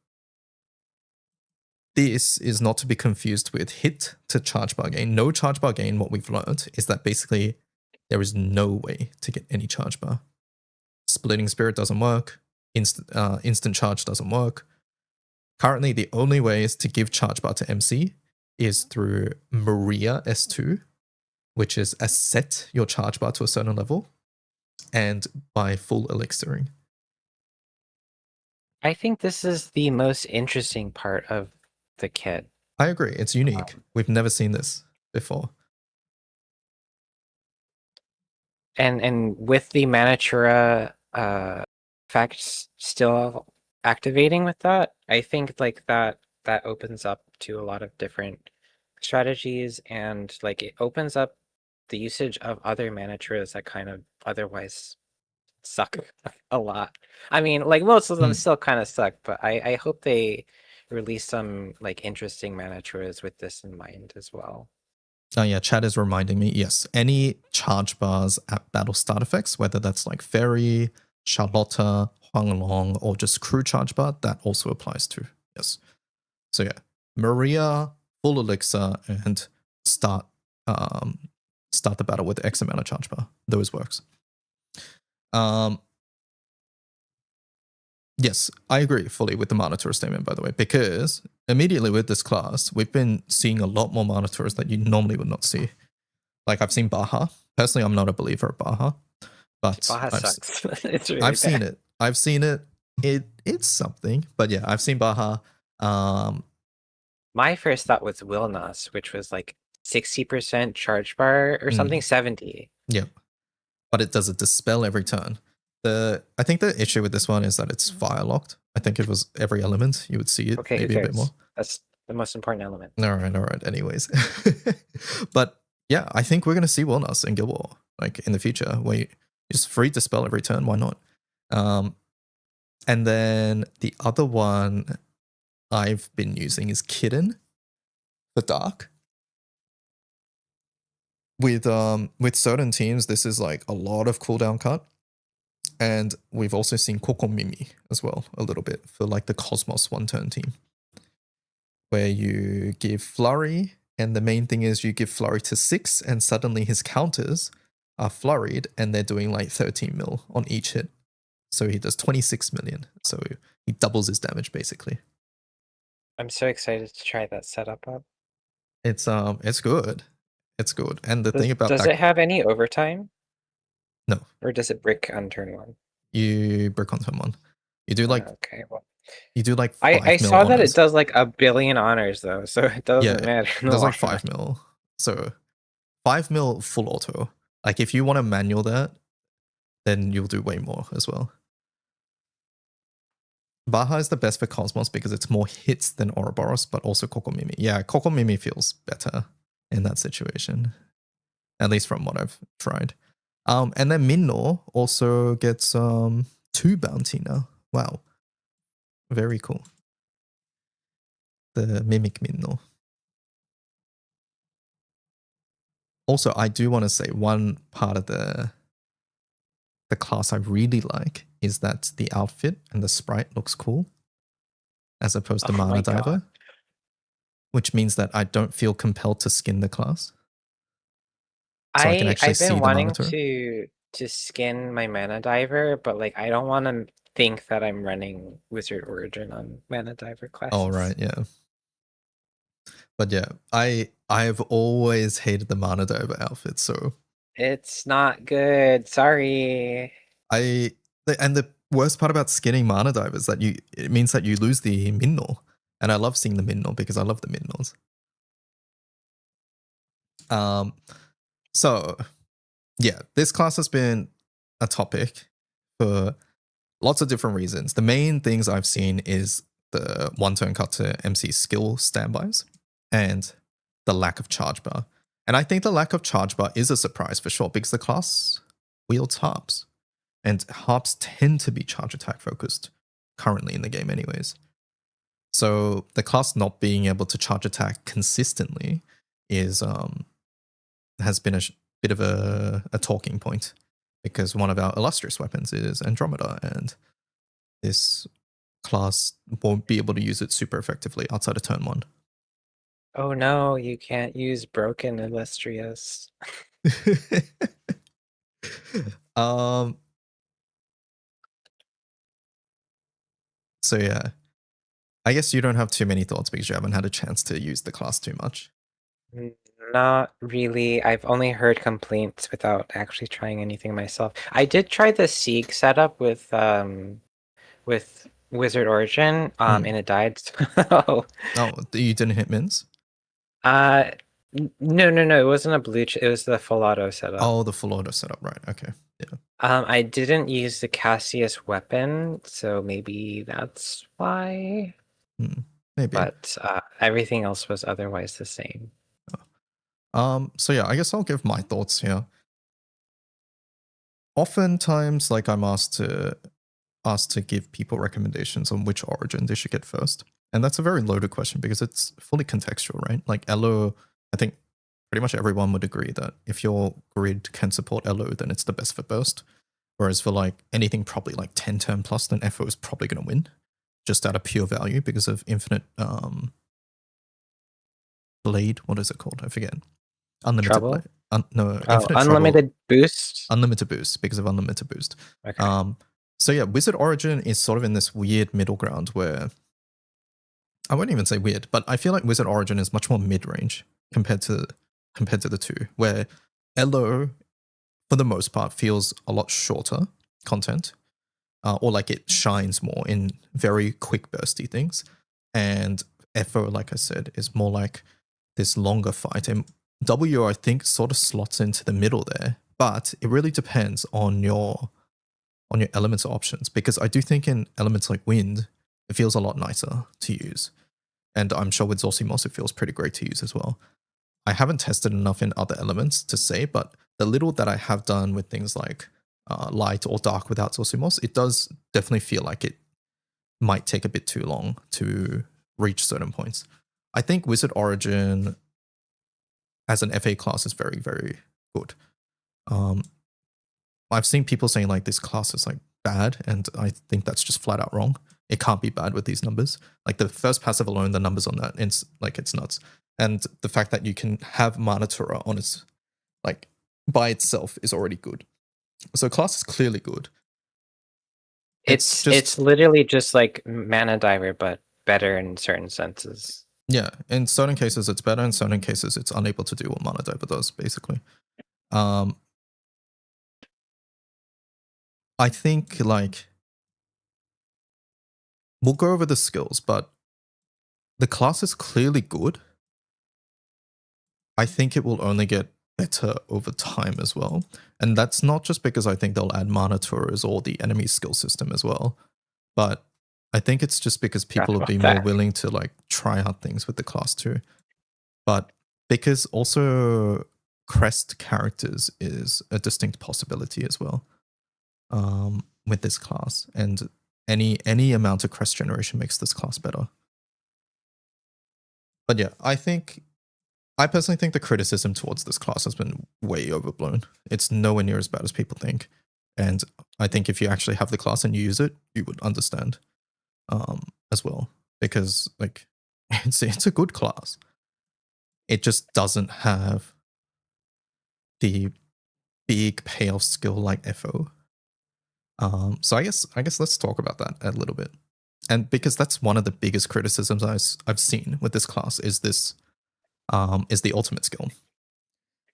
this is not to be confused with hit to charge bar gain. No charge bar gain, what we've learned is that basically there is no way to get any charge bar. Splitting Spirit doesn't work. Instant charge doesn't work. Currently, the only way is to give charge bar to MC is through Maria S2, which is set your charge bar to a certain level, and by full elixiring. I think this is the most interesting part of the kit. I agree. It's unique. We've never seen this before. And with the Manatura effects still activating with that, I think like that opens up to a lot of different strategies, and like it opens up the usage of other Manaturas that kind of otherwise suck a lot. I mean, like most of them still kind of suck, but I hope they release some like interesting Manaturas with this in mind as well. Oh yeah, chat is reminding me, yes, any charge bars at battle start effects, whether that's like Fairy, Charlotta, Huanglong, or just crew charge bar, that also applies to. Yes. So yeah, Maria, full elixir, and start the battle with X amount of charge bar. Those works. Yes, I agree fully with the Manatura statement, by the way, because immediately with this class, we've been seeing a lot more Manaturas that you normally would not see. Like, I've seen Baja. Personally, I'm not a believer of Baja, but Baja sucks. It's really I've seen it. I've seen it. It's something, but yeah, I've seen Baja. My first thought was Wilnas, which was like 60% charge bar or something, 70. Yeah, but it does a dispel every turn. I think the issue with this one is that it's fire locked. I think if it was every element, you would see it maybe a bit more. That's the most important element. All right. Anyways, but yeah, I think we're gonna see Wilnas in Guild War like in the future, where you just free dispel every turn. Why not? And then the other one I've been using is Kitten for Dark. With certain teams, this is like a lot of cooldown cut. And we've also seen Kokomimi as well, a little bit, for like the Cosmos one-turn team. Where you give Flurry, and the main thing is you give Flurry to 6, and suddenly his counters are flurried, and they're doing like 13 mil on each hit. So he does 26 million. So he doubles his damage, basically. I'm so excited to try that setup up. It's good. It's good. And the thing about does it have any overtime? No. Or does it brick on turn 1? You brick on turn 1. You do like okay, well. You do like 5 I mil saw that honors. it does like 1 billion honors though, so it doesn't matter. It does like 5 mil. So 5 mil full auto. Like if you want to manual that, then you'll do way more as well. Baja is the best for Cosmos because it's more hits than Ouroboros, but also Kokomimi. Yeah, Kokomimi feels better in that situation. At least from what I've tried. And then Minnow also gets 2 bounty now. Wow. Very cool. The Mimic Minnow. Also, I do want to say one part of the class I really like is that the outfit and the sprite looks cool as opposed to Mana Diver, which means that I don't feel compelled to skin the class. So I can actually I've been wanting to skin my Mana Diver, but like I don't want to think that I'm running Wizard Origin on Mana Diver classes. Oh right, yeah. But yeah, I've always hated the Mana Diver outfit, so it's not good. Sorry. And the worst part about skinning Mana Diver is that it means that you lose the Minnow. And I love seeing the Minnow because I love the Minnows. So yeah, this class has been a topic for Lots of different reasons. The main things I've seen is the one-turn cut to MC skill standbys and the lack of charge bar. And I think the lack of charge bar is a surprise for sure because the class wields harps. And harps tend to be charge attack focused currently in the game anyways. So the class not being able to charge attack consistently is has been a bit of a talking point because one of our illustrious weapons is Andromeda, and this class won't be able to use it super effectively outside of turn 1. Oh no, you can't use Broken Illustrious. So yeah, I guess you don't have too many thoughts because you haven't had a chance to use the class too much. Not really. I've only heard complaints without actually trying anything myself. I did try the Sieg setup with Wizard Origin, and it died. So Oh, you didn't hit mins? no. It wasn't a blue. It was the full auto setup. Oh, the full auto setup, right? Okay, yeah. I didn't use the Cassius weapon, so maybe that's why. Maybe. But everything else was otherwise the same. So yeah, I guess I'll give my thoughts here. Oftentimes, like I'm asked to give people recommendations on which origin they should get first. And that's a very loaded question because it's fully contextual, right? Like Elo, I think pretty much everyone would agree that if your grid can support Elo, then it's the best for burst. Whereas for like anything probably like 10 turn plus, then FO is probably going to win just out of pure value because of infinite blade. What is it called? I forget. Unlimited Trouble? blade. Infinite unlimited trouble. Boost. Unlimited boost because of unlimited boost. Okay. So yeah, Wizard Origin is sort of in this weird middle ground where I won't even say weird, but I feel like Wizard Origin is much more mid-range compared to the two, where Elo, for the most part, feels a lot shorter content, or like it shines more in very quick bursty things, and FO, like I said, is more like this longer fight. And W, I think, sort of slots into the middle there, but it really depends on your elements options, because I do think in elements like wind, it feels a lot nicer to use. And I'm sure with Zosimos, it feels pretty great to use as well. I haven't tested enough in other elements to say, but the little that I have done with things like light or dark without Zosimos, it does definitely feel like it might take a bit too long to reach certain points. I think Wizard Origin as an FA class is very, very good. I've seen people saying like this class is like bad, and I think that's just flat out wrong. It can't be bad with these numbers. Like the first passive alone, the numbers on that, it's like it's nuts. And the fact that you can have Mana Tura on its like by itself is already good. So class is clearly good. It's literally just like Mana Diver, but better in certain senses. Yeah, in certain cases it's better. In certain cases it's unable to do what Mana Diver does, basically. I think like we'll go over the skills, but the class is clearly good. I think it will only get better over time as well. And that's not just because I think they'll add Mana Turas or the enemy skill system as well, but I think it's just because people will be more willing to like try out things with the class too. But because also crest characters is a distinct possibility as well with this class, and any amount of crest generation makes this class better. But yeah, I personally think the criticism towards this class has been way overblown. It's nowhere near as bad as people think. And I think if you actually have the class and you use it, you would understand as well. Because like it's a good class. It just doesn't have the big payoff skill like FO. So I guess let's talk about that a little bit. And because that's one of the biggest criticisms I've seen with this class is this is the ultimate skill.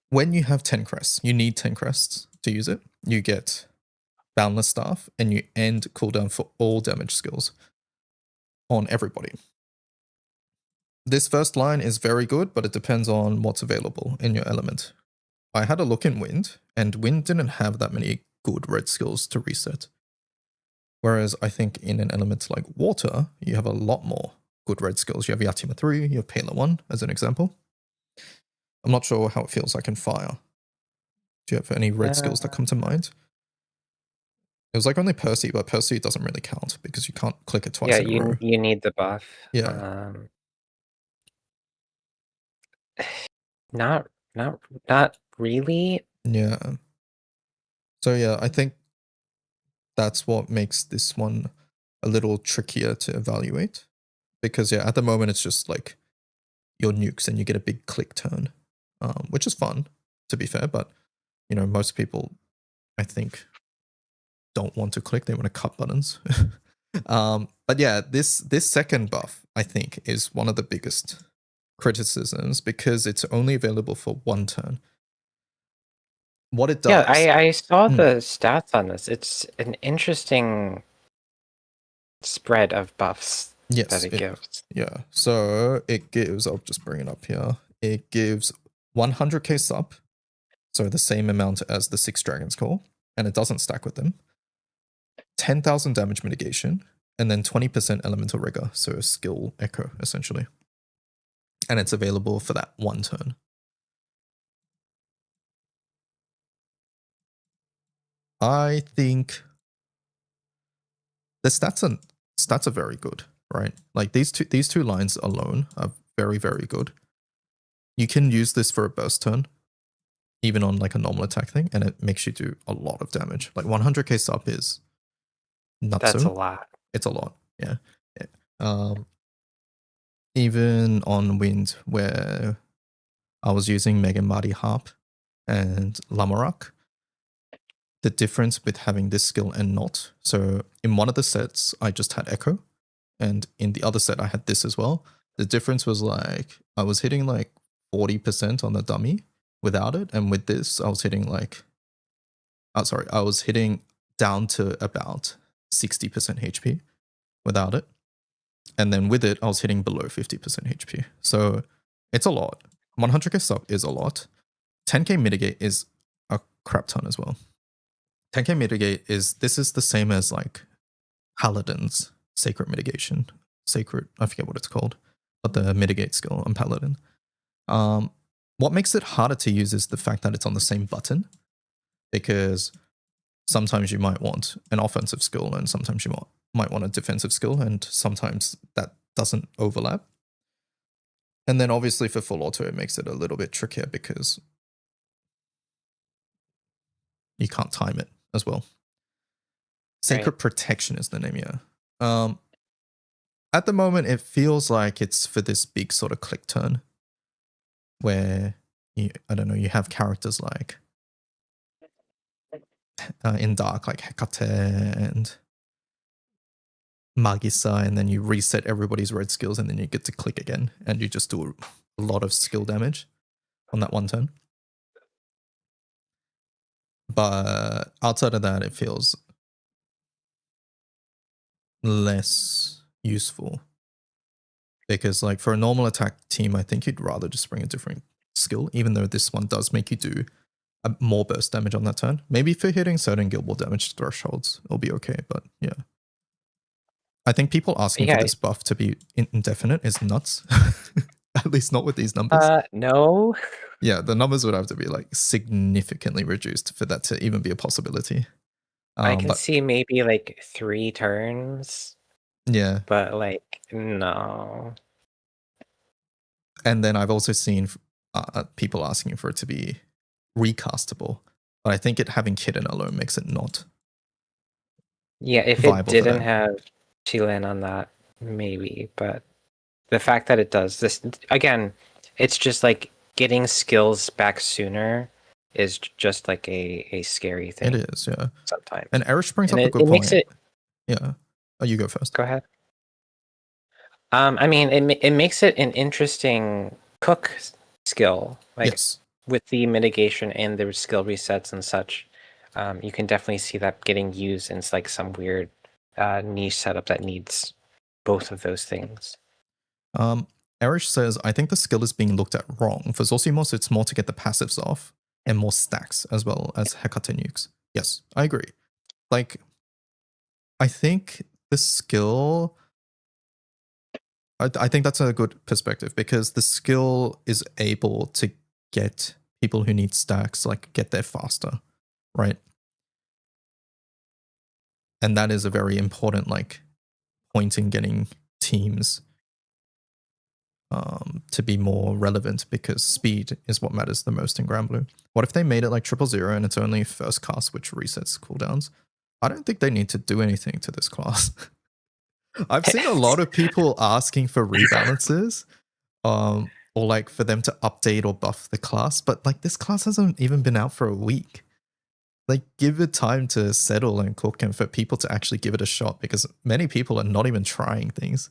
When you have 10 crests, you need 10 crests to use it. You get Boundless Staff, and you end cooldown for all damage skills on everybody. This first line is very good, but it depends on what's available in your element. I had a look in Wind, and Wind didn't have that many good red skills to reset. Whereas I think in an element like water, you have a lot more good red skills. You have Yatima 3, you have Pela 1 as an example. I'm not sure how it feels like in fire. Do you have any red skills that come to mind? It was like only Percy, but Percy doesn't really count because you can't click it twice Yeah, in a row. you need the buff. Yeah. Not really. Yeah. So yeah, I think that's what makes this one a little trickier to evaluate. Because yeah, at the moment it's just like your nukes and you get a big click turn, which is fun, to be fair. But you know, most people, I think, don't want to click; they want to cut buttons. But yeah, this second buff, I think, is one of the biggest criticisms because it's only available for one turn. What it does, Yeah, I saw the stats on this. It's an interesting spread of buffs yes, that it gives. Yeah, so it gives, I'll just bring it up here. It gives 100k sub, so the same amount as the 6 Dragon's Call, and it doesn't stack with them. 10,000 damage mitigation, and then 20% elemental rigor, so a skill echo, essentially. And it's available for that one turn. I think the stats are very good, right? Like these two lines alone are very, very good. You can use this for a burst turn, even on like a normal attack thing, and it makes you do a lot of damage. Like 100k sub is nuts. That's a lot. It's a lot, yeah. Even on Wind, where I was using Mega Mighty Harp and Lamorak, the difference with having this skill and not. So in one of the sets, I just had Echo, and in the other set, I had this as well. The difference was like, I was hitting like 40% on the dummy without it, and with this, I was hitting like, I was hitting down to about 60% HP without it. And then with it, I was hitting below 50% HP. So it's a lot. 100k sub is a lot. 10k mitigate is a crap ton as well. 10k mitigate this is the same as like Paladin's Sacred Mitigation. Sacred, I forget what it's called, but the mitigate skill on Paladin. What makes it harder to use is the fact that it's on the same button, because sometimes you might want an offensive skill and sometimes you might want a defensive skill, and sometimes that doesn't overlap. And then obviously for full auto, it makes it a little bit trickier because you can't time it as well. Sacred Protection is the name, yeah. At the moment, it feels like it's for this big sort of click turn where, you have characters like in Dark, like Hecate and Magisa, and then you reset everybody's red skills and then you get to click again and you just do a lot of skill damage on that one turn. But outside of that, it feels less useful, because like for a normal attack team, I think you'd rather just bring a different skill, even though this one does make you do more burst damage on that turn. Maybe for hitting certain Guild Ball damage thresholds, it'll be okay, but yeah. I think people asking for this buff to be indefinite is nuts. At least not with these numbers. No. Yeah, the numbers would have to be like significantly reduced for that to even be a possibility. I can see maybe like 3 turns. Yeah. But like, no. And then I've also seen people asking for it to be recastable. But I think it having Kitten alone makes it not. Yeah, if it didn't have Chilean on that, maybe. But the fact that it does this, again, it's just like getting skills back sooner is just like a scary thing. It is, yeah. Sometimes. And Erish brings up a good point. Yeah. Oh, you go first. Go ahead. I mean, it makes it an interesting cook skill. Like, yes. With the mitigation and the skill resets and such, you can definitely see that getting used in like some weird niche setup that needs both of those things. Erish says, I think the skill is being looked at wrong. For Zosimos, it's more to get the passives off and more stacks as well as Hecate nukes. Yes, I agree. Like, I think the skill. I think that's a good perspective because the skill is able to get people who need stacks like get there faster, right? And that is a very important like point in getting teams to be more relevant because speed is what matters the most in Granblue. What if they made it like 000 and it's only first cast which resets cooldowns? I don't think they need to do anything to this class. I've seen a lot of people asking for rebalances, or like for them to update or buff the class, but like this class hasn't even been out for a week. Like give it time to settle and cook and for people to actually give it a shot because many people are not even trying things.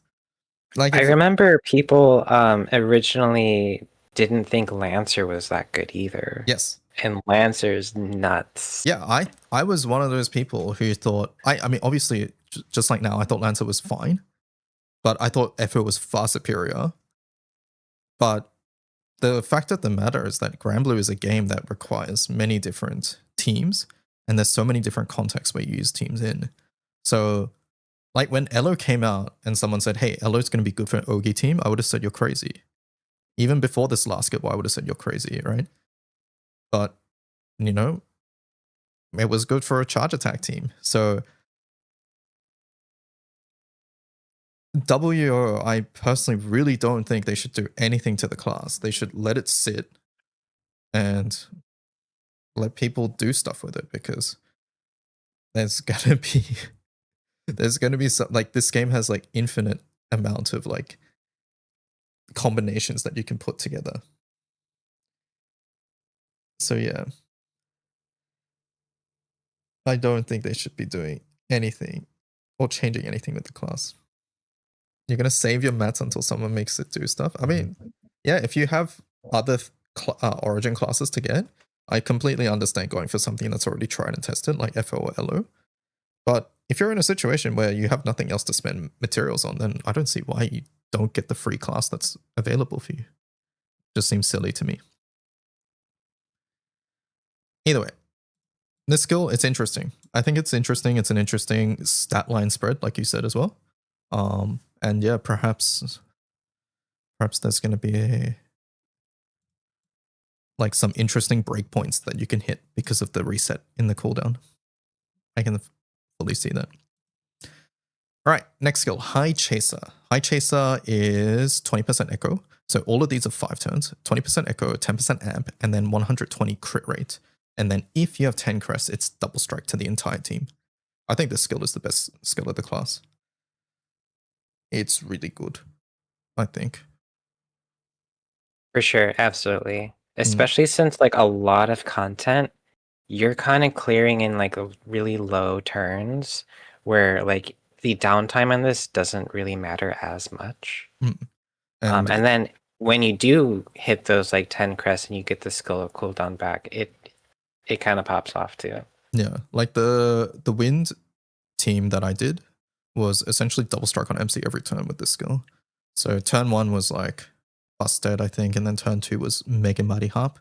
Like I remember people originally didn't think Lancer was that good either. Yes. And Lancer's nuts. Yeah, I was one of those people who thought I mean obviously just like now I thought Lancer was fine, but I thought Echo was far superior. But the fact of the matter is that Granblue is a game that requires many different teams, and there's so many different contexts where you use teams in. So, like when Elo came out and someone said, hey, Elo's going to be good for an Ogi team, I would have said you're crazy. Even before this last skip, I would have said you're crazy, right? But, you know, it was good for a charge attack team. So, WO, I personally really don't think they should do anything to the class. They should let it sit and let people do stuff with it because there's gonna be some like this game has like infinite amount of like combinations that you can put together. So yeah, I don't think they should be doing anything or changing anything with the class. You're gonna save your mats until someone makes it do stuff. I mean, yeah, if you have other origin classes to get, I completely understand going for something that's already tried and tested, like FO or LO. But if you're in a situation where you have nothing else to spend materials on, then I don't see why you don't get the free class that's available for you. Just seems silly to me. Either way, this skill, it's interesting. I think it's interesting. It's an interesting stat line spread, like you said as well. And yeah, perhaps there's going to be like some interesting breakpoints that you can hit because of the reset in the cooldown. I can fully see that. All right, next skill, High Chaser. High Chaser is 20% echo. So all of these are 5 turns, 20% echo, 10% amp, and then 120 crit rate. And then if you have 10 crests, it's double strike to the entire team. I think this skill is the best skill of the class. It's really good, I think. For sure, absolutely. Especially since like a lot of content, you're kind of clearing in like really low turns where like the downtime on this doesn't really matter as much. And then when you do hit those like 10 crests and you get the skill cooldown back, it kind of pops off too. Yeah, like the wind team that I did was essentially double strike on MC every turn with this skill. So turn 1 was like Busted, I think, and then turn 2 was Mega Mighty Harp.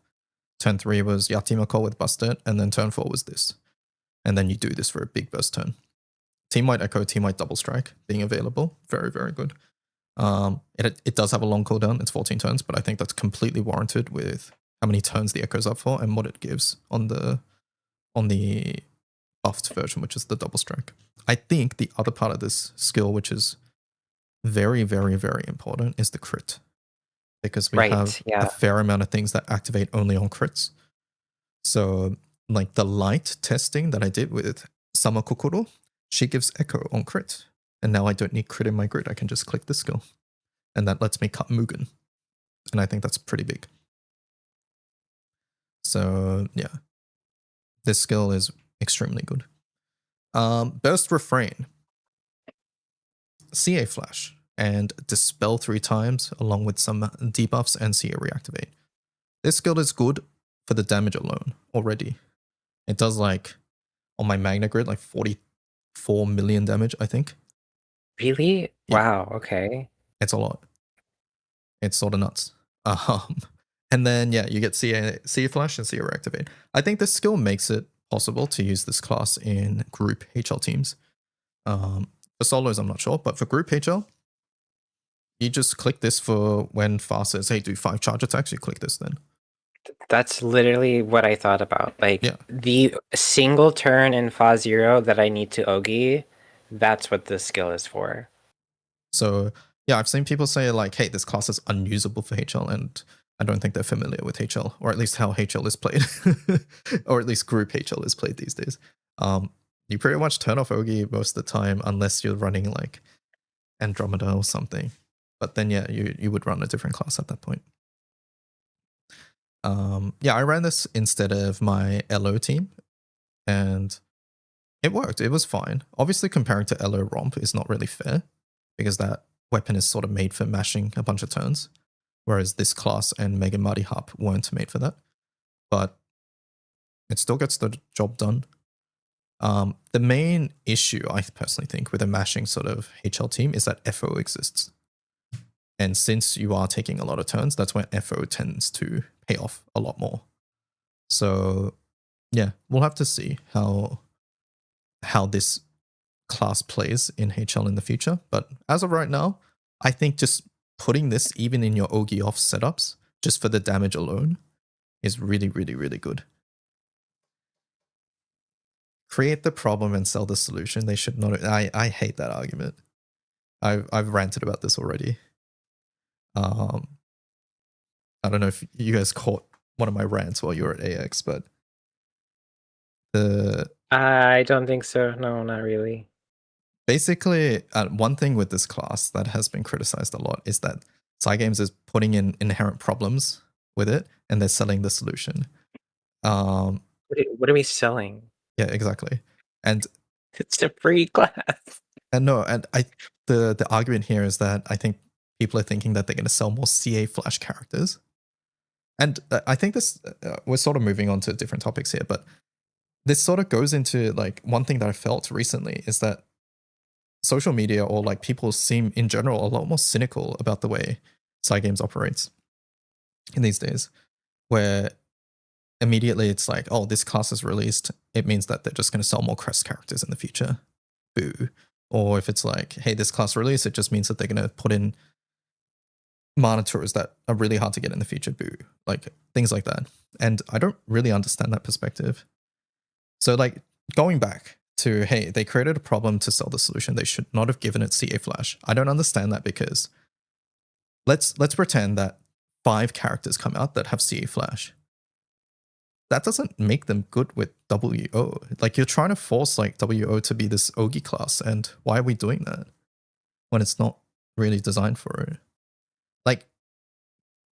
Turn 3 was Yatima Call with Busted, and then turn 4 was this. And then you do this for a big burst turn. Team-wide Echo, team-wide Double Strike being available. Very, very good. It does have a long cooldown. It's 14 turns, but I think that's completely warranted with how many turns the Echo's up for and what it gives on the buffed version, which is the Double Strike. I think the other part of this skill, which is very, very, very important, is the crit. Because we have a fair amount of things that activate only on crits. So, like the light testing that I did with Sama Kokoro, she gives Echo on crit. And now I don't need crit in my grid. I can just click the skill. And that lets me cut Mugen. And I think that's pretty big. So, yeah. This skill is extremely good. Burst Refrain. CA Flash. And Dispel 3 times, along with some debuffs and CA Reactivate. This skill is good for the damage alone already. It does like, on my Magna Grid, like 44 million damage, I think. Really? Yeah. Wow, okay. It's a lot. It's sort of nuts. And then, yeah, you get CA Flash and CA Reactivate. I think this skill makes it possible to use this class in group HL teams. For solos, I'm not sure, but for group HL, you just click this for when Fa says, hey, do 5 charge attacks, you click this then. That's literally what I thought about. Like Yeah. the single turn in Fa 0 that I need to Ogi, that's what this skill is for. So yeah, I've seen people say like, hey, this class is unusable for HL, and I don't think they're familiar with HL, or at least how HL is played, or at least group HL is played these days. You pretty much turn off Ogi most of the time unless you're running like Andromeda or something. But then yeah, you would run a different class at that point. Yeah, I ran this instead of my LO team, and it worked. It was fine. Obviously, comparing to LO Romp is not really fair, because that weapon is sort of made for mashing a bunch of turns, whereas this class and Mega Mighty Harp weren't made for that. But it still gets the job done. The main issue, I personally think, with a mashing sort of HL team is that FO exists. And since you are taking a lot of turns, that's when FO tends to pay off a lot more. So yeah, we'll have to see how this class plays in HL in the future. But as of right now, I think just putting this even in your Ogi off setups, just for the damage alone, is really, really, really good. Create the problem and sell the solution. They should not. I hate that argument. I've ranted about this already. I don't know if you guys caught one of my rants while you were at AX, but I don't think so. No, not really. Basically, one thing with this class that has been criticized a lot is that Cygames is putting in inherent problems with it, and they're selling the solution. What are we selling? Yeah, exactly. And it's a free class. And no, and the argument here is that I think people are thinking that they're going to sell more CA Flash characters. And I think this, we're sort of moving on to different topics here, but this sort of goes into like one thing that I felt recently is that social media, or like people, seem in general a lot more cynical about the way Cygames operates in these days, where immediately it's like, oh, this class is released, it means that they're just going to sell more Crest characters in the future. Boo. Or if it's like, hey, this class release, it just means that they're going to put in monitors that are really hard to get in the future. Boo. Like things like that. And I don't really understand that perspective. So like going back to, hey, they created a problem to sell the solution. They should not have given it CA Flash. I don't understand that, because let's pretend that 5 characters come out that have CA Flash. That doesn't make them good with WO. Like, you're trying to force like WO to be this Ogi class, and why are we doing that when it's not really designed for it? Like,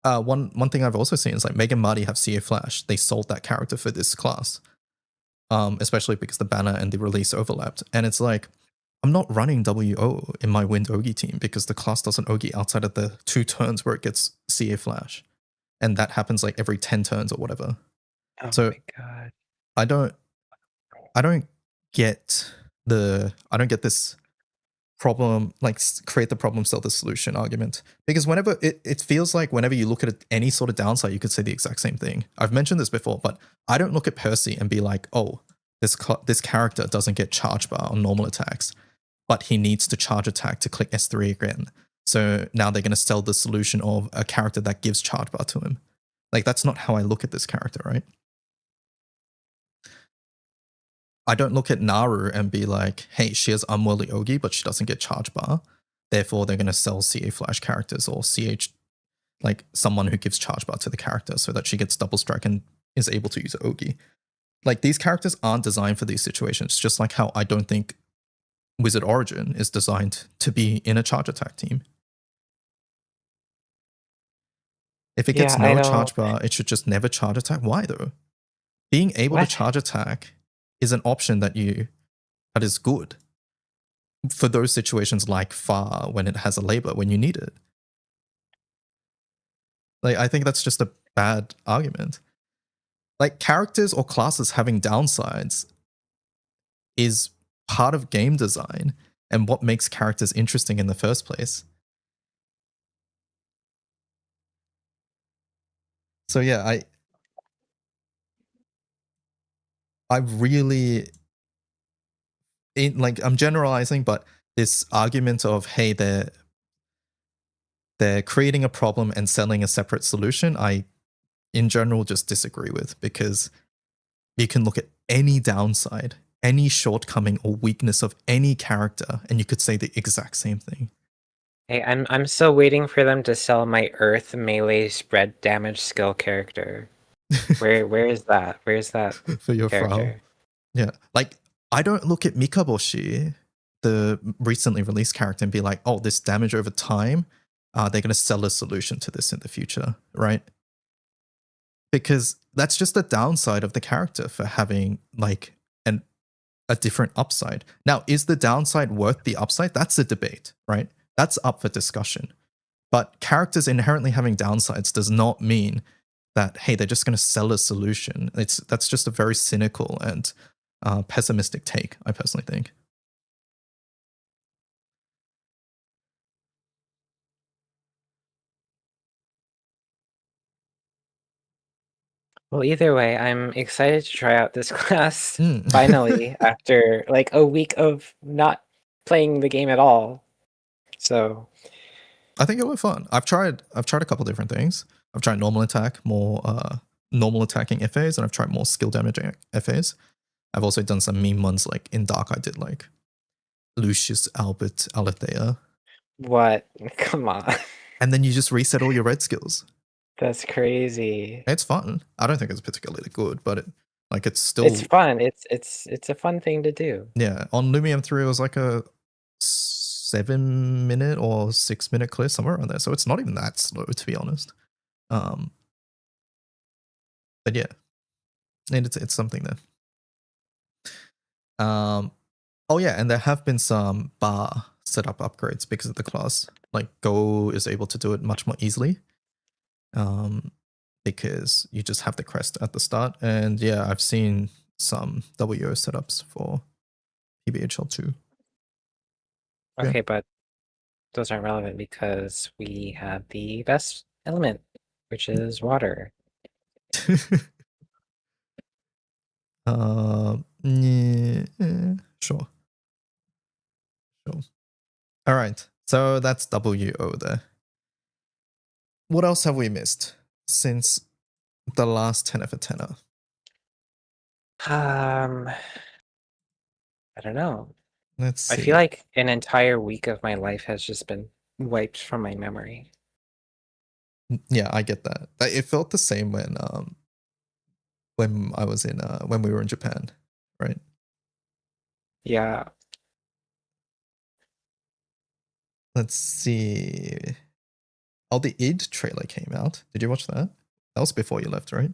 one thing I've also seen is like Mega Mighty have CA Flash. They sold that character for this class, especially because the banner and the release overlapped. And it's like, I'm not running WO in my Wind Ogi team because the class doesn't Ogi outside of the 2 turns where it gets CA Flash, and that happens like every 10 turns or whatever. Oh so my god. I don't get this problem, like create the problem, sell the solution argument. Because whenever it feels like whenever you look at any sort of downside, you could say the exact same thing. I've mentioned this before, but I don't look at Percy and be like, oh, this character doesn't get charge bar on normal attacks, but he needs to charge attack to click S3 again. So now they're going to sell the solution of a character that gives charge bar to him. Like, that's not how I look at this character, right? I don't look at Naru and be like, hey, she has Unworldly Ogi, but she doesn't get charge bar. Therefore, they're going to sell CA Flash characters, or CH, like someone who gives charge bar to the character so that she gets double strike and is able to use Ogi. Like, these characters aren't designed for these situations, just like how I don't think Wizard Origin is designed to be in a charge attack team. If it gets no charge bar, it should just never charge attack. Why though? Being able to charge attack is an option that is good for those situations like Fa, when it has a labor, when you need it. Like, I think that's just a bad argument. Like, characters or classes having downsides is part of game design and what makes characters interesting in the first place. So yeah, I really, I'm generalizing, but this argument of, hey, they're creating a problem and selling a separate solution, I in general just disagree with, because you can look at any downside, any shortcoming or weakness of any character, and you could say the exact same thing. Hey, I'm still waiting for them to sell my Earth melee spread damage skill character. Where is that? Where's that For your Frau. character? Yeah. Like, I don't look at Mikaboshi, the recently released character, and be like, oh, this damage over time, they're going to sell a solution to this in the future, right? Because that's just the downside of the character for having like a different upside. Now, is the downside worth the upside? That's a debate, right? That's up for discussion. But characters inherently having downsides does not mean that, hey, they're just going to sell a solution. That's just a very cynical and pessimistic take, I personally think. Well, either way, I'm excited to try out this class Mm. finally after like a week of not playing the game at all. So I think it'll be fun. I've tried a couple different things. I've tried normal attack, more normal attacking FAs, and I've tried more skill damaging FAs. I've also done some meme ones, like in Dark I did like Lucius, Albert, Alethea. what? Come on. And then you just reset all your red skills. That's crazy. It's fun. I don't think it's particularly good, but it's still It's fun. It's a fun thing to do. yeah. On Lumion 3 it was like a 7-minute or 6-minute clear, somewhere around there. So it's not even that slow, to be honest. But yeah. And it's something there. Oh yeah, and there have been some bar setup upgrades because of the class. Like Go is able to do it much more easily. Because you just have the crest at the start. And yeah, I've seen some WO setups for PBHL2. Okay, Yeah. but those aren't relevant because we have the best element, which is water. Yeah, sure. All right, so that's WO there. What else have we missed since the last 10 for 10er? I don't know. Let's see. I feel like an entire week of my life has just been wiped from my memory. Yeah, I get that. It felt the same when I was in when we were in Japan, right? Yeah. Let's see. Oh, the id trailer came out. Did you watch that? That was before you left, right?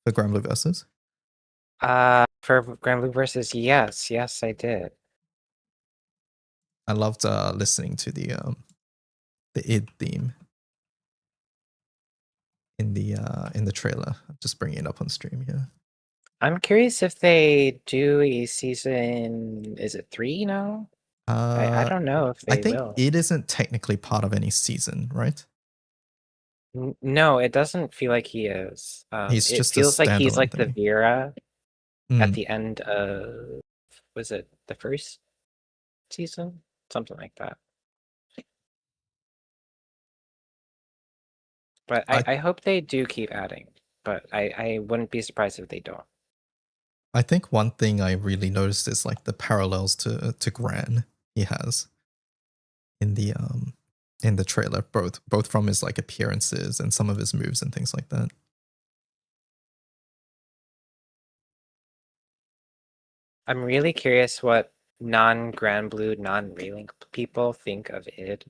For Grand Blue Versus. For Grand Blue versus, yes, I did. I loved listening to the id theme in the trailer. I'm just bringing it up on stream here. I'm curious if they do a season. Is it 3 now? I don't know if they I think will. it isn't technically part of any season, right? No, it doesn't feel like he is. He's it just a feels like he's standalone like the thing. Vera at Mm. the end of, was it the first season? Something like that. But I hope they do keep adding, but I wouldn't be surprised if they don't. I think one thing I really noticed is like the parallels to Gran he has in the trailer, both from his like appearances and some of his moves and things like that. I'm really curious what non-Grand Blue, non-Relink people think of id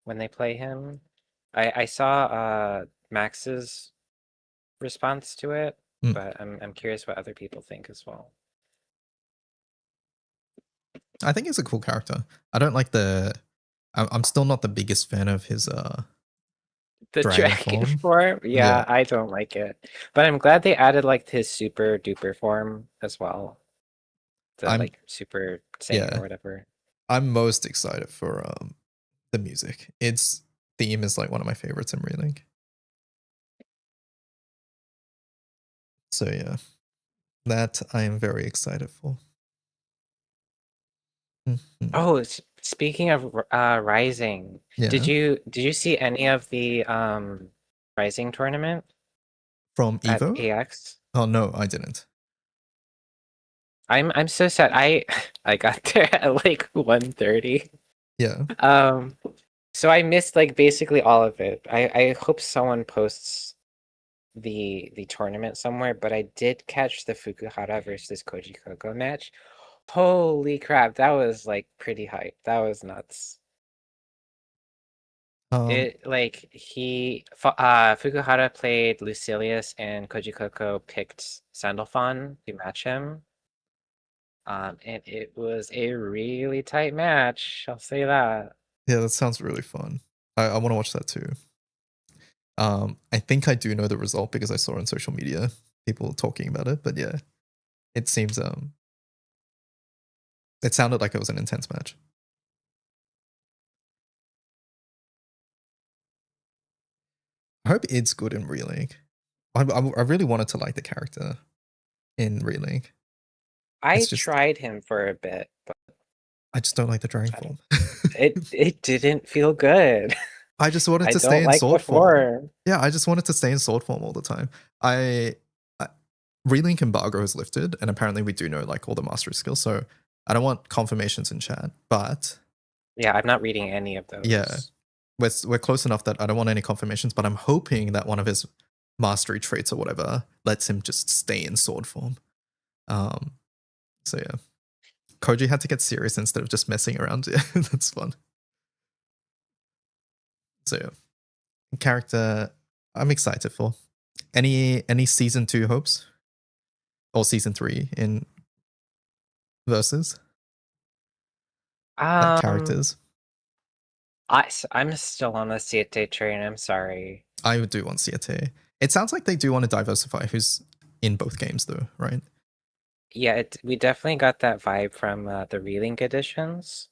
when they play him. I saw Max's response to it, but I'm curious what other people think as well. I think he's a cool character. I don't like I'm still not the biggest fan of his The dragon dragon form? form? Yeah, Yeah. I don't like it. But I'm glad they added like his super duper form as well. The like super Saiyan or whatever. I'm most excited for the music. Its theme is like one of my favorites in Relink. So yeah, that I am very excited for. Mhm. Oh, speaking of Rising, Yeah. did you see any of the Rising tournament From at Evo? AX? Oh no, I didn't. I'm so sad. I got there at like 1:30. Yeah. So I missed like basically all of it. I hope someone posts the tournament somewhere, but I did catch the Fukuhara versus Koji Koko match. Holy crap, that was like pretty hype. That was nuts. It like Fukuhara played Lucilius and Koji Koko picked Sandalphon to match him. And it was a really tight match. I'll say that. Yeah, that sounds really fun. I want to watch that too. I think I do know the result because I saw on social media people talking about it, but yeah, it seems it sounded like it was an intense match. I hope Id's good in Relink. I really wanted to like the character in Relink. I It's just- tried him for a bit, but I just don't like the dragon form. it didn't feel good. I just wanted I to don't stay in like sword form. before. Yeah, I just wanted to stay in sword form all the time. Relink embargo is lifted, and apparently we do know like all the mastery skills. So I don't want confirmations in chat, but Yeah, I'm not reading any of those. yeah, we're close enough that I don't want any confirmations. But I'm hoping that one of his mastery traits or whatever lets him just stay in sword form. So yeah, Koji had to get serious instead of just messing around. Yeah, that's fun. So yeah, character I'm excited for. Any season 2 hopes? Or season 3 in versus characters? I'm still on the Siete train. I'm sorry. I do want Siete. It sounds like they do want to diversify who's in both games though, right? Yeah, we definitely got that vibe from the Relink editions.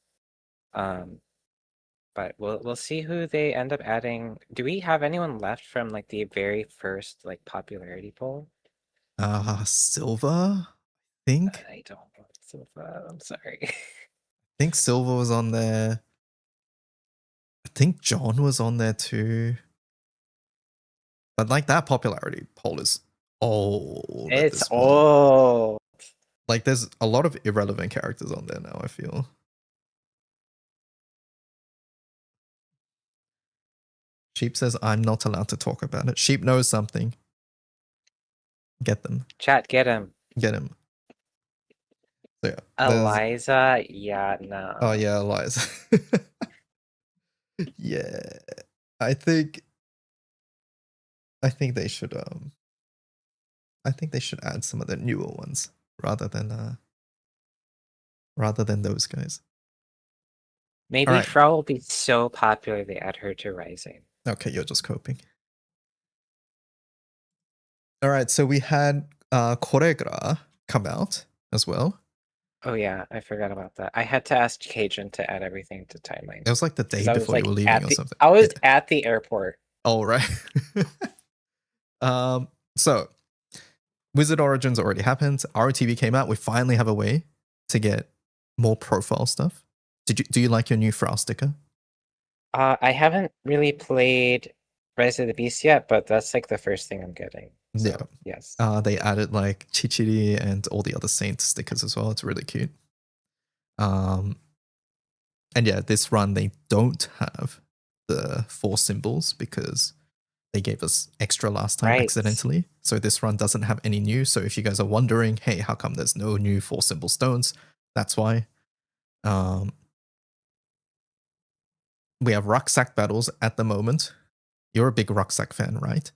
But we'll see who they end up adding. Do we have anyone left from like the very first like popularity poll? Silva, I think. I don't want Silva. I'm sorry. I think Silva was on there. I think John was on there too. But like that popularity poll is old. at It's this point. old. Like there's a lot of irrelevant characters on there now, I feel. Sheep says I'm not allowed to talk about it. Sheep knows something. Get them. Chat, get him. Get him. So yeah. there's- Eliza, yeah, no. Oh yeah, Eliza. Yeah. I think they should add some of the newer ones rather than those guys. Maybe Alright. Frau will be so popular they add her to Rising. Okay, you're just coping. Alright, so we had Koregra come out as well. Oh yeah, I forgot about that. I had to ask Cajun to add everything to timeline. It was like the day 'Cause I was, before you were leaving at or the- something. I was Yeah. at the airport. Oh, right. So Wizard Origins already happened. ROTV came out. We finally have a way to get more profile stuff. Do you like your new Frau sticker? I haven't really played Rise of the Beast yet, but that's like the first thing I'm getting. So, Yeah. yes. They added like Chichiri and all the other Saint stickers as well. It's really cute. And yeah, this run they don't have the 4 symbols because they gave us extra last time Right. accidentally. So this run doesn't have any new. So if you guys are wondering, hey, how come there's no new 4 symbol stones? That's why. We have rucksack battles at the moment. You're a big rucksack fan, right?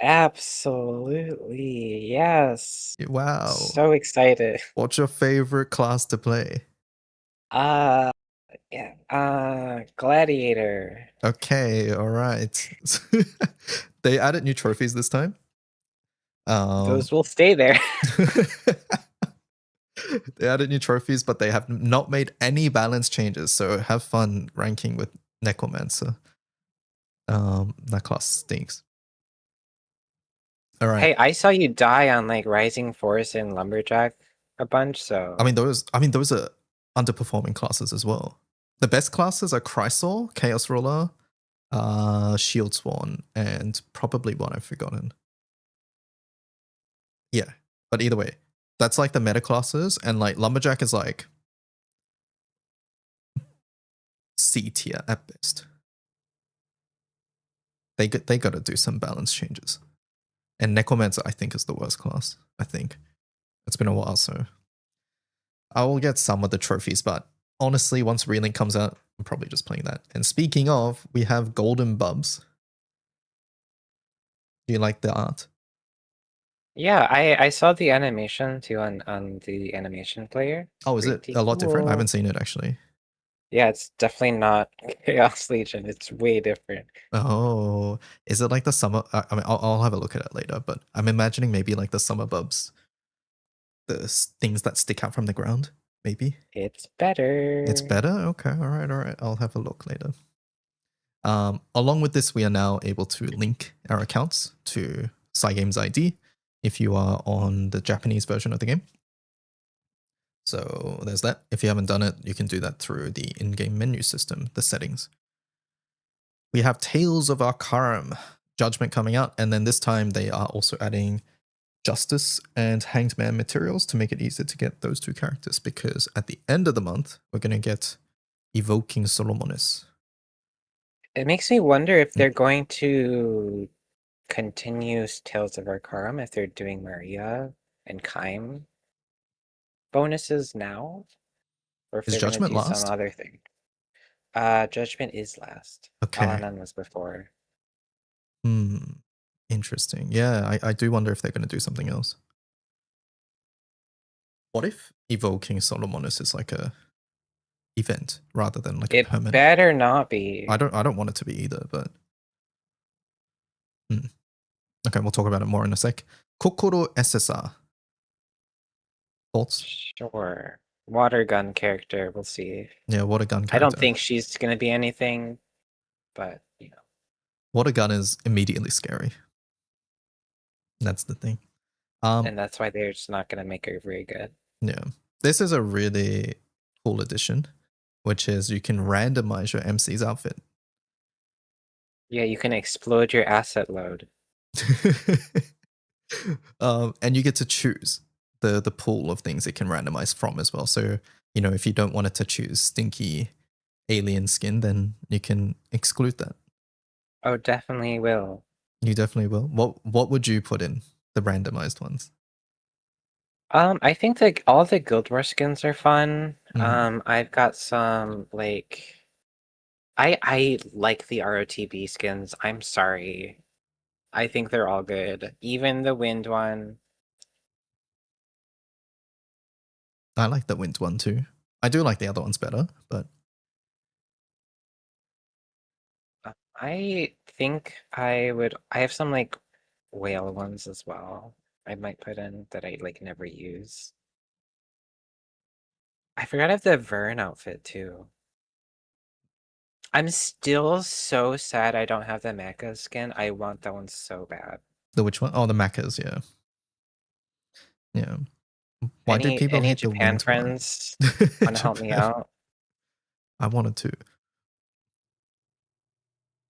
Absolutely. Yes. Wow. So excited. What's your favorite class to play? Gladiator. Okay, all right. They added new trophies this time. Those will stay there. They added new trophies, but they have not made any balance changes. So have fun ranking with Necromancer. That class stinks. All right. Hey, I saw you die on like Rising Force and Lumberjack a bunch, so I mean those are underperforming classes as well. The best classes are Chrysor, Chaos Ruler, Shield Sworn, and probably one I've forgotten. Yeah, but either way, that's like the meta classes, and like Lumberjack is like C tier at best. They got to do some balance changes. And Necromancer, I think, is the worst class. I think it's been a while, so I will get some of the trophies, but honestly, once Relink comes out, I'm probably just playing that. And speaking of, we have Golden Bubs. Do you like the art? Yeah, I saw the animation too on the animation player. Oh, is it Pretty a lot different? I cool. haven't seen it actually. Yeah, it's definitely not Chaos Legion. It's way different. Oh, is it like the summer? I mean, I'll have a look at it later, but I'm imagining maybe like the summer bubs, the things that stick out from the ground. Maybe It's better. it's better. Okay, all right. I'll have a look later. Along with this, we are now able to link our accounts to Cygames ID if you are on the Japanese version of the game. So there's that. If you haven't done it, you can do that through the in-game menu system, the settings. We have Tales of Arcarum Judgment coming out, and then this time they are also adding Justice and Hanged Man materials to make it easier to get those two characters, because at the end of the month, we're going to get Evoking Solomonis. It makes me wonder if they're going to continue Tales of Arcarum, if they're doing Maria and Kaim bonuses now, or if Is they're going to Judgment do last? some other thing. Judgment is last. Okay. Alanan was before. Interesting. Yeah, I do wonder if they're going to do something else. What if Evoking Solomonis is like a event rather than like a It permanent? better not be. I don't want it to be either, but okay, we'll talk about it more in a sec. Kokoro SSR. Thoughts? Sure. Water gun character, we'll see. Yeah, Water Gun character. I don't think she's gonna be anything, but you know. Water Gun is immediately scary. That's the thing. And that's why they're just not gonna make her very good. Yeah. This is a really cool addition, which is you can randomize your MC's outfit. Yeah, you can explode your asset load. And you get to choose the pool of things it can randomize from as well. So, you know, if you don't want it to choose stinky alien skin, then you can exclude that. Oh, definitely will. You definitely will. What would you put in the randomized ones? I think that all the Guild Wars skins are fun. Mhm. I've got some like I like the ROTB skins. I'm sorry. I think they're all good. Even the wind one. I like the wind one too. I do like the other ones better, but I think I have some like whale ones as well. I might put in that I like never use. I forgot I have the Vern outfit too. I'm still so sad I don't have the Mecha skin. I want that one so bad. the which one? Oh, the Mechas, yeah. Yeah. Why did people any hate the Japan wind friends one? want to help me Japan. out? I wanted to.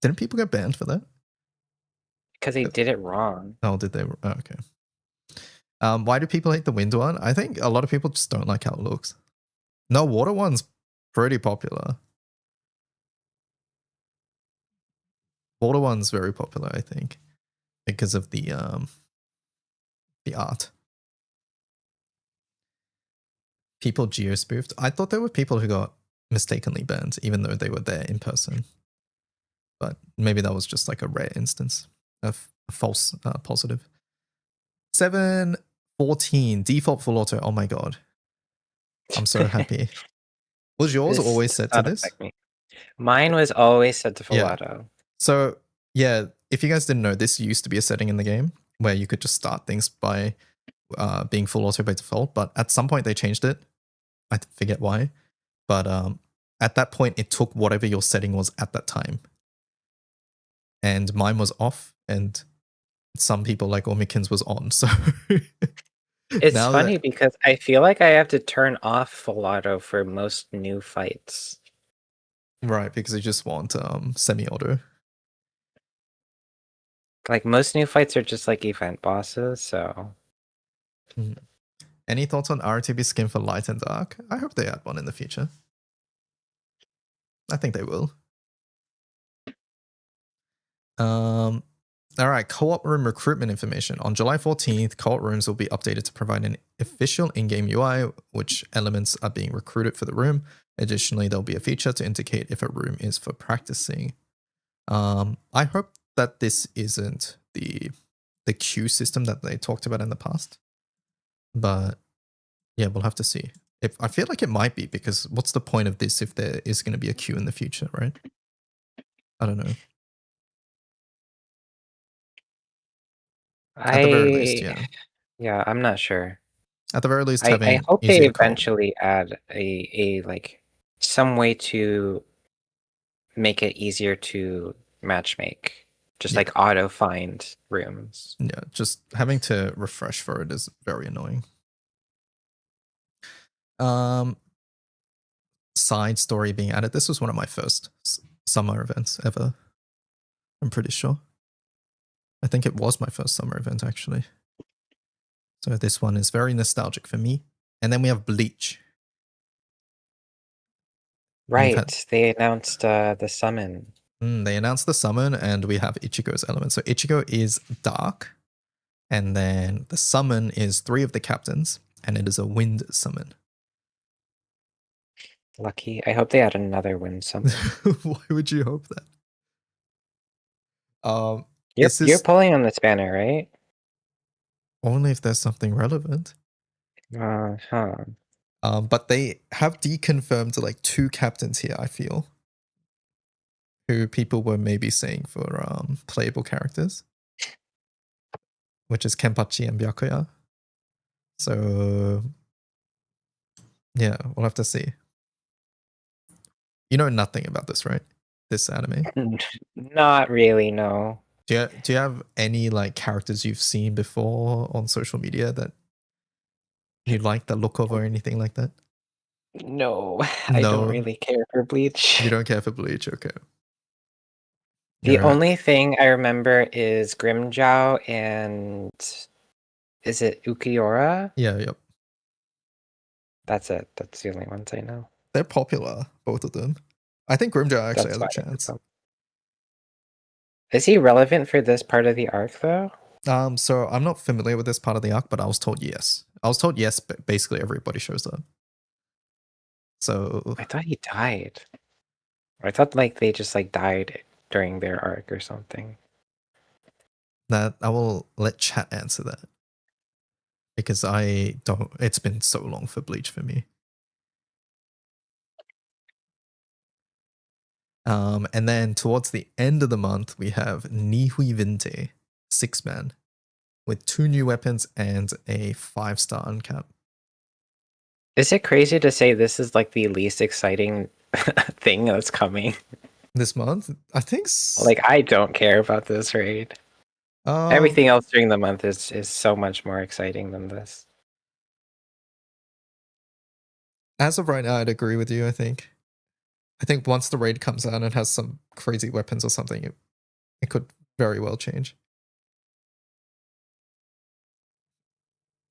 Didn't people get banned for that? Because they did it wrong. Oh, did they? Oh, okay. Why do people hate the wind one? I think a lot of people just don't like how it looks. No, water one's pretty popular. Water one's very popular, I think, because of the art. People geo-spoofed. I thought there were people who got mistakenly banned, even though they were there in person. But maybe that was just like a rare instance of a false positive. 714 default full auto. Oh my god, I'm so happy. Was yours This always does set to not this? affect me. Mine was always set to full Yeah. auto. So yeah, if you guys didn't know, this used to be a setting in the game where you could just start things by being full auto by default. But at some point they changed it. I forget why. But at that point, it took whatever your setting was at that time. And mine was off, and some people like Omikins was on. So It's Now funny that- because I feel like I have to turn off full auto for most new fights. Right, because you just want semi-auto. Like most new fights are just like event bosses, so Any thoughts on RTB skin for Light and Dark? I hope they add one in the future. I think they will. All right, co-op room recruitment information. On July 14th, co-op rooms will be updated to provide an official in-game UI, which elements are being recruited for the room. Additionally, there'll be a feature to indicate if a room is for practicing. I hope that this isn't the queue system that they talked about in the past. But yeah, we'll have to see. I feel like it might be, because what's the point of this if there is going to be a queue in the future, right? I don't know. At the very least, yeah. Yeah, I'm not sure. At the very least, I having hope they easier co-op. eventually add a like some way to make it easier to matchmake. Just Yeah. like auto find rooms. Yeah, just having to refresh for it is very annoying. Side story being added. This was one of my first summer events ever. I'm pretty sure. I think it was my first summer event, actually. So this one is very nostalgic for me. And then we have Bleach. Right. They announced the summon. They announced the summon, and we have Ichigo's element. So Ichigo is dark, and then the summon is 3 of the captains, and it is a wind summon. Lucky. I hope they add another wind summon. Why would you hope that? You're pulling on this banner, right? Only if there's something relevant. Huh. But they have deconfirmed like 2 captains here, I feel, who people were maybe saying for playable characters, which is Kenpachi and Byakuya. So yeah, we'll have to see. You know nothing about this, right? This anime? Not really, no. Do you have any like characters you've seen before on social media that you like the look of or anything like that? No, I No. don't really care for Bleach. You don't care for Bleach, okay. The You're right. only thing I remember is Grimjow and is it Ukiora? Yeah, yep. That's it. That's the only ones I know. They're popular, both of them. I think Grimjow actually That's has a why I chance. know them. Is he relevant for this part of the arc though? So I'm not familiar with this part of the arc, but I was told yes. I was told yes, but basically everybody shows up. So I thought he died. I thought like they just like died during their arc or something. that I will let chat answer that. Because I don't, it's been so long for Bleach for me. And then towards the end of the month, we have Nihui Vinte, 6-man, with 2 new weapons and a 5-star uncap. Is it crazy to say this is like the least exciting thing that's coming? This month? I think Like I don't care about this raid. Everything else during the month is so much more exciting than this. As of right now, I'd agree with you, I think. I think once the raid comes out and has some crazy weapons or something, it could very well change.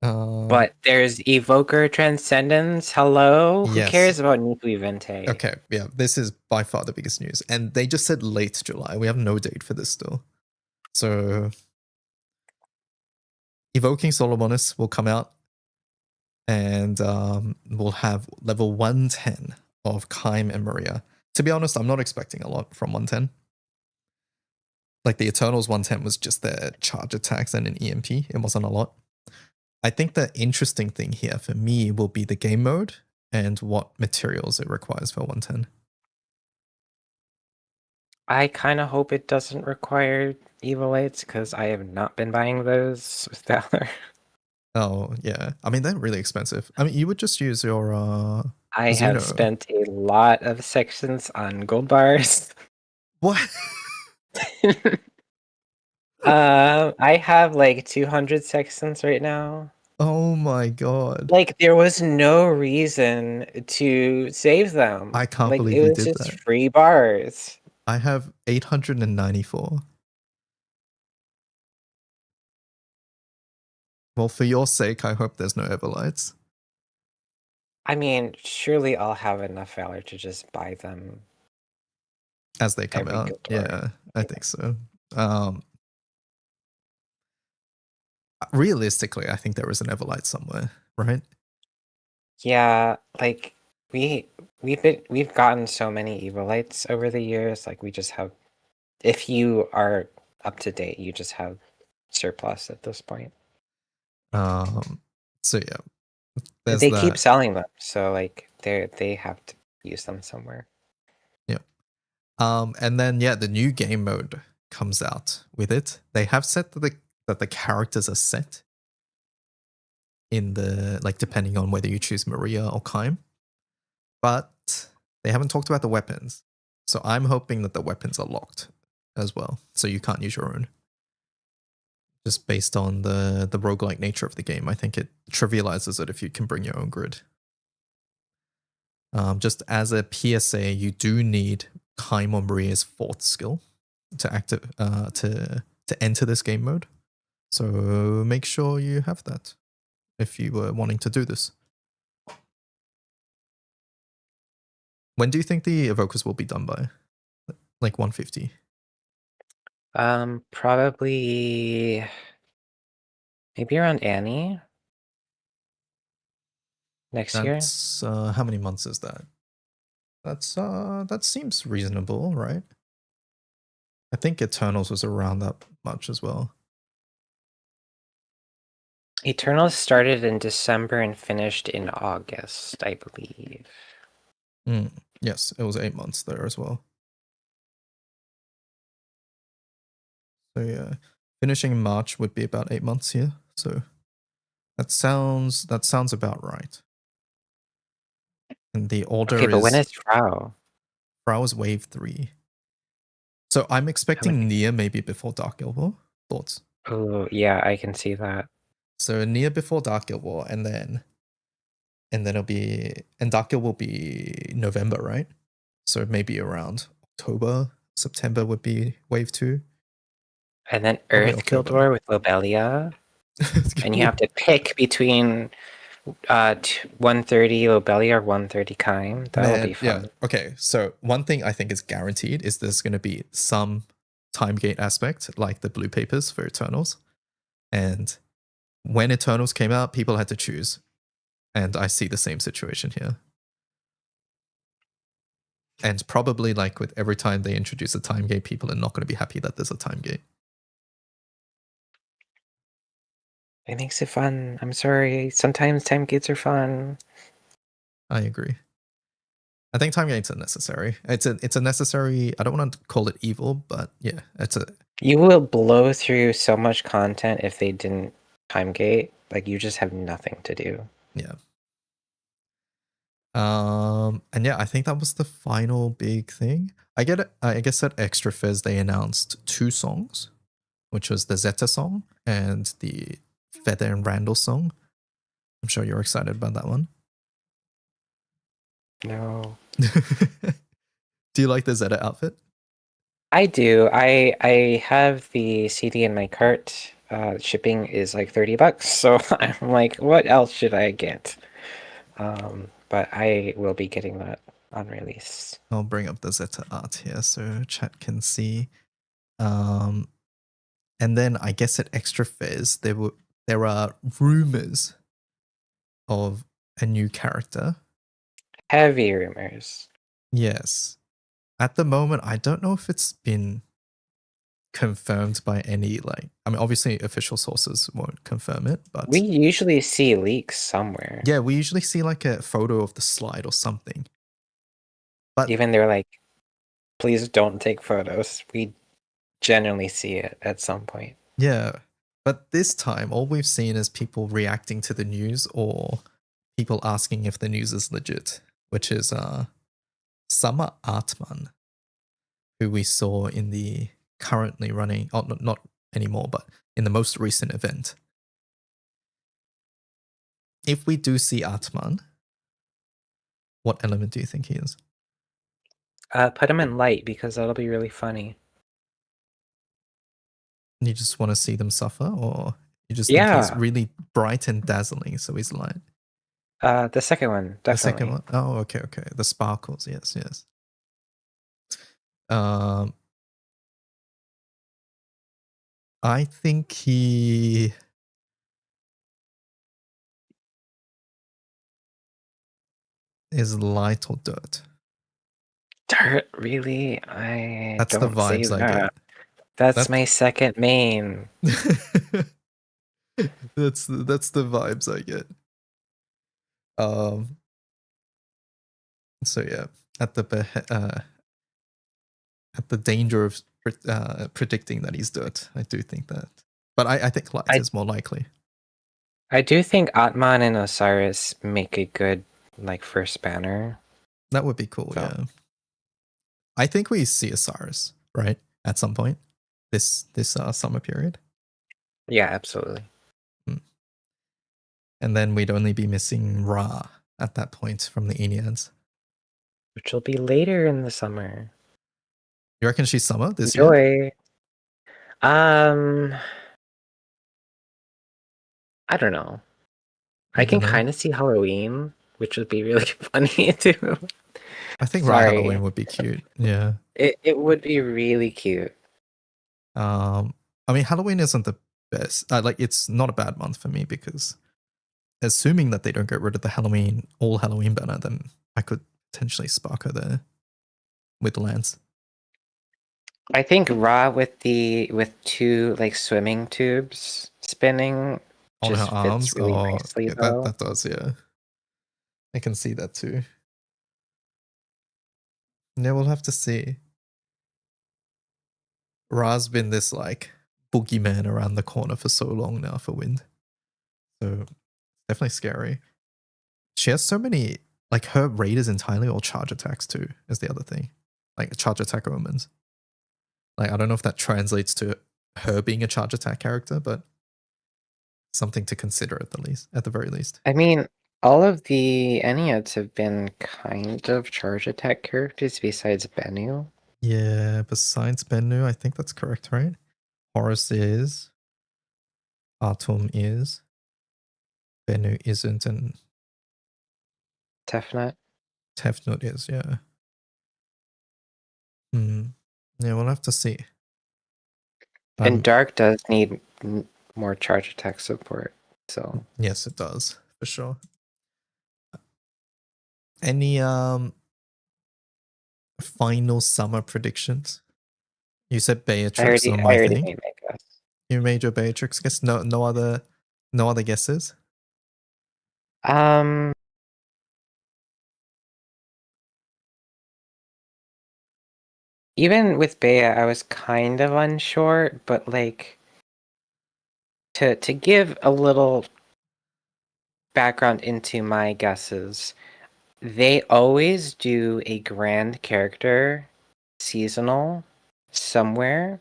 But there's Evoker Transcendence. Hello? Yes. Who cares about Nihui Vente? Okay, yeah, this is by far the biggest news. And they just said late July. We have no date for this still. So, Evoking Solomonus will come out, and we'll have level 110 of Kaim and Maria. To be honest, I'm not expecting a lot from 110. Like the Eternals 110 was just their charge attacks and an EMP. It wasn't a lot. I think the interesting thing here for me will be the game mode and what materials it requires for 110. I kind of hope it doesn't require Evilites because I have not been buying those with Valor. Oh, yeah. I mean, they're really expensive. I mean, you would just use your... I have Xeno. spent a lot of sections on gold bars. What? I have like 200 sections right now. Oh my god. Like there was no reason to save them. I can't Like believe it we was did just that. free bars. I have 894. Well, for your sake, I hope there's no Everlights. I mean, surely I'll have enough valor to just buy them. As they come Every out. guild war. Yeah, I think so. Realistically, I think there is an Everlight somewhere, right? Yeah, like we've gotten so many Evilites over the years. Like we just have, if you are up to date, you just have surplus at this point. So yeah, there's They that. keep selling them, so like they have to use them somewhere. Yeah. And then yeah, the new game mode comes out with it. They have said that the characters are set in the, like, depending on whether you choose Maria or Kaim, but they haven't talked about the weapons. So I'm hoping that the weapons are locked as well, so you can't use your own. Just based on the roguelike nature of the game, I think it trivializes it if you can bring your own grid. Just as a PSA, you do need Kaim or Maria's fourth skill to enter this game mode. So make sure you have that if you were wanting to do this. When do you think the evokers will be done by? Like 150? Probably maybe around Annie next year. That's how many months is that? That seems reasonable, right? I think Eternals was around that much as well. Eternals started in December and finished in August, I believe. Yes, it was 8 months there as well. So yeah, finishing in March would be about 8 months here. So that sounds about right. And the order Okay, but is, when is Frau? Frau is wave 3. So I'm expecting Nia maybe before Dark Guild War. Thoughts? Oh yeah, I can see that. So Nia before Dark Guild War, and then it'll be, and Dark Guild will be November, right? So maybe around October, September would be wave 2. And then Probably Earth Guild October. War with Lobelia. And you have to pick between 130 Lobelia or 130 Kaim. That'll be fun. Yeah. Okay. So one thing I think is guaranteed is there's going to be some time gate aspect, like the blue papers for Eternals. And when Eternals came out, people had to choose. And I see the same situation here. And probably like with every time they introduce a time gate, people are not going to be happy that there's a time gate. It makes it fun. I'm sorry. Sometimes time gates are fun. I agree. I think time gates are necessary. It's a necessary, I don't want to call it evil, but yeah, You will blow through so much content if they didn't time gate. Like you just have nothing to do. Yeah. And yeah, I think that was the final big thing. I guess at Extra Fizz they announced 2 songs, which was the Zeta song and the Feather and Randall song. I'm sure you're excited about that one. No. Do you like the Zeta outfit? I do. I have the CD in my cart. Shipping is like $30, so I'm like, what else should I get? But I will be getting that on release. I'll bring up the Zeta art here so chat can see. And then I guess at Extra Fizz there are rumors of a new character. Heavy rumors. Yes. At the moment, I don't know if it's been confirmed by any, like, I mean, obviously official sources won't confirm it, but We usually see leaks somewhere. yeah, we usually see like a photo of the slide or something. But Even they're like, please don't take photos. We generally see it at some point. yeah, but this time all we've seen is people reacting to the news or people asking if the news is legit, which is Summer Artman, who we saw in the currently running, not anymore, but in the most recent event. if we do see Atman, what element do you think he is? Put him in light because that'll be really funny. You just want to see them suffer, or you just think he's really bright and dazzling, so he's light? The second one, definitely. The second one? Oh, okay. The sparkles, yes. I think he is light or dirt. Dirt, really? That's the vibes I get. That's my second main. That's the vibes I get. So yeah, at the danger of predicting that he's dirt, I do think that. But I think light is more likely. I do think Atman and Osiris make a good like first banner. That would be cool, yeah. I think we see Osiris, right? At some point. This summer period. Yeah, absolutely. And then we'd only be missing Ra at that point from the Enneads. Which will be later in the summer. You reckon she's summer this year? I don't know. I can kind of see Halloween, which would be really funny too. I think Ra Halloween would be cute. Yeah. It would be really cute. I mean, Halloween isn't the best. It's not a bad month for me because assuming that they don't get rid of the all Halloween banner, then I could potentially spark her there with Lance. I think Ra with two like swimming tubes spinning on her arms. Really nicely, that does, yeah. I can see that too. Yeah, we'll have to see. Ra's been this like boogeyman around the corner for so long now for Wind. So definitely scary. She has so many, like her raid is entirely all charge attacks too, is the other thing. Like charge attack omens. Like I don't know if that translates to her being a charge attack character, but something to consider at the very least. I mean, all of the Enneads have been kind of charge attack characters besides Bennu. Yeah, besides Bennu, I think that's correct, right? Horus is. Atum is. Bennu isn't, and Tefnut is, yeah. Yeah, we'll have to see. And Dark does need more charge attack support, so. Yes, it does, for sure. Any final summer predictions? You said Beatrix on my thing. Made my guess. You made your Beatrix guess? No other guesses? Even with Bea, I was kind of unsure, but like to give a little background into my guesses, they always do a grand character seasonal somewhere.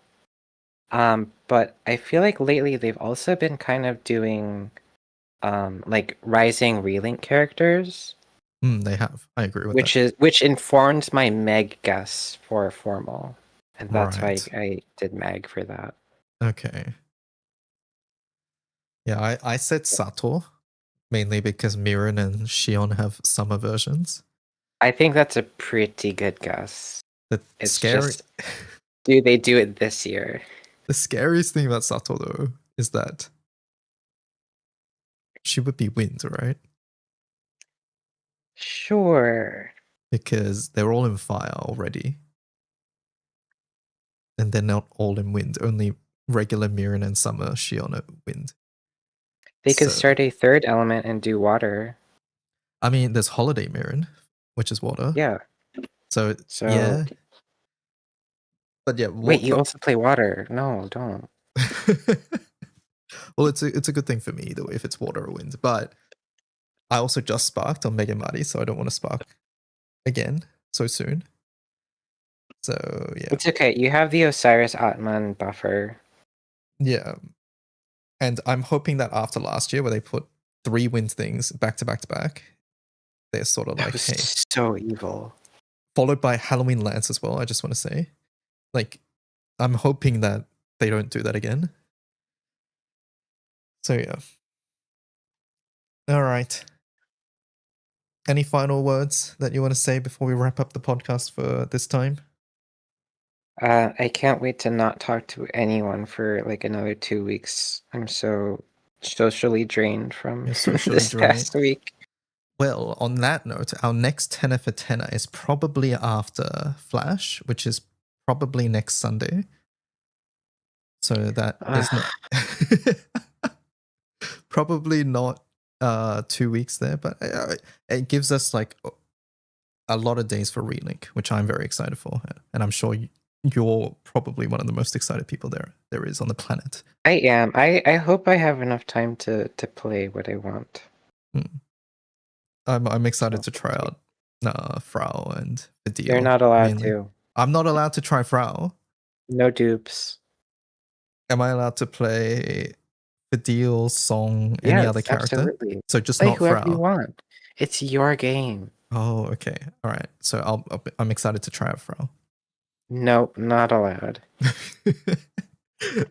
But I feel like lately they've also been kind of doing like rising relink characters. They have. I agree with that. Which informs my Meg guess for formal. And that's why I did Meg for that. Okay. Yeah, I said Sato, mainly because Mirren and Shion have summer versions. I think that's a pretty good guess. It's scary. Do they do it this year? The scariest thing about Sato, though, is that she would be Wind, right? Sure. Because they're all in fire already. And they're not all in Wind. Only regular Mirren and Summer Shion at Wind. They could start a third element and do water. I mean, there's Holiday Mirren, which is water. Yeah. So yeah. But yeah. Wait, you also play water? No, don't. Well, it's a good thing for me either way if it's water or wind. But I also just sparked on Mega Mighty, so I don't want to spark again so soon. So yeah. It's okay. You have the Osiris Atman buffer. Yeah. And I'm hoping that after last year where they put 3-win things back to back to back, they're sort of That like, was hey, so evil. followed by Halloween Lance as well. I just want to say, like, I'm hoping that they don't do that again. So yeah. All right. Any final words that you want to say before we wrap up the podcast for this time? I can't wait to not talk to anyone for like another 2 weeks. I'm so socially drained from You're socially this drained. past week. Well, on that note, our next tenor for tenor is probably after Flash, which is probably next Sunday. So that is not probably not 2 weeks there, but it gives us like a lot of days for Relink, which I'm very excited for, and I'm sure you're probably one of the most excited people there is on the planet. I am. I hope I have enough time to play what I want. I'm excited to try out Frau and Fadil. You're not allowed mainly. to. I'm not allowed to try Frau. No dupes. Am I allowed to play Fadil, Song, any other character? Absolutely. So just Play not whoever Frau. you want. It's your game. Oh, okay. All right. So I'm excited to try out Frau. Nope, not allowed.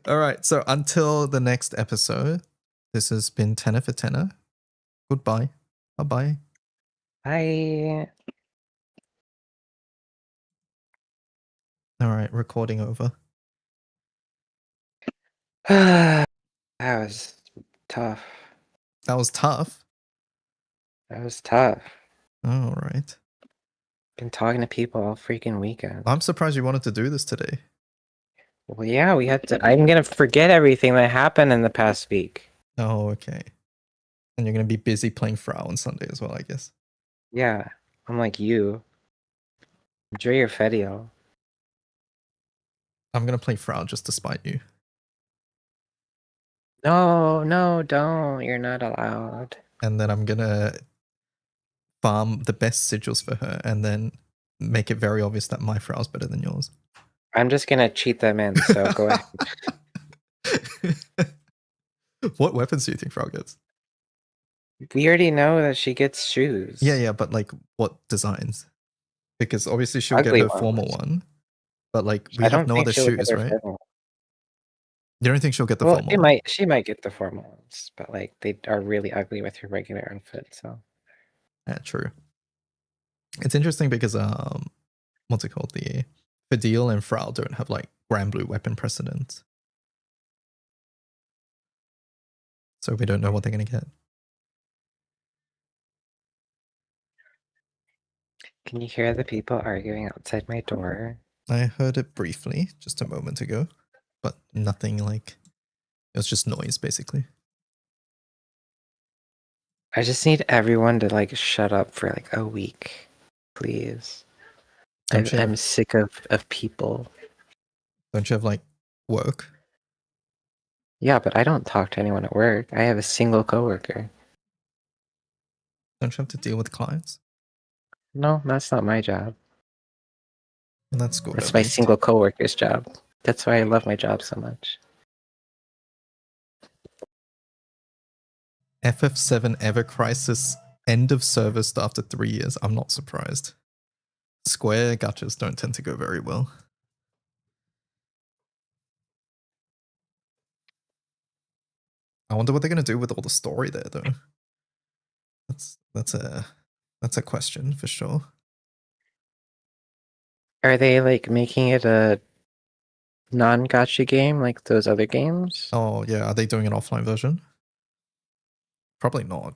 All right. So until the next episode, this has been Tenor for Tenor. Goodbye. Bye-bye. Bye. All right. Recording over. That was tough. That was tough. That was tough. All right. Been talking to people all freaking weekend. I'm surprised you wanted to do this today. Well, yeah, we had to. I'm gonna forget everything that happened in the past week. Oh, okay. And you're going to be busy playing Frau on Sunday as well, I guess. Yeah, I'm like you. Enjoy your Fedial. I'm going to play Frau just to spite you. No, don't. You're not allowed. And then I'm going to farm the best sigils for her and then make it very obvious that my Frau's better than yours. I'm just gonna cheat them in, so go ahead. What weapons do you think Frau gets? We already know that she gets shoes. Yeah, but like what designs? Because obviously she'll Ugly get her formal ones. one, but like we I have don't no think other she'll get shoes, her right? formal. You don't think she'll get the Well, formal? she might get the formal ones, but like they are really ugly with her regular outfit. So Yeah, true. It's interesting because what's it called? The Fadil and Frau don't have like Grand Blue weapon precedent. So we don't know what they're gonna get. can you hear the people arguing outside my door? I heard it briefly just a moment ago, but nothing like it was just noise basically. I just need everyone to like shut up for like a week, please. Don't you I'm have, sick of people. don't you have like work? Yeah, but I don't talk to anyone at work. I have a single coworker. Don't you have to deal with clients? No, that's not my job. And that's good. That's at my least. single coworker's job. That's why I love my job so much. FF7 Ever Crisis end of service after 3 years. I'm not surprised. Square gachas don't tend to go very well. I wonder what they're gonna do with all the story there, though. That's a question for sure. Are they like making it a non-gacha game like those other games? Oh yeah, are they doing an offline version? Probably not,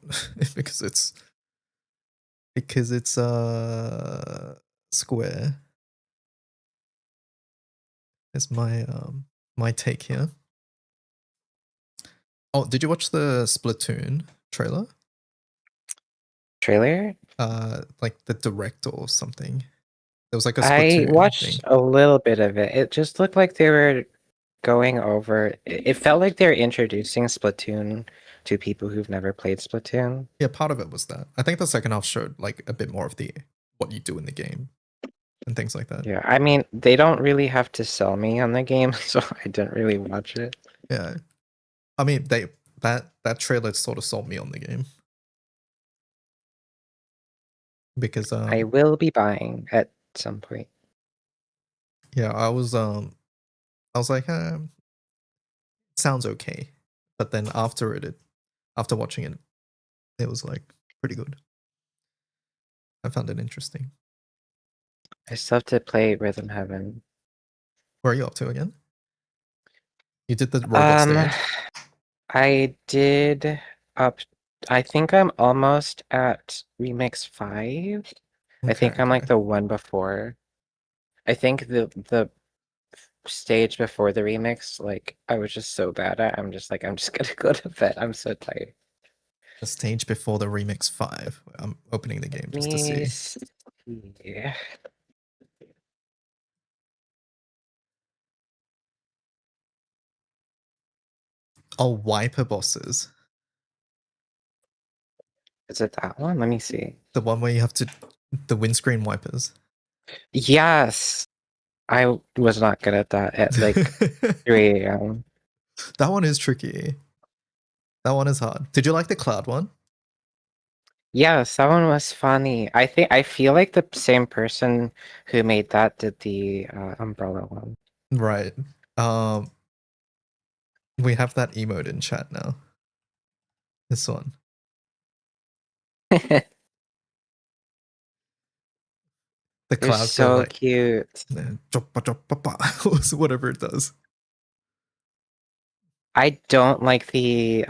because it's Square. Is my take here. Oh, did you watch the Splatoon trailer? Trailer? Like the direct or something. There was like a I Splatoon watched thing. a little bit of it. It just looked like they were going over. It felt like they're introducing Splatoon to people who've never played Splatoon. Yeah, part of it was that. I think the second half showed like a bit more of the what you do in the game and things like that. Yeah, I mean, they don't really have to sell me on the game, so I didn't really watch it. Yeah. I mean, they that trailer sort of sold me on the game. Because I will be buying at some point. yeah, I was like, sounds okay. But then after watching it, it was like pretty good. I found it interesting. I still have to play Rhythm Heaven. Where are you up to again? You did the robot stage. I did up. I think I'm almost at Remix 5. I think I'm like Okay. the one before. I think the stage before the remix, like I was just so bad at. I'm just gonna go to bed. I'm so tired. The stage before the Remix 5. I'm opening the game just to see. Yeah. Oh, wiper bosses. Is it that one? Let me see. The one where you have to the windscreen wipers. Yes. I was not good at that at like 3 a.m. That one is tricky. That one is hard. Did you like the cloud one? Yes, that one was funny. I feel like the same person who made that did the umbrella one. Right. We have that emote in chat now. This one. The They're clouds go so like cute. whatever it does. I don't like the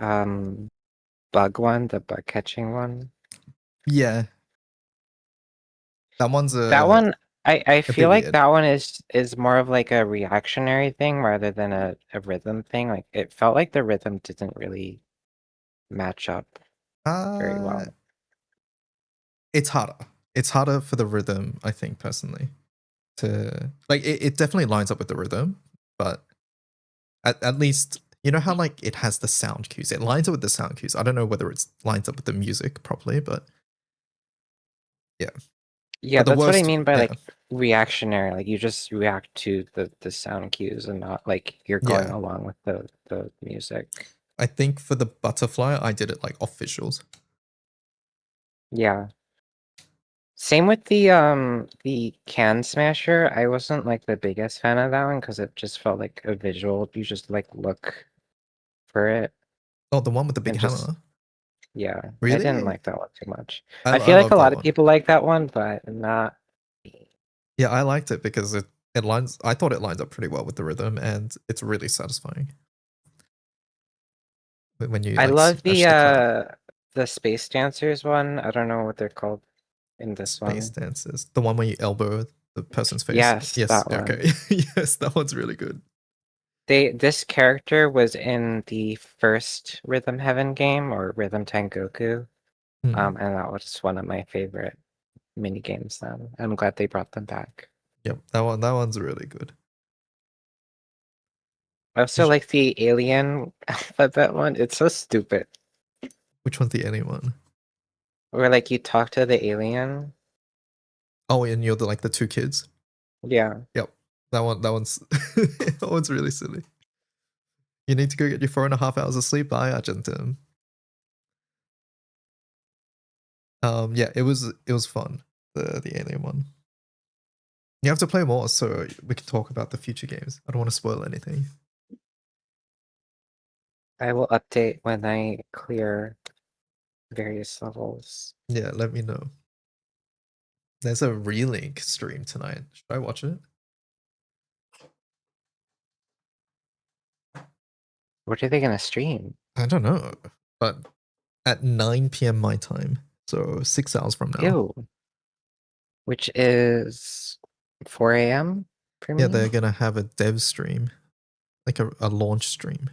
bug one, the bug catching one. Yeah. That one's That one I feel bit like weird. that one is more of like a reactionary thing rather than a rhythm thing. Like it felt like the rhythm didn't really match up very well. It's harder. It's harder for the rhythm, I think, personally. To like it definitely lines up with the rhythm, but at least you know how like it has the sound cues. It lines up with the sound cues. I don't know whether it lines up with the music properly, but yeah. Yeah, But the that's what I worst- mean by yeah. like reactionary. Like you just react to the sound cues and not like you're going Yeah. along with the music. I think for the butterfly, I did it like off visuals. Yeah. Same with the Can Smasher. I wasn't like the biggest fan of that one because it just felt like a visual. You just like look for it. Oh, the one with the big And hammer. just- Yeah. I Really? didn't like that one too much. I I feel like love a that lot of one. people like that one, but not me. Yeah, I liked it because it lines. I thought it lines up pretty well with the rhythm, and it's really satisfying. When you I like, love smash cloud. the Space Dancers one. I don't know what they're called in this Space one. Dancers, the one where you elbow the person's face. Yes, Yes. that one. Okay. Yes, that one's really good. This character was in the first Rhythm Heaven game or Rhythm Tengoku. Hmm. And that was one of my favorite mini games then. I'm glad they brought them back. Yep, that one's really good. I also like the alien alphabet one. It's so stupid. Which one's the alien one? Where like you talk to the alien. Oh, and you're the two kids. Yeah. Yep, that one's that one's really silly. You need to go get your 4.5 hours of sleep. Bye, Argentum. Yeah, it was fun. The alien one. You have to play more so we can talk about the future games. I don't want to spoil anything. I will update when I clear various levels. Yeah, let me know. There's a Relink stream tonight. Should I watch it? What are they gonna stream? I don't know, but at 9 p.m. my time, so 6 hours from now. Ew. Which is 4 a.m. for me? Yeah, they're gonna have a dev stream, like a launch stream.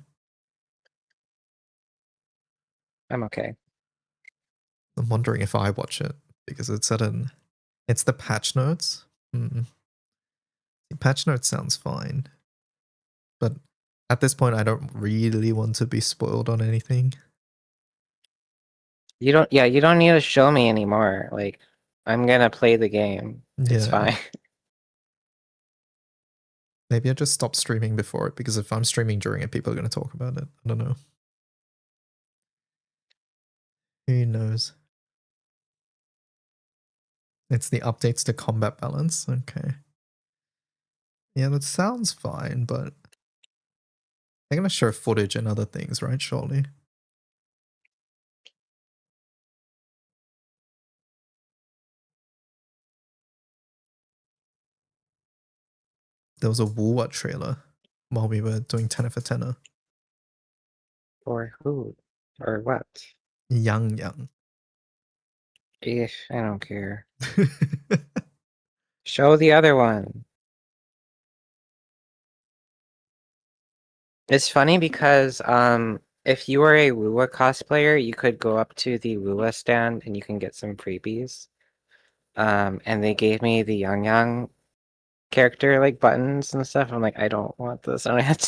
I'm okay. I'm wondering if I watch it because it's the patch notes. The patch notes sounds fine, but at this point, I don't really want to be spoiled on anything. You don't need to show me anymore. Like, I'm gonna play the game. It's Yeah. fine. Maybe I just stop streaming before it because if I'm streaming during it, people are going to talk about it. I don't know. Who knows? It's the updates to combat balance. Okay. Yeah, that sounds fine, but they're gonna show footage and other things, right? Surely. There was a Woowa trailer while we were doing tenner for tenner. For who? Or what? Yang. Eesh, I don't care. Show the other one. It's funny because if you were a Woowa cosplayer, you could go up to the Woowa stand and you can get some freebies. And they gave me the Yang character like buttons and stuff. I'm like, I don't want this. And I had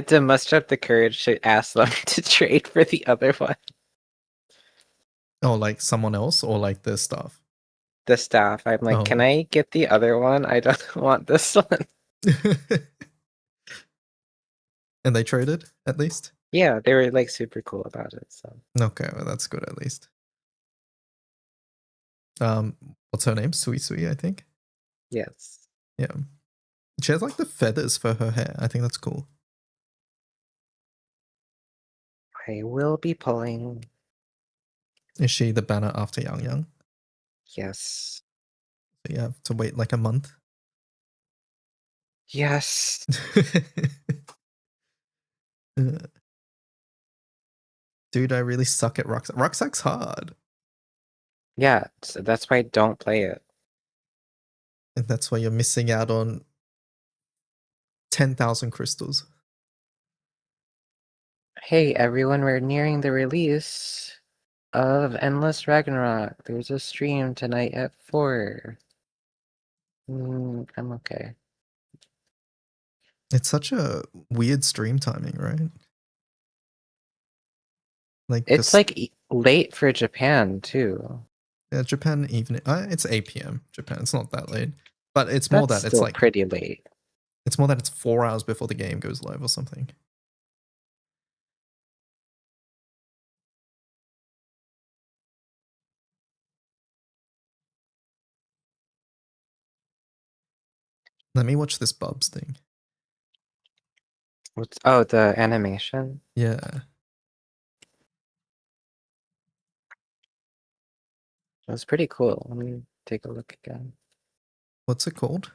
to muster up the courage to ask them to trade for the other one. Oh, like someone else or like the staff? The staff. I'm like, can Oh. I get the other one? I don't want this one. And they traded at least? Yeah, they were like super cool about it. So Okay, well that's good at least. What's her name? Sui Sui, I think. yes. Yeah. She has like the feathers for her hair. I think that's cool. I will be pulling. Is she the banner after Yang Yang? Yes. So you have to wait like a month. Yes. Dude, I really suck at Rucksack. Rucksack's hard. Yeah, so that's why I don't play it. And that's why you're missing out on 10,000 crystals. Hey everyone, we're nearing the release of Endless Ragnarok. There's a stream tonight at 4. I'm okay. It's such a weird stream timing, right? Like It's like late for Japan too. yeah, Japan evening. It's 8 p.m. Japan. It's not that late, but it's That's more that it's still like pretty late. it's more that it's 4 hours before the game goes live or something. Let me watch this Bubs thing. Oh, the animation? Yeah. It was pretty cool. Let me take a look again. What's it called?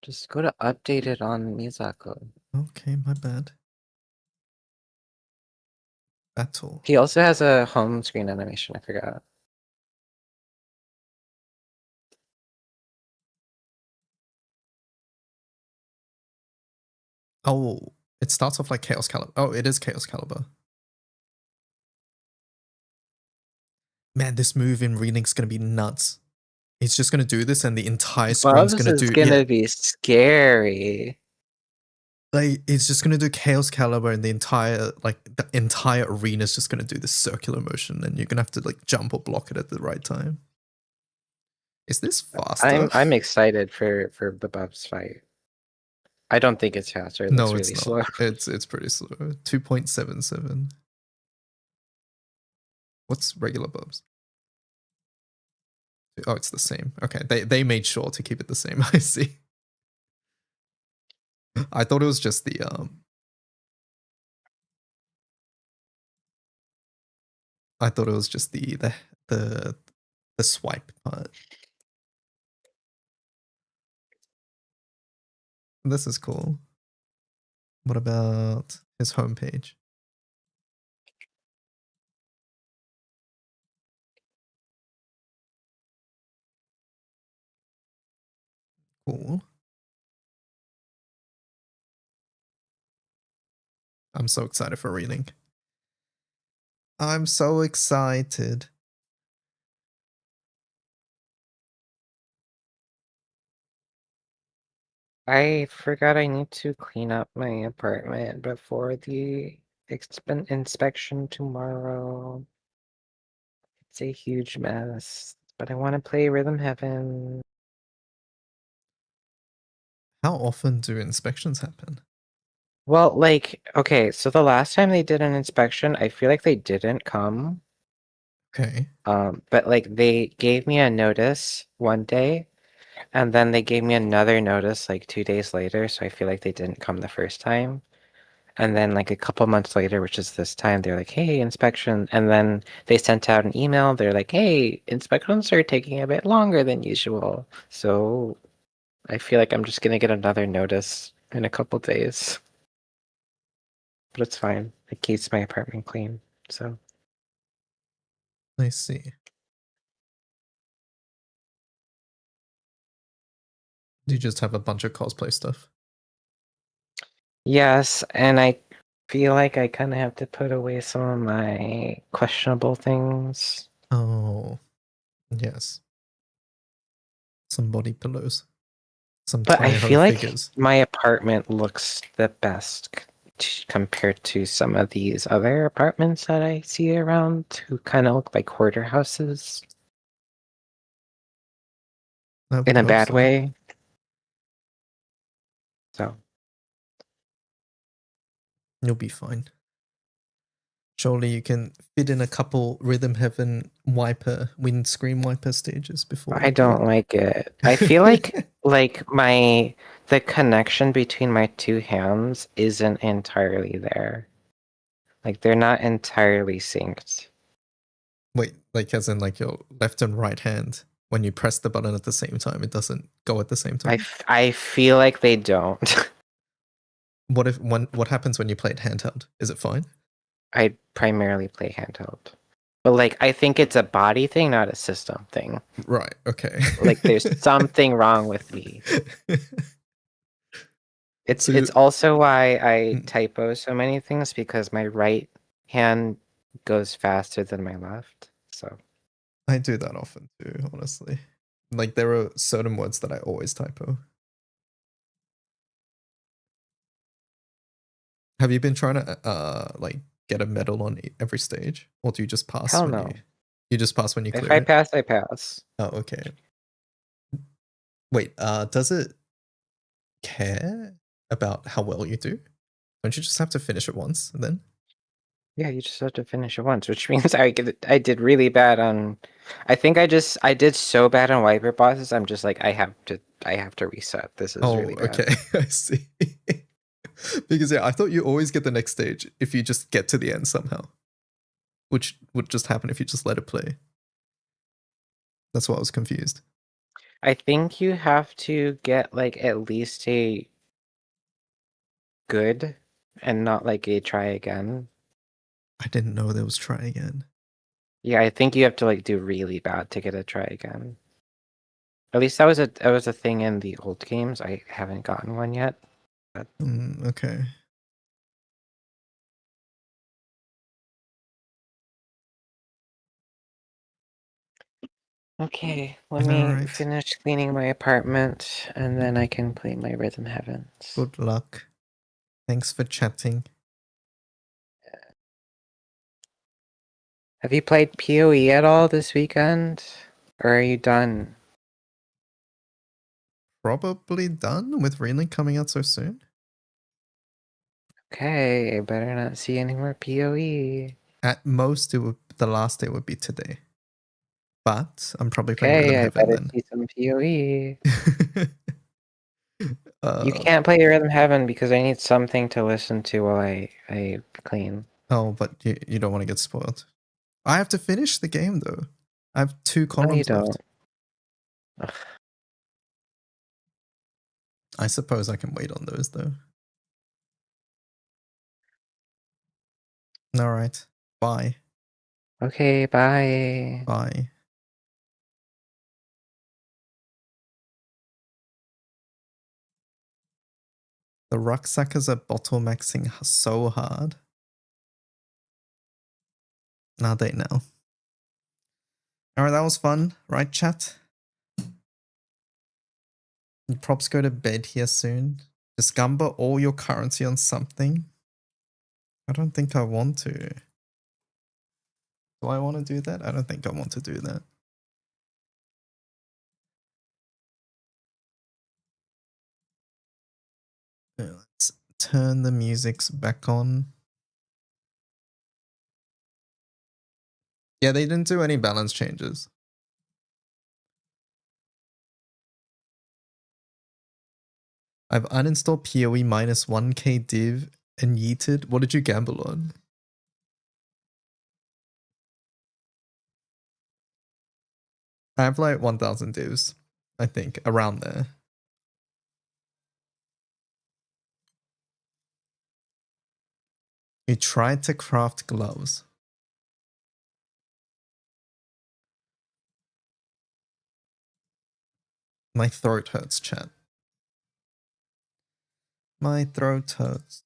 Just go to update it on Mizako. Okay, my bad. Battle. He also has a home screen animation, I forgot. Oh, it starts off like Chaos Calibur. Oh, it is Chaos Calibur. Man, this move in Relink's gonna be nuts. It's just gonna do this and the entire screen's Bubs gonna is do gonna be scary. like it's just gonna do Chaos Calibur and the entire arena's just gonna do this circular motion and you're gonna have to like jump or block it at the right time. Is this faster? I'm excited for the Bubs fight. I don't think it's faster. It No, looks it's really not. slow. It's pretty slow. 2.77. What's regular Bubs? Oh, it's the same. Okay, they made sure to keep it the same. I see. I thought it was just the I thought it was just the swipe part. This is cool. What about his homepage? Cool. I'm so excited for reading. I'm so excited. I forgot I need to clean up my apartment before the inspection tomorrow. It's a huge mess, but I want to play Rhythm Heaven. How often do inspections happen? Well, like, okay, so the last time they did an inspection, I feel like they didn't come. Okay. But like they gave me a notice one day, and then they gave me another notice like 2 days later, so I feel like they didn't come the first time. And then like a couple months later, which is this time, they're like, hey, inspection. And then they sent out an email. They're like, hey, inspections are taking a bit longer than usual. So I feel like I'm just gonna get another notice in a couple days. But it's fine. It keeps my apartment clean. So I see. Do you just have a bunch of cosplay stuff? yes, and I feel like I kind of have to put away some of my questionable things. Oh, yes. Some body pillows. Some But I Taiho feel like figures. my apartment looks the best compared to some of these other apartments that I see around who kind of look like hoarder houses I would in a hope bad so. way. So You'll be fine. Surely you can fit in a couple Rhythm Heaven wiper, windscreen wiper stages before. I don't like it. I feel like the connection between my two hands isn't entirely there. Like they're not entirely synced. Wait, like as in like your left and right hand. When you press the button at the same time, it doesn't go at the same time. I feel like they don't. What happens when you play it handheld? Is it fine? I primarily play handheld. But like I think it's a body thing, not a system thing. Right, okay. Like there's something wrong with me. It's So it's also why I Mm. typo so many things because my right hand goes faster than my left. So I do that often too, honestly. Like there are certain words that I always typo. Have you been trying to like get a medal on every stage, or do you just pass hell when no. you just pass when you If clear I it? pass, I pass. Oh, okay. Wait, does it care about how well you do? Don't you just have to finish it once and then? Yeah, you just have to finish it once, which means I did really bad on. I think I did so bad on wiper bosses. I'm just like I have to reset. This is Oh, really bad. okay. I see. Because yeah, I thought you always get the next stage if you just get to the end somehow. Which would just happen if you just let it play. That's why I was confused. I think you have to get like at least a good and not like a try again. I didn't know there was try again. Yeah, I think you have to like do really bad to get a try again. At least that was a thing in the old games. I haven't gotten one yet. But Okay. okay, let me Alright. finish cleaning my apartment and then I can play my Rhythm Heavens. Good luck. Thanks for chatting. Have you played PoE at all this weekend? Or are you done? Probably done with Relink coming out so soon. Okay, I better not see any more PoE. At most, the last day would be today. But I'm probably playing Rhythm Okay, I Heaven better then. see some PoE. uh, You can't play Rhythm Heaven because I need something to listen to while I clean. Oh, but you don't want to get spoiled. I have to finish the game though. I have 2 columns don't. left. Ugh. I suppose I can wait on those though. Alright. Bye. Okay, bye. Bye. The rucksackers are bottle maxing so hard. Are they now? Alright, that was fun, right, chat? Props go to bed here soon. Discumber all your currency on something. I don't think I want to. Do I want to do that? I don't think I want to do that. Let's turn the musics back on. Yeah, they didn't do any balance changes. I've uninstalled PoE minus 1k div and yeeted. What did you gamble on? I have like 1000 divs, I think, around there. You tried to craft gloves. My throat hurts, chat. My throat hurts.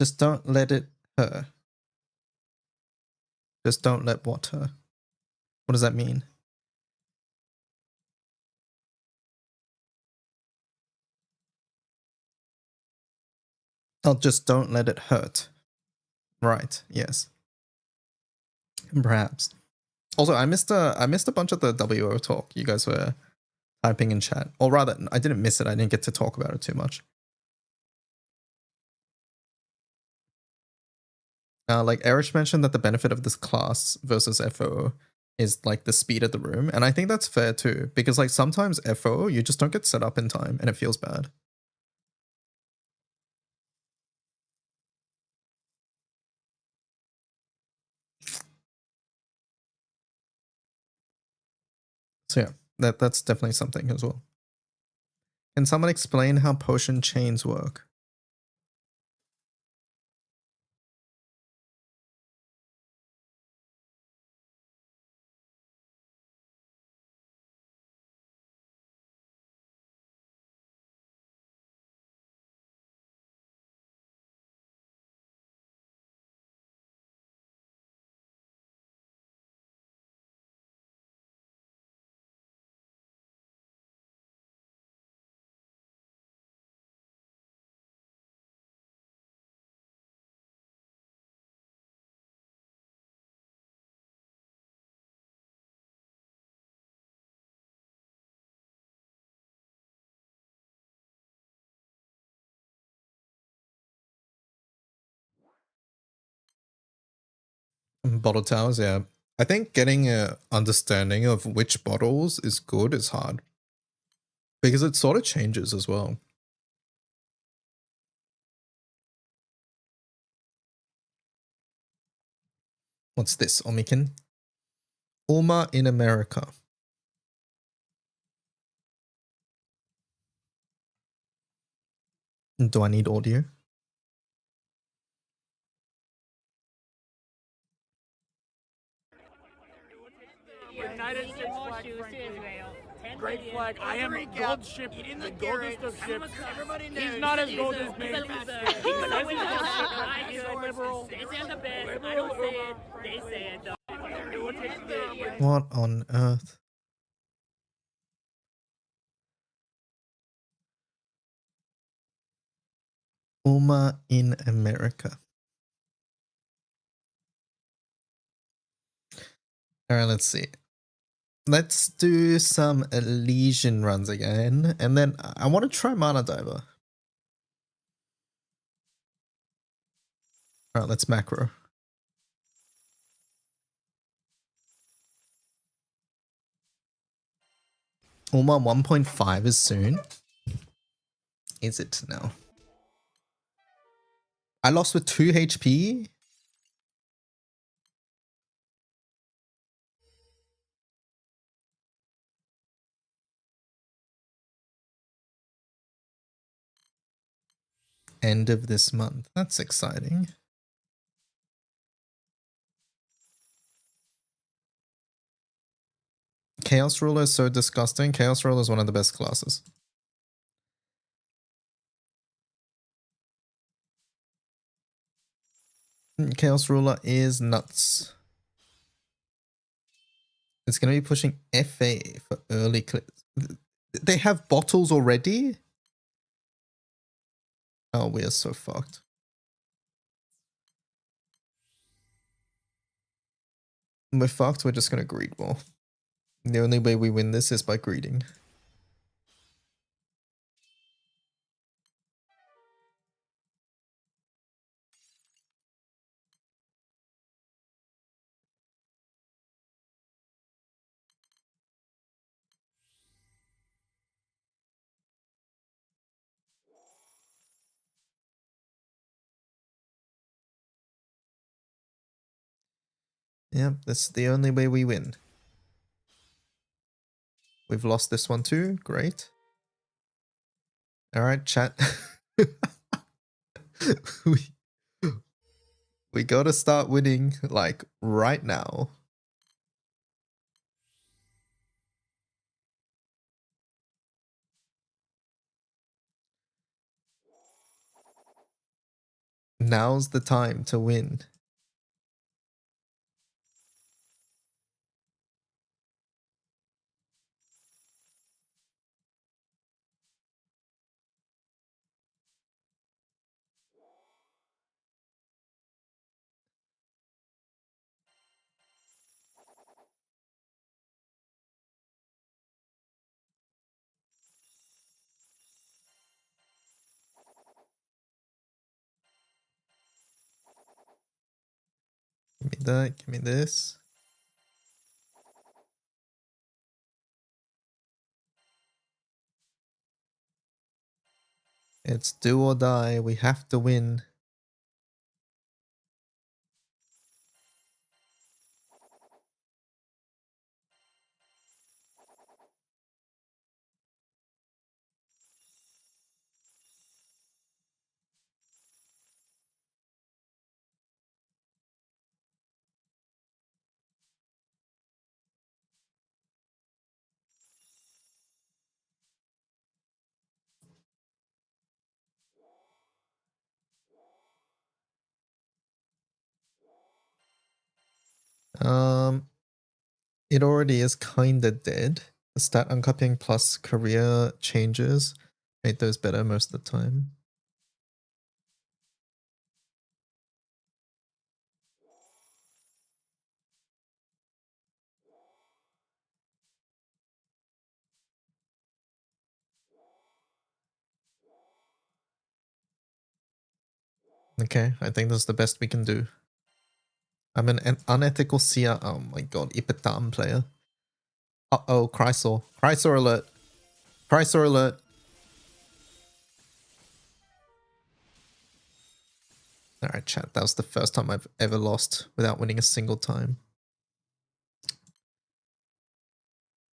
Just don't let it her. Just don't let what her. What does that mean? Oh, just don't let it hurt. Right, yes. Perhaps. Also, I missed a bunch of the WO talk you guys were typing in chat. Or rather, I didn't miss it. I didn't get to talk about it too much. Like Erish mentioned that the benefit of this class versus FO is like the speed of the room. And I think that's fair too. Because like sometimes FO, you just don't get set up in time and it feels bad. So yeah, that's definitely something as well. Can someone explain how potion chains work? Bottle towers, yeah. I think getting a understanding of which bottles is good is hard. Because it sort of changes as well. What's this, Omikin? Ulma in America. Do I need audio? United States flag, great flag. I am gold ship, the goldest of ships. He's not as gold as me. He's a liberal. I don't say it. They say it. What on earth? Ulma in America. Alright, let's see. Let's do some Elysian runs again. And then I want to try Mana Diver. Alright, let's macro. Ulma 1.5 is soon. Is it now? I lost with 2 HP? end of this month. That's exciting. Chaos Ruler is so disgusting. Chaos Ruler is one of the best classes. Chaos Ruler is nuts. It's going to be pushing FA for early clips. They have bottles already? Oh, we are so fucked. We're fucked. We're just going to greed more. The only way we win this is by greeding. Yep, that's the only way we win. We've lost this one too. Great. All right, chat. we gotta start winning like right now. Now's the time to win. Give me that, give me this. It's do or die. We have to win. It already is kinda dead. The stat uncopying plus career changes made those better most of the time. Okay, I think that's the best we can do. I'm an unethical Sia. Oh my god, Ipetam player. Uh-oh, Chrysor. Chrysor alert. Chrysor alert. Alright, chat. That was the first time I've ever lost without winning a single time.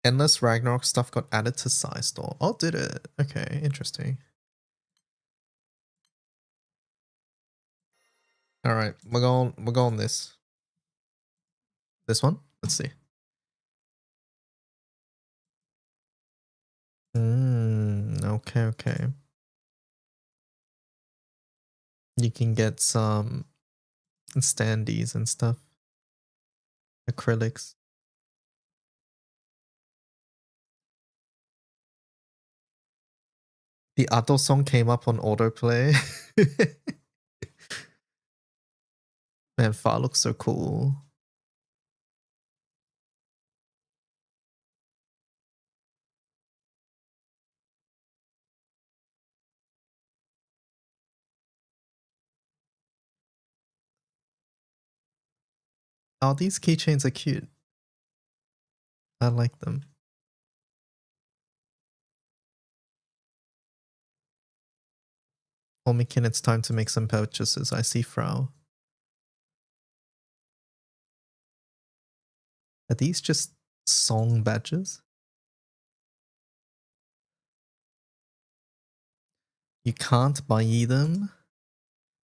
Endless Ragnarok stuff got added to Systore. Oh, did it? Okay, interesting. Alright, we're going this. This one? Let's see. Okay, okay. You can get some standees and stuff. Acrylics. The Ato song came up on autoplay. Man, Far looks so cool. Oh, these keychains are cute. I like them. Omikin, it's time to make some purchases. I see Frau. Are these just song badges? You can't buy them?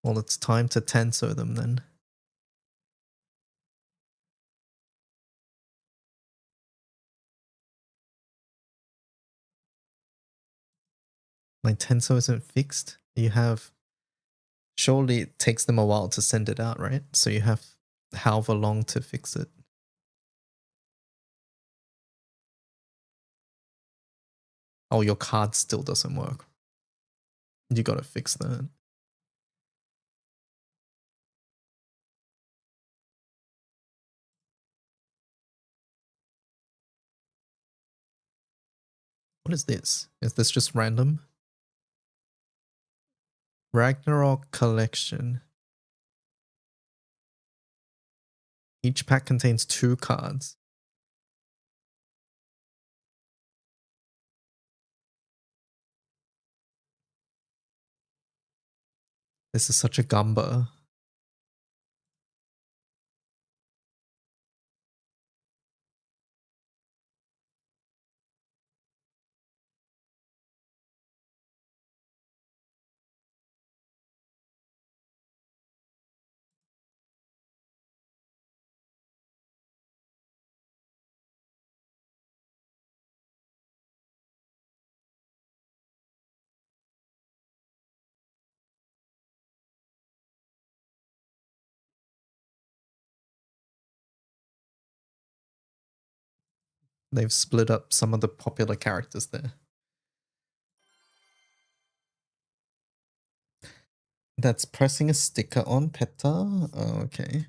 Well, it's time to Tenso them then. My Tenso isn't fixed. You have... Surely it takes them a while to send it out, right? So you have however long to fix it. Oh, your card still doesn't work. You gotta fix that. What is this? Is this just random? Ragnarok Collection. Each pack contains 2 cards. This is such a gamba. They've split up some of the popular characters there. That's pressing a sticker on Peta? Oh, okay.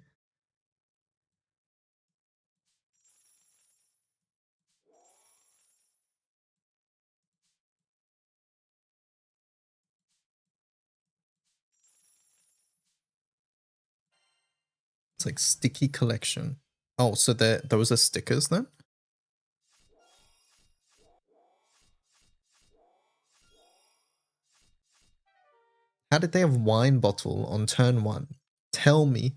It's like sticky collection. Oh, so those are stickers then? How did they have wine bottle on turn 1? Tell me.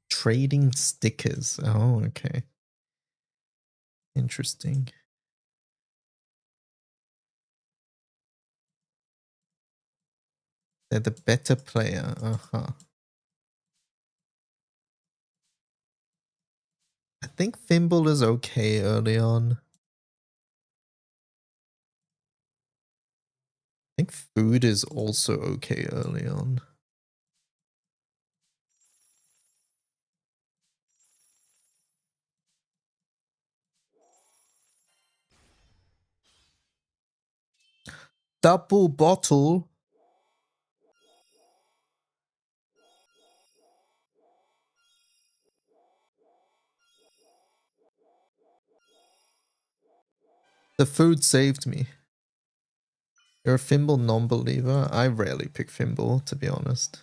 Trading stickers. Oh, okay. Interesting. They're the better player. Uh-huh. I think Thimble is okay early on. I think food is also okay early on. Double bottle. The food saved me. You're a Thimble non-believer? I rarely pick Thimble, to be honest.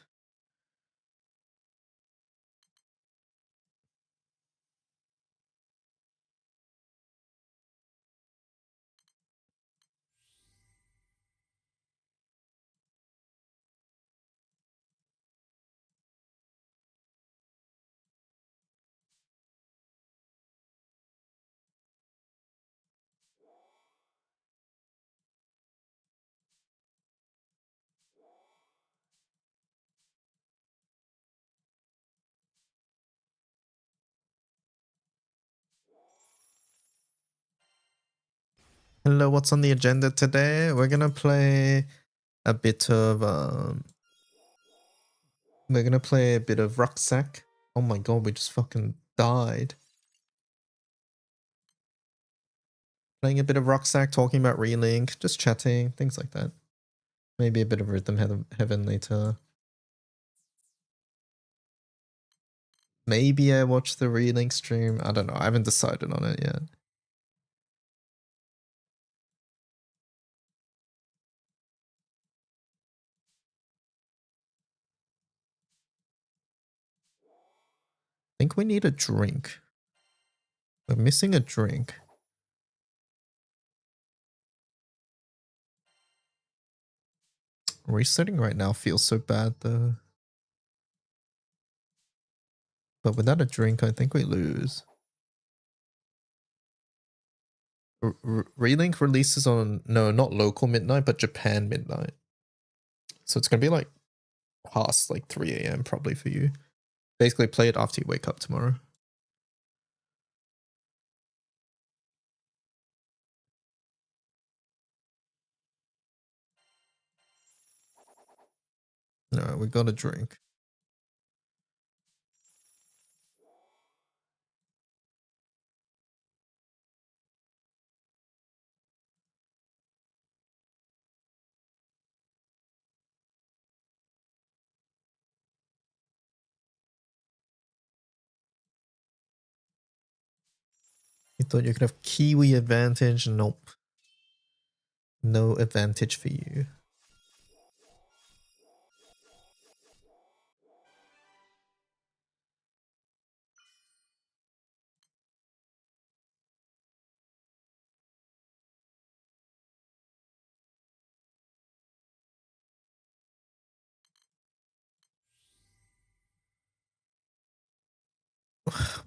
Hello, what's on the agenda today? We're gonna play a bit of Rucksack. Oh my god, we just fucking died. Playing a bit of Rucksack, talking about Relink, just chatting, things like that. Maybe a bit of Rhythm Heaven later. Maybe I watch the Relink stream. I don't know. I haven't decided on it yet. I think we need a drink. We're missing a drink. Resetting right now feels so bad though. But without a drink, I think we lose. Relink releases on, no, not local midnight, but Japan midnight. So it's going to be like past like 3 a.m. probably for you. Basically play it after you wake up tomorrow. No, we got a drink. You thought you could have Kiwi advantage? Nope. No advantage for you.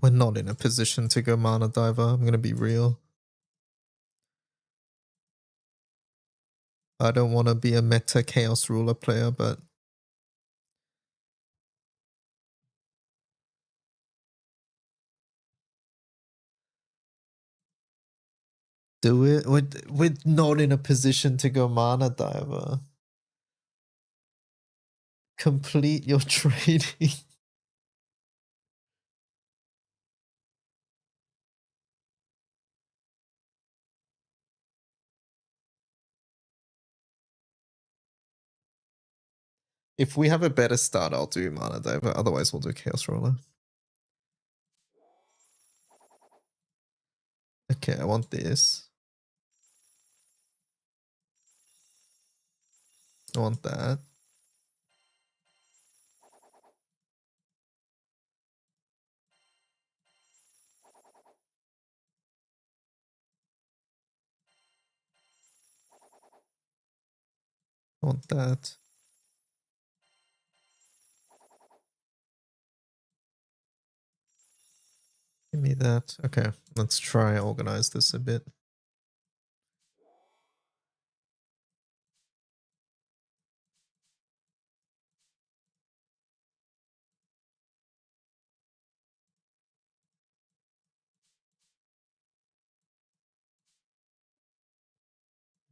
We're not in a position to go Mana Diver. I'm going to be real. I don't want to be a meta Chaos Ruler player, but do it. We're not in a position to go Mana Diver. Complete your trading. If we have a better start, I'll do Mana Diver. Otherwise, we'll do Chaos Ruler. Okay, I want this. I want that. I want that. Give me that. Okay, let's try organize this a bit.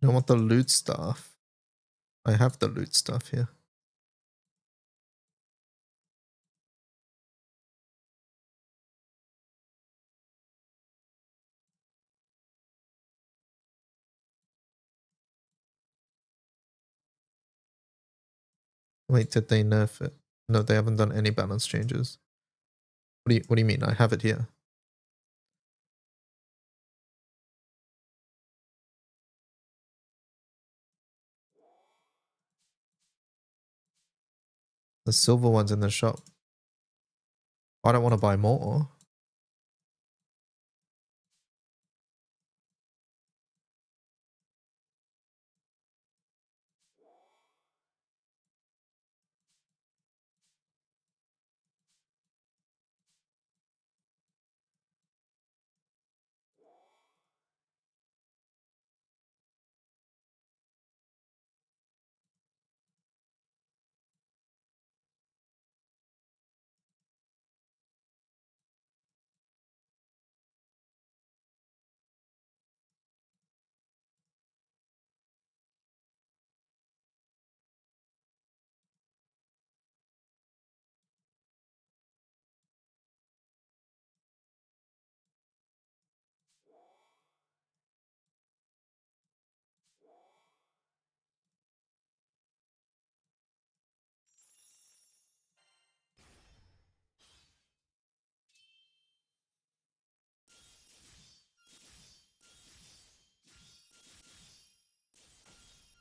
I want the loot stuff. I have the loot stuff here. Wait, did they nerf it? No, they haven't done any balance changes. What do you mean? I have it here. The silver one's in the shop. I don't want to buy more.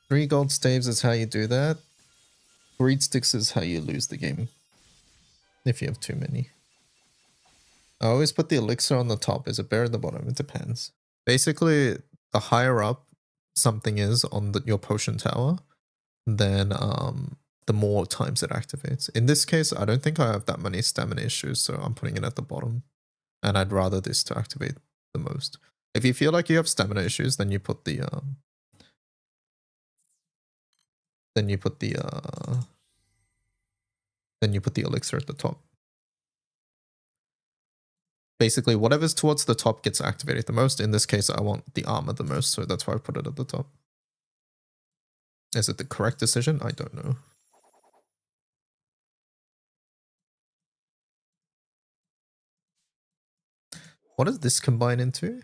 Three gold staves is how you do that. Greed sticks is how you lose the game. If you have too many. I always put the elixir on the top. Is it better at the bottom? It depends. Basically, the higher up something is on your potion tower, then the more times it activates. In this case, I don't think I have that many stamina issues, so I'm putting it at the bottom. And I'd rather this to activate the most. If you feel like you have stamina issues, then you put the then you put the elixir at the top. Basically, whatever's towards the top gets activated the most. In this case, I want the armor the most, so that's why I put it at the top. Is it the correct decision? I don't know. What does this combine into?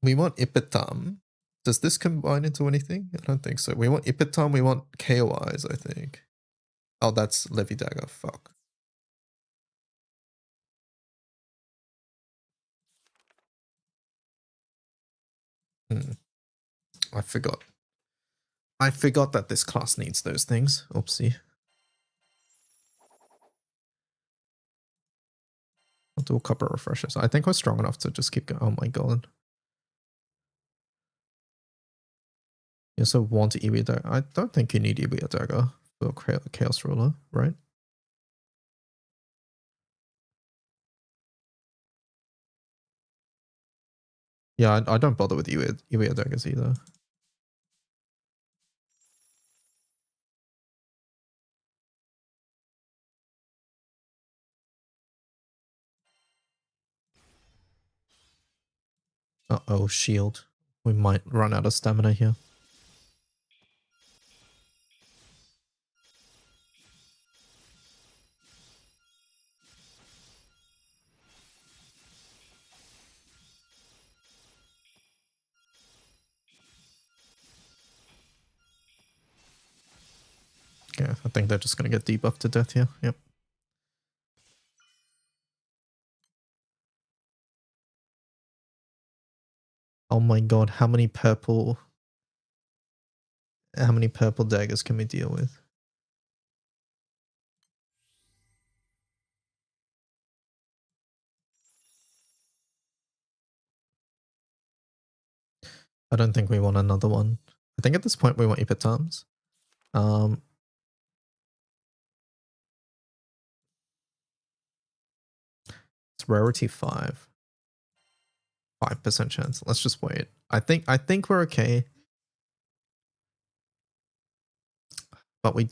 We want Ipitam. Does this combine into anything? I don't think so. We want Ipitam, we want KOIs, I think. Oh, that's Levi Dagger. Fuck. I forgot. I forgot that this class needs those things. Oopsie. I'll do a couple of refreshes. I think we're strong enough to just keep going. Oh my god. You also want Iwi Dagger. I don't think you need Iwi Dagger for Chaos Ruler, right? Yeah, I don't bother with Iwi Daggers either. Uh-oh, shield. We might run out of stamina here. Yeah, I think they're just going to get debuffed to death here. Yep. Oh my god, how many purple daggers can we deal with? I don't think we want another one. I think at this point we want Epitams. It's rarity 5. 5% chance. Let's just wait. I think we're okay. But we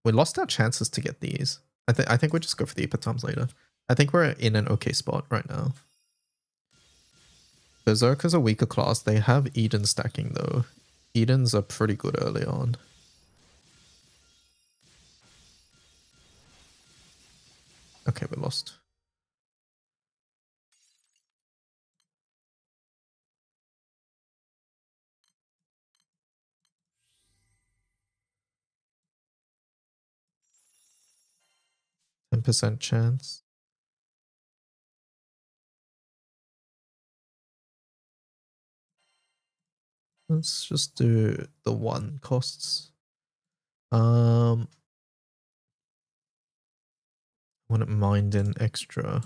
lost our chances to get these. I think we'll just go for the Epitams later. I think we're in an okay spot right now. Berserker's a weaker class. They have Eden stacking though. Edens are pretty good early on. Okay, we lost. %10 chance. Let's just do the 1 costs. Wouldn't mind an extra.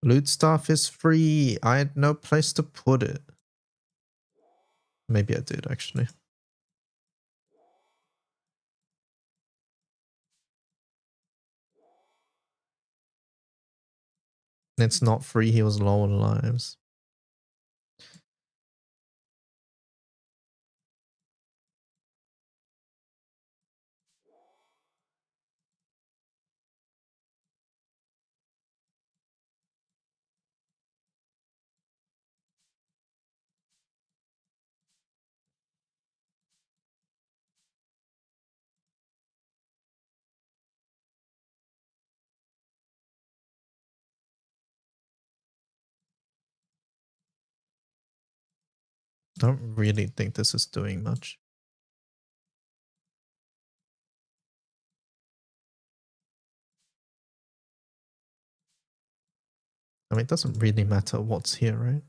Loot staff is free. I had no place to put it. Maybe I did actually. It's not free. He was low on lives. Don't really think this is doing much. I mean, it doesn't really matter what's here, right?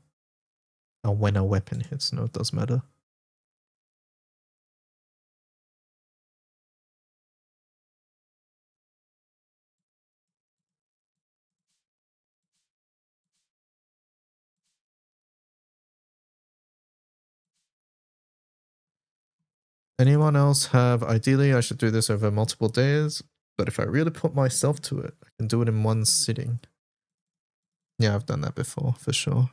Or when a weapon hits, no, it does matter. Anyone else have, ideally I should do this over multiple days, but if I really put myself to it, I can do it in one sitting. Yeah, I've done that before, for sure.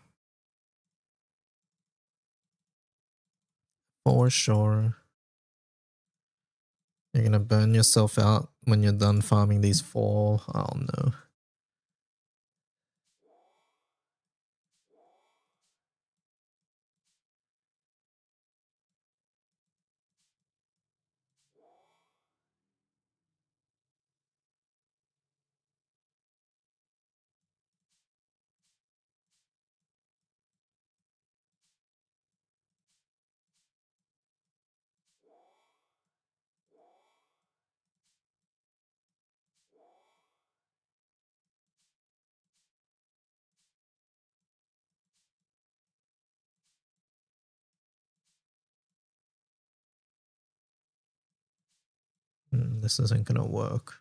For sure. You're gonna burn yourself out when you're done farming these 4. Oh no. This isn't gonna work.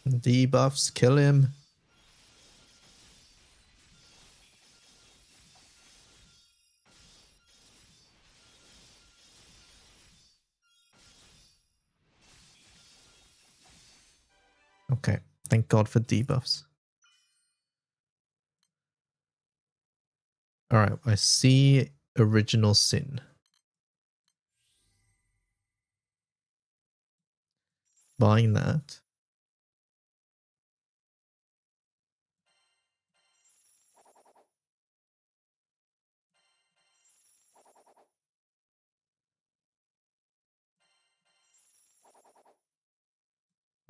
Debuffs, kill him. Okay, thank God for debuffs. Alright, I see Original Sin. Buying that.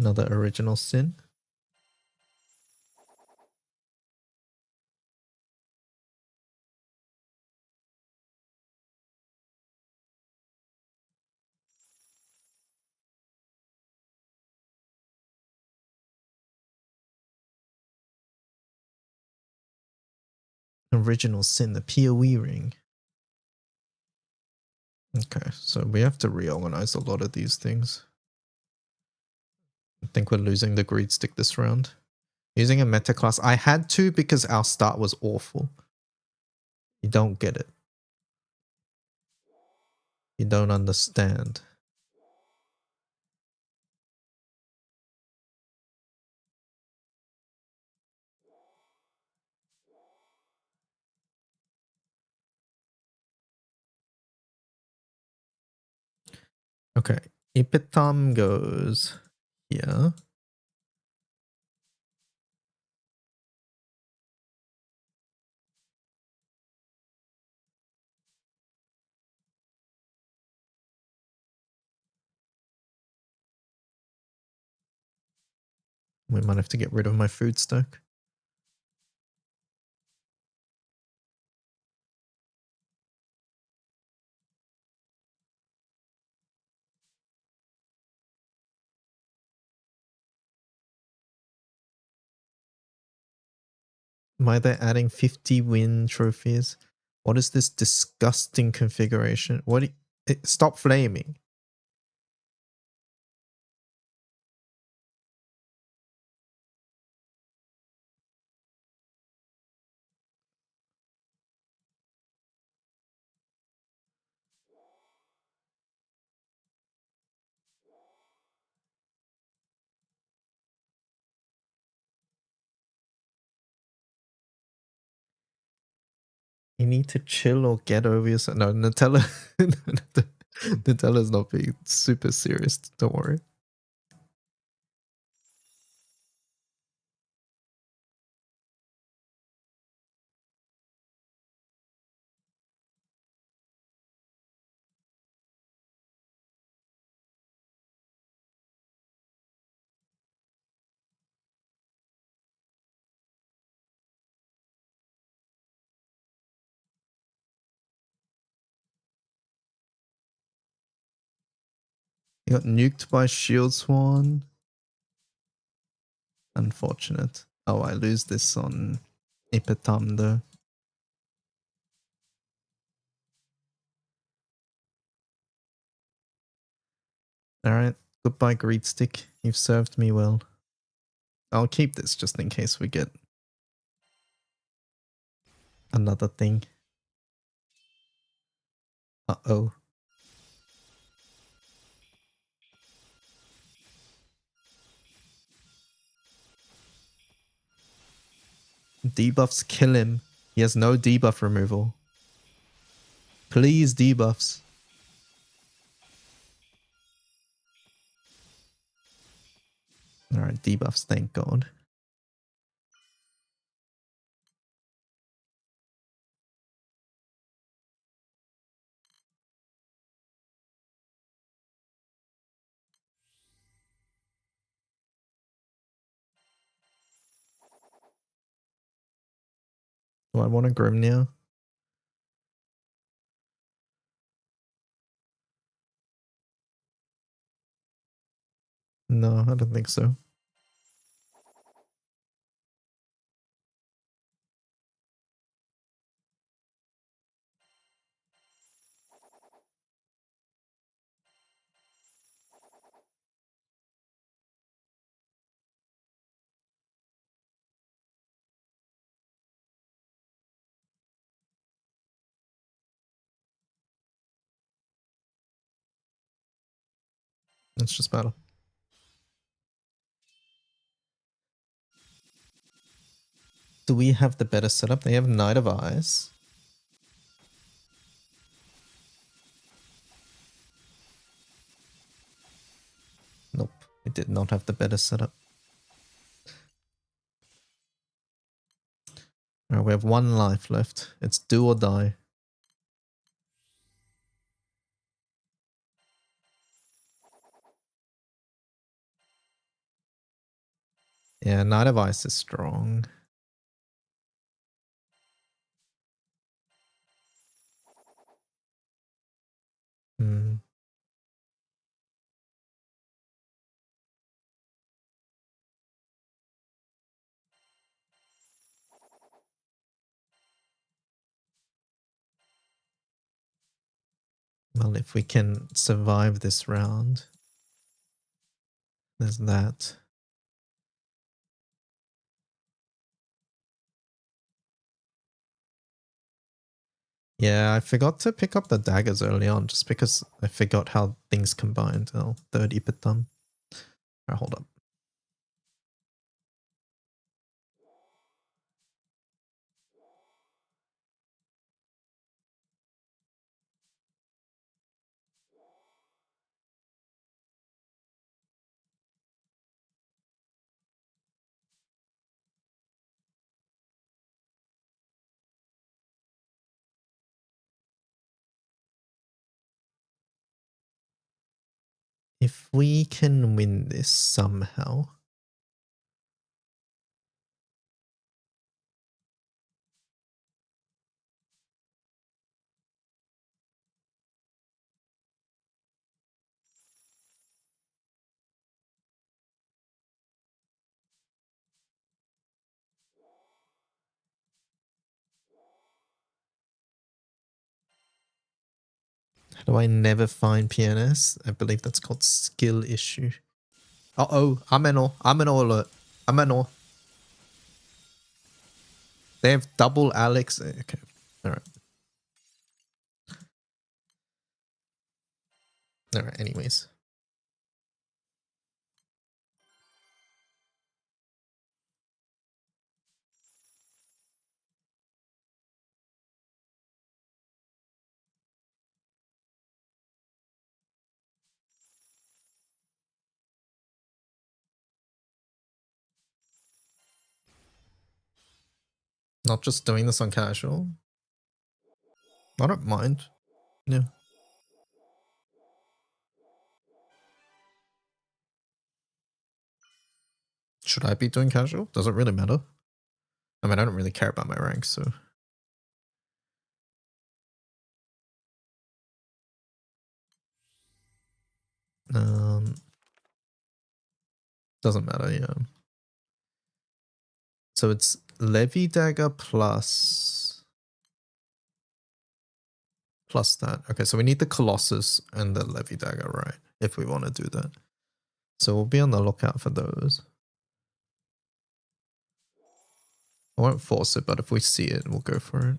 Another Original Sin. Original Sin, the PoE ring. Okay, so we have to reorganize a lot of these things. I think we're losing the greed stick this round. Using a meta class. I had to because our start was awful. You don't get it. You don't understand. Okay, Ipitam goes here. We might have to get rid of my food stack. Why they're adding 50 win trophies? What is this disgusting configuration? What? Stop flaming. You need to chill or get over yourself. No, Nutella. Nutella's not being super serious. Don't worry. You got nuked by Shield Swan. Unfortunate. Oh, I lose this on Ipetam though. Alright. Goodbye, Greed Stick. You've served me well. I'll keep this just in case we get another thing. Uh-oh. Debuffs kill him. He has no debuff removal. Please, debuffs. Alright, debuffs, thank God. Do I want a Grimnir? No, I don't think so. Let's just battle. Do we have the better setup? They have Knight of Eyes. Nope, we did not have the better setup. Alright, we have 1 life left. It's do or die. Yeah, Knight of Ice is strong. Hmm. Well, if we can survive this round, there's that. Yeah, I forgot to pick up the daggers early on just because I forgot how things combined. Oh, 30 bit thumb. Alright, hold up. If we can win this somehow. How do I never find PNS? I believe that's called skill issue. Uh-oh, Amenor alert. Amenor. They have double Alex. Okay, alright. Alright, anyways. Not just doing this on casual. I don't mind. Yeah. Should I be doing casual? Does it really matter? I mean, I don't really care about my rank, so. Doesn't matter, yeah. So it's Levy Dagger plus that. Okay, so we need the Colossus and the Levy Dagger, right? If we want to do that. So we'll be on the lookout for those. I won't force it, but if we see it, we'll go for it.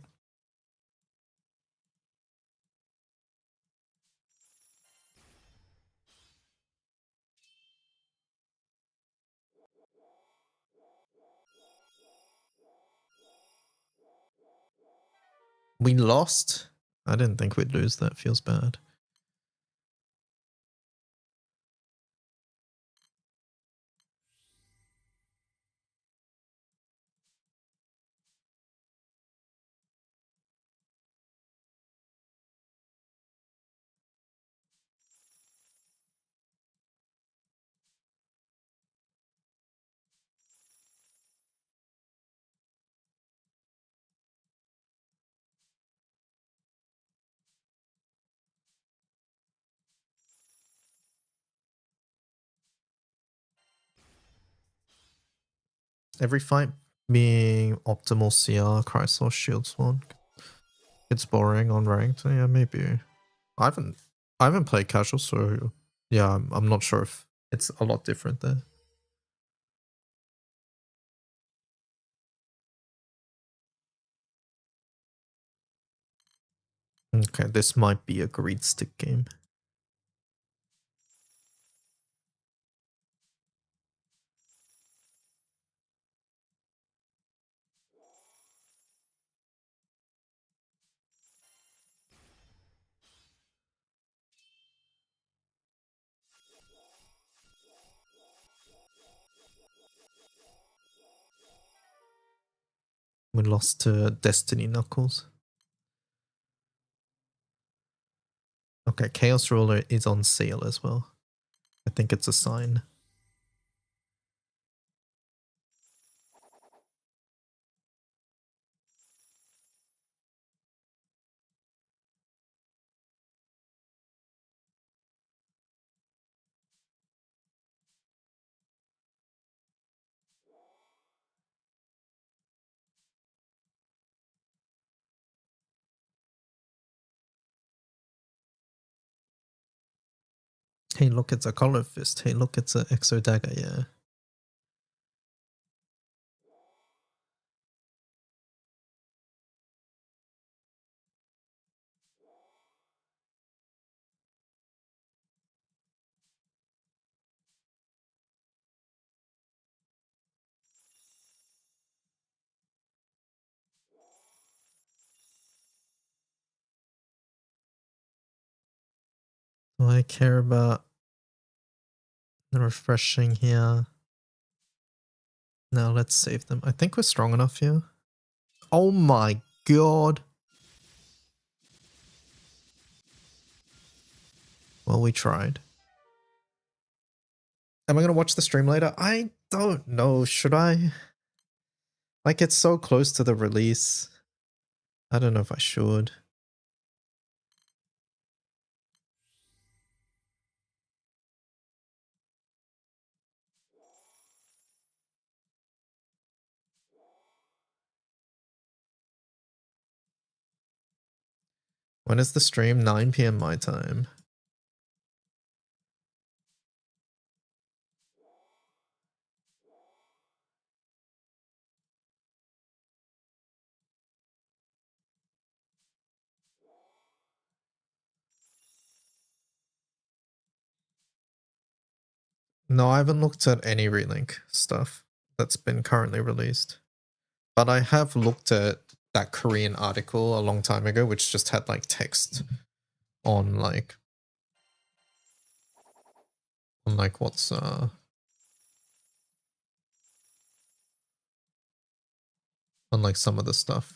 We lost? I didn't think we'd lose. That feels bad. Every fight being optimal CR, Chrysos, Shield Swan. It's boring on ranked. Yeah, maybe. I haven't played casual, so yeah, I'm not sure if it's a lot different there. Okay, this might be a greed stick game. We lost to Destiny Knuckles. Okay, Chaos Ruler is on sale as well. I think it's a sign. Hey, look, it's a Color Fist. Hey, look, it's a Exo Dagger, yeah. Do I care about the refreshing here? No, let's save them. I think we're strong enough here. Oh my god. Well, we tried. Am I going to watch the stream later? I don't know. Should I? Like, it's so close to the release. I don't know if I should. When is the stream? 9 PM my time. No, I haven't looked at any relink stuff that's been currently released. But I have looked at that Korean article a long time ago, which just had like text on like what's unlike some of the stuff.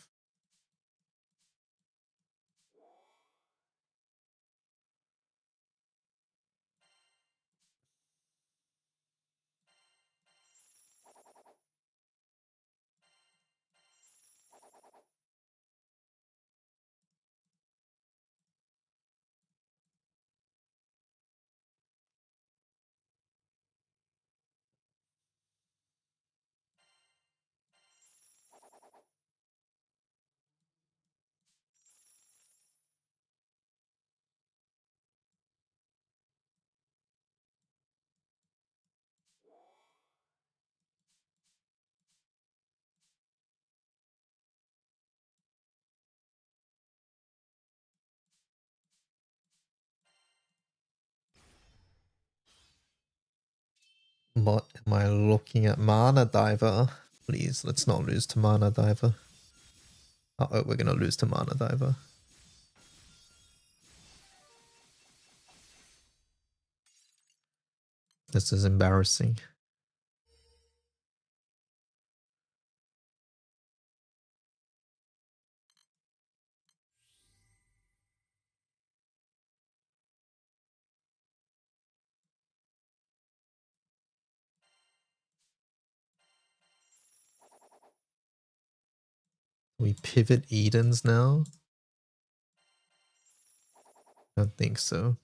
What am I looking at? Mana Diver. Please, let's not lose to Mana Diver. Uh-oh, we're gonna lose to Mana Diver. This is embarrassing. We pivot Edens now? Don't think so.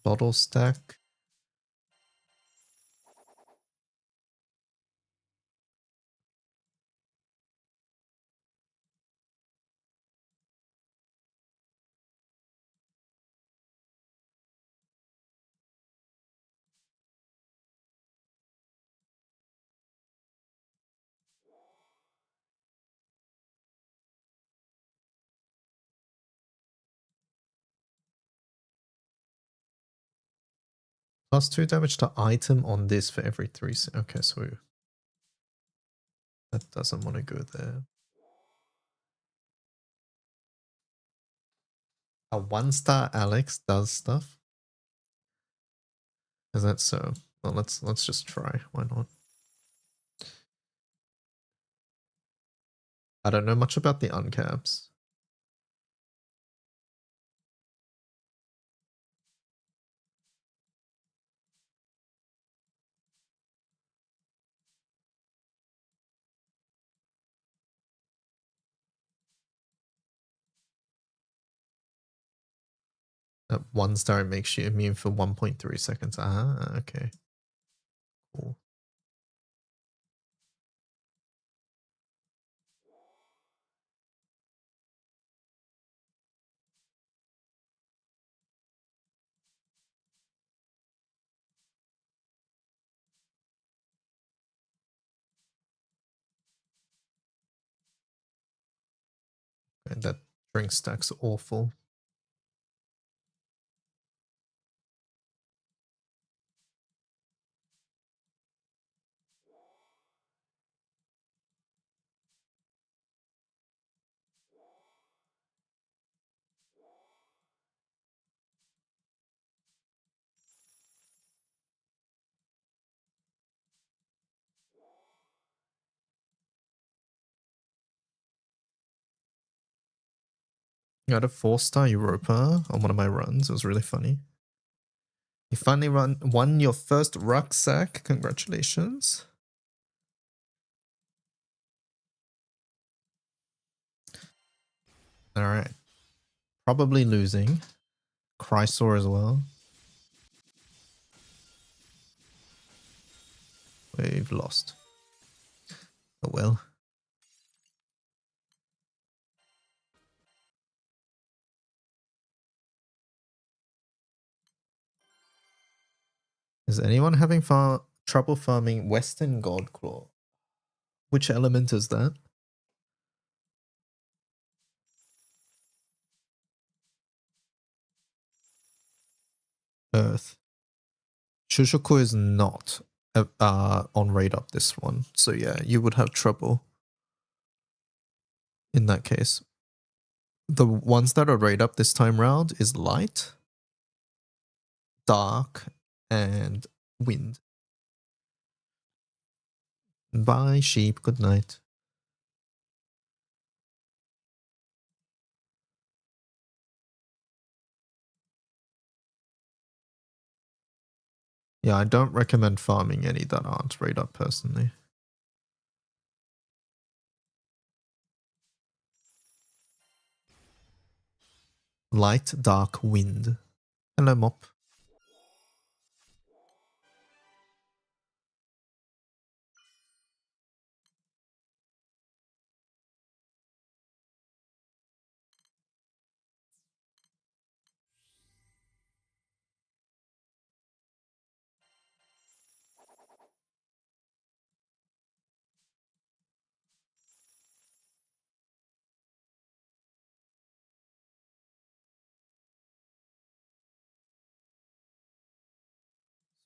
Bottle stack. Plus 2 damage to item on this for every 3. Okay, so that doesn't want to go there. A 1-star Alex does stuff. Is that so? Well, let's just try. Why not? I don't know much about the uncaps. At 1-star, it makes you immune for 1.3 seconds. Ah, okay. Cool. And that drink stack's awful. I got a 4-star Europa on one of my runs. It was really funny. You finally won your first rucksack. Congratulations. Alright. Probably losing. Chrysor as well. We've lost. Oh well. Is anyone having trouble farming Western Godclaw? Which element is that? Earth. Shushoku is not on raid up this one. So yeah, you would have trouble in that case. The ones that are raid up this time round is light, dark, and wind. Bye, sheep. Good night. Yeah, I don't recommend farming any that aren't radar personally. Light, dark, wind. Hello, Mop.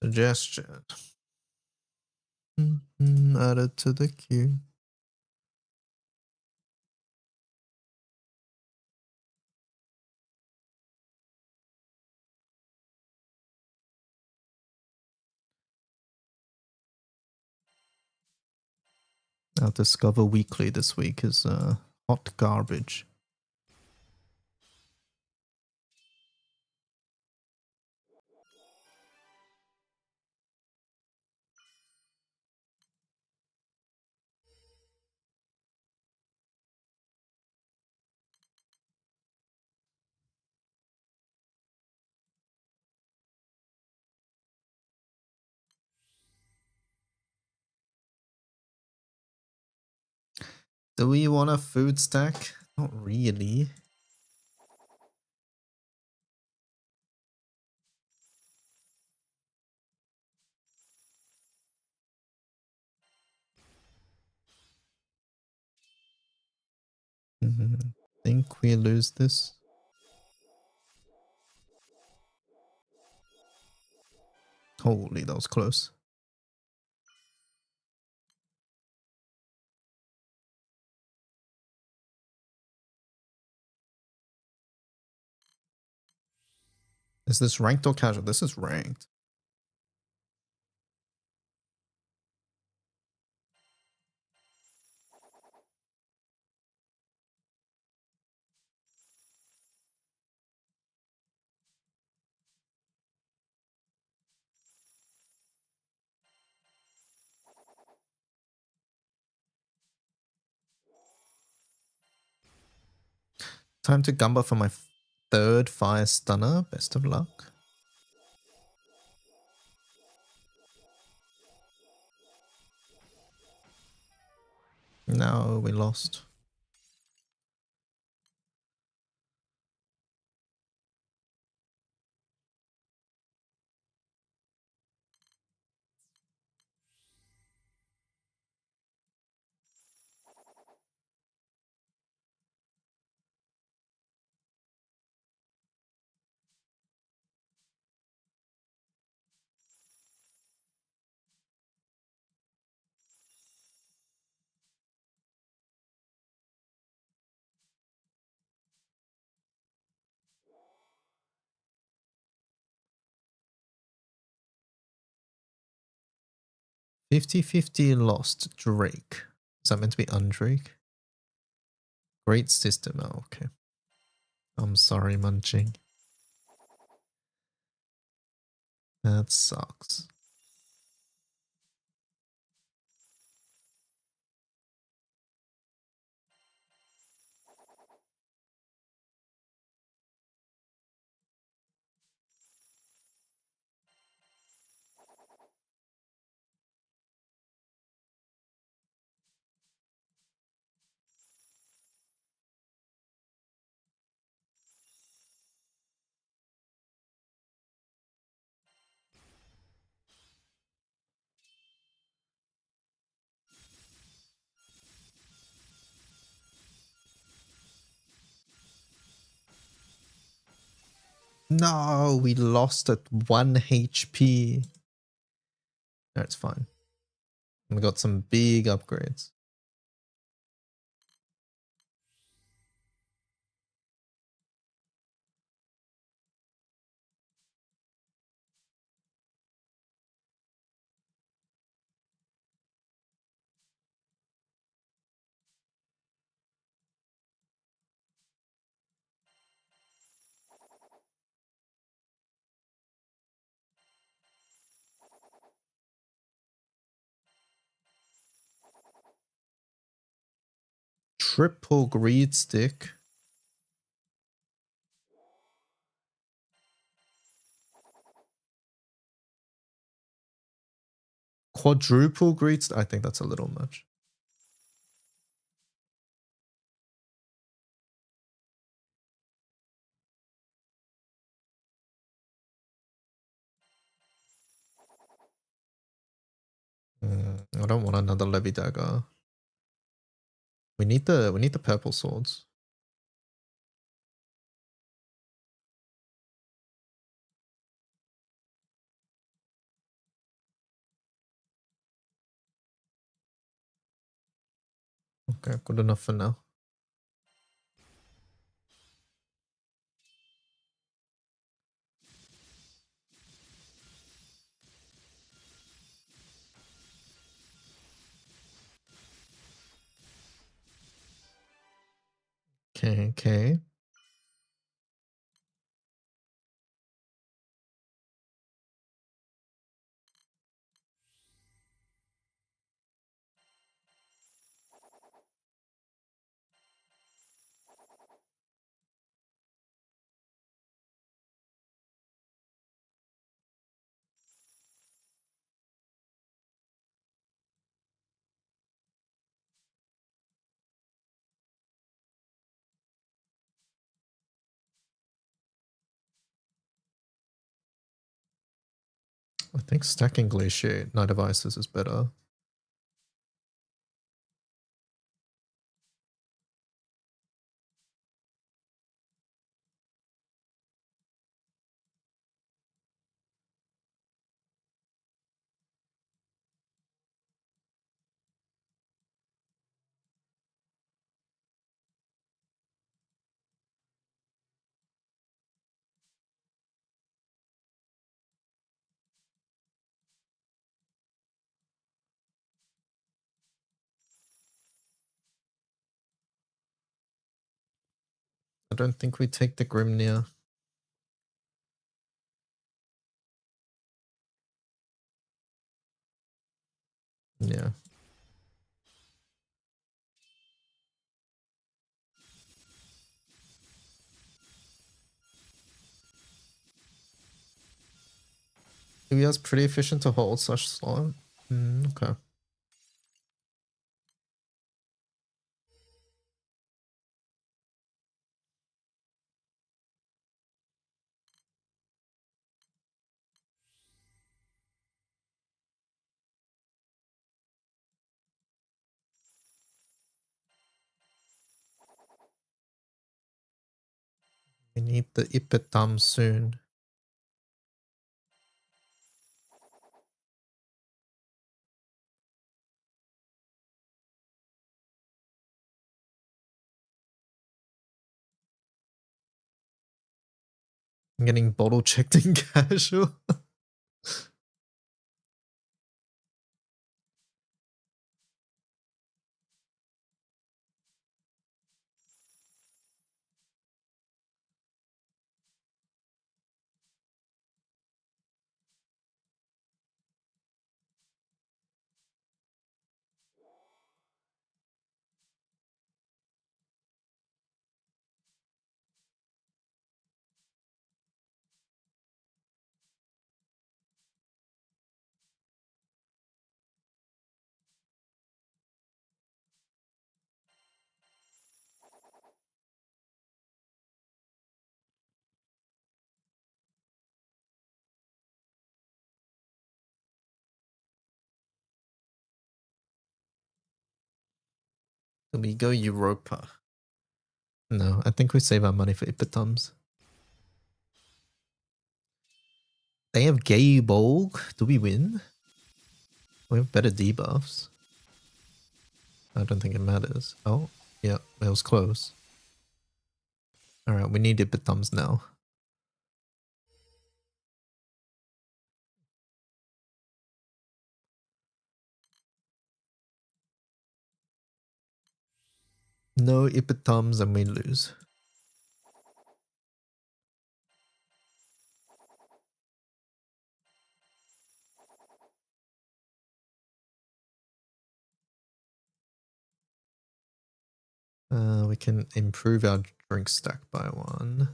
Suggestion. Added to the queue. Our Discover Weekly this week is hot garbage. Do we want a food stack? Not really. Think we lose this? Holy, that was close. Is this ranked or casual? This is ranked. Time to Gumba for my third fire stunner. Best of luck. No, we lost. $50-50 lost. Drake. Is that meant to be Undrake? Great system. Oh, okay. I'm sorry, Munching. That sucks. No, we lost at 1 HP. No, it's fine. We got some big upgrades. Triple greed stick. Quadruple greed stick. I think that's a little much. I don't want another Levy Dagger. We need the purple swords. Okay, good enough for now. Okay, okay. I think stacking Glaciate Knight of Isis is better. I don't think we take the Grimnir. Yeah. Uya's pretty efficient to hold such slot. Okay. We need the Ipetam soon. I'm getting bottle checked in casual. Do we go Europa? No, I think we save our money for Ipetams. They have Gaybolg. Do we win? We have better debuffs. I don't think it matters. Oh, yeah, it was close. Alright, we need Ipetams now. No Ipetams and we lose. We can improve our drink stack by 1.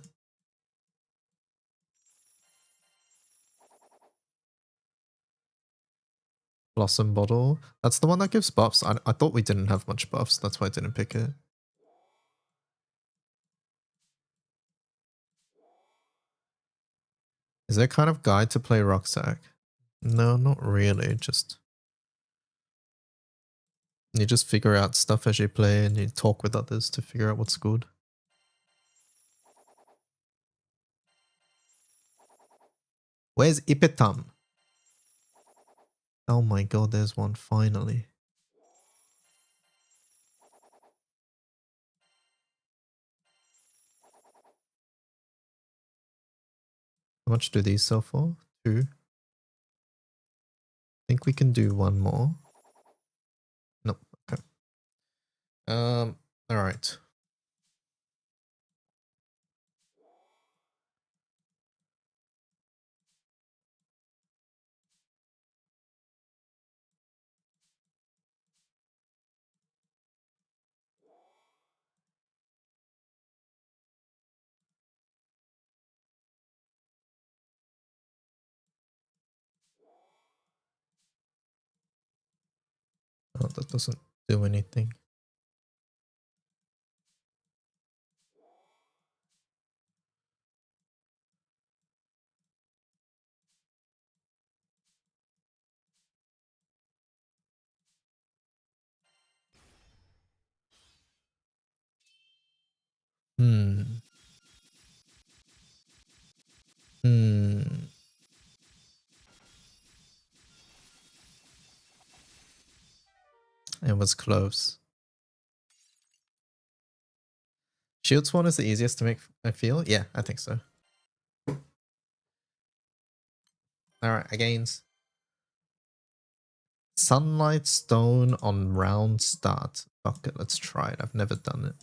Blossom bottle. That's the one that gives buffs. I thought we didn't have much buffs. That's why I didn't pick it. Is there a kind of guide to play Rucksack? No, not really. Just you just figure out stuff as you play and you talk with others to figure out what's good. Where's Ipetam? Oh my god, there's one finally. How much do these sell for? 2. I think we can do 1 more. Nope. Okay. All right. Oh, that doesn't do anything. It was close. Shield Swan is the easiest to make, I feel. Yeah, I think so. Alright, agains. Sunlight Stone on round start. Fuck it, let's try it. I've never done it.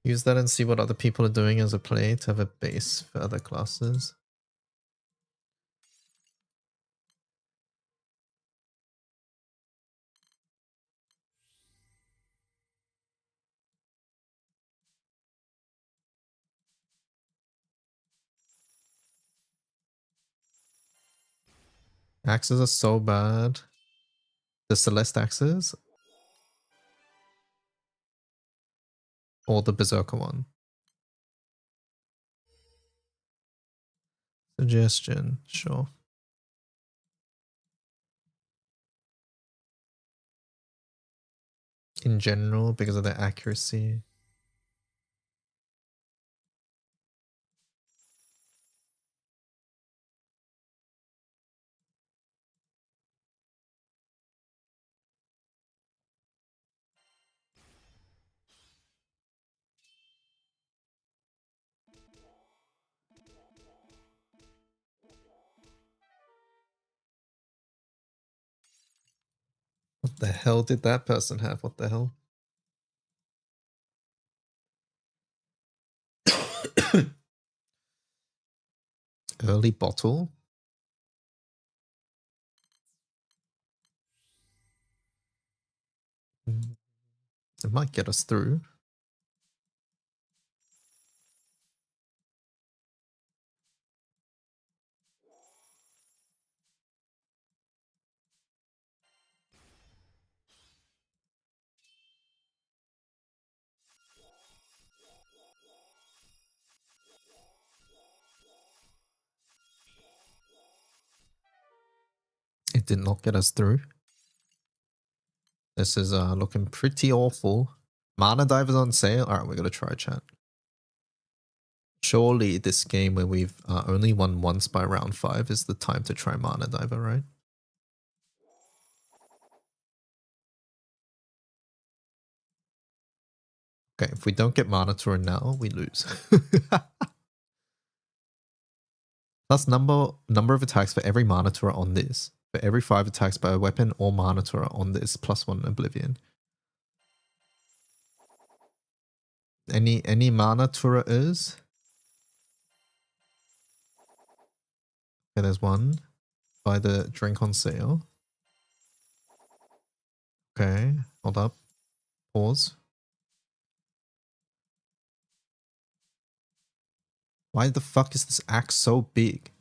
Use that and see what other people are doing as a play to have a base for other classes. Axes are so bad. The Celeste axes? Or the Berserker one? Suggestion, sure. In general, because of their accuracy. What the hell did that person have? What the hell? Early bottle? It might get us through. It did not get us through. This is looking pretty awful. Mana Diver's on sale. Alright, we're gonna try chat. Surely this game where we've only won once by round 5 is the time to try Mana Diver, right? Okay, if we don't get Mana Tour now, we lose. Plus number of attacks for every Mana Tour on this. For every 5 attacks by a weapon or mana Tura on this, +1 Oblivion. Any mana Tura is? Okay, there's one. Buy the drink on sale. Okay, hold up. Pause. Why the fuck is this axe so big?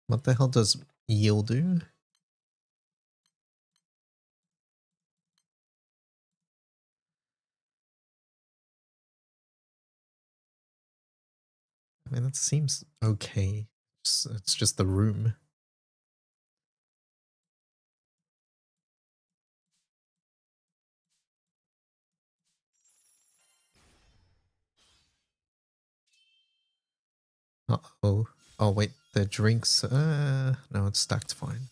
What the hell does yield do? I mean, that seems okay. It's just the room. Uh-oh. Oh, wait. The drinks... no, it's stacked fine.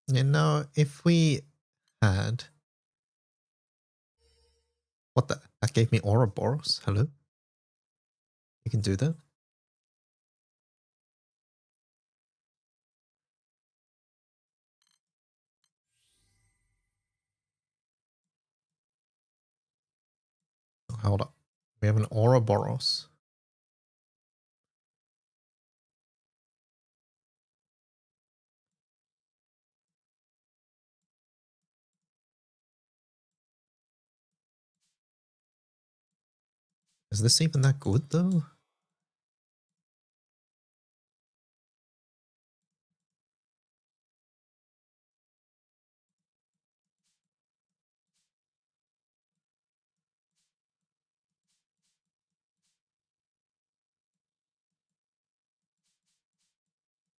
You know, if we had... What the... That gave me Ouroboros? Hello? You can do that? Oh, hold up. We have an Ouroboros. Is this even that good, though?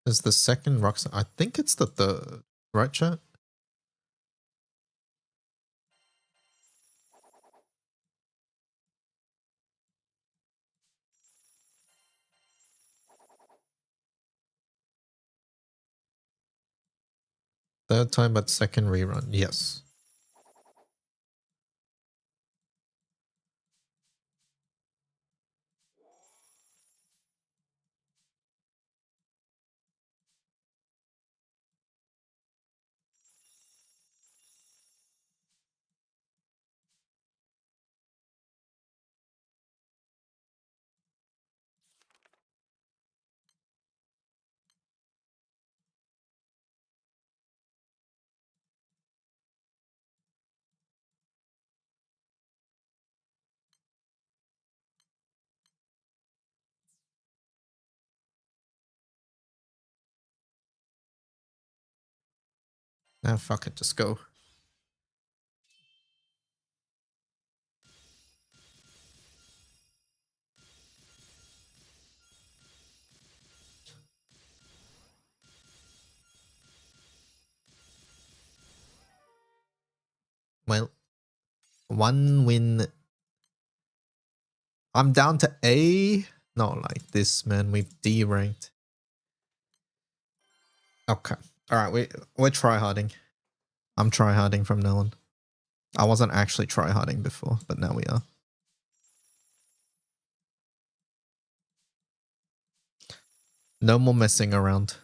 Is the second Roxanne... I think it's the third. Right, chat? Third time, but second rerun. Yes. Now, fuck it, just go. Well, one win. I'm down to A. Not like this, man. We've D ranked. Okay. Alright, we're tryharding. I'm tryharding from now on. I wasn't actually tryharding before, but now we are. No more messing around.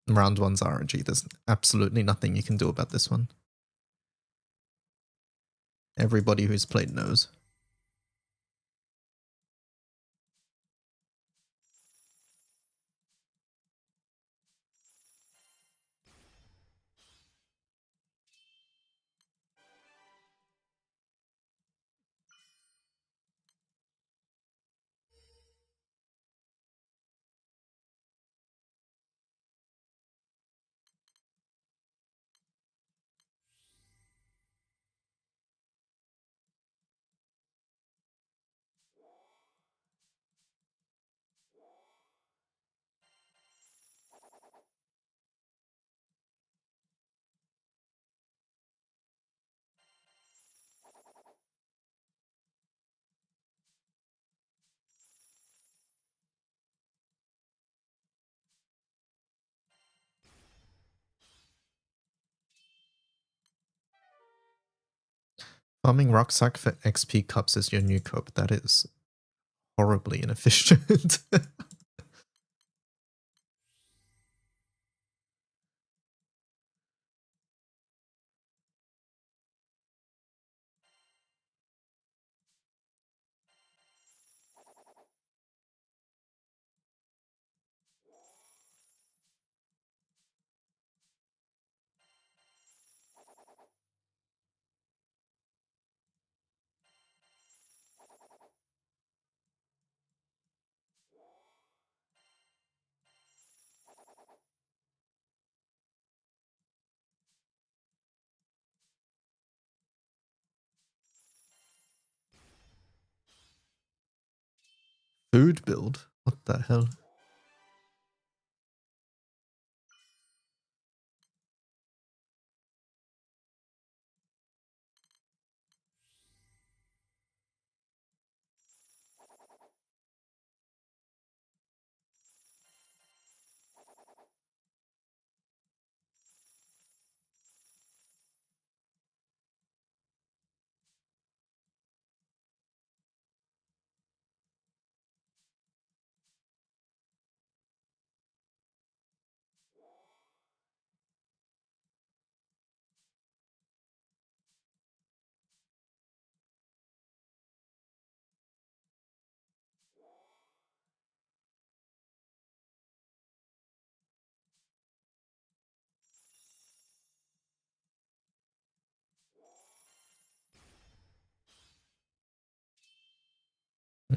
Round 1's RNG. There's absolutely nothing you can do about this one. Everybody who's played knows. Farming rucksack for XP cups is your new cope. That is horribly inefficient. Food build? What the hell?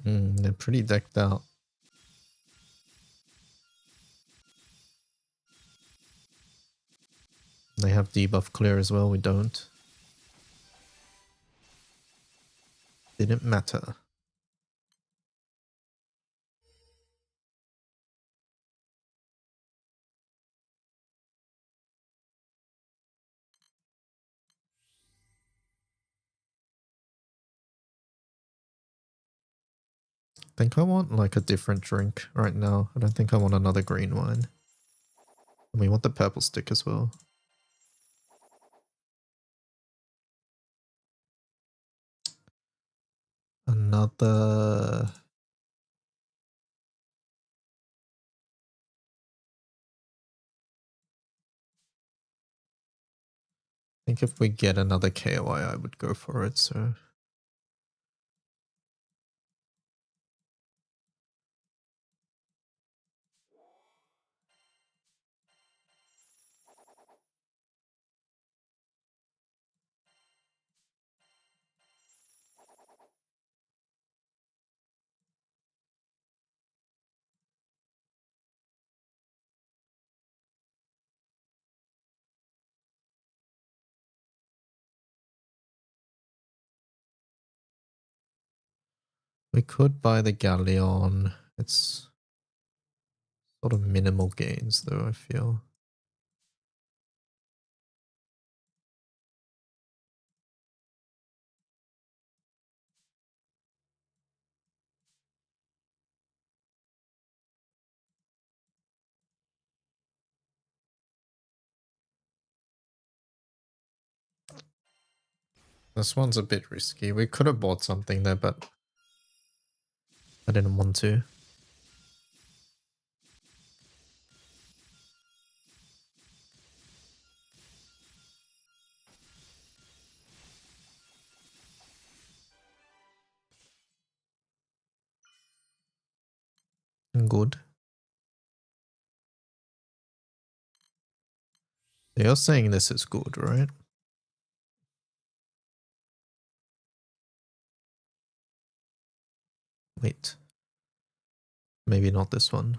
They're pretty decked out. They have debuff clear as well, we don't. Didn't matter. I think I want like a different drink right now. I don't think I want another green wine. And we want the purple stick as well. Another... I think if we get another KOI, I would go for it, so... We could buy the Galleon. It's sort of minimal gains though, I feel. This one's a bit risky. We could have bought something there, but I didn't want to. Good. You're saying this is good, right? Wait. Maybe not this one.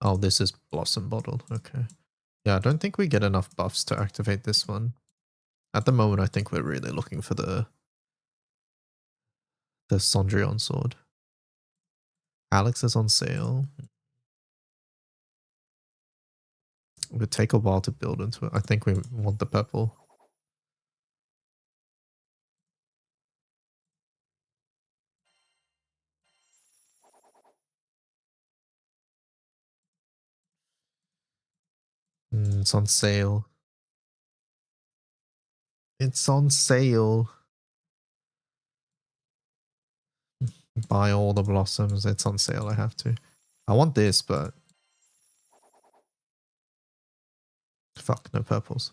Oh, this is Blossom Bottle. Okay. Yeah, I don't think we get enough buffs to activate this one. At the moment, I think we're really looking for the Sondrion sword. Alex is on sale. It would take a while to build into it. I think we want the purple. It's on sale. It's on sale. Buy all the blossoms. It's on sale. I have to. I want this, but fuck, no purples.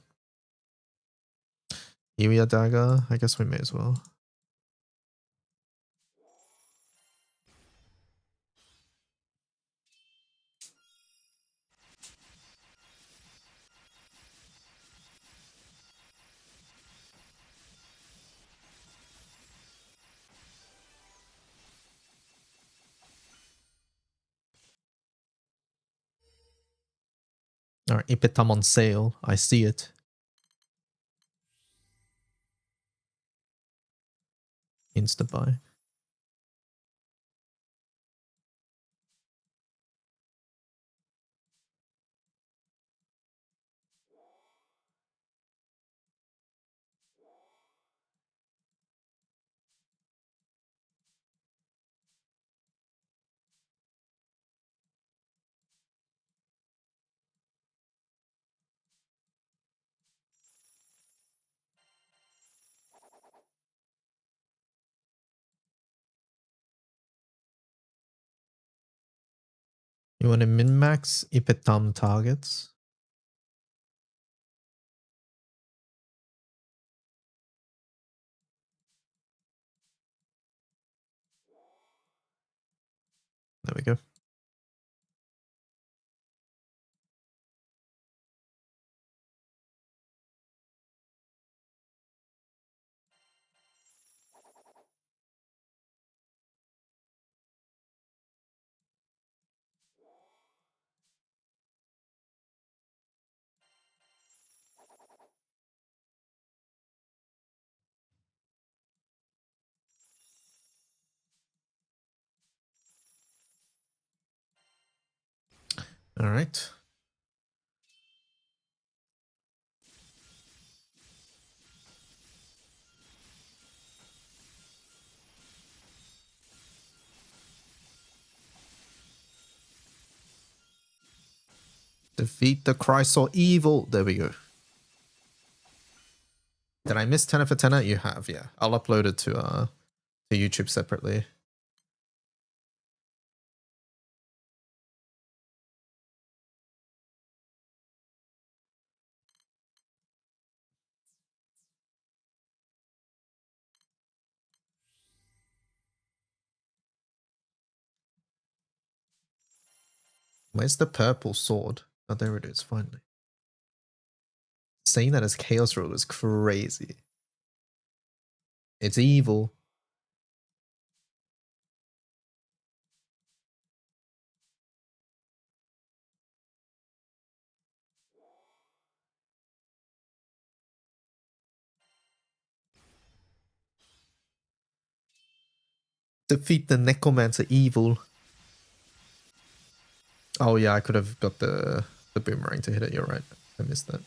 Iria dagger. I guess we may as well. Alright, Ipetam on sale. I see it. Insta buy. You want to min-max Ipetam targets? There we go. All right. Defeat the Chrysor evil. There we go. Did I miss 10 for 10? You have, yeah. I'll upload it to YouTube separately. Where's the purple sword? Oh, there it is, finally. Saying that as Chaos Rule is crazy. It's evil. Defeat the Necromancer evil. Oh yeah, I could have got the boomerang to hit it, you're right. I missed that.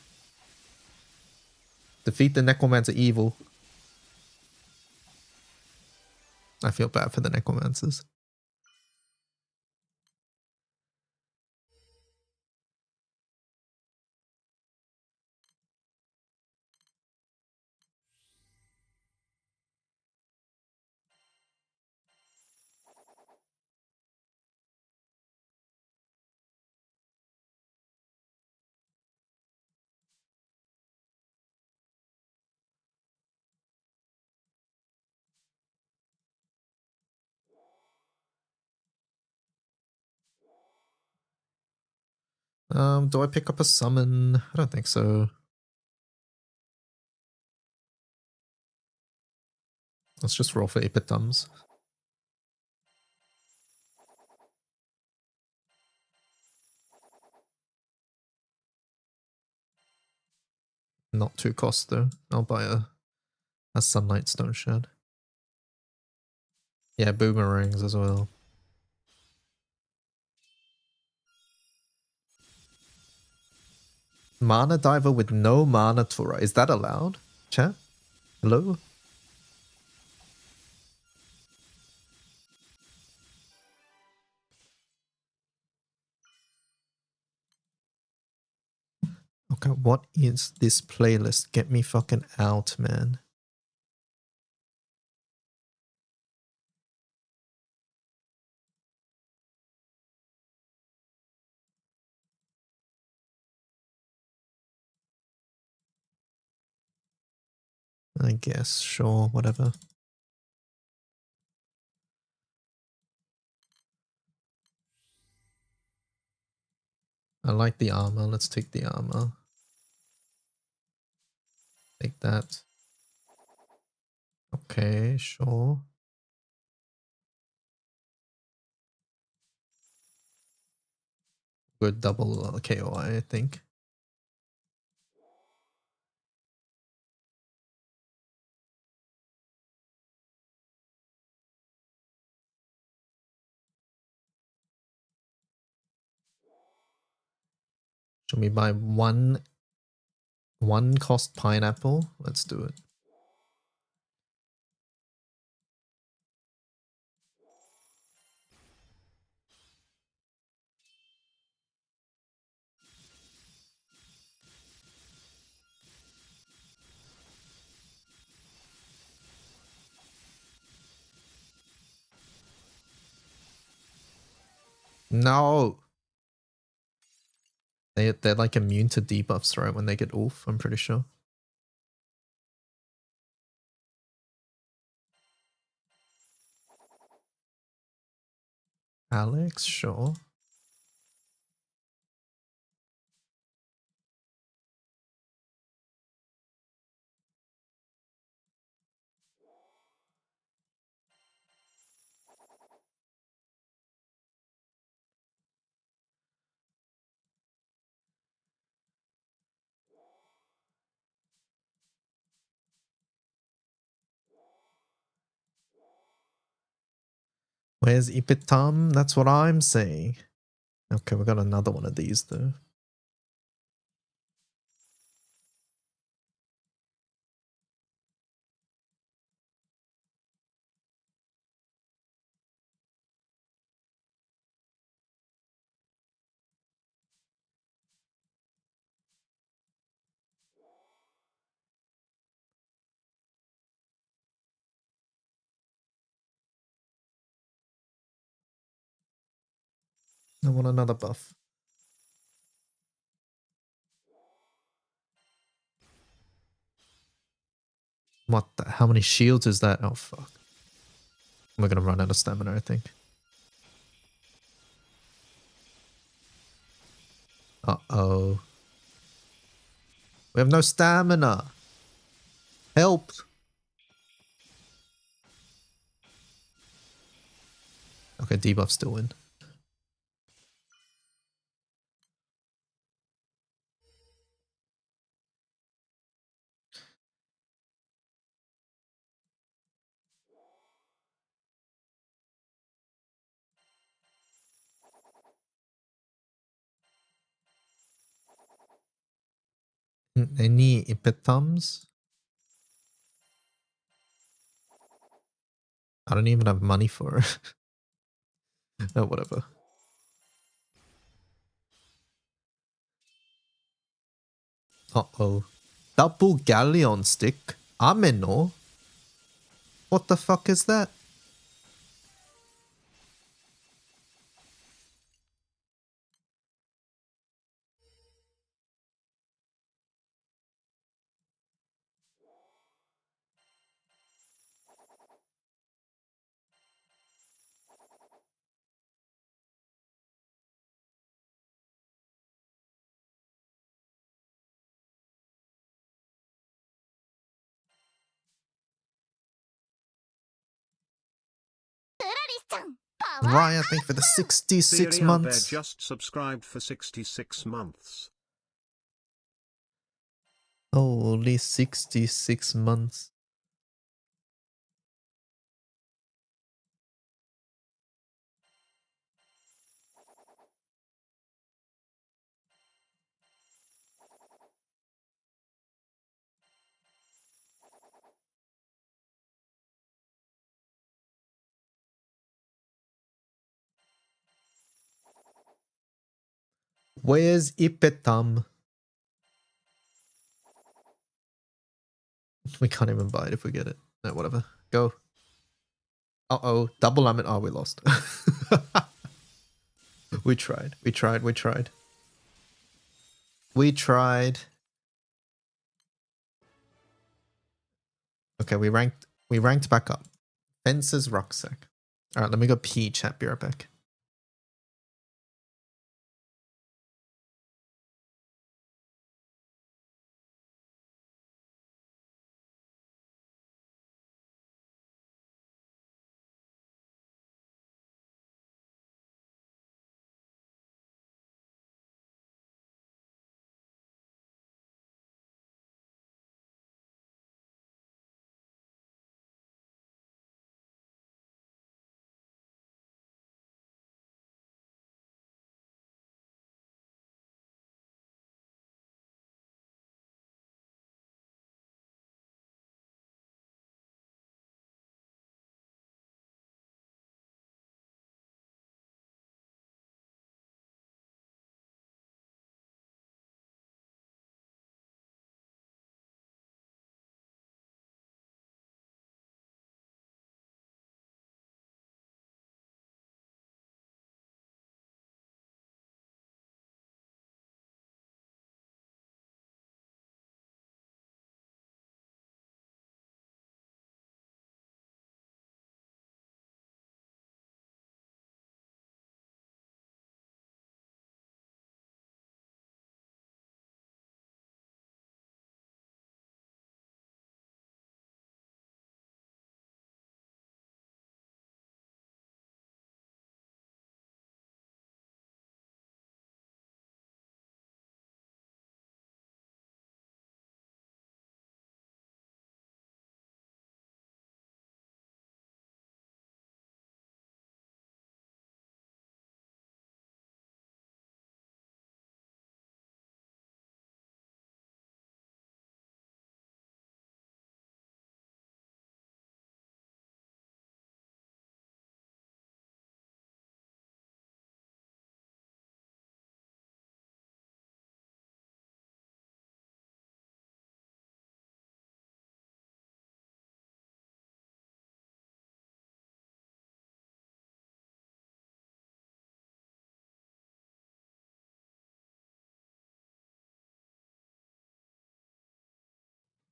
Defeat the Necromancer evil. I feel bad for the Necromancers. Do I pick up a summon? I don't think so. Let's just roll for Epitums. Not too cost though. I'll buy a Sunlight Stone Shard. Yeah, boomerangs as well. Mana Diver with no Mana Tura. Is that allowed? Chat? Hello? Okay, what is this playlist? Get me fucking out, man. I guess, sure, whatever. I like the armor. Let's take the armor. Take that. Okay, sure. Good double KOI, I think. Should we buy one cost pineapple? Let's do it. No! They're like immune to debuffs, right? When they get Ulf, I'm pretty sure. Alex, sure. Where's Ipitam? That's what I'm saying. Okay, we got another one of these though. I want another buff. What the? How many shields is that? Oh, fuck. We're gonna run out of stamina, I think. Uh-oh. We have no stamina. Help. Okay, debuff still in. Any Ipithums? I don't even have money for it. Oh, whatever. Uh-oh. Double galleon stick? Ameno? What the fuck is that? Ryan, thank you for the 66 months. Just subscribed for 66 months. Holy 66 months. Where's Ipetam? We can't even buy it if we get it. No, whatever. Go. Uh-oh. Double limit. Oh, we lost. We tried. We tried. We tried. We tried. Okay, we ranked back up. Fencer's rucksack. Alright, let me go pee, chat. Be right back.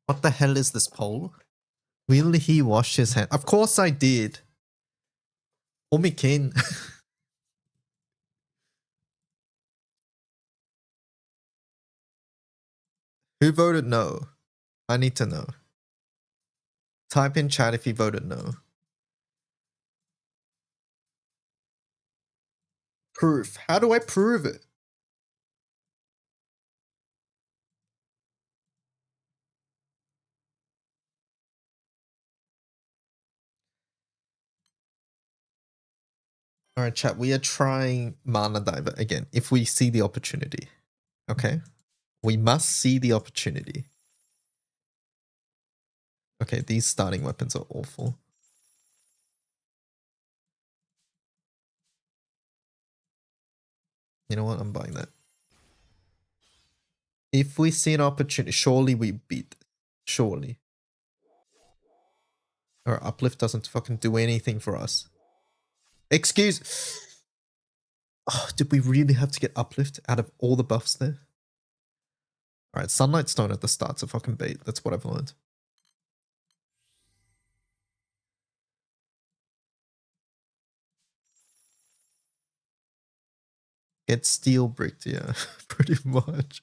What the hell is this poll? Will he wash his hand? Of course I did. Omikin. Who voted no? I need to know. Type in chat if you voted no. Proof. How do I prove it? All right, chat. We are trying Mana Diver again. If we see the opportunity. Okay. We must see the opportunity. Okay, these starting weapons are awful. You know what? I'm buying that. If we see an opportunity, surely we beat. Surely. Our uplift doesn't fucking do anything for us. Excuse. Oh, did we really have to get uplift out of all the buffs there? Alright, Sunlight Stone at the start's a fucking bait. That's what I've learned. Get steel bricked, yeah. Pretty much.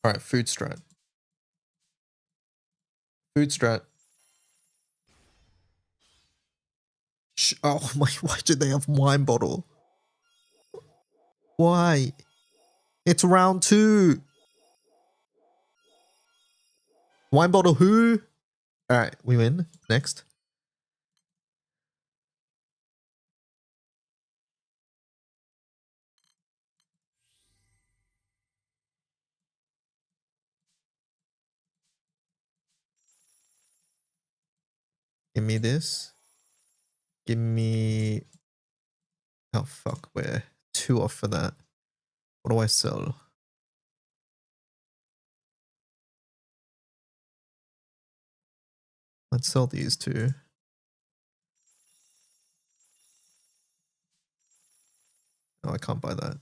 Alright, food strat. Food strat. Oh my, why do they have wine bottle? Why? It's round 2. Wine bottle who? Alright, we win. Next. Give me this. Give me... Oh fuck, we're 2 off for that. What do I sell? Let's sell these two. Oh, I can't buy that.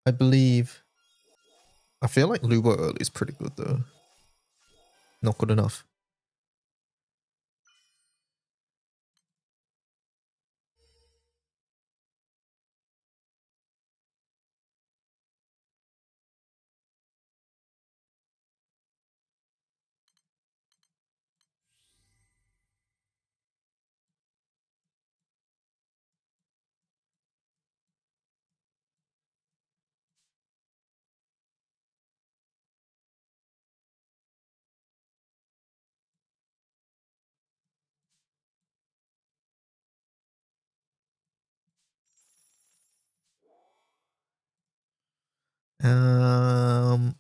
I believe. I feel like Lubo early is pretty good though. Not good enough. Um,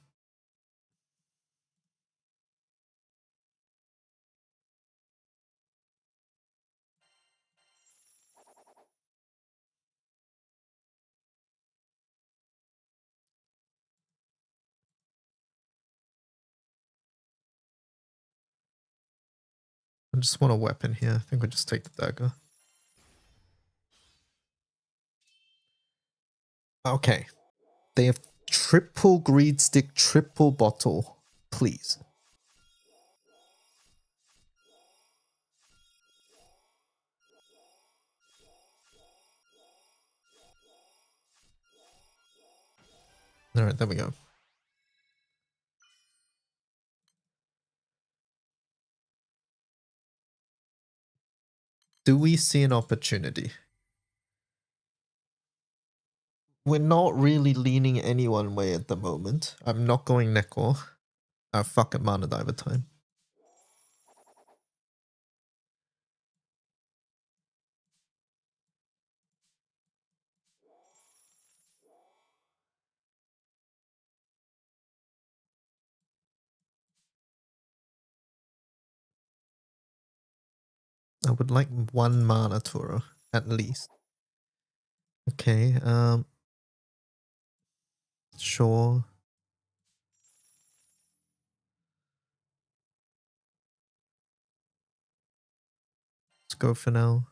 I just want a weapon here. I think we'll just take the dagger. Okay. They have triple greed stick, triple bottle. Please. Alright, there we go. Do we see an opportunity? We're not really leaning any one way at the moment. I'm not going Neko. Fuck it, Mana Diver time. I would like one Mana Toro, at least. Okay, sure. Let's go for now.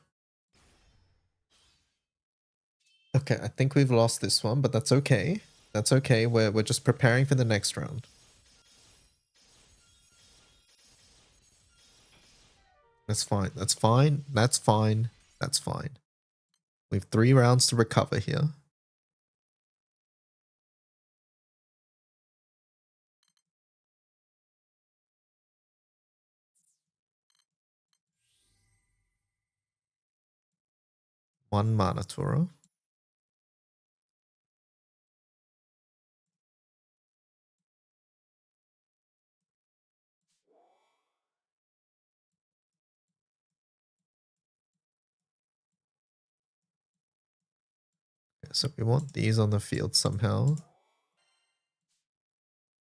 Okay, I think we've lost this one, but that's okay. That's okay. We're just preparing for the next round. That's fine. That's fine. That's fine. That's fine. We have 3 rounds to recover here. One Mana Toro. Okay, so we want these on the field somehow.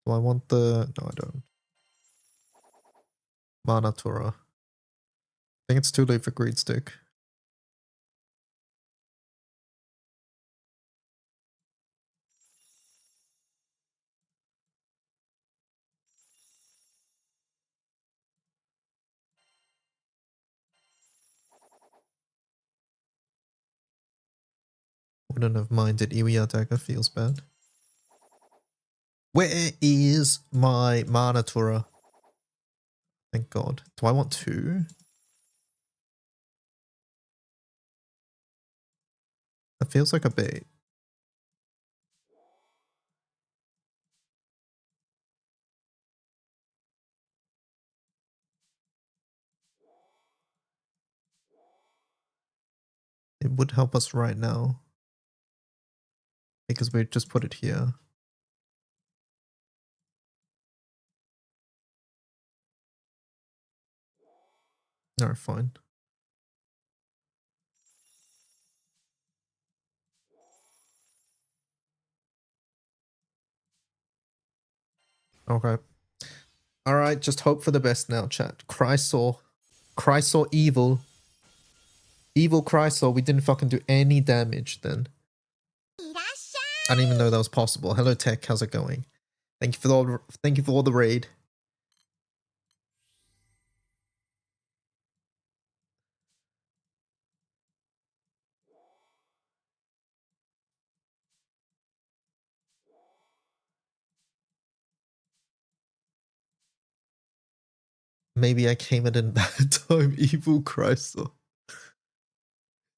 Do I want the... No, I don't. Mana Toro. I think it's too late for Greed Stick. Wouldn't have minded. Iwia Dagger feels bad. Where is my Mana Toro? Thank God. Do I want 2? That feels like a bait. It would help us right now. Because we just put it here. Alright, fine. Okay. Alright, just hope for the best now, chat. Chrysor. Chrysor evil. Evil Chrysler, we didn't fucking do any damage then. I didn't even know that was possible. Hello Tech, how's it going? Thank you for all the raid. Maybe I came at a bad time, Evil Chrysler.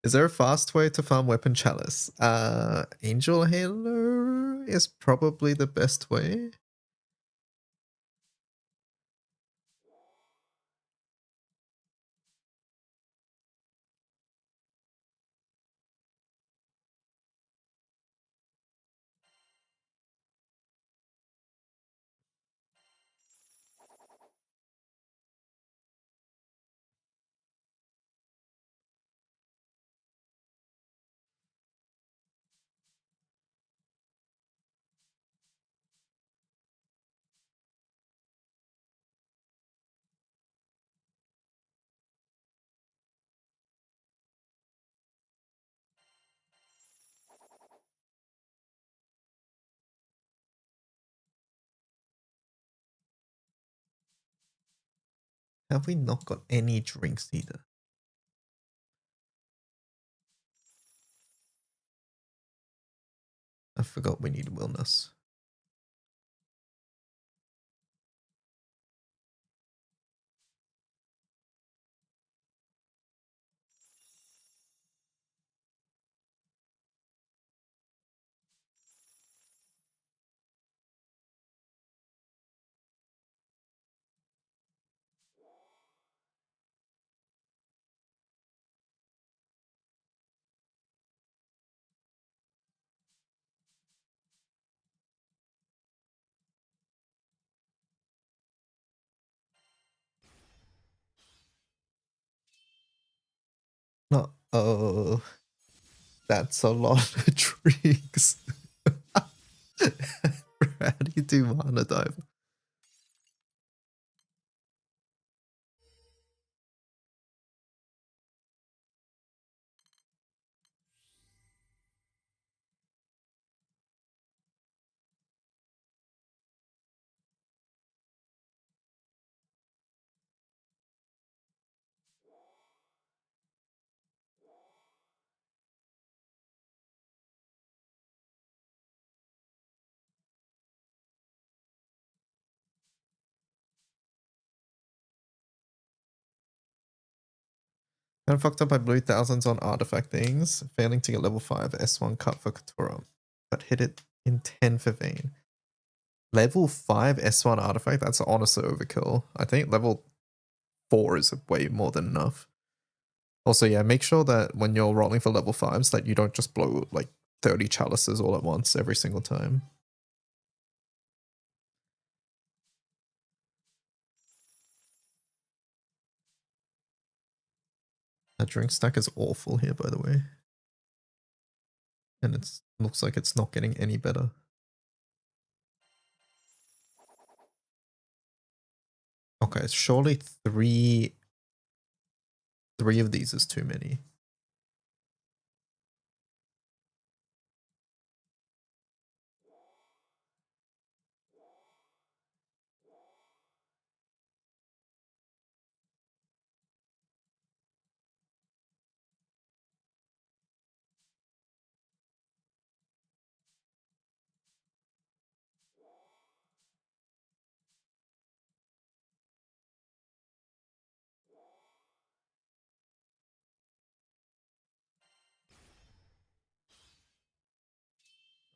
Is there a fast way to farm Weapon Chalice? Angel Halo is probably the best way. Have we not got any drinks either? I forgot we need wellness. No, oh, that's a lot of drinks. How do you do mana dive? Kind of fucked up. I blew thousands on artifact things, failing to get level 5 S1 cut for Katura, but hit it in 10 for Vayne. Level 5 S1 artifact, that's honestly overkill. I think level 4 is way more than enough. Also, yeah, make sure that when you're rolling for level 5s that you don't just blow like 30 chalices all at once every single time. That drink stack is awful here, by the way. And it looks like it's not getting any better. Okay, surely three of these is too many.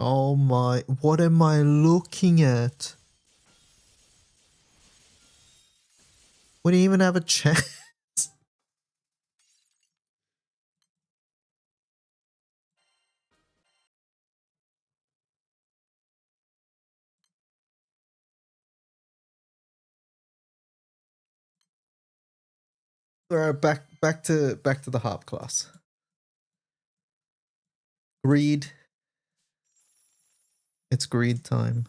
Oh my, what am I looking at? We didn't even have a chance. Alright, back to the harp class. Greed. It's greed time.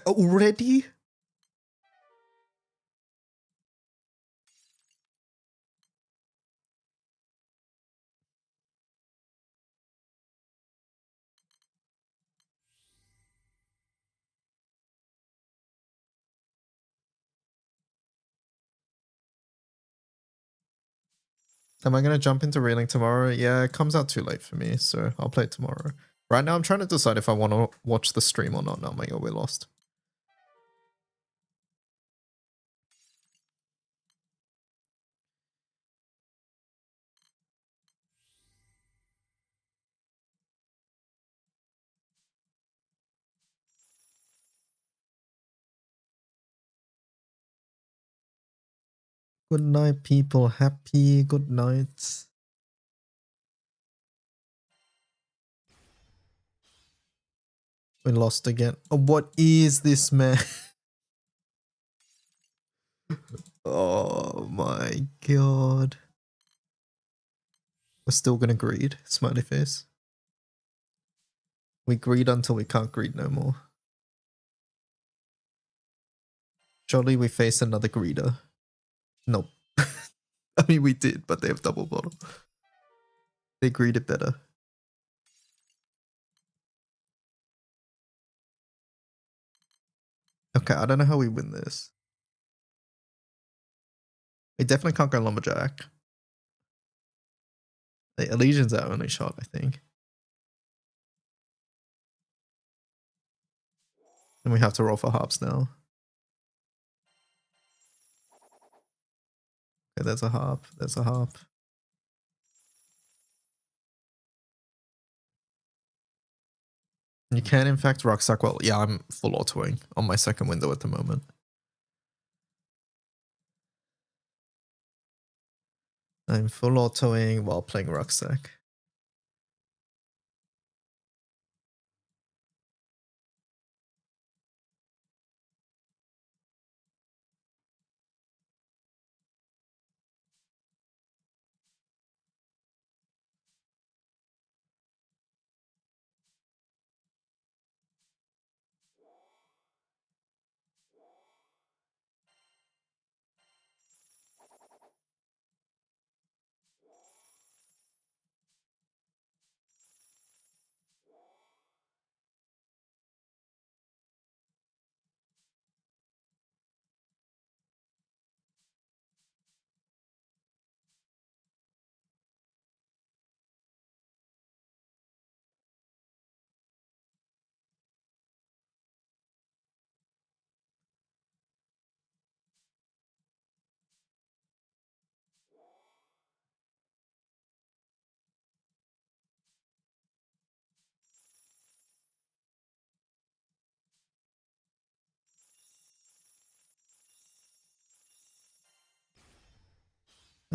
Already? Am I going to jump into Reeling tomorrow? Yeah, it comes out too late for me, so I'll play it tomorrow. Right now, I'm trying to decide if I want to watch the stream or not. Oh my god, we're lost. Good night, people. Happy good night. We lost again. Oh, what is this, man? Oh my god. We're still gonna greed. Smiley face. We greed until we can't greed no more. Surely we face another greeder. Nope. I mean, we did, but they have double bottle. They greeted better. Okay, I don't know how we win this. We definitely can't go Lumberjack. The Elysian's our only shot, I think. And we have to roll for harps now. Okay, there's a harp. There's a harp. You can, in fact, rucksack. Well, yeah, I'm full autoing on my second window at the moment. I'm full autoing while playing rucksack.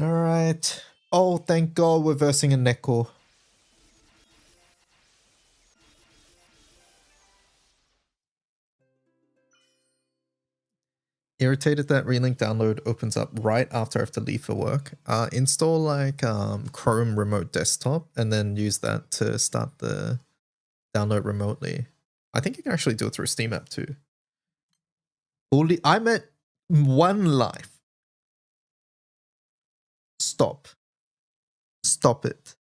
All right. Oh, thank God we're versing a Neko. Irritated that Relink download opens up right after I have to leave for work. Install like Chrome remote desktop and then use that to start the download remotely. I think you can actually do it through Steam app too. I'm at 1 life. Stop. Stop it.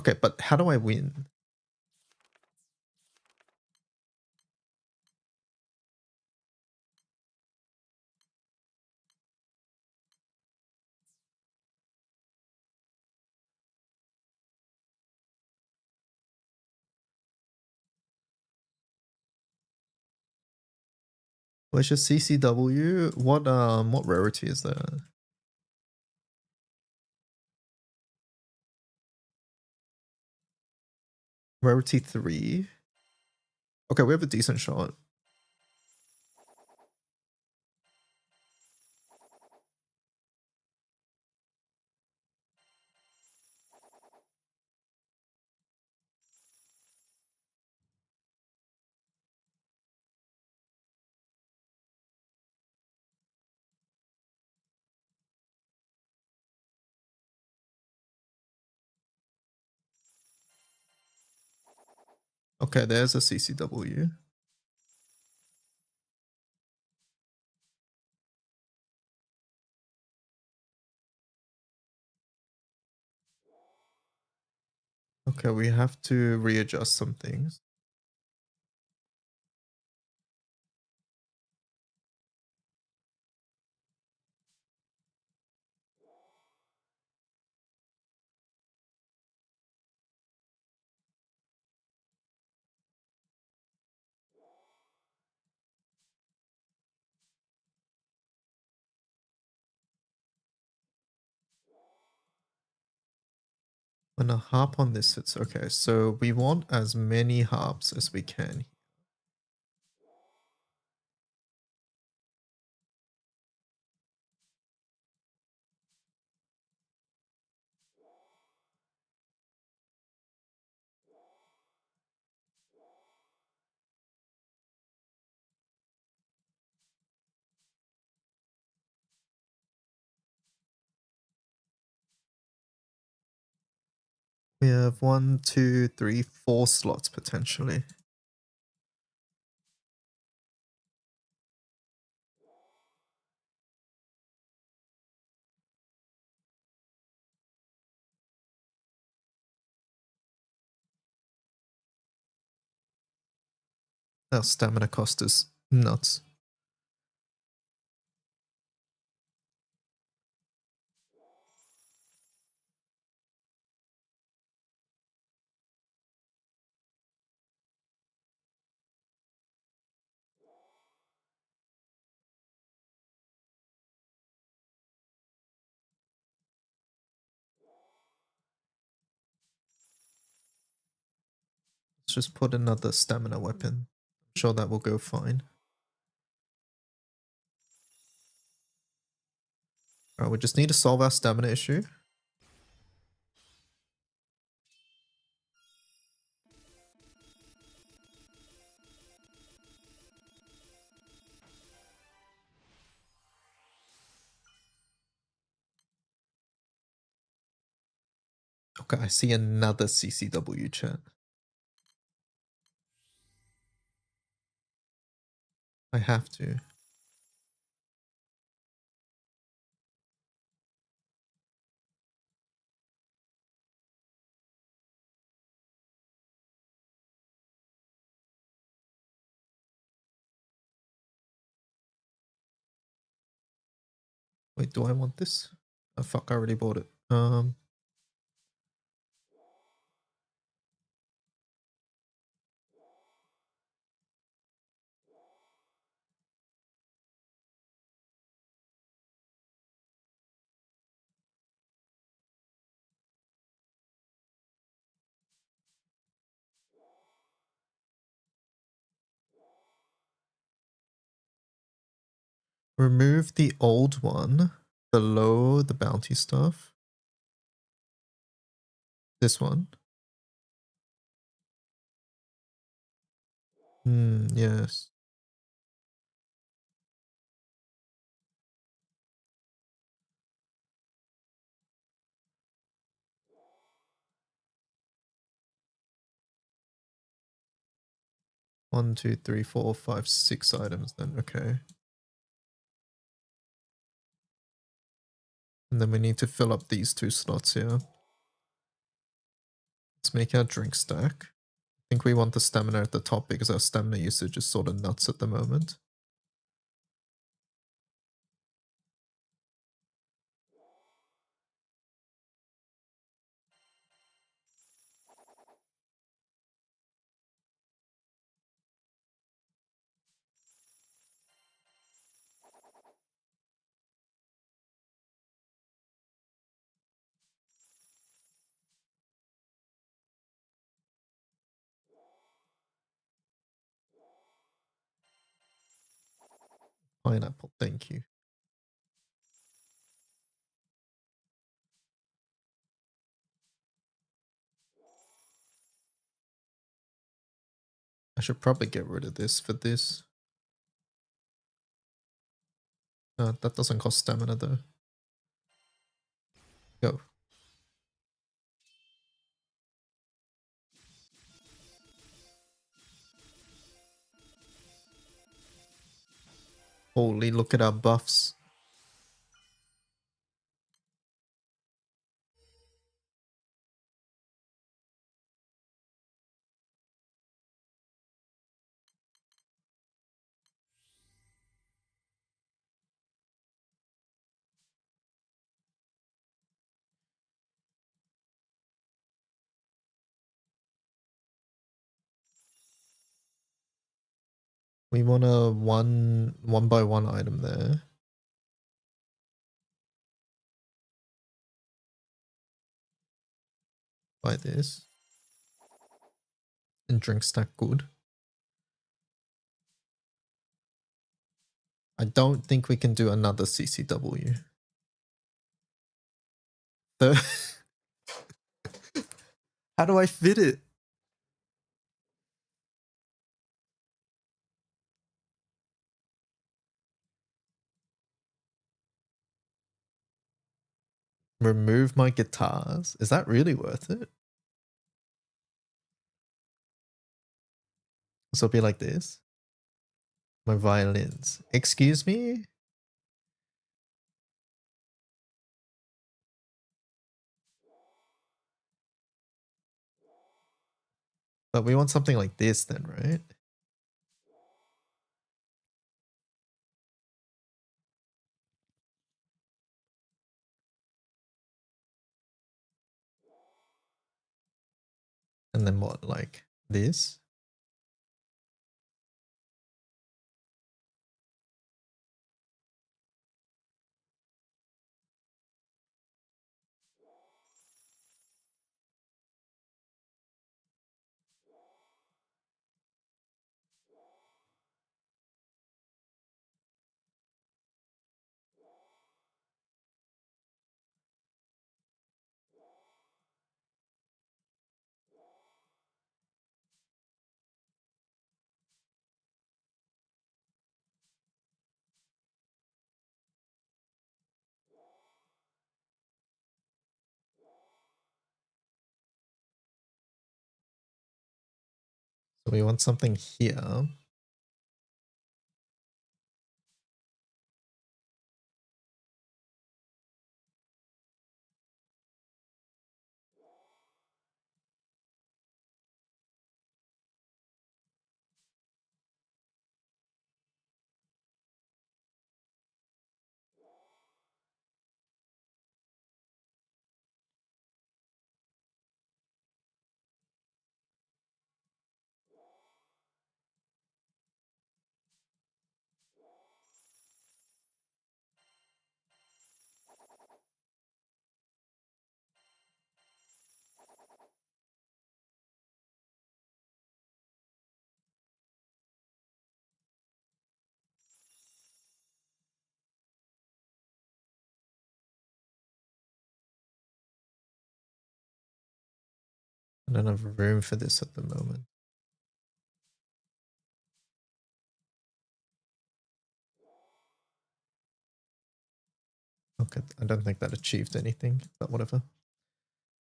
Okay, but how do I win? Where's your CCW? What rarity is that? Rarity 3. Okay, we have a decent shot. Okay, there's a CCW. Okay, we have to readjust some things. When a harp on this hits, okay, so we want as many harps as we can. We have 1, 2, 3, 4 slots potentially. Our stamina cost is nuts. Let's just put another stamina weapon. I'm sure that will go fine. Alright, we just need to solve our stamina issue. Okay, I see another CCW chat. I have to. Wait, do I want this? Oh fuck, I already bought it. Remove the old one below the bounty stuff. This one. Yes. One, two, three, four, five, 6 items then, okay. And then we need to fill up these 2 slots here. Let's make our drink stack. I think we want the stamina at the top because our stamina usage is sort of nuts at the moment. Pineapple, thank you. I should probably get rid of this for this. That doesn't cost stamina though. Go. Holy, look at our buffs. We want a one by one item there. Buy this. And drink stack good. I don't think we can do another CCW. How do I fit it? Remove my guitars. Is that really worth it? So it'll be like this. My violins. Excuse me? But we want something like this then, right? And then what, like this? So we want something here. I don't have room for this at the moment. Okay, I don't think that achieved anything, but whatever.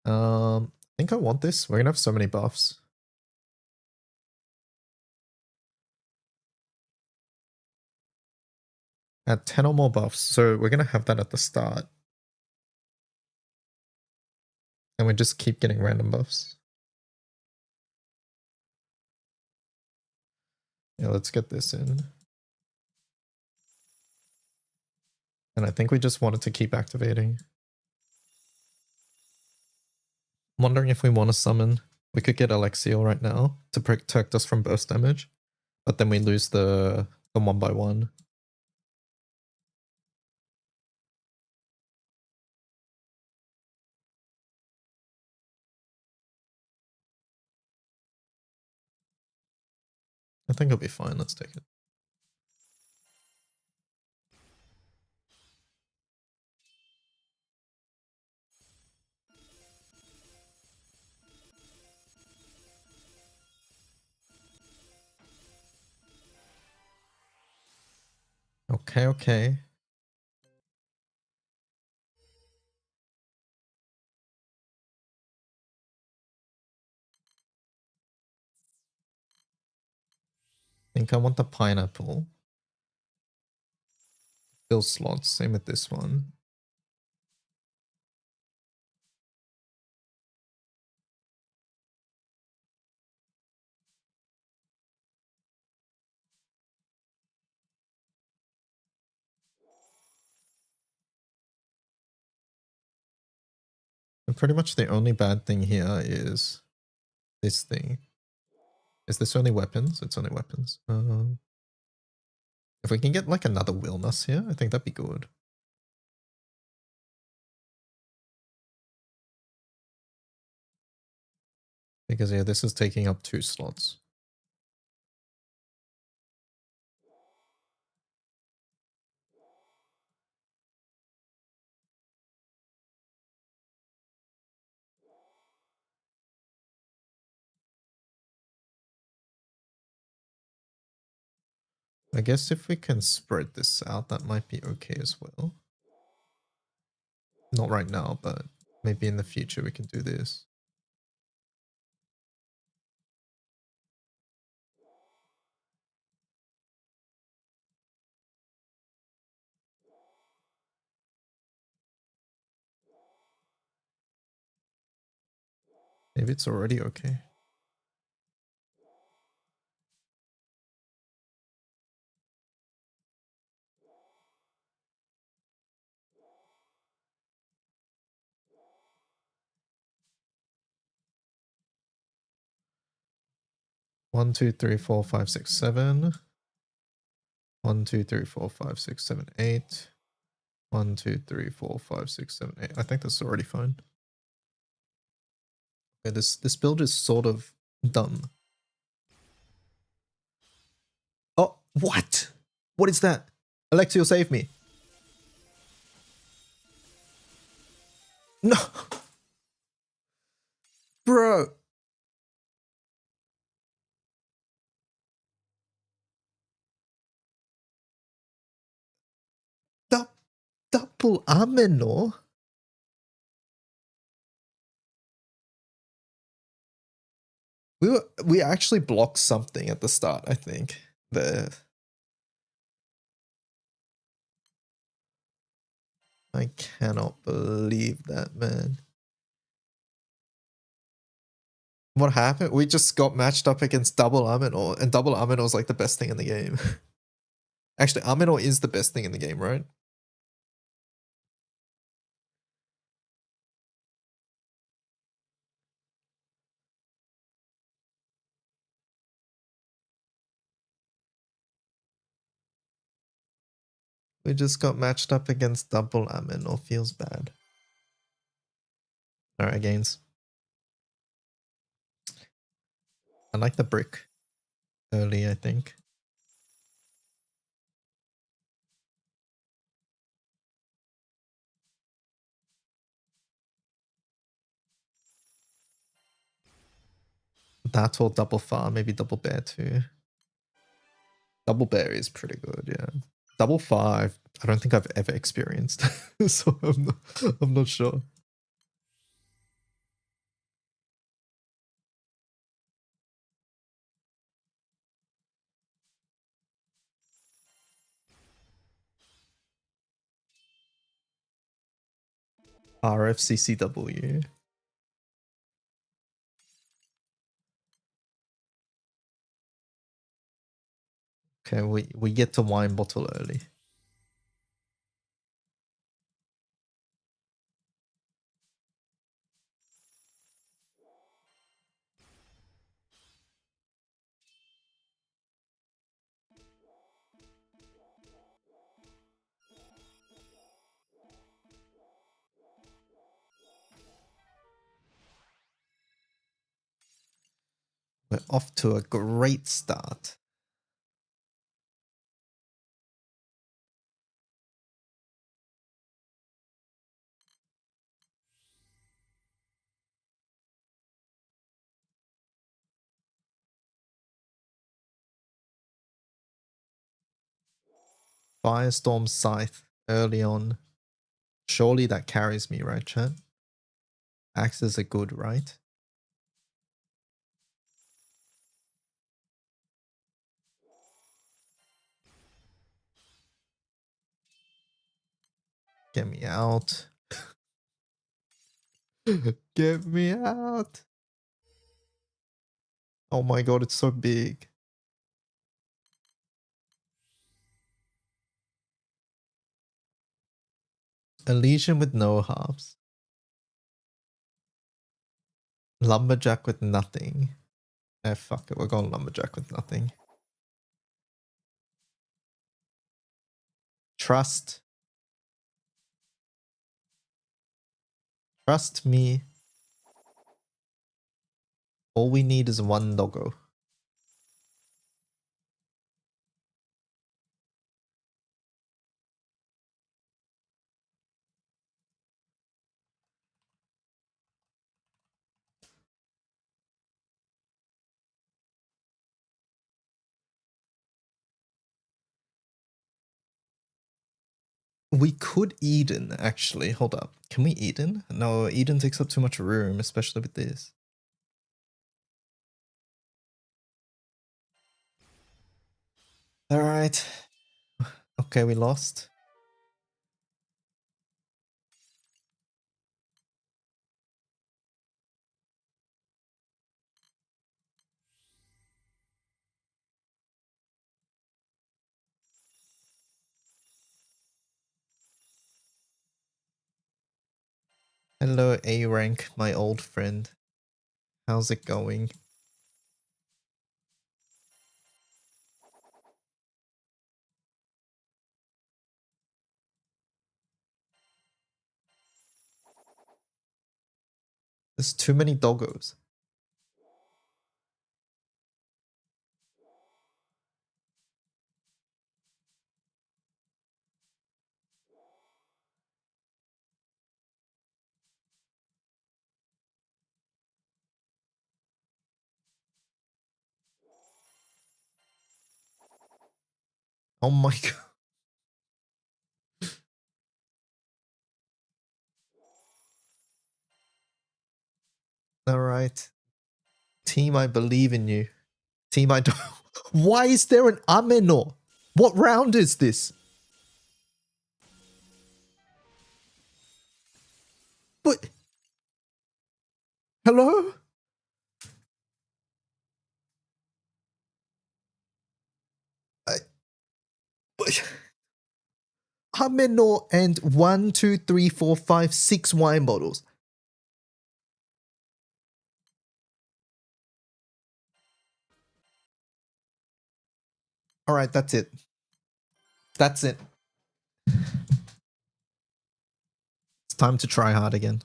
I think I want this. We're gonna have so many buffs. Add 10 or more buffs. So we're gonna have that at the start. And we just keep getting random buffs. Yeah, let's get this in. And I think we just wanted to keep activating. I'm wondering if we want to summon. We could get Alexiel right now to protect us from burst damage. But then we lose the one by one. I think it'll be fine. Let's take it. Okay, okay. I think I want the pineapple. Fill slots. Same with this one. And pretty much the only bad thing here is this thing. Is this only weapons? It's only weapons. If we can get like another Wilnus here, I think that'd be good. Because yeah, this is taking up 2 slots. I guess if we can spread this out, that might be okay as well. Not right now, but maybe in the future we can do this. Maybe it's already okay. One, two, three, four, five, six, 7. 1, 2, 3, 4, 5, 6, 7, 8. 1, 2, 3, 4, 5, 6, 7, 8. I think that's already fine. Okay, this build is sort of dumb. Oh, what? What is that? Alexio, save me. No. Bro. Double Ameno? We actually blocked something at the start, I think. I cannot believe that, man. What happened? We just got matched up against double Amenor, and double Amenor is like the best thing in the game. Actually, Amenor is the best thing in the game, right? We just got matched up against double Amenor. Feels bad. Alright, gains. I like the brick early, I think. That or double farm, maybe double bear too. Double bear is pretty good, yeah. Double 5, I don't think I've ever experienced, so I'm not sure. RFCCW. Okay, we get to wine bottle early. We're off to a great start. Firestorm Scythe early on. Surely that carries me, right, chat? Axes are good, right? Get me out. Get me out. Oh my god, it's so big. A Legion with no halves. Lumberjack with nothing. Eh, fuck it, we're going Lumberjack with nothing. Trust. Trust me. All we need is one doggo. We could Eden, actually. Hold up. Can we Eden? No, Eden takes up too much room, especially with this. Alright. Okay, we lost. Hello, A rank, my old friend. How's it going? There's too many doggos. Oh my god. Alright. Team, I believe in you. Team, I don't. Why is there an Amenor? What round is this? But. Hello? Amenor and 1, 2, 3, 4, 5, 6 wine bottles. Alright, that's it. That's it. It's time to try hard again.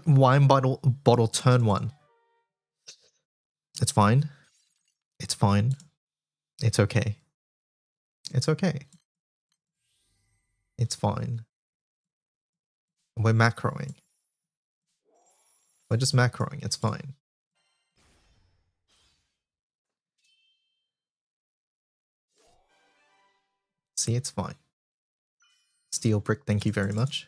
Wine bottle turn 1. It's fine. It's fine. It's okay. It's okay. It's fine. We're macroing. We're just macroing. It's fine. See, it's fine. Steel brick, thank you very much.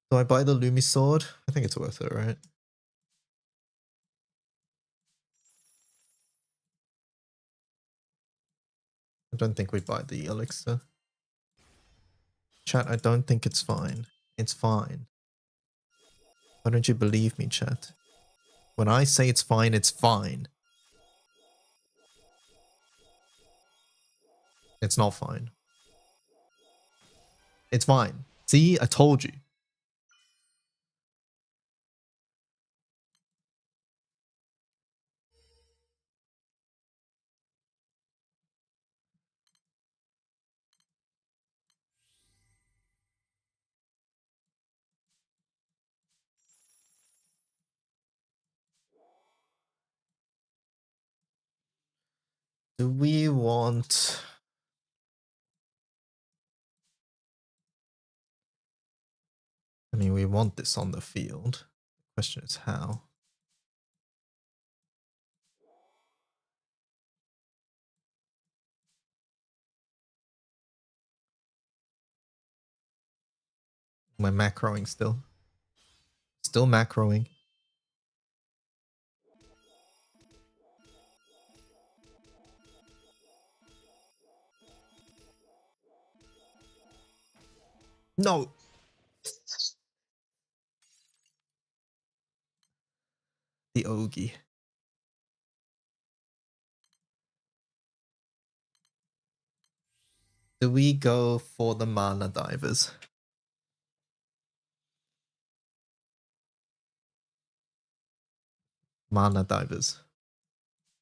Do I buy the Lumi sword? I think it's worth it, right? I don't think we buy the elixir. Chat, I don't think it's fine. It's fine. Why don't you believe me, chat? When I say it's fine, it's fine. It's not fine. It's fine. See, I told you. Do we want... I mean, we want this on the field. The question is how. We're macroing still. Still macroing. No. The Ogi. Do we go for the Mana Divers? Mana Divers.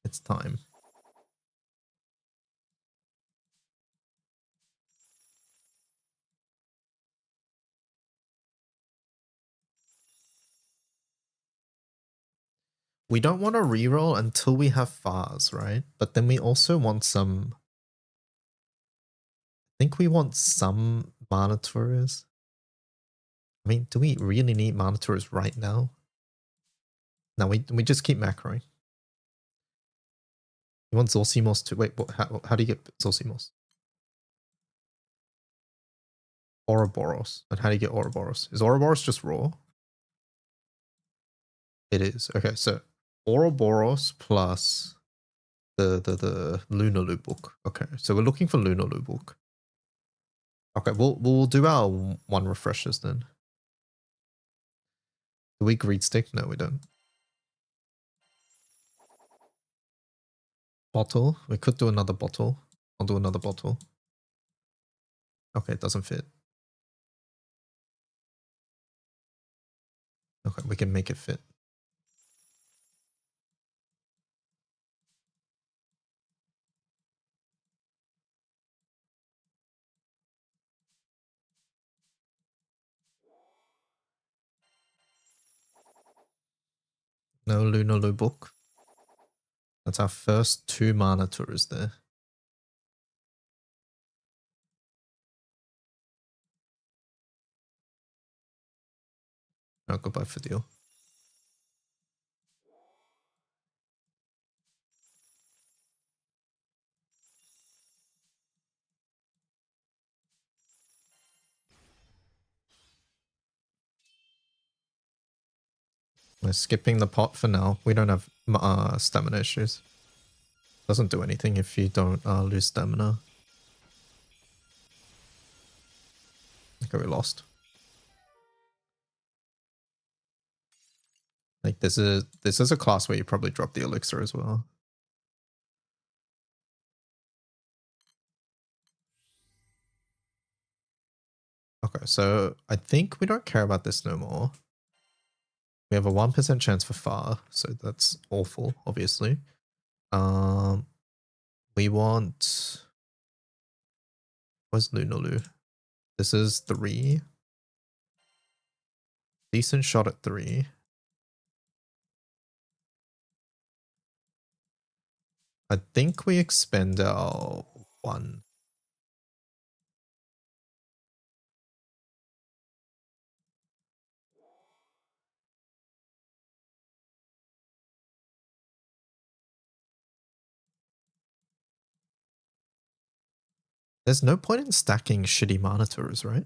It's time. We don't want to reroll until we have Fars, right? But then we also want some... I think we want some Mana Tours. I mean, do we really need Mana Tours right now? No, we just keep macroing. You want Zolsimos to... Wait, how do you get Zolsimos? Ouroboros. And how do you get Ouroboros? Is Ouroboros just raw? It is. Okay, so Ouroboros plus the Lunalu book. Okay, so we're looking for Lunalu book. Okay, we'll do our one refreshers then. Do we greed stick? No, we don't. Bottle. We could do another bottle. I'll do another bottle. Okay, it doesn't fit. Okay, we can make it fit. No Lunalu book. That's our first 2 mana tours there. Oh, goodbye for deal. We're skipping the pot for now. We don't have stamina issues. Doesn't do anything if you don't lose stamina. Okay, we lost. Like this is a class where you probably drop the elixir as well. Okay, so I think we don't care about this no more. We have a 1% chance for far, so that's awful, obviously. We want... Where's Lunalu? This is 3. Decent shot at 3. I think we expend our 1. There's no point in stacking shitty mana tours, right?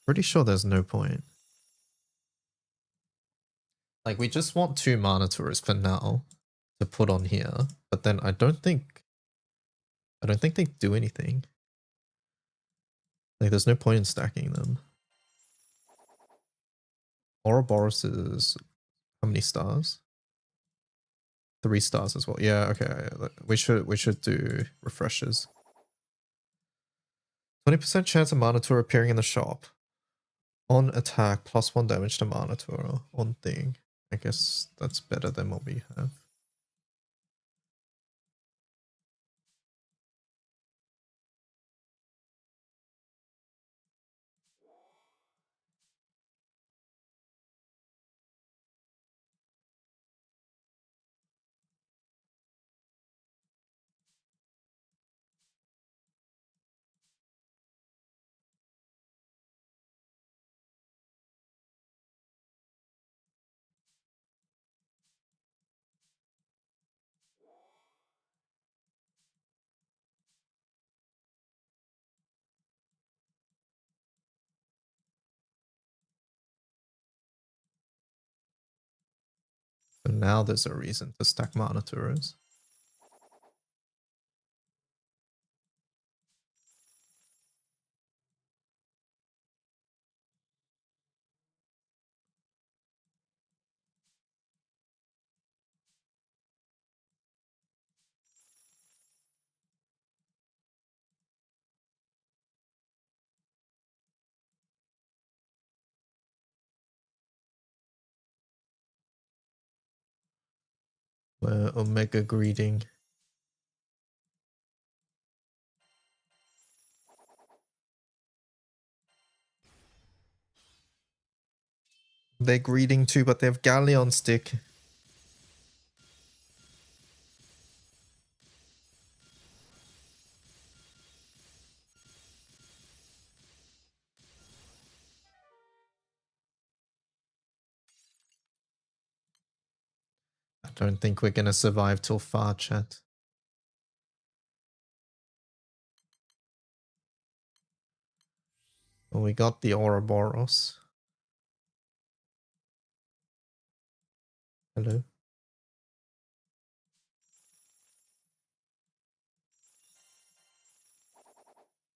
Pretty sure there's no point. Like, we just want 2 mana tours for now to put on here, but then I don't think they do anything. Like, there's no point in stacking them. Ouroboros is how many stars? 3 stars as well. Yeah, okay. We should do refreshers. 20% chance of mana tour appearing in the shop. On attack, +1 damage to mana tour on thing. I guess that's better than what we have. So now there's a reason to stack mana Turos. Omega greeting. They're greeting too, but they have Galleon stick. I don't think we're gonna survive till far, chat. Well, we got the Ouroboros. Hello.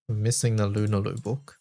We're missing the Lunaloo book.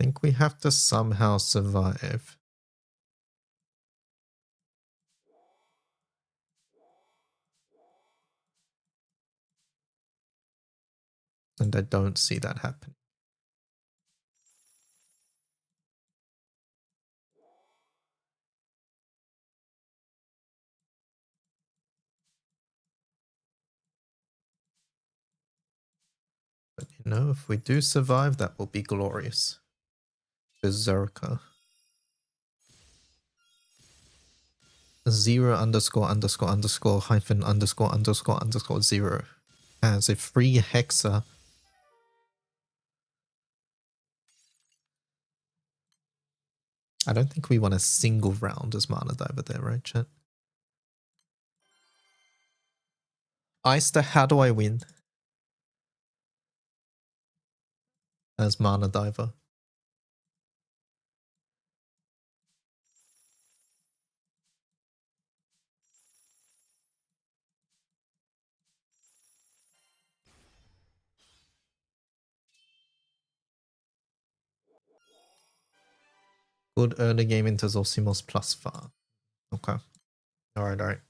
I think we have to somehow survive. And I don't see that happening. But you know, if we do survive, that will be glorious. Berserker. 0 underscore underscore underscore hyphen underscore underscore underscore 0 as a free hexa. I don't think we want a single round as Mana Diver there, right, chat? Eyster, how do I win as Mana Diver? Good early game into Zosimos plus far. Okay. Alright, alright.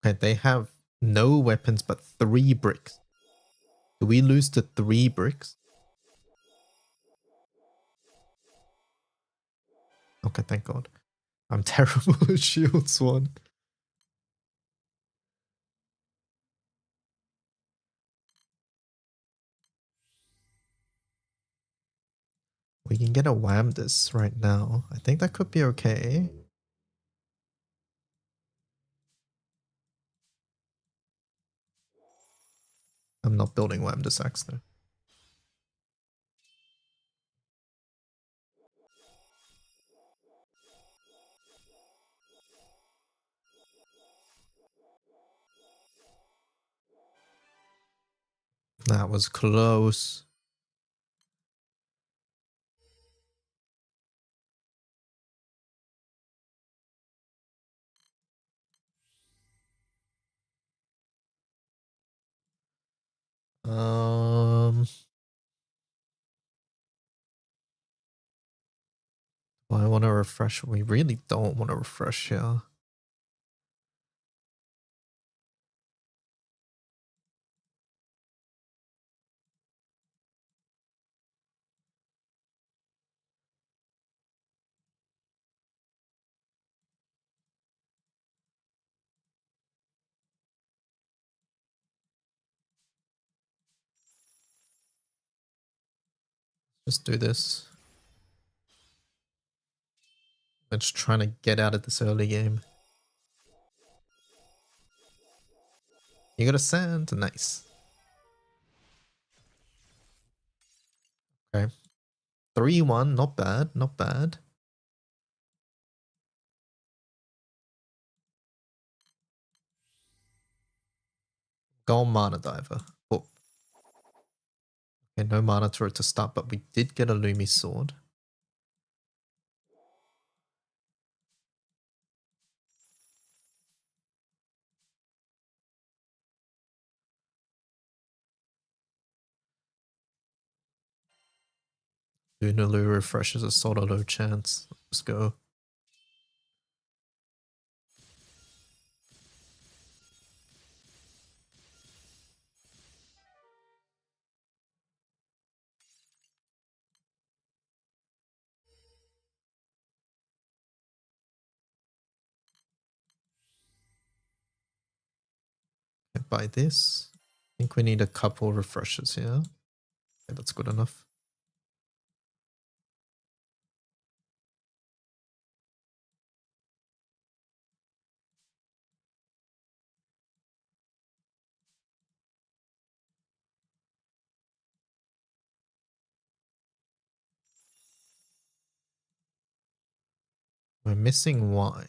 Okay, they have no weapons but 3 bricks. Do we lose to 3 bricks? Okay, thank God. I'm terrible at Shield Swan. We can get a Whamdus right now. I think that could be okay. I'm not building Whamdus Axe though. That was close. I want to refresh. We really don't want to refresh here. Just do this. I'm just trying to get out of this early game. You got a sand? Nice. Okay. 3-1, not bad, not bad. Go on Mana Diver. Oh. Okay, no Mana Turret to start, but we did get a Lumi Sword. Lunaloo refreshes a sort of low chance. Let's go. Buy this. I think we need a couple refreshes here. Okay, that's good enough. We're missing wines,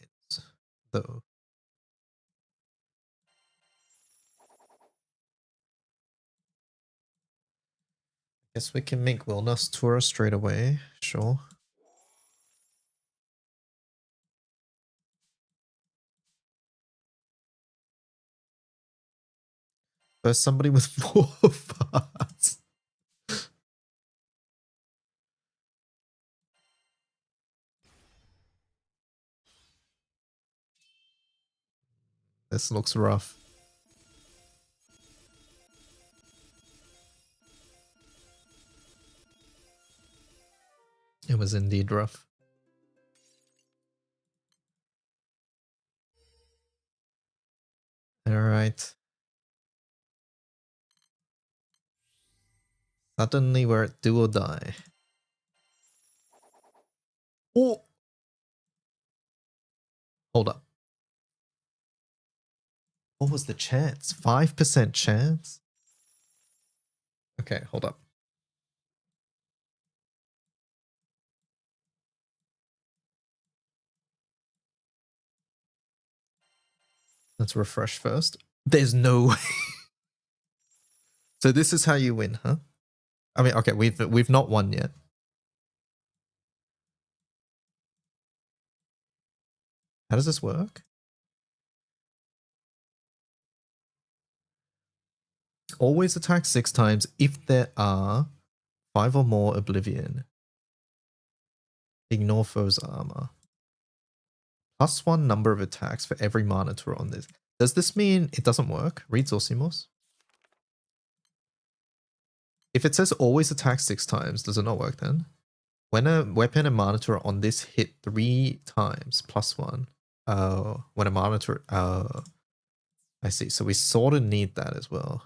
though. Guess we can make Wellness Tour straight away. Sure. There's somebody with 4 parts. This looks rough. It was indeed rough. All right. Suddenly we're at do or die. Oh! Hold up. What was the chance? 5% chance? Okay, hold up. Let's refresh first. There's no way. So this is how you win, huh? I mean, okay, we've not won yet. How does this work? Always attack 6 times if there are 5 or more Oblivion. Ignore foe's armor. +1 number of attacks for every mana turret on this. Does this mean it doesn't work? Read Zosimos. If it says always attack 6 times, does it not work then? When a weapon and mana turret on this hit 3 times, +1. Oh, when a mana turret... Oh, I see. So we sort of need that as well.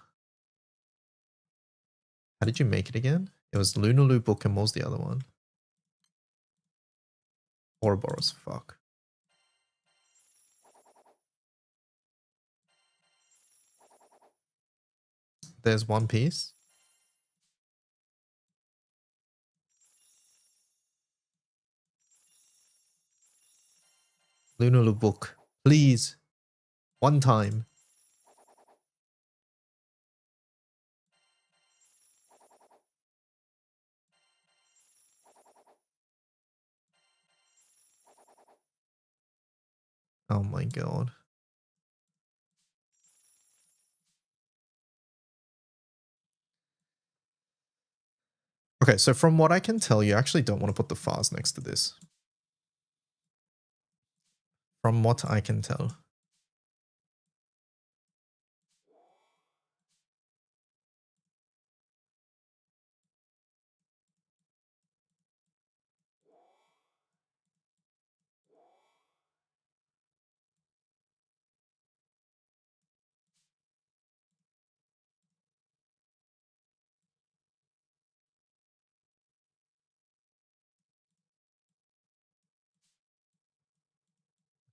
How did you make it again? It was Lunaloo Book and what was the other one? Ouroboros, fuck. There's one piece. Lunaloo Book, please. One time. Oh my god. Okay, so from what I can tell, you actually don't want to put the Fars next to this. From what I can tell.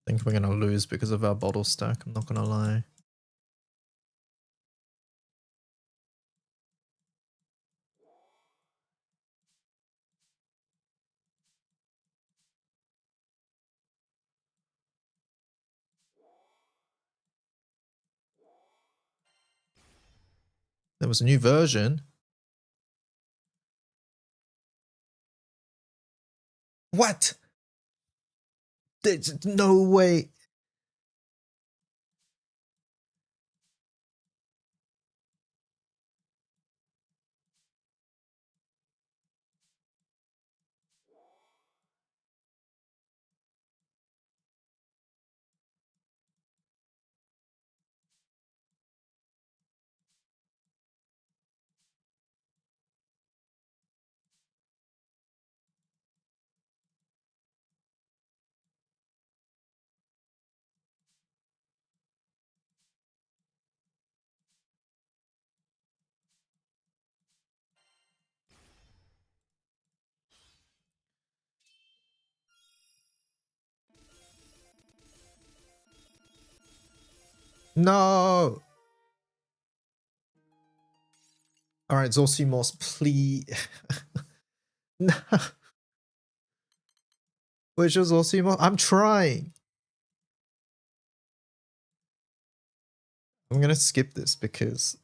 I think we're going to lose because of our bottle stack, I'm not going to lie. There was a new version. What? There's no way. No. All right, Zosimos, please. No. Which is Zosimos? I'm trying. I'm gonna skip this because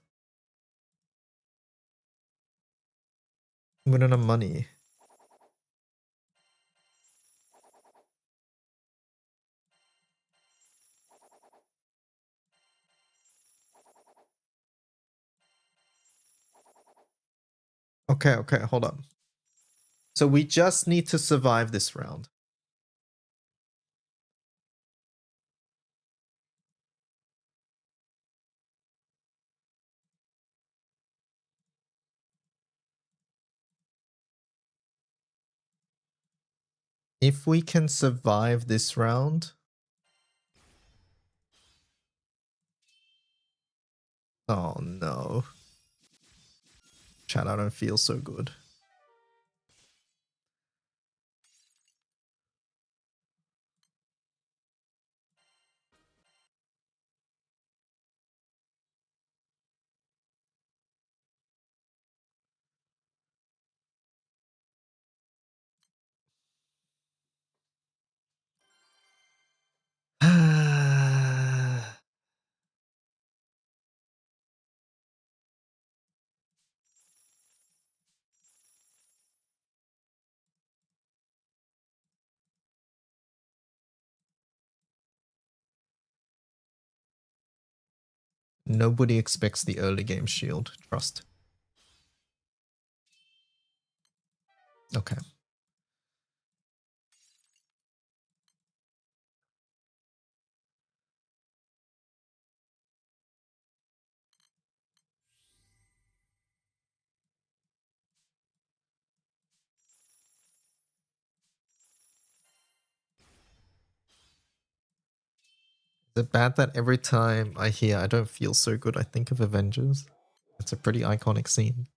we don't have money. Okay, hold on. So we just need to survive this round. If we can survive this round... Oh no. Chat, I don't feel so good. Nobody expects the early game shield. Trust. Okay. Is it bad that every time I hear I don't feel so good, I think of Avengers? It's a pretty iconic scene.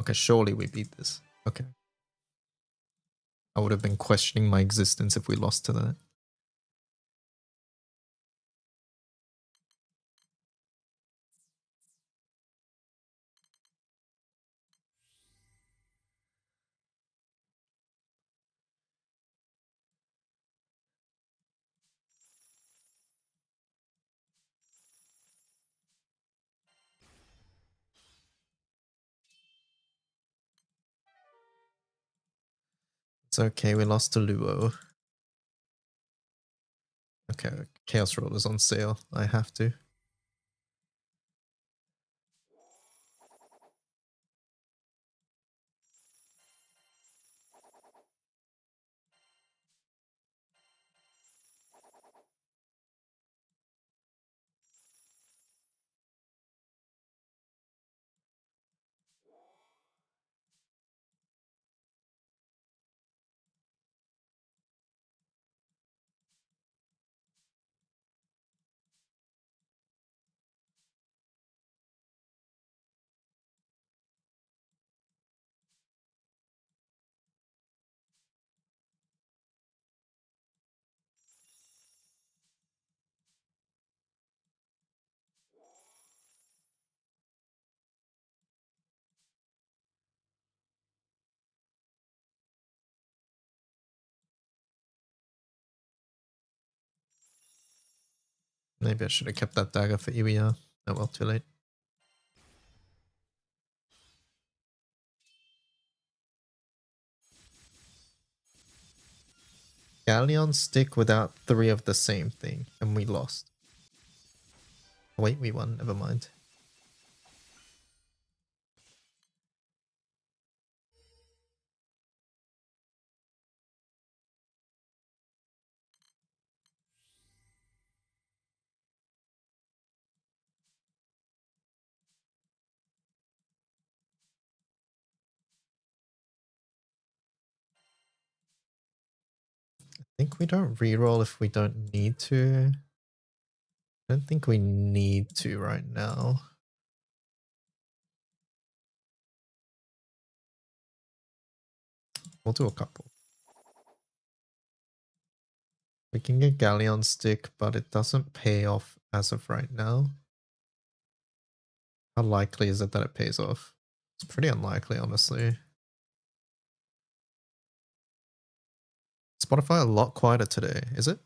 Okay, surely we beat this. Okay. I would have been questioning my existence if we lost to that. It's okay, we lost to Luo. Okay, Chaos Roll is on sale. I have to. Maybe I should have kept that dagger for EWR. Oh well, too late. Galleon stick without 3 of the same thing, and we lost. Wait, we won, never mind. I think we don't reroll if we don't need to. I don't think we need to right now. We'll do a couple. We can get Galleon stick, but it doesn't pay off as of right now. How likely is it that it pays off? It's pretty unlikely, honestly. Spotify a lot quieter today, is it?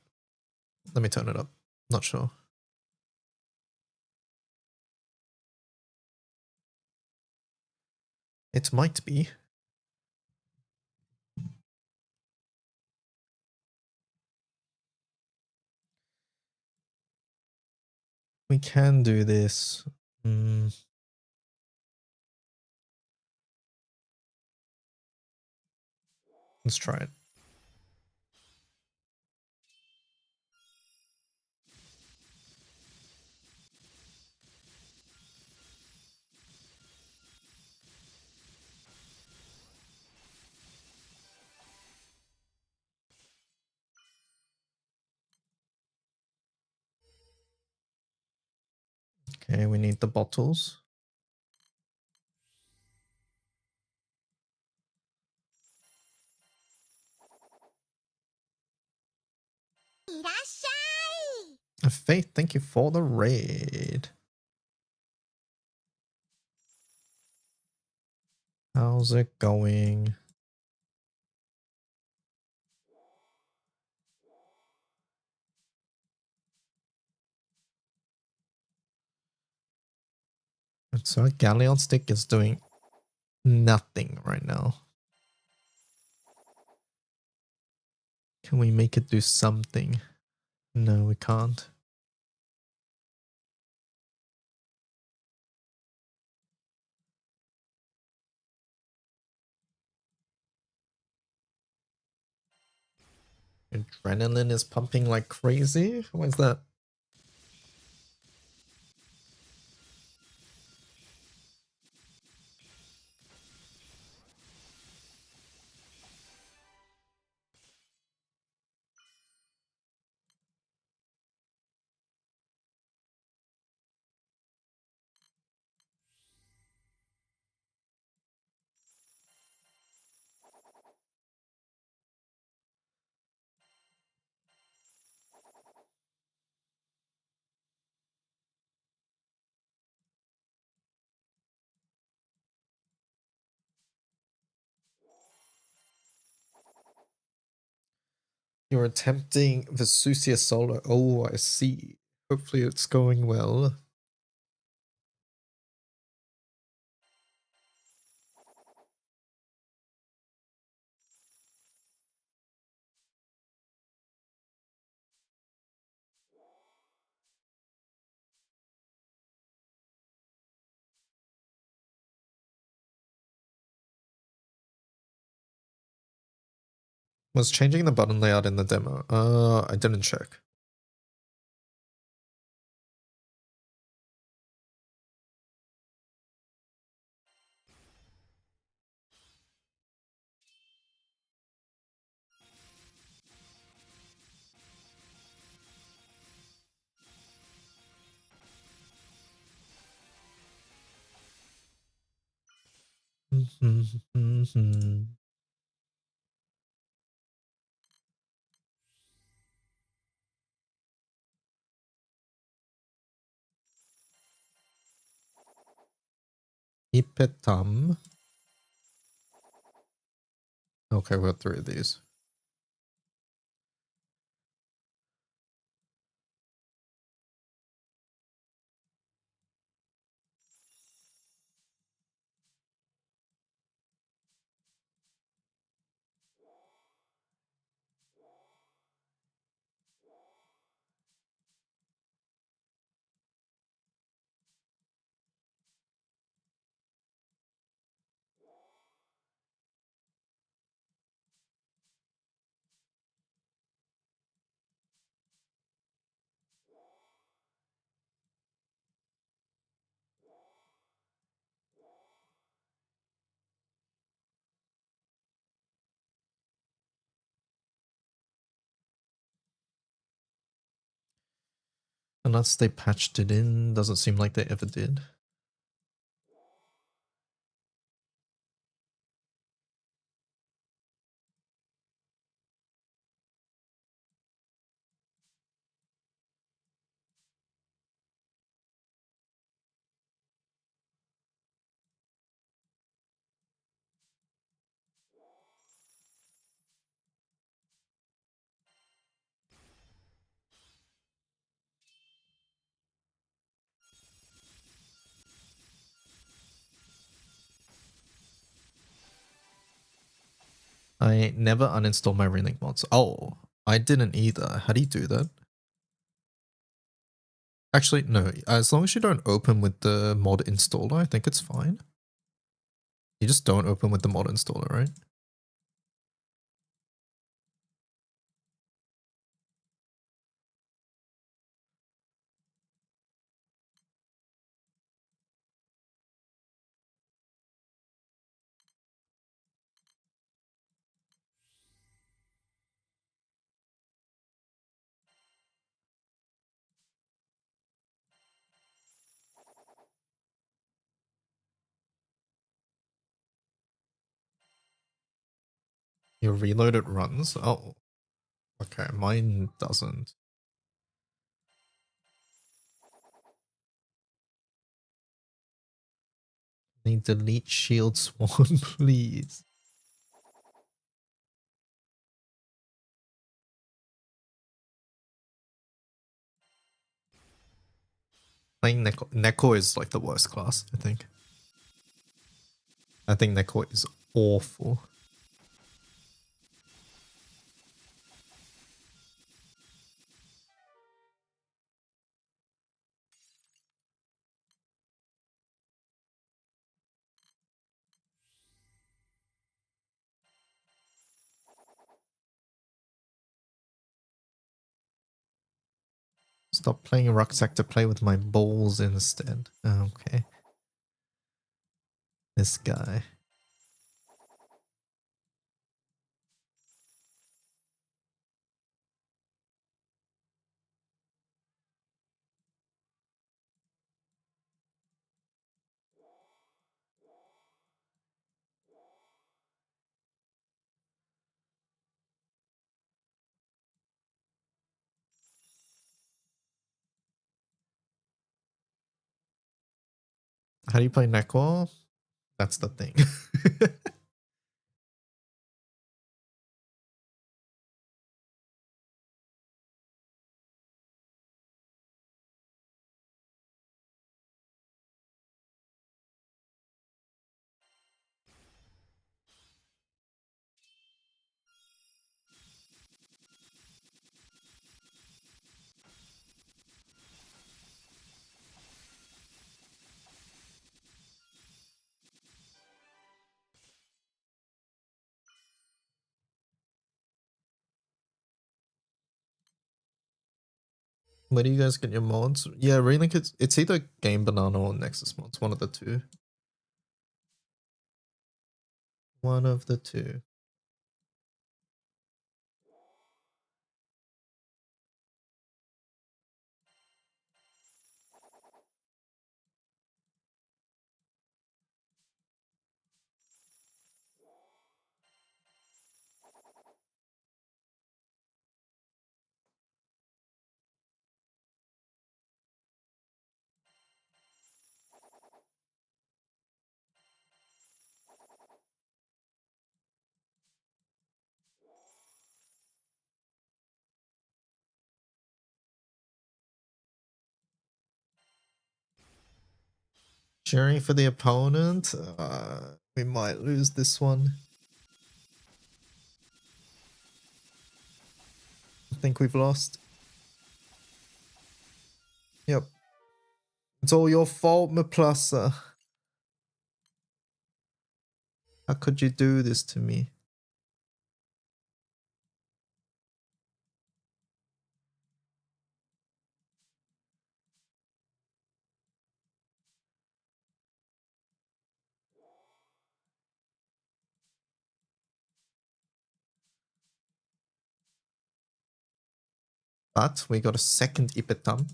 Let me turn it up. Not sure. It might be. We can do this. Let's try it. Okay, we need the bottles. Faith, thank you for the raid. How's it going? So Galleon stick is doing nothing right now. Can we make it do something? No, we can't. Adrenaline is pumping like crazy? Why is that? You're attempting Vesusia solo. Oh, I see. Hopefully it's going well. Was changing the button layout in the demo? I didn't check. Ipetam. Okay, we got 3 of these. Unless they patched it in, doesn't seem like they ever did. I never uninstall my Relink mods. Oh, I didn't either. How do you do that? Actually, no. As long as you don't open with the mod installer, I think it's fine. You just don't open with the mod installer, right? Your reloaded runs? Oh, okay. Mine doesn't. Need delete shield swan, please. Playing Neko. Neko is like the worst class, I think. I think Neko is awful. Stop playing Rucksack to play with my balls instead. Okay. This guy. How do you play Neko? That's the thing. Where do you guys get your mods? Yeah, Relink, it's either Game Banana or Nexus mods. One of the two. One of the two. Cheering for the opponent. We might lose this one. I think we've lost. Yep. It's all your fault, Maplasa. How could you do this to me? But we got a second Ipetam.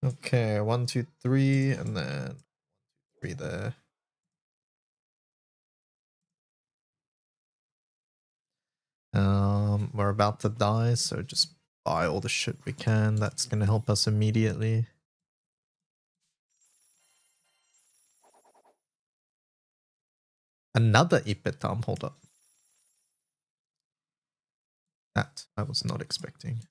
Okay, 1, 2, 3, and then 3 there. We're about to die, so just buy all the shit we can. That's gonna help us immediately. Another Ipetam, hold up. That I was not expecting.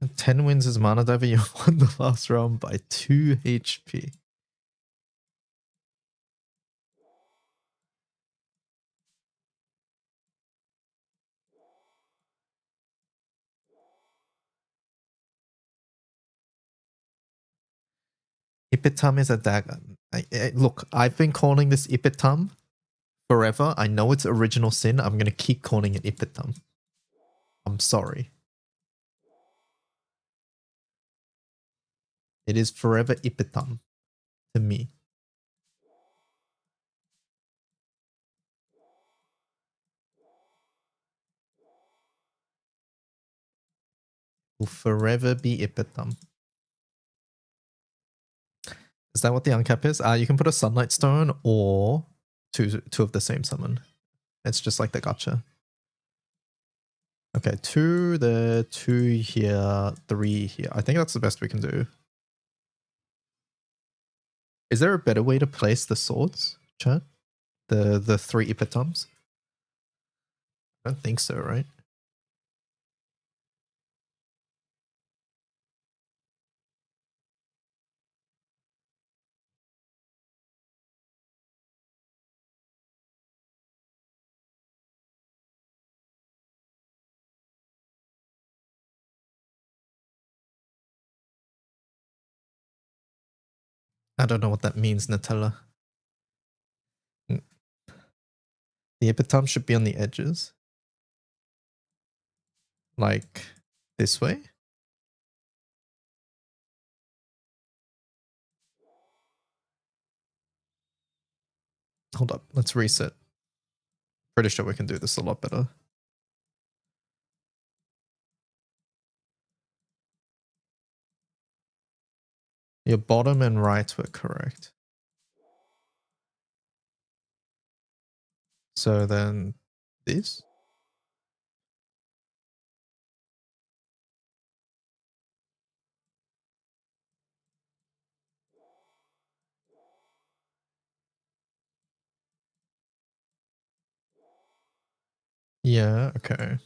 And 10 wins as Mana Diver, you won the last round by 2 HP. Ipetam is a dagger. Look, I've been calling this Ipetam forever. I know it's original sin. I'm going to keep calling it Ipetam. I'm sorry. It is forever Ipetam to me. Will forever be Ipetam. Is that what the uncap is? You can put a Sunlight Stone or two of the same summon. It's just like the gacha. Okay, 2 there, 2 here, 3 here. I think that's the best we can do. Is there a better way to place the swords, chat? The 3 Ipetams? I don't think so, right? I don't know what that means, Nutella. The epitome should be on the edges. Like this way. Hold up, let's reset. Pretty sure we can do this a lot better. Your bottom and right were correct. So then this? Yeah, okay.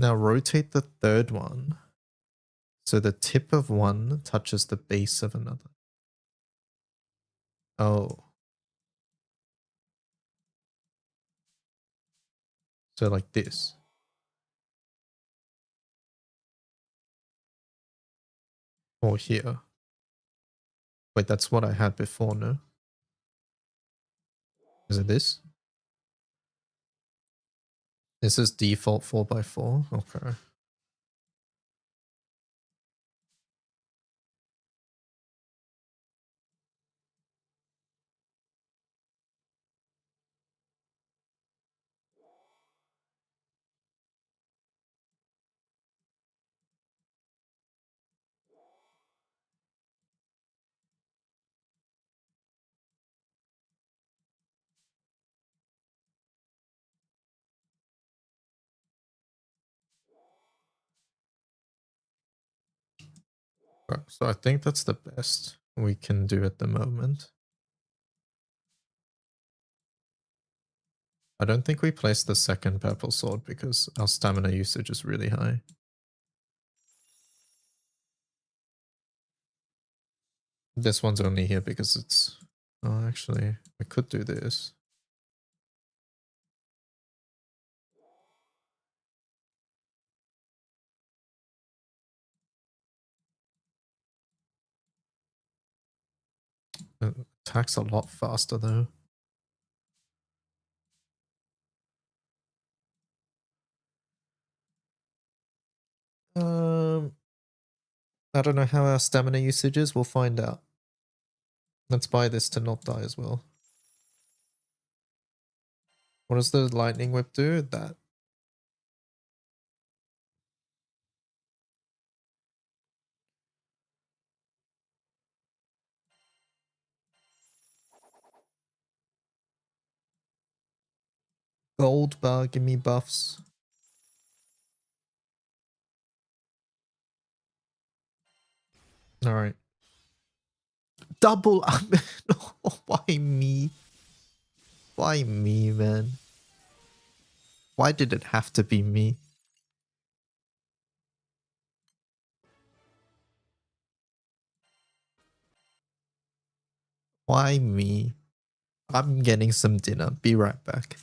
Now rotate the third one so the tip of one touches the base of another. Oh. So like this. Or here. Wait, that's what I had before, no? Is it this? This is default 4x4? Okay. So I think that's the best we can do at the moment. I don't think we place the second purple sword because our stamina usage is really high. This one's only here because it's... Oh, actually, I could do this. It attacks a lot faster though. I don't know how our stamina usage is. We'll find out. Let's buy this to not die as well. What does the lightning whip do? That. Gold bar, give me buffs. Alright. Double. Why me? Why me, man? Why did it have to be me? Why me? I'm getting some dinner. Be right back.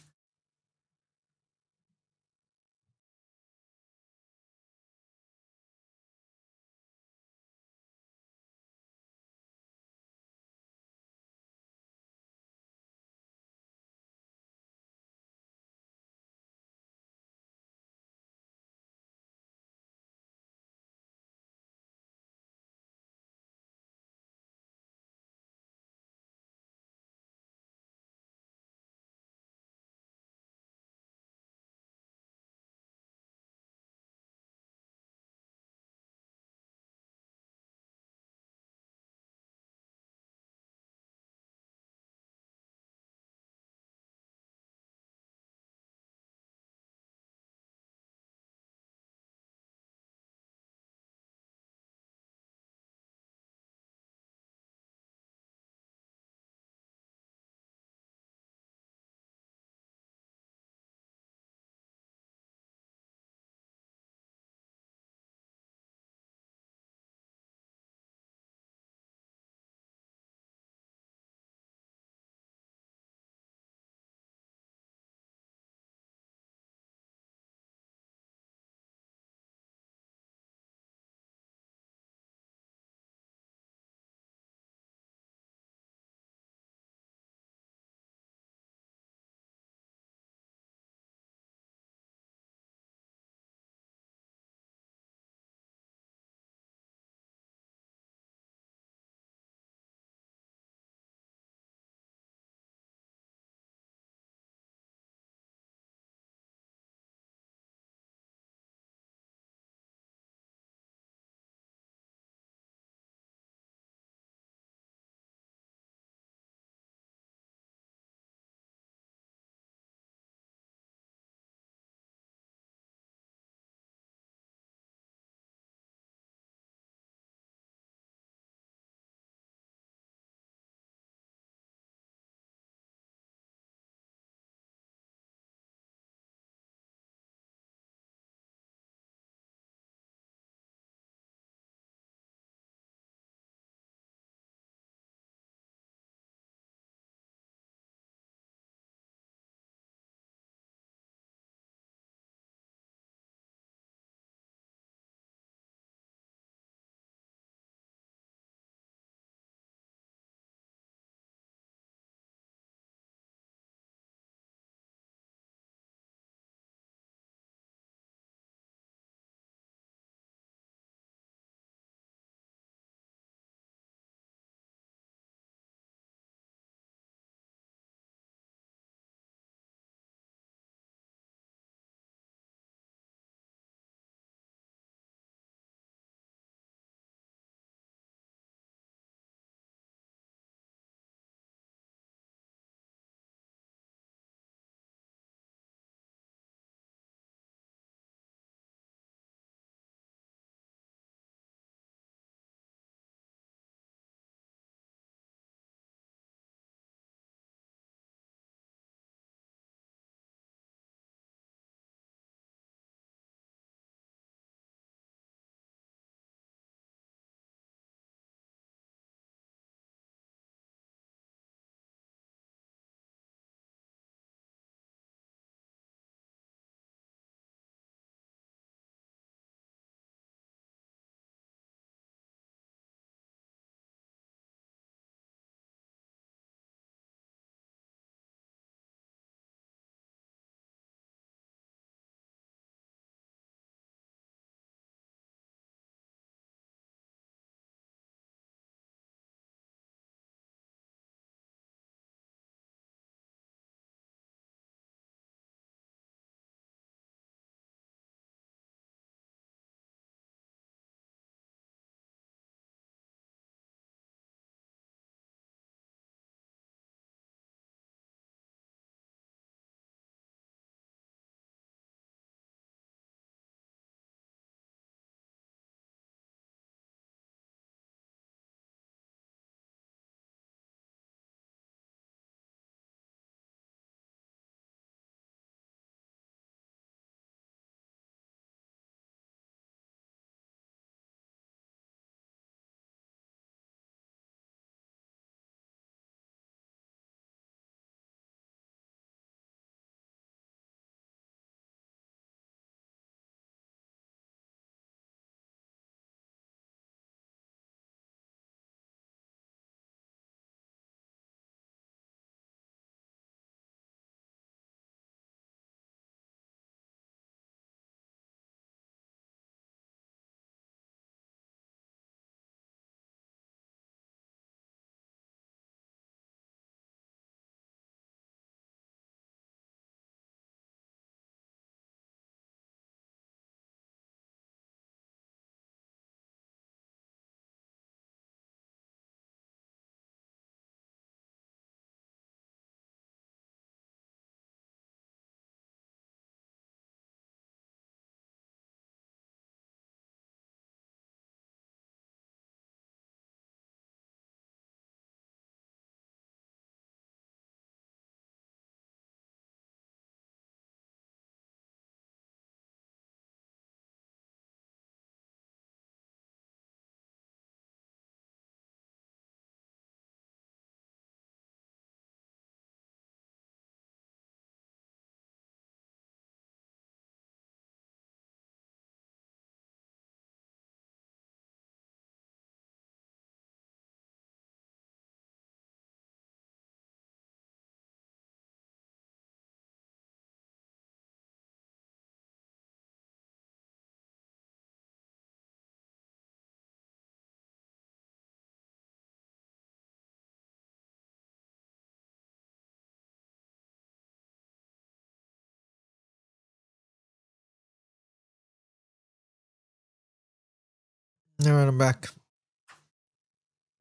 Alright, I'm back.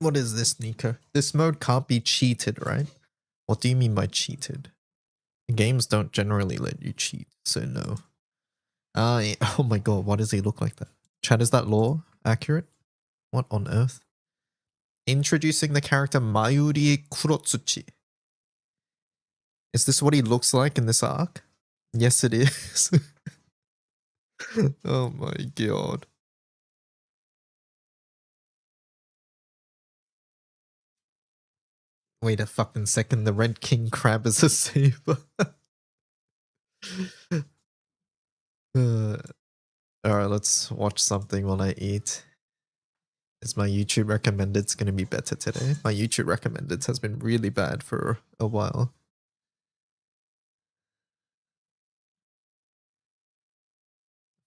What is this, Nico? This mode can't be cheated, right? What do you mean by cheated? Games don't generally let you cheat, so no. Oh my god, why does he look like that? Chad, is that lore accurate? What on earth? Introducing the character Mayuri Kurotsuchi. Is this what he looks like in this arc? Yes, it is. Oh my god. Wait a fucking second, the Red King Crab is a saber. Alright, let's watch something while I eat. Is my YouTube recommendeds going to be better today? My YouTube recommendeds has been really bad for a while.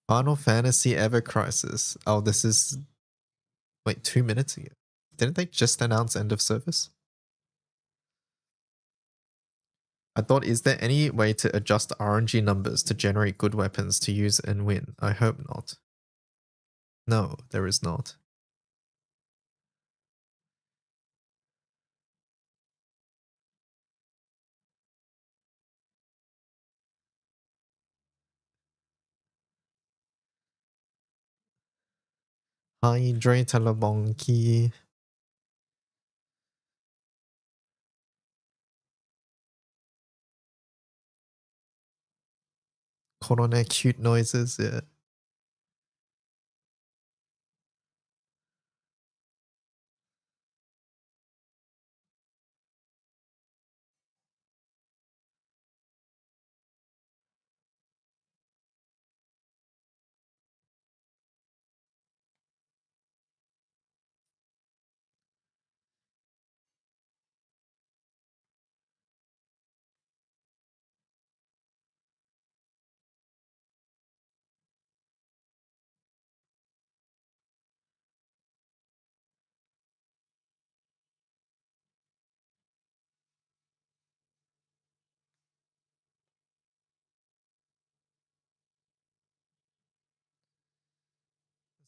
Final Fantasy Ever Crisis. Oh, this is... Wait, 2 minutes ago. Didn't they just announce end of service? I thought, is there any way to adjust RNG numbers to generate good weapons to use and win? I hope not. No, there is not. Hydrate a monkey. Corona cute noises, yeah.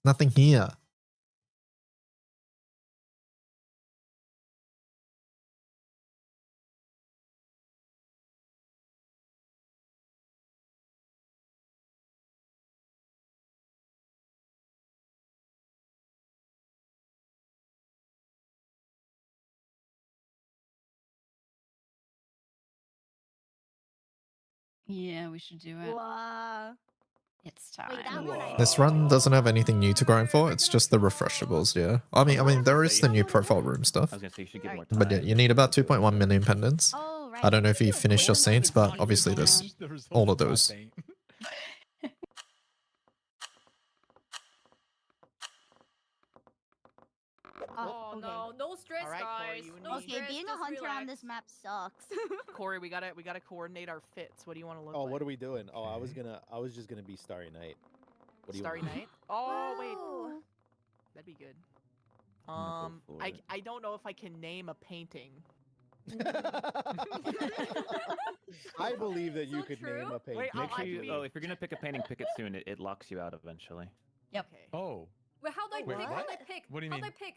Nothing here. Yeah, we should do it. Wow. It's time. Wait, that one I This run doesn't have anything new to grind for. It's just the refreshables, yeah. I mean, there is the new profile room stuff. I was gonna say you should get more But yeah, you need about 2.1 million pendants. Oh, right. I don't know if you finished your Saints, but obviously there's all of those. Oh, okay. no stress, All right, Corey, guys. you No need- Okay, stress, being a just hunter on relax. this map sucks. Corey, we gotta coordinate our fits. What do you want to look Oh, like? what are we doing? Oh, I was just gonna be Starry Night. What do you Starry want? Night? Oh wait, Whoa. that'd be good. gonna go for it. I don't know if I can name a painting. I believe that you So could true. name a painting. Wait, Make I sure can you. be- Oh, if you're gonna pick a painting, pick it soon. It locks you out eventually. Yep. Okay. Oh, Wait, how'd I Wait, pick? what? How'd I pick? What do you How'd I mean? pick?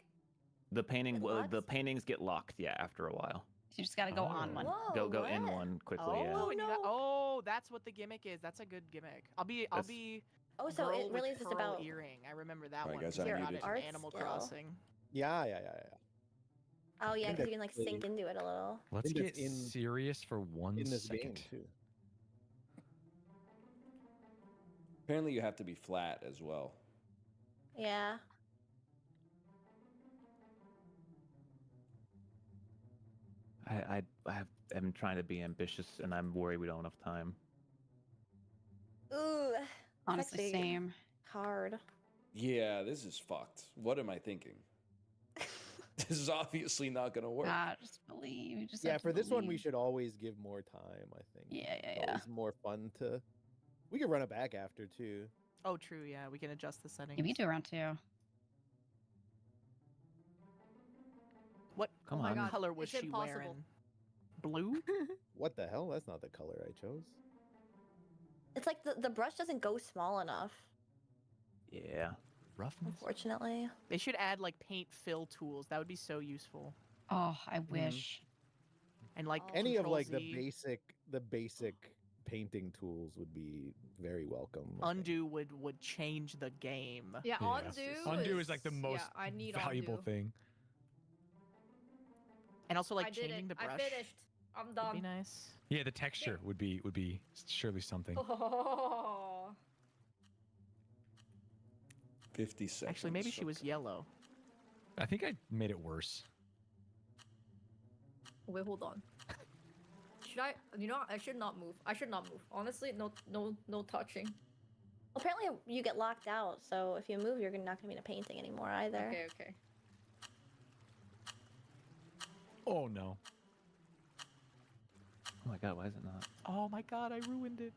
The painting. What? The paintings get locked. Yeah, after a while. You just gotta go on one. Whoa, Go in what? one quickly. Oh, Yeah. and you got- oh, that's what the gimmick is. That's a good gimmick. I'll That's- be. Oh, so girl it really with is just pearl about earring. I remember that Alright, one. guys, because I I need got it. it in Art Animal skill. Crossing. Yeah. Oh yeah, think because you can like that's sink into it a little. let's think get that's in- serious for one In this second. game too. Apparently, you have to be flat as well. Yeah. I'm trying to be ambitious, and I'm worried we don't have time. Ooh. it's Honestly, actually same. Hard. Yeah, this is fucked. What am I thinking? This is obviously not gonna work. Just believe. You just Yeah, have to for this one we believe. should always give more time, I think. Yeah. It's more fun to. We could run it back after too. Oh, true. Yeah, we can adjust the settings. Yeah, we do round 2. What Come my on. God, color was it's she impossible. wearing? Blue? What the hell? That's not the color I chose. It's like the brush doesn't go small enough. Yeah. roughness. Unfortunately. They should add like paint fill tools. That would be so useful. Oh, I wish. And like Any of like Control-Z. the basic painting tools would be very welcome. Undo would change the game. Yeah, undo. Undo is like the most yeah, I need valuable undo. thing. And also I like did changing it. the brush. I finished. I'm Would done. be nice. Yeah, the texture would be surely something. Oh. 50 seconds. Actually, maybe she was yellow. I think I made it worse. Wait, hold on. Should I? You know, I should not move. I should not move. Honestly, no touching. Apparently, you get locked out, so if you move, you're not gonna be in a painting anymore either. Okay, okay. Oh no. Oh my god, why is it not? Oh my god, I ruined it.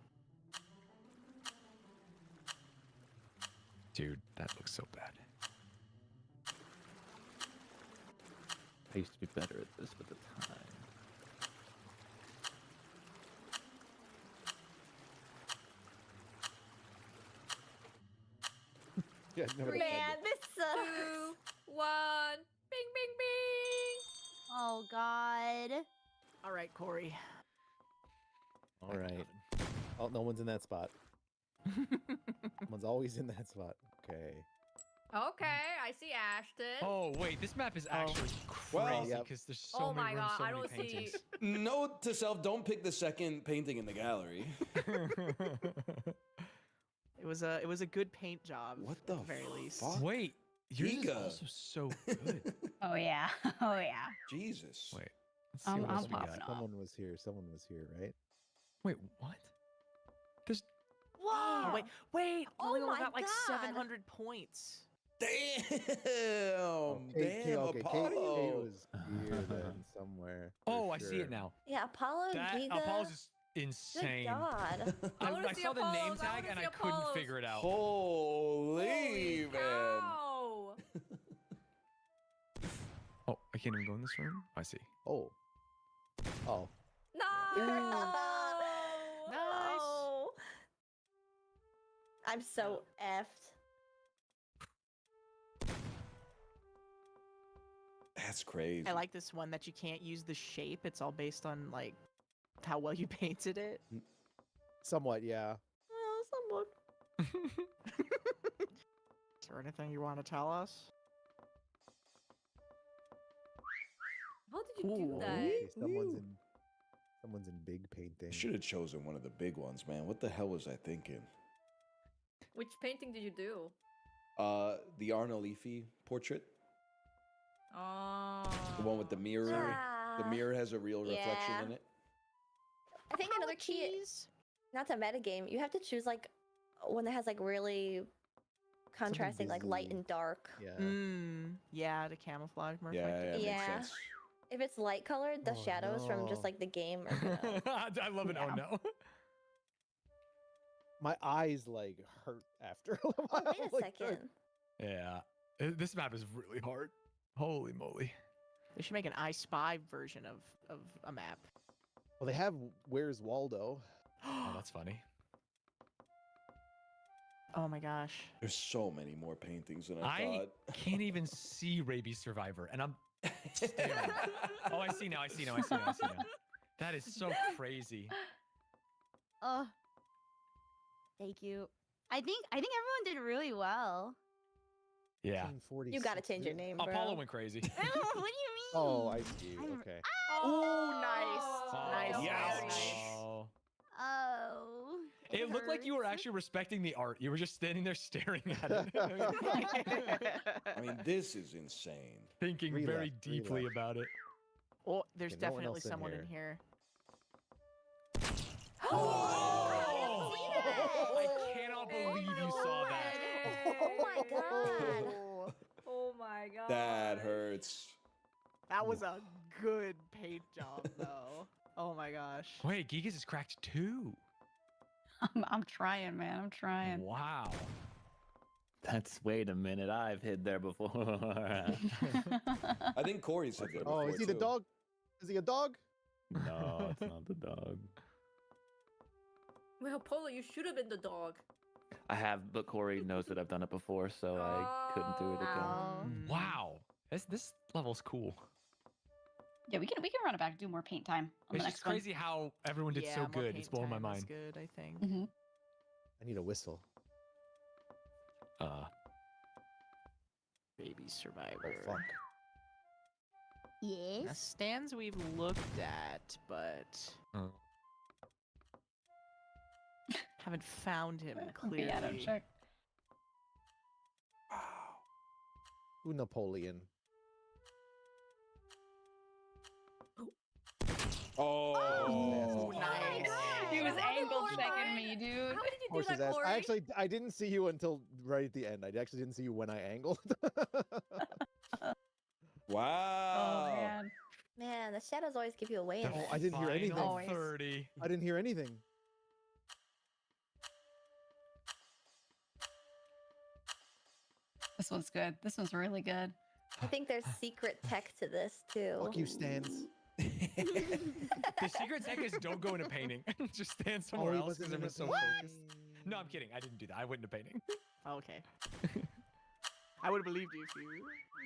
Dude, that looks so bad. I used to be better at this with the time. Yeah, never Man, this sucks. 2, 1. Bing, bing, bing. Oh god. All right, Corey. All right. Oh, no one's in that spot. Someone's always in that spot. Okay. Okay, I see Ashton. Oh wait, this map is actually Well, crazy because there's so Oh many my rooms, god, so I many don't paintings. see. Note to self: don't pick the second painting in the gallery. It was a good paint job. What the at the very least. fuck? Wait, yours is Giga. also so good. Oh yeah. Oh yeah. Jesus. Wait, let's see I'm what else we popping got. off. Someone was here, right? Wait, what? There's Whoa! Whoa! Wait! Oh Lilo my got like God. 700 points. Damn! Kate Apollo. was here then somewhere. Oh, for I see sure. it now. Yeah, Apollo, That Giga. Apollo's is Good insane. God. I see saw the name Apollo's, I tag wanna and see I couldn't Apollo's. figure it out. Holy man! Cow. Oh, I can't even go in this room. I see. Oh. Oh. No. Oh. I'm so effed. That's crazy. I like this one that you can't use the shape. It's all based on like how well you painted it. Somewhat, yeah. Oh, somewhat. Is there anything you want to tell us? How did you do Ooh. that? Okay, someone's in big painting. I should have chosen one of the big ones, man. What the hell was I thinking? Which painting did you do? The Arno Leafy portrait. Oh. The one with the mirror. Yeah. The mirror has a real reflection Yeah. in it. I think another key is not to metagame. You have to choose like one that has like really contrasting, like light busy. and dark. Yeah. Yeah, to camouflage more Yeah, effectively. makes Yeah. sense. If it's light colored, the Oh, shadows from just no. like the game are gonna... I love it. Yeah. Oh no. My eyes like hurt after a while. Oh, wait a like, second. Yeah. This map is really hard. Holy moly. They should make an I Spy version of a map. Well, they have Where's Waldo? Oh, that's funny. Oh my gosh. There's so many more paintings than I I thought. can't even see Rabies Survivor, and I'm staring. Oh, I see now. That is so crazy. Oh, thank you. I think everyone did really well. Yeah. You gotta change your name, bro. Apollo went crazy. What do you mean? Oh, I see. Okay. Oh, nice. Nice. Yes. Oh. Oh. It looked like you were actually respecting the art. You were just standing there staring at it. I mean, this is insane. Thinking Three very left, three deeply left. about it. Oh, there's Okay, no one definitely else in someone here. in here. I cannot believe you saw that. Oh my god. Oh my god. That hurts. That was a good paint job, though. Oh my gosh. Wait, Gigas is cracked too. I'm trying, man. I'm trying. Wow. That's wait a minute. I've hid there before. I think Corey said that. Oh, is he the dog? Is he a dog? No, it's not the dog. Well, Polo, you should have been the dog. I have, but Corey knows that I've done it before, so I couldn't do it again. Wow. This level's cool. Yeah, we can run it back and do more paint time on It's the just next one. crazy how everyone did so more good. paint It's blowing my time is mind. Good, I think. I need a whistle. Baby Survivor. Oh fuck. Now, Yes. stands we've looked at, but haven't found him clearly. Yeah, don't check. Ooh, Napoleon. Oh, nice. He was angle checking me, dude. How did you do Horse's that, ass. Corey? I didn't see you until right at the end. I actually didn't see you when I angled. Wow. Oh man. Man, the shadows always give you away. in Oh, this. I didn't hear anything. Final 30. I didn't hear anything. This one's good. This one's really good. I think there's secret tech to this too. Fuck you, Stans. The secret tech is don't go into painting. Just stand somewhere he else wasn't because in everyone's the so painting. focused. No, I'm kidding. I didn't do that. I went into painting. Okay. I would have believed you if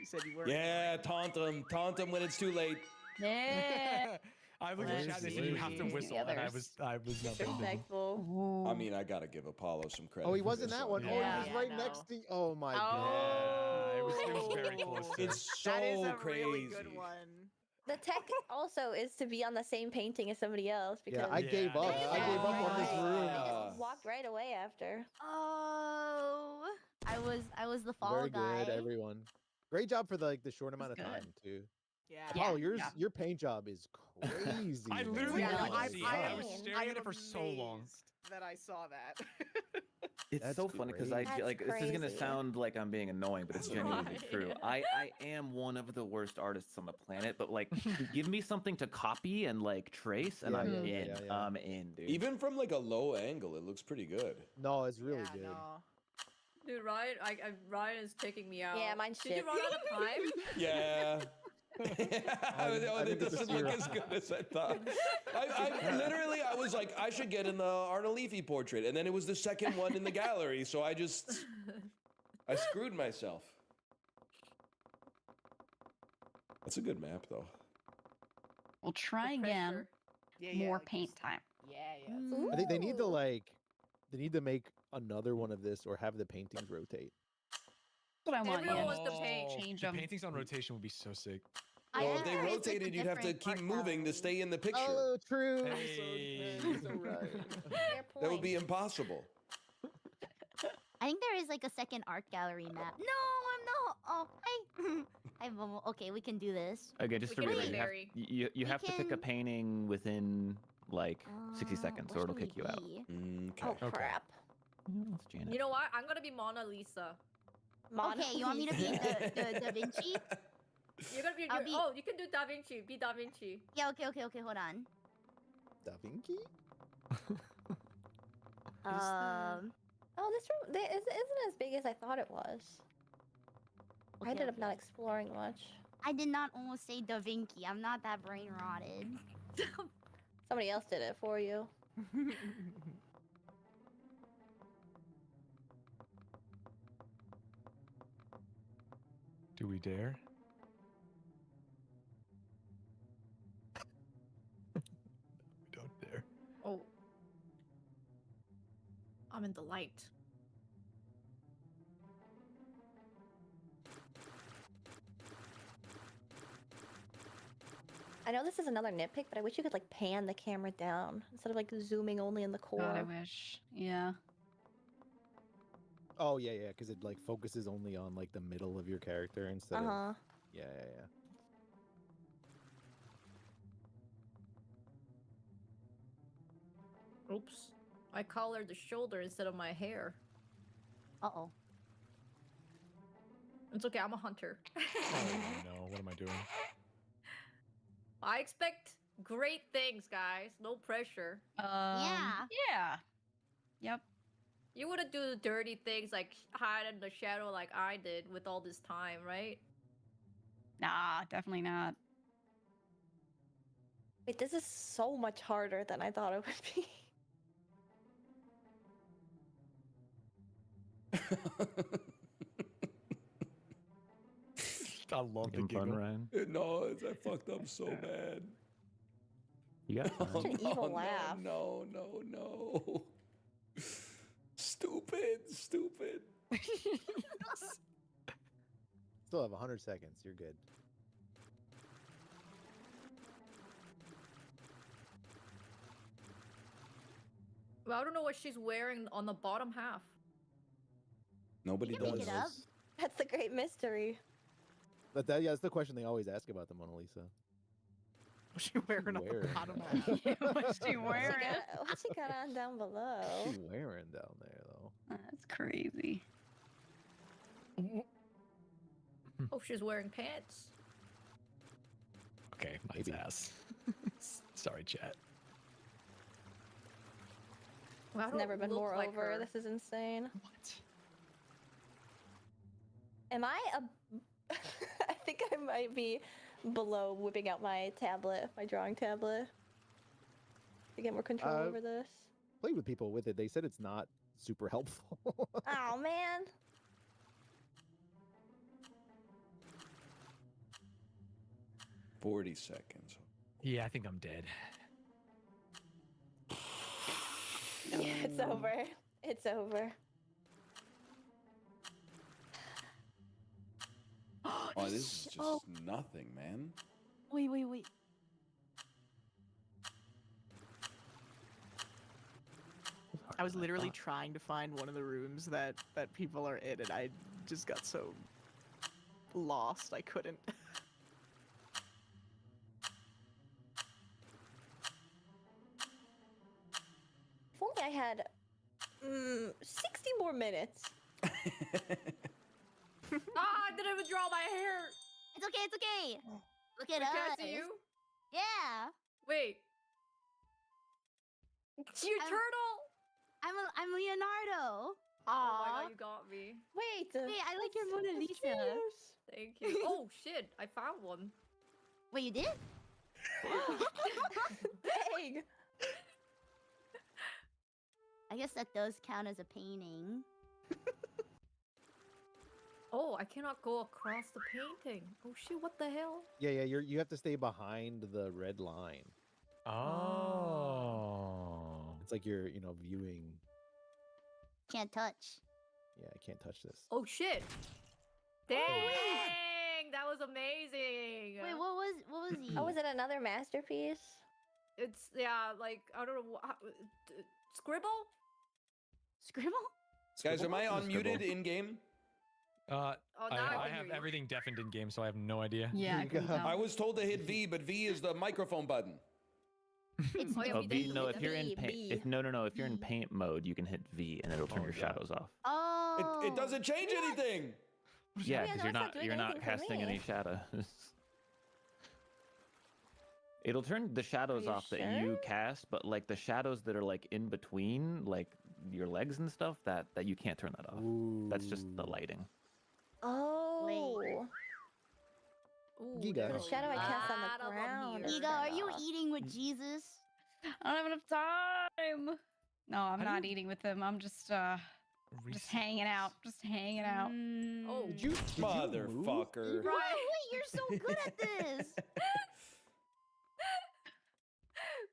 you said you were. Yeah, taunt him when it's too late. Yeah. I looked at the chat and they said you have to whistle, and I was not paying attention. Respectful. I mean, I gotta give Apollo some credit. Oh, he for wasn't this that one. one. Oh, he was right next to. Oh my god. It was very close. To It's That is so a really good crazy. one. The tech also is to be on the same painting as somebody else because Yeah, I gave up. I gave up on this room. they just walked right away after. Oh, I was the fall Very guy. good, everyone. Great job for the short amount of good. time too. Yeah. Apollo, Yeah. your paint job is crazy. I man. literally Yeah, couldn't I'm- see. I I am- was I staring at am it for so long. amazed that I saw that. It's That's so funny because great. like That's this is gonna crazy. sound like I'm being annoying, but it's genuinely true. I am one of the worst artists on the planet, but like give me something to copy and like trace, and Yeah, I'm yeah, in. yeah, yeah. I'm in, dude. Even from like a low angle, it looks pretty good. No, it's really Yeah, good. no. Dude, Ryan, Ryan is taking me out. Yeah, mine's Did shit. you run out of time? Yeah. I It think it's a doesn't look zero. as good as I thought. I was like, I should get in the Arna Leafy portrait, and then it was the second one in the gallery, so I screwed myself. That's a good map, though. We'll try The again. pressure. Yeah, More like paint just- time. Yeah, yeah. Mm. I think they need to they need to make another one of this or have the paintings rotate. That's what I want. Everyone Yeah. wants to paint. Change The them. paintings on rotation would be so sick. I Well, if think they there is, like, a rotated, you'd have to different keep art moving to gallery. stay in the picture. Oh, true. Hey. So right. Fair point. That would be impossible. I think there is like a second art gallery map. No, I'm not. Oh, hi. Hi, Momo. Okay, we can do this. Okay, just We to can reiterate, vary. you We have to pick a can- painting within like 60 seconds, or where it'll should kick you we out. be? Oh Okay. crap. That's Janet. You know what? I'm gonna be Mona Lisa. Okay, you want me to be the Da Vinci? You're gonna be. I'll be- Oh, you can do Da Vinci. Be Da Vinci. Yeah, okay, hold on. Da Vinci? Oh, this room isn't as big as I thought it was. I Okay, ended up okay. not exploring much. I did not almost say Da Vinci. I'm not that brain rotted. Somebody else did it for you. Do we dare? We don't dare. Oh. I'm in the light. I know this is another nitpick, but I wish you could like pan the camera down instead of like zooming only in the core. God, I wish. Yeah. Oh yeah, yeah, because it like focuses only on like the middle of your character instead of Uh-huh. yeah, yeah, yeah. Oops. I colored the shoulder instead of my hair. Uh-oh. It's okay, I'm a hunter. Oh no, what am I doing? I expect great things, guys. No pressure. Yeah. Yeah. Yep. You wouldn't do dirty things like hide in the shadow like I did with all this time, right? Nah, definitely not. Wait, this is so much harder than I thought it would be. I love the Having fun, giggle. Ryan. No, I fucked up so bad. You got Such an evil laugh. No. Stupid. Still have 100 seconds. You're good. Well, I don't know what she's wearing on the bottom half. Nobody can make does. it up. That's the great mystery. But that's the question they always ask about the Mona Lisa. What's she wearing on the Wearing bottom that. half? What's she wearing? What's she got on down below? What's she wearing down there, though? That's crazy. Oh, she's wearing pants. Okay, mine's ass. Sorry, chat. Well, I It's don't never been look more like over. her. This is insane. What? Am I a? I think I might be below whipping out my tablet, my drawing tablet, to get more control over this. Played with people with it. They said it's not super helpful. Oh man. 40 seconds. Yeah, I think I'm dead. It's over. It's over. Oh, this is just nothing, man. Wait. I was literally trying to find one of the rooms that people are in, and I just got so lost I couldn't. If only I had 60 more minutes. Ah, I didn't even draw my hair. It's okay. It's okay. Look at Wait, us. can I see you? Yeah. Wait. You turtle. I'm Leonardo. Oh my god, you got me. Wait. Wait, I like your Mona Lisa. Thank you. Oh shit, I found one. Wait, you did? Dang. I guess that does count as a painting. Oh, I cannot go across the painting. Oh shit, what the hell? Yeah, you have to stay behind the red line. Oh. It's like you're, viewing. Can't touch. Yeah, I can't touch this. Oh shit. Dang, that was amazing. Wait, what was he? Oh, was it another masterpiece? It's like I don't know scribble. Scribble? Guys, am I Scribble? unmuted in game? now I I can have hear you. everything deafened in game, so I have no idea. Yeah, I was told to hit V, but V is the microphone button. It's Oh, yeah, Oh, we V, did no, hit if you're in V, paint, V. if you're in paint mode, you can hit V and it'll turn your shadows off. Oh. It doesn't change anything. Yeah, Yeah, because no, you're it's not not doing you're not anything for casting me. any shadows. It'll turn the shadows you off that sure? you cast, but like the shadows that are like in between, like your legs and stuff, that you can't turn that off. That's just the lighting. Oh. Ooh, Giga. there's The shadow I a cast on lot the of 'em ground. here. Ego, are you eating with Jesus? I don't have enough time. No, I'm How do not you- eating with them. I'm just hanging out. Just hanging out. Oh, Did you Motherfucker. Right. Wait, you're so good at this.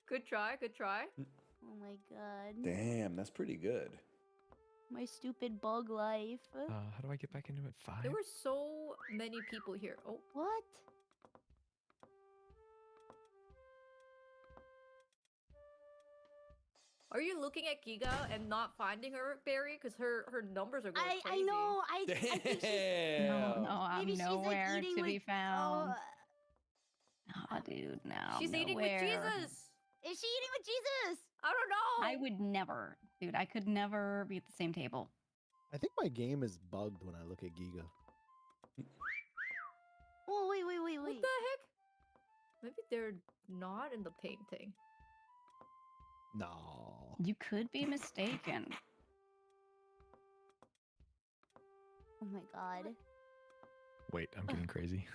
good try, good try. Oh my god. Damn, that's pretty good. My stupid bug life. How do I get back into it? 5? There were so many people here. Oh, What? are you looking at Giga and not finding her, Barry? Because her numbers are going I crazy. know. I think she's Damn. No, I'm maybe she's like nowhere eating to be with. found. Oh, Oh, dude, no. She's eating with nowhere. Jesus. is she eating with Jesus? I don't know. I would never, dude. I could never be at the same table. I think my game is bugged when I look at Giga. Oh, wait. What the heck? Maybe they're not in the painting. No. You could be mistaken. Oh my god. Wait, I'm getting crazy.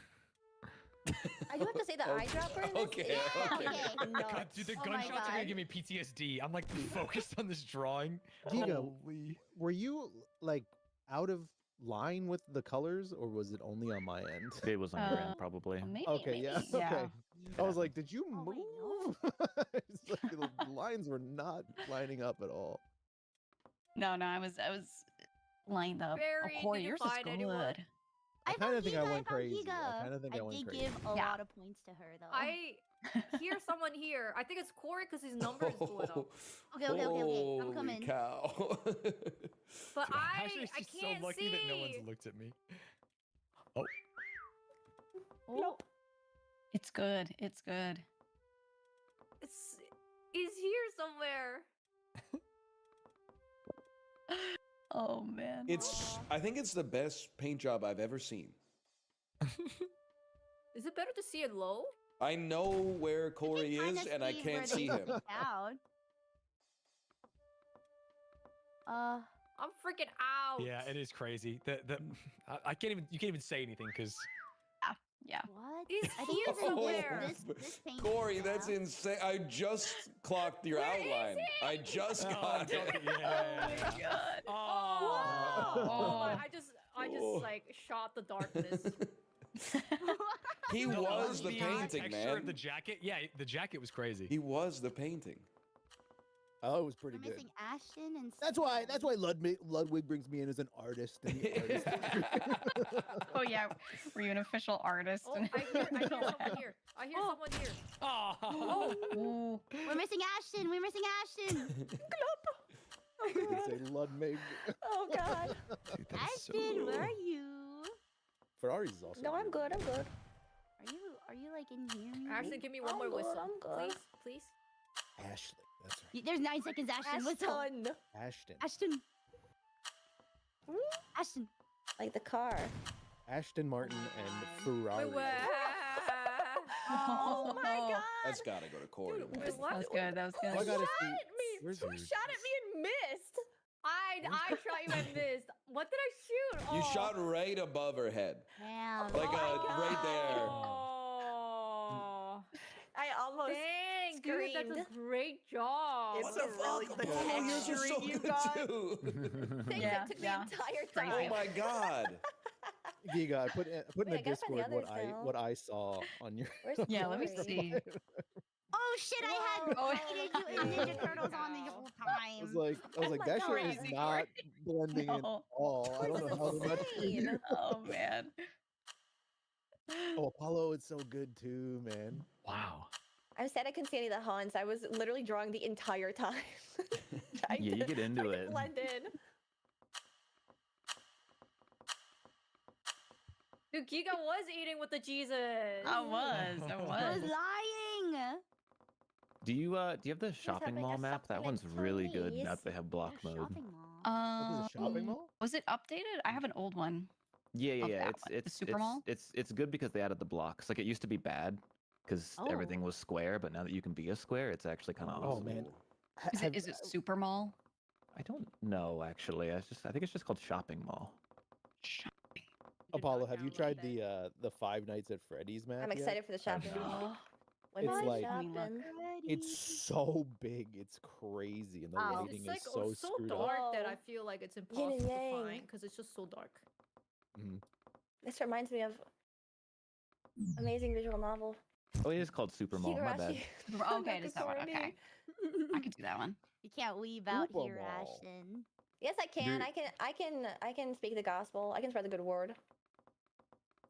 I do have to say the eyedropper in this Okay, is okay. fucking God, nuts. dude, the Oh my gunshots are gonna God. give me PTSD. I'm like focused on this drawing. Giga, Holy. were you like out of line with the colors, or was it only on my end? It was on your end, probably. Maybe. Okay, yeah, maybe, okay. I was like, did you Oh, move? wait, no. It's like the lines were not lining up at all. No, I was lined up. Barry, Oh, Corey, did you yours is find anyone? good. I kind of think I went found crazy. I Giga. kind of think I went did crazy. give a Yeah. lot of points to her though. I hear someone here. I think it's Corey because his number is going up. Okay, I'm Holy coming. cow. But Actually, I it's just can't so lucky see. that no one's looked at me. Oh, Nope. It's good. It's good. He's here somewhere. Oh man. I think it's the best paint job I've ever seen. Is it better to see it low? I know where Corey kinda is, and I see can't where see they him. sit down. I'm freaking out. yeah, it is crazy. I can't even. You can't even say anything because. Yeah. What? He's I think here it's somewhere. this paint. Corey, that's insane. I just clocked your Where is outline. he? I just Oh, got it. yeah. Oh, I just like shot the darkness. He No, was the the painting, texture man. of the jacket. Yeah, the jacket was crazy. He was the painting. Oh, it was pretty We're good. missing Ashton and. That's why Ludwig brings me in as an artist. And the artist. Oh yeah. Were you an official artist? Oh, and- I hear someone here. I hear someone here. Oh. Ooh. We're missing Ashton. We're missing Ashton. I was gonna say Ludwig. Oh God. Ashton, where are you? Ferrari's is also. No, I'm good. I'm good. Are you like in here? Ashton, give me one I'm more good, whistle, I'm good. please. Ashley. That's right. There's 9 seconds, Ashton. What's up? Ashton. Ashton. Ashton. Ashton. Like the car. Ashton Martin and Ferrari. Oh my God. That's gotta go to Corey. man. That was good. That was good. Oh, I gotta Shot see. at me. Where's Who shot at me and missed? I shot you and missed. What did I shoot? You Oh. shot right above her head. Damn. Like right there. Oh. I almost Dang, dude, that's screamed. a great job. It's a really the Oh, yours was so texturing you good got. too. Thing Yeah, that took yeah. the entire Crazy. time. Oh my god. Giga, I put in Wait, the I gotta find the Discord others now. what I saw on your. Where's Yeah, let me Corey? see. Oh shit! I had Whoa. hated you and Ninja Turtles on the whole I was time. like, Oh my that shit is God. not blending in at No. all. I don't know how much. insane. Oh man. Oh, Apollo is so good too, man. Wow. I said I couldn't see any of the Hans. I was literally drawing the entire time. Trying Yeah, you to- get into trying to it. Blend in. Dude, Giga was eating with the Jesus. I was. I was lying. Do you have the shopping having a mall map? That one's really good now Chinese. that they have block mode. Shopping mall. What is a shopping mall? Was it updated? I have an old one. Yeah, yeah, Of yeah. that It's one, the it's super it's, mall? it's good because they added the blocks. Like it used to be bad because everything Oh. was square, but now that you can be a square, it's actually kind of Oh awesome. man. Is it Super Mall? I don't know actually. I think it's just called shopping mall. Apollo, have you tried the Five Nights at Freddy's map? I'm yet? excited for the shopping mall. When It's am I like- shopping? It's so big, it's crazy, and the Oh. lighting It's like is so so screwed dark up. that Oh. I feel like it's Yin impossible and to yang. find because it's just so dark. This reminds me of amazing visual novel. Oh, it is called Super Mall. My bad. Higurashi. Okay, it is that one. Okay. I could do that one. You can't weave out Super here, Mall. Ashton. Yes, I can. You're- I can speak the gospel. I can spread the good word.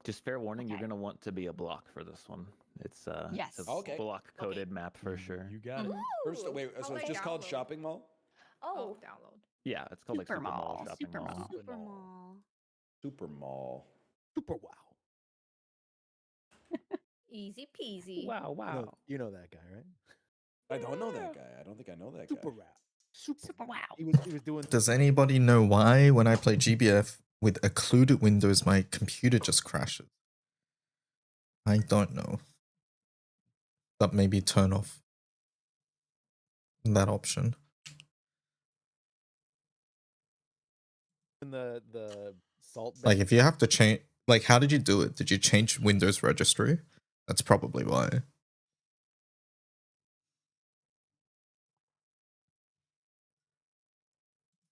Just fair warning, you're Okay. gonna want to be a block for this one. It's Yes. it's a Okay. block coded map for sure. You got it. First, wait. How So do it's I just called download? Shopping Mall. Oh, Download. Yeah, it's called like Super Super Mall Mall, shopping Super mall. Mall. Super mall. Super Mall. Super wow. Easy peasy. Wow, wow. You know that guy, right? I don't know that guy. I don't think I know that guy. Super wow. Super wow. He was doing. Does anybody know why when I play GBF with occluded windows my computer just crashes? I don't know. But maybe turn off that option. in the salt. Like bank. if you have to change, like how did you do it? Did you change Windows registry? That's probably why.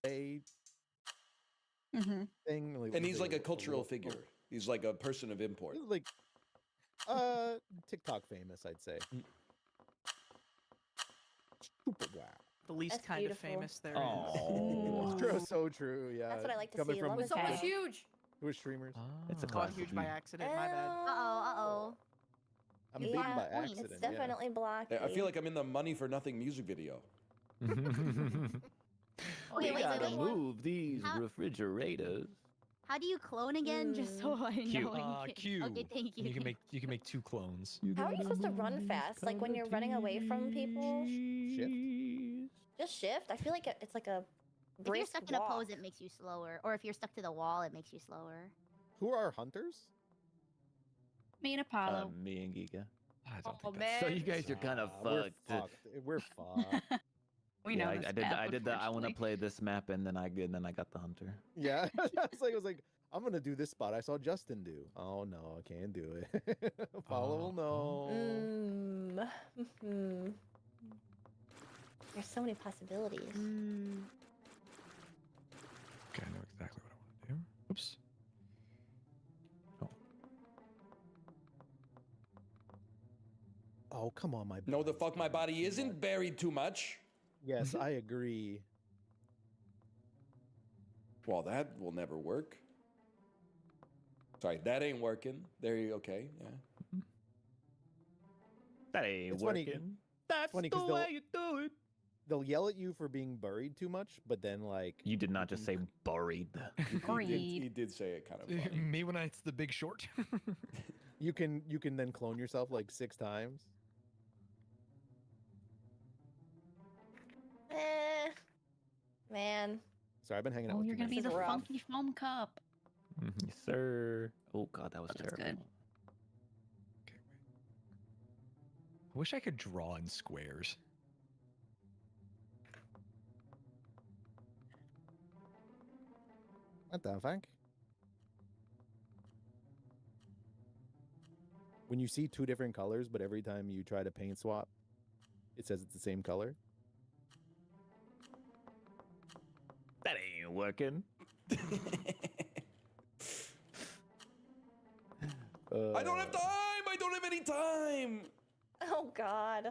They thing. Like, And he's like a little- cultural figure. He's like a person of import. He's like TikTok famous, I'd say. Super wow. The least That's kind beautiful. of famous there is. Oh, true, so true. Yeah, That's what I like to coming see. from Love is So bad. huge. Twitch streamers. It's a Caught classic. huge by accident. My bad. Uh-oh. I'm Yeah, big by it's accident. It's definitely blocky. I feel like I'm in the Money for Nothing music video. Okay, We wait, gotta wait. move these How- refrigerators. How do you clone again? Just so I Q. know. Q. Okay, thank you. You can make 2 clones. How are you supposed to run fast? Like when you're running away from people? Shift. Just shift? I feel like it's like a If you're brisk stuck in a walk. pose, it makes you slower. Or if you're stuck to the wall, it makes you slower. Who are hunters? Me and Apollo. Me and Giga. Oh man. So you guys are kind of We're fucked. fucked. We're fucked. We Yeah, know this I map, did the I want to unfortunately. play this map, and then I got the hunter. Yeah, I was like, I'm gonna do this spot. I saw Justin do. Oh no, I can't do it. Follow, no. There's so many possibilities. Okay, I know exactly what I want to do. Oops. Oh come on, my. No, the fuck, my body isn't buried too much. Yes, I agree. Well, that will never work. Sorry, that ain't working. There you okay? Yeah. That ain't It's funny- working. That's funny the 'cause they'll- way you do it. They'll yell at you for being buried too much, but then like You did not just say buried. He did say it kind of funny. Me when it's The Big Short. you can then clone yourself like 6 times. Man. Sorry, I've been hanging out Oh, with you're too gonna many be the people. funky foam cup. Yes, sir. Oh god, that was That was terrible. good. I wish I could draw in squares. What the fuck? When you see 2 different colors, but every time you try to paint swap, it says it's the same color. That ain't working. I don't have time! I don't have any time! Oh God.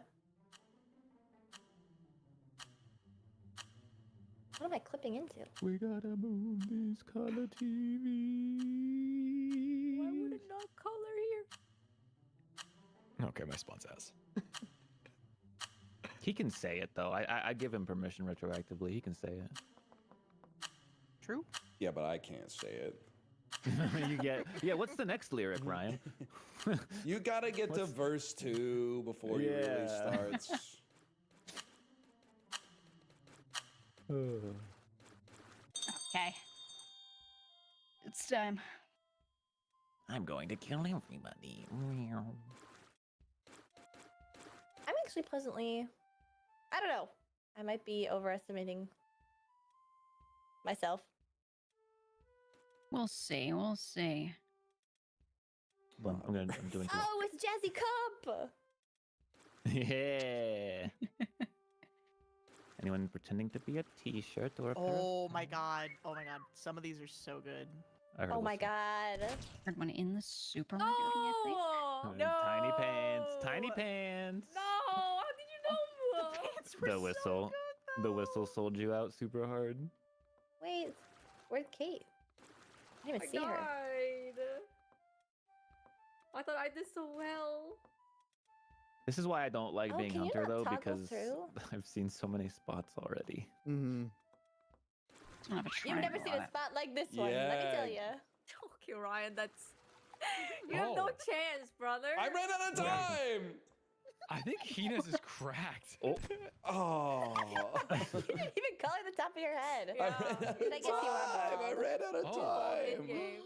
What am I clipping into? We gotta move this color TV. Why would it not color here? Okay, my spot's ass. He can say it though. I give him permission retroactively. He can say it. True. Yeah, but I can't say it. You get what's the next lyric, Ryan? You gotta get to verse 2 before you really starts. Okay. It's time. I'm going to kill everybody. I'm actually pleasantly. I don't know. I might be overestimating myself. We'll see. We'll see. Well, I'm doing Oh, it's Jazzy Cup! Yeah. Anyone pretending to be a T-shirt or a pair? Oh my god. Oh my god. Some of these are so good. I heard Oh my what's God. Heard one in the supermarket. Oh no! Tiny pants. Tiny pants. No! How did you know? The whistle. The whistle sold you out super hard. Wait, where's Kate? I didn't even see her. Died. I thought I did so well. This is why I don't like Oh, being can you hunter not though, toggle because through? I've seen so many spots already. Mm-hmm. You've never seen a spot like this one, let me tell Yeah. you. Okay, Ryan, that's. You have no chance, brother. I ran out of time! I think Hina's is cracked. Oh. You didn't even color the top of your head. Yeah. But I guess you are I bald. ran out of time. Game.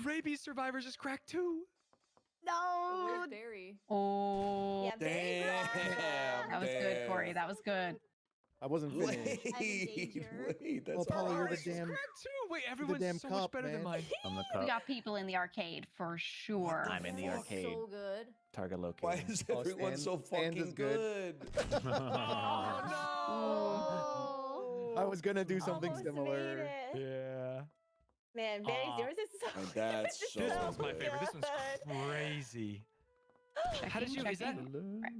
Rabies survivors is cracked too. No. Where's Barry? Oh. Yeah, very Damn. That was good, Corey. That was good. I wasn't finished. Wait, that's Oh, Paulo, you're the Ours is damn. cracked too. Wait, the everyone's damn so much cup, better than man. mine. I'm the We cup. got people in the arcade for sure. I'm in the Oh, arcade. so good. Target located. Why is Oh, everyone Stan- so Stan's is fucking good? Oh. I was gonna do something Almost similar. made it. Yeah. Man, Barry's yours is so And that's so This one's my favorite. This one's good. crazy. How did you? Is that?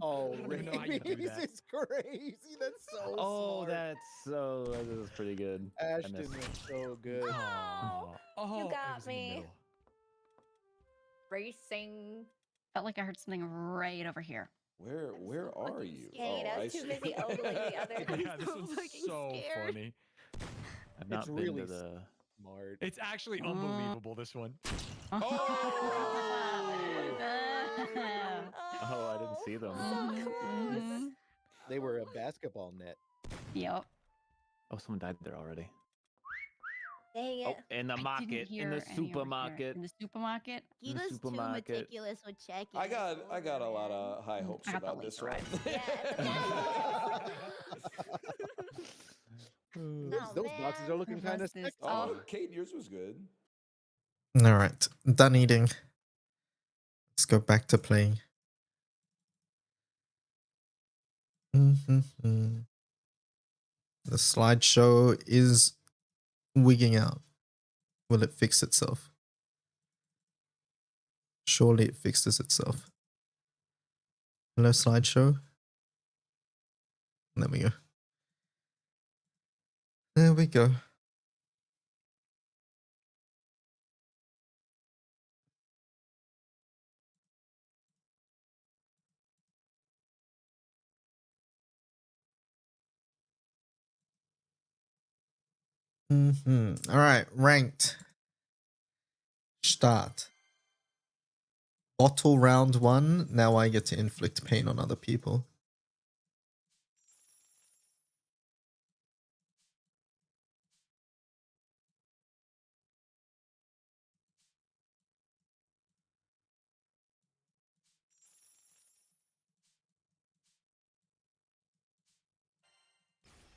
Oh, I don't even know how you do rabies that. is crazy. That's so Oh, smart. that was pretty good. I Ashton missed. was so good. Oh, You it got was in the me. middle. Racing. Felt like I heard something right over here. Where are you? Dang it, I was too busy ogling the other. Yeah, this one's so funny. I've not It's been really to the. smart. It's actually unbelievable. This one. Oh, I didn't see them. So close. They were a basketball net. Yep. Oh, someone died there already. Dang Oh, it. in the market, in the supermarket. In the supermarket. Giga's too supermarket. meticulous with checking. I got a lot of high hopes I got the about this laser one. Those boxes are looking kind of sick. Oh, Kate, yours was good. All right, done eating. Let's go back to playing. The slideshow is wigging out. Will it fix itself? Surely it fixes itself. Hello, slideshow. There we go. There we go. All right, ranked. Start. Bottle round 1. Now I get to inflict pain on other people.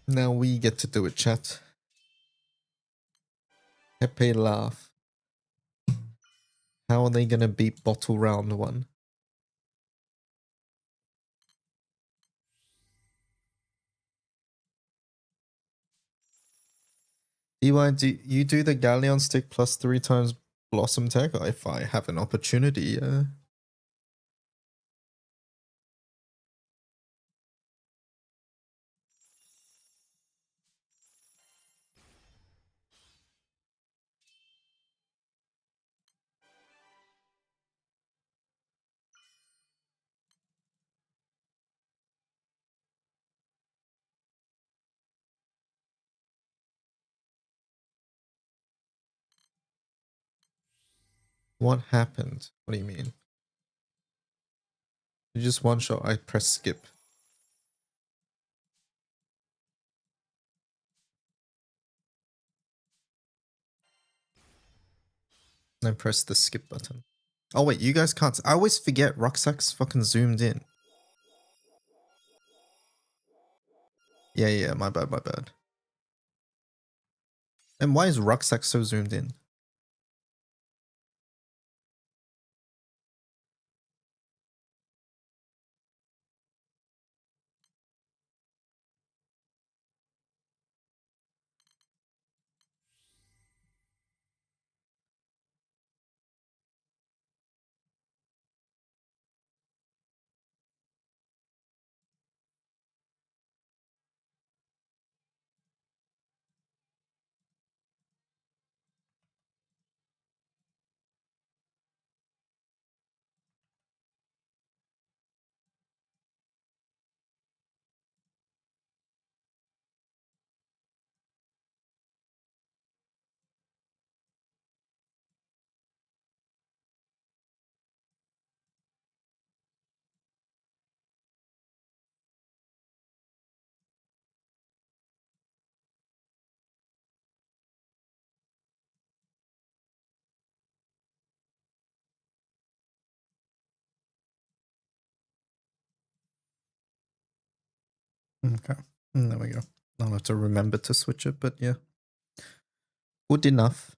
Now we get to do it, chat. Pepe laugh. How are they gonna beat bottle round 1? EY, do you do the Galleon stick plus 3 times Blossom tech? If I have an opportunity, yeah. What happened? What do you mean? You just one shot, I press skip. I press the skip button. Oh wait, you guys can't. I always forget Rucksack's fucking zoomed in. Yeah, my bad. And why is Rucksack so zoomed in? Okay, there we go. I'll have to remember to switch it, but yeah. Good enough.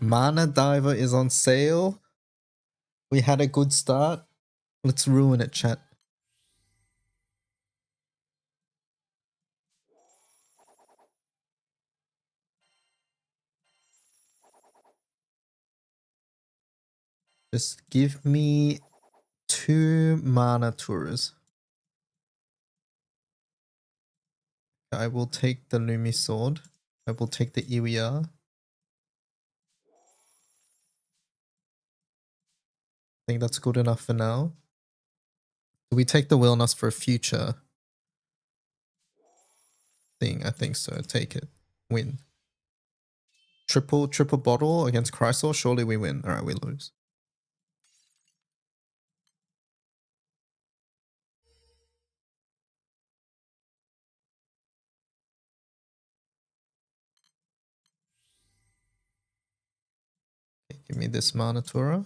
Mana Diver is on sale. We had a good start. Let's ruin it, chat. Just give me 2 mana tours. I will take the Lumi Sword. I will take the Iwia. I think that's good enough for now. Do we take the Wilnus for a future thing? I think so. Take it. Win. Triple bottle against Chrysor. Surely we win. Alright, we lose. Okay, give me this Mana Tura.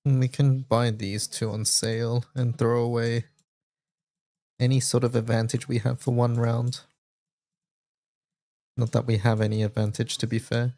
We can buy these 2 on sale and throw away any sort of advantage we have for 1 round. Not that we have any advantage, to be fair.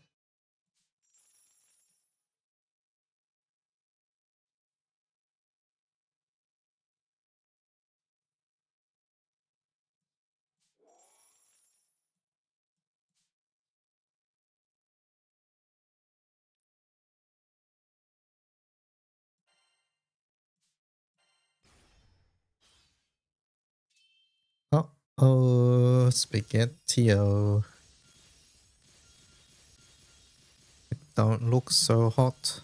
Oh, Spaghetti-O. It don't look so hot.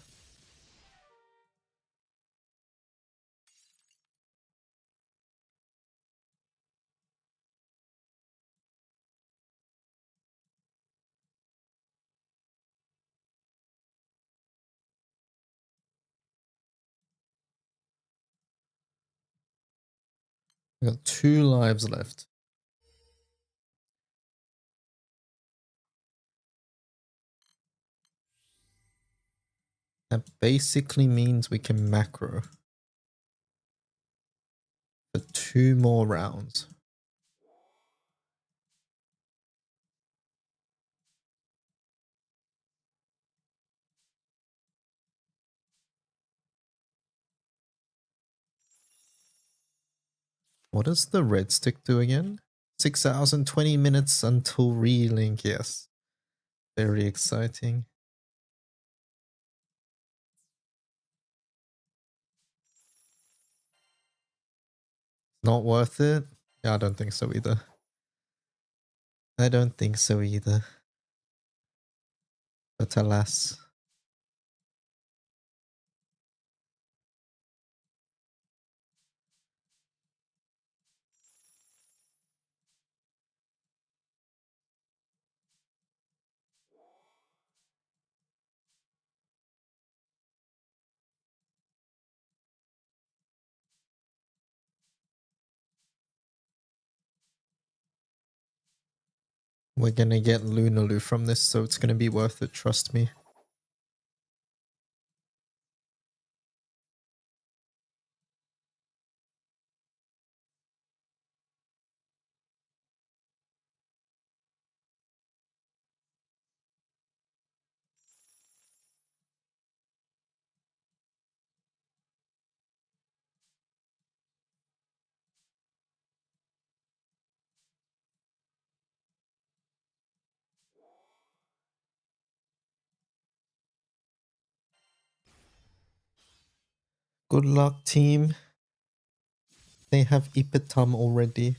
We got 2 lives left. That basically means we can macro for 2 more rounds. What does the red stick do again? 6 hours and 20 minutes until relink, yes. Very exciting. Not worth it? Yeah, I don't think so either. I don't think so either. But alas. We're gonna get Lunalu from this, so it's gonna be worth it, trust me. Good luck, team. They have Ipetam already.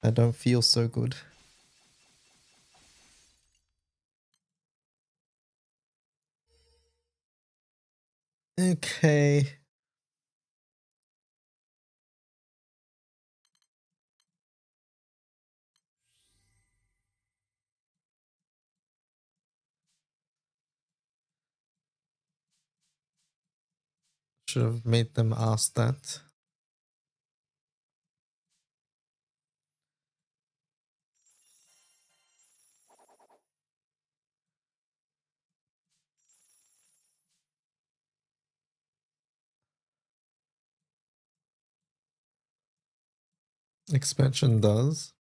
I don't feel so good. Okay. Should have made them ask that. Expansion does.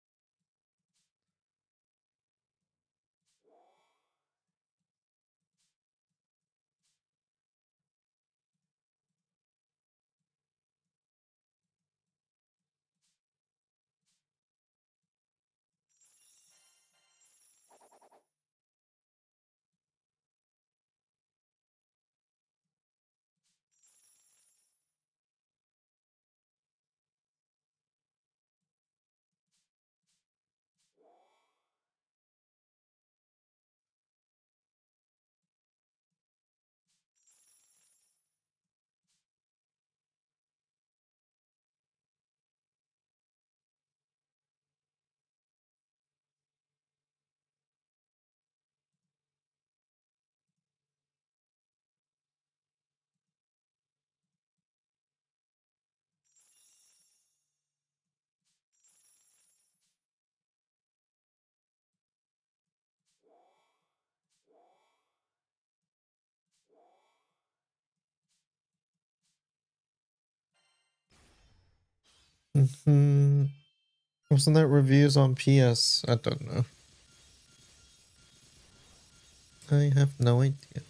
Wasn't that reviews on PS? I don't know. I have no idea.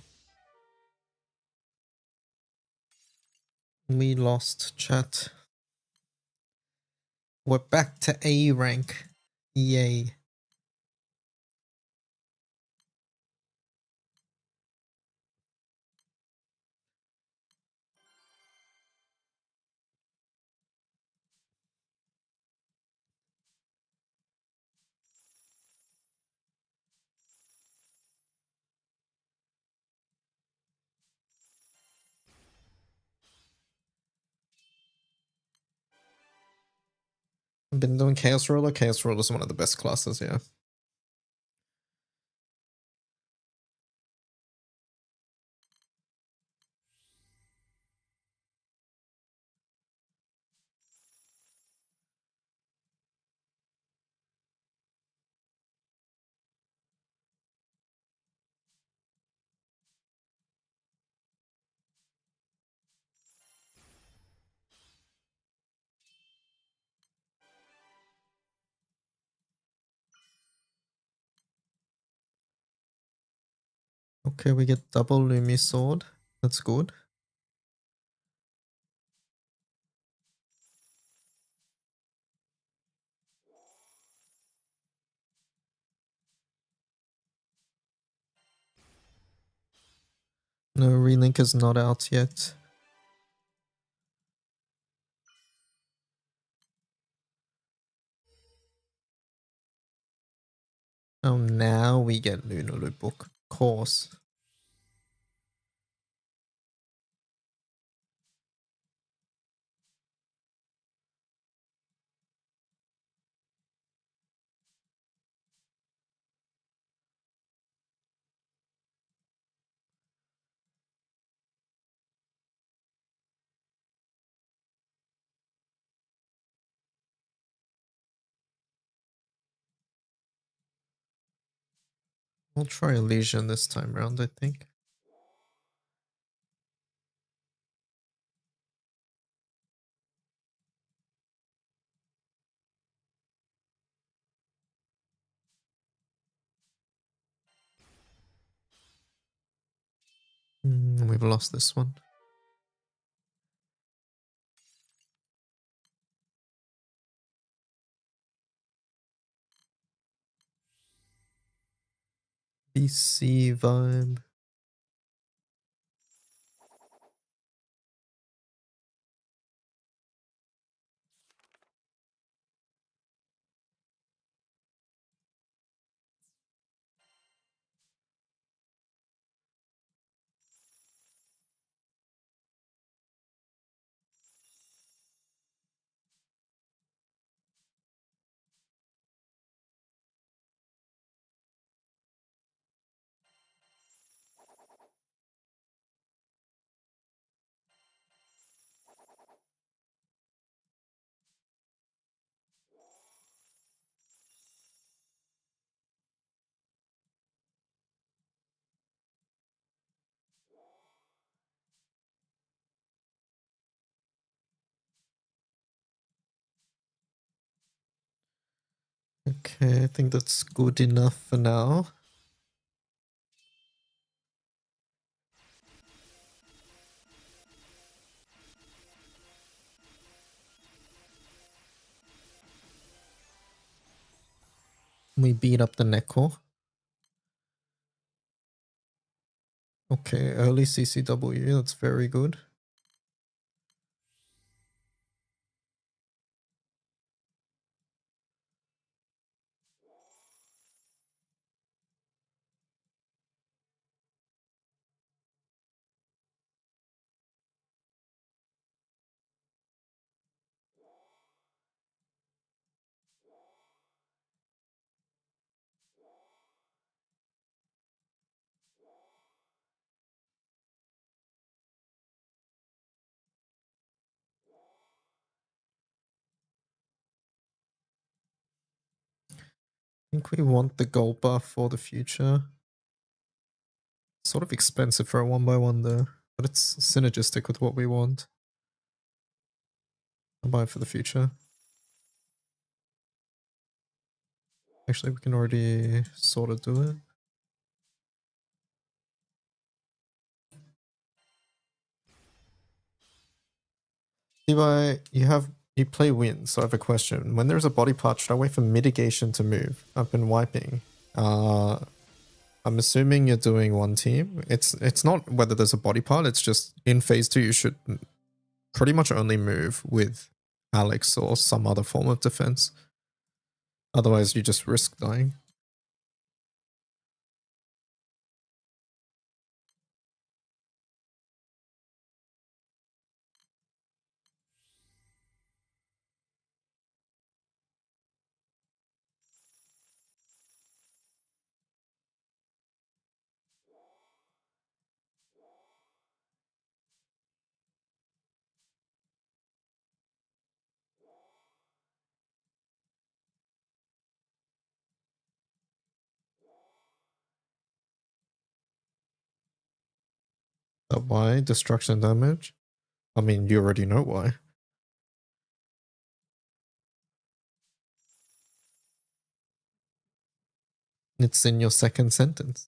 We lost chat. We're back to A rank. Yay. I've been doing Chaos Roller. Chaos Roller is one of the best classes, yeah. Okay, we get double Lumi sword. That's good. No, Relink is not out yet. Oh, now we get Lunar Book. Of course. We'll try Elysian this time round, I think. We've lost this one. BC vibe. Okay, I think that's good enough for now. We beat up the Neko. Okay, early CCW, that's very good. I think we want the gold buff for the future. Sort of expensive for a 1x1 though, but it's synergistic with what we want. I'll buy it for the future. Actually, we can already sort of do it. Levi, you play win, so I have a question. When there's a body part, should I wait for mitigation to move? I've been wiping. I'm assuming you're doing one team. It's not whether there's a body part, it's just in phase 2 you should pretty much only move with Alex or some other form of defense. Otherwise you just risk dying. Why? Destruction damage? I mean, you already know why. It's in your second sentence.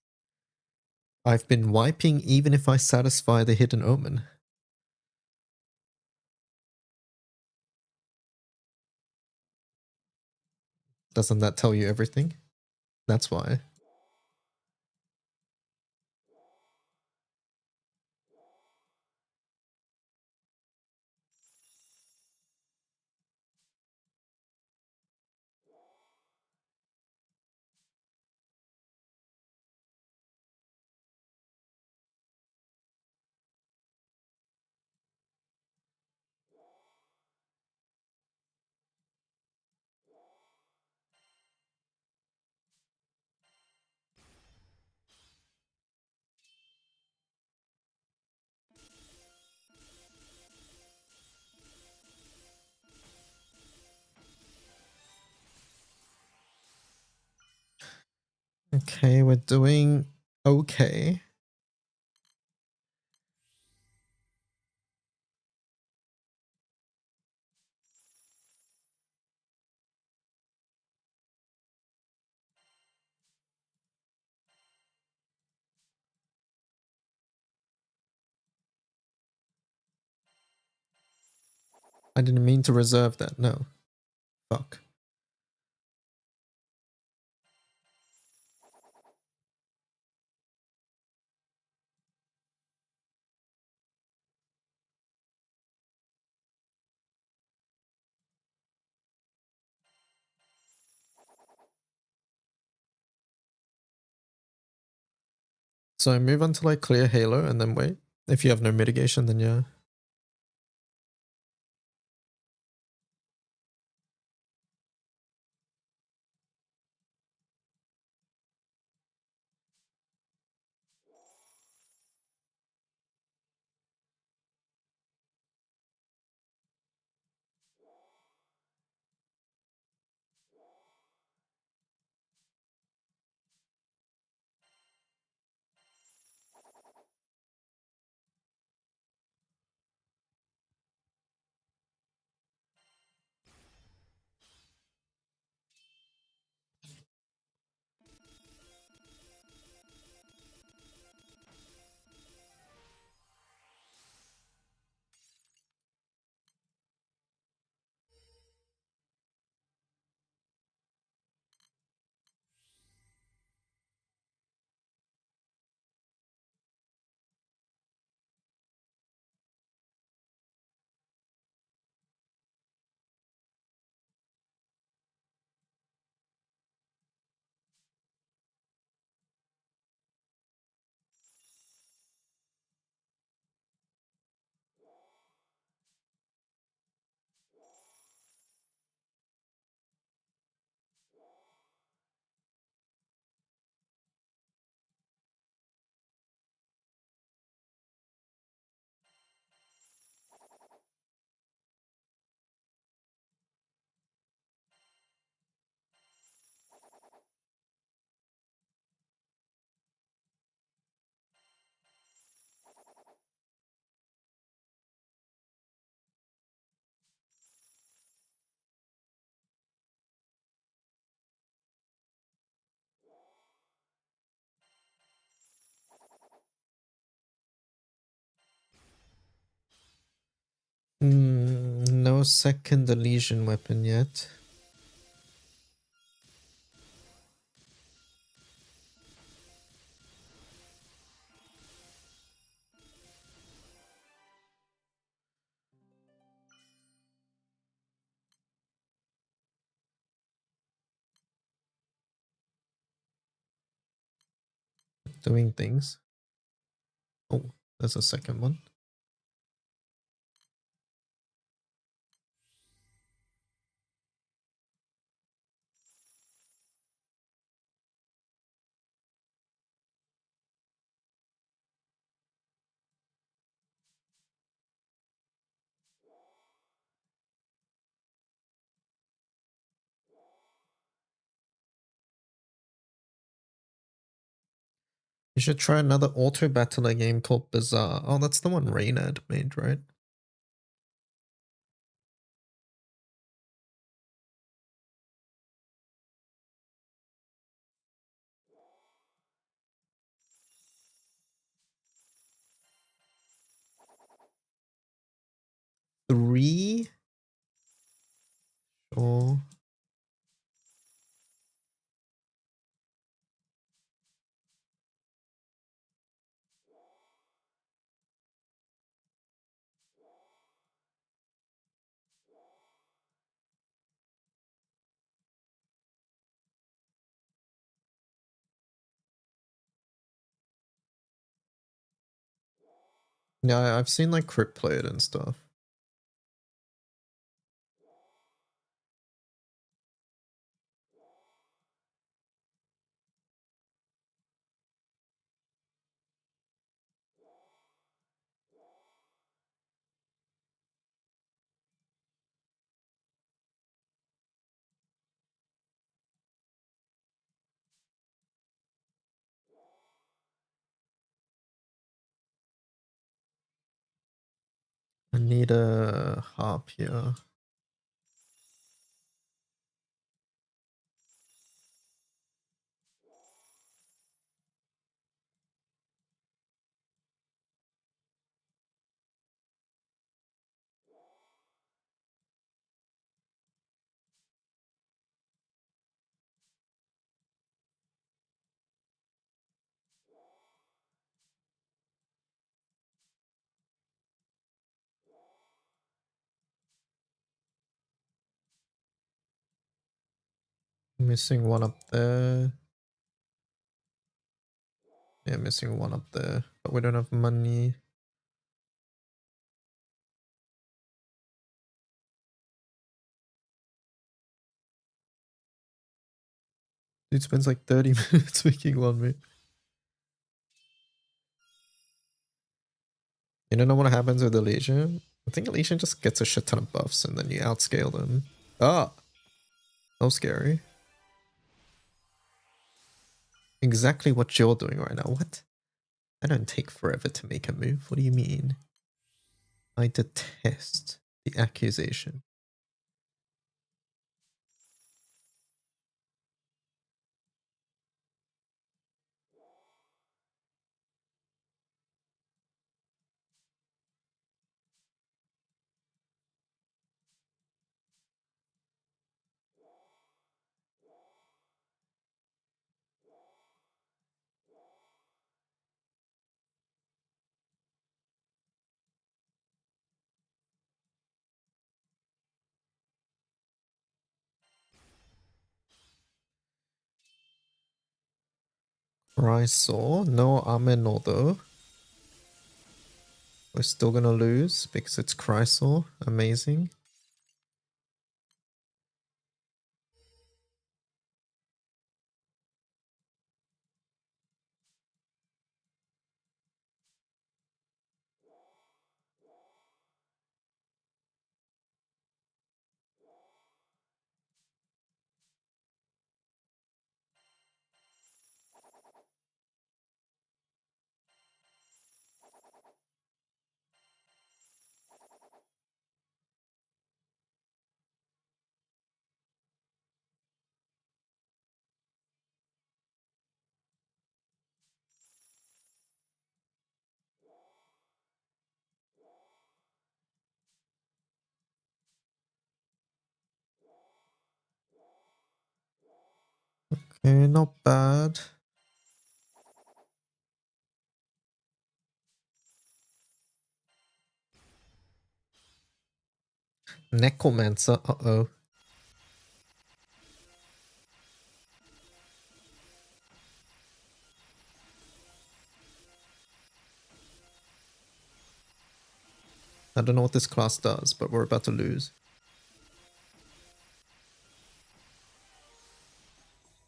I've been wiping even if I satisfy the hidden omen. Doesn't that tell you everything? That's why. Okay, we're doing okay. I didn't mean to reserve that, no. Fuck. So I move until I clear Halo and then wait. If you have no mitigation, then yeah. No second Elysian weapon yet. Doing things. Oh, there's a second one. You should try another auto battler game called Bizarre. Oh, that's the one Reynad made, right? Three? Sure. Yeah, I've seen like Crypt play it and stuff. I need a harp here. Missing one up there. Yeah, missing one up there. But we don't have money. Dude spends like 30 minutes making one move. You don't know what happens with Elysian? I think Elysian just gets a shit ton of buffs and then you outscale them. Ah! So scary. Exactly what you're doing right now. What? I don't take forever to make a move. What do you mean? I detest the accusation. Crysaw, no Amenor though. We're still gonna lose because it's Crysaw. Amazing. Okay, not bad. Necromancer, uh-oh. I don't know what this class does, but we're about to lose.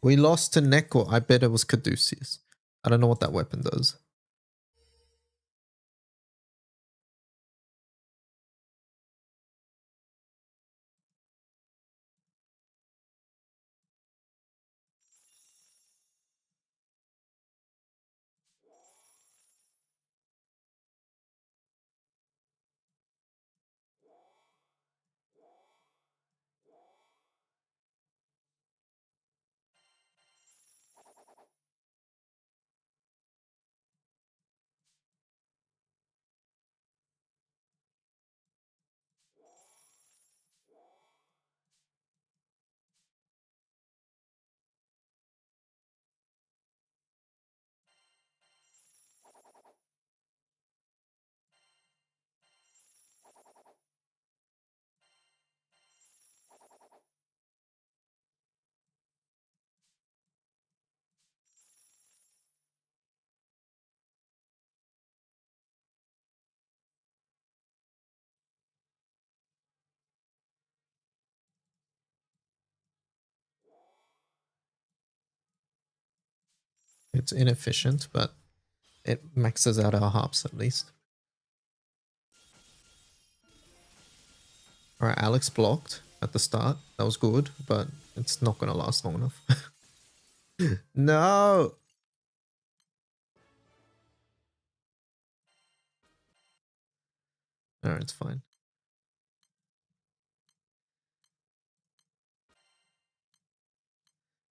We lost to Necro. I bet it was Caduceus. I don't know what that weapon does. It's inefficient, but it maxes out our harps at least. Alright, Alex blocked at the start. That was good, but it's not going to last long enough. No! Alright, it's fine.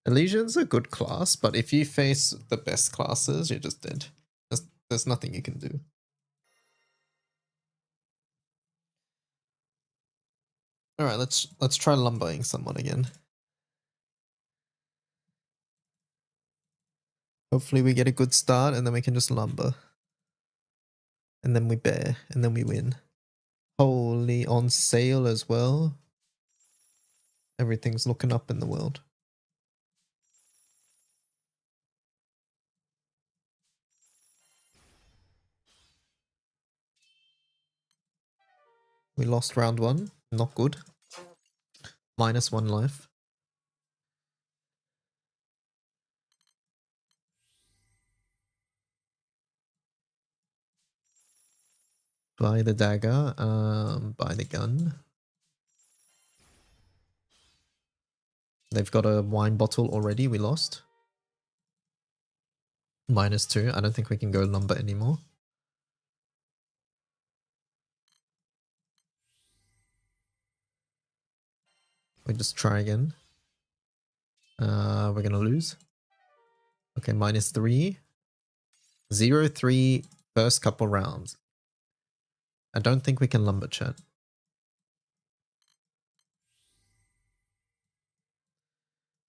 Elysian's a good class, but if you face the best classes, you're just dead. There's nothing you can do. Alright, let's try lumberring someone again. Hopefully we get a good start and then we can just lumber. And then we bear, and then we win. Holy, on sale as well. Everything's looking up in the world. We lost round 1. Not good. -1 life. Buy the dagger. Buy the gun. They've got a wine bottle already. We lost. -2. I don't think we can go lumber anymore. We just try again. We're gonna lose. Okay, -3. 0-3 first couple rounds. I don't think we can lumber, chat.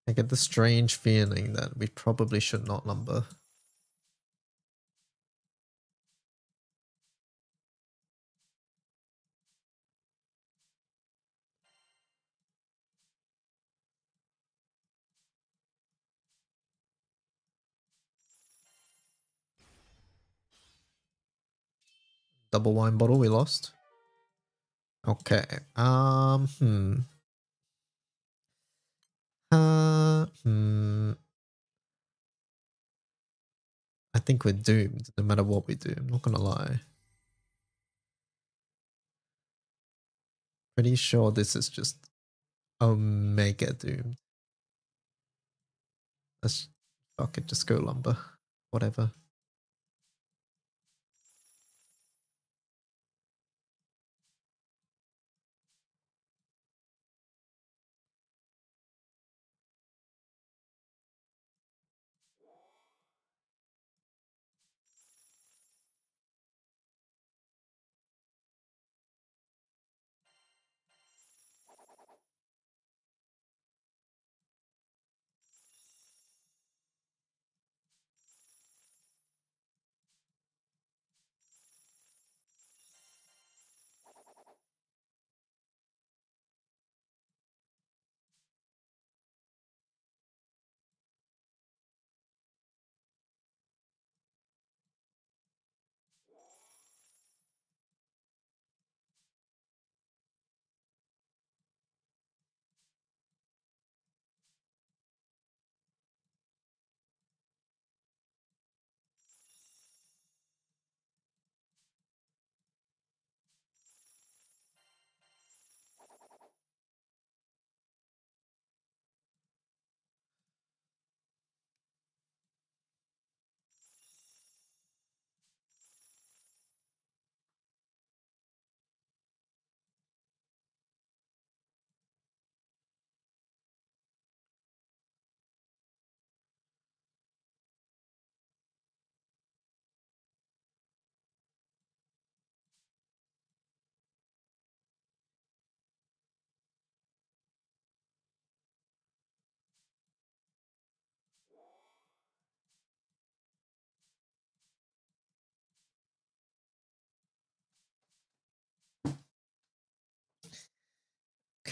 I get the strange feeling that we probably should not lumber. Double wine bottle, we lost. Okay. I think we're doomed no matter what we do. I'm not gonna lie. Pretty sure this is just omega doomed. Let's fuck it, just go lumber. Whatever.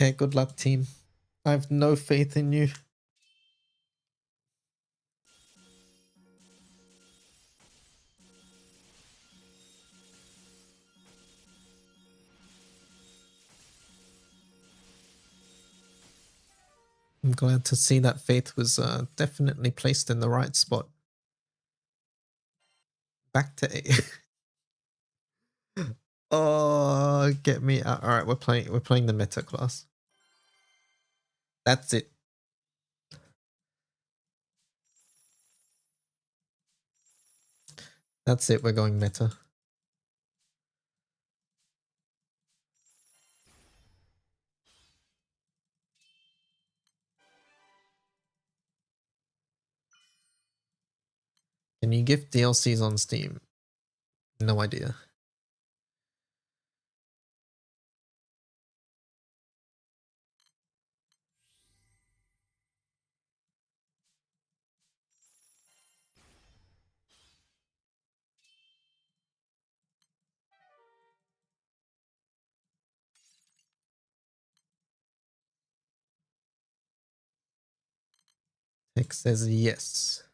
Okay, good luck, team. I have no faith in you. I'm glad to see that faith was definitely placed in the right spot. Back to A. Oh, get me out. All right, we're playing the meta class. That's it. That's it. We're going meta. Can you gift DLCs on Steam? No idea. Nick says yes.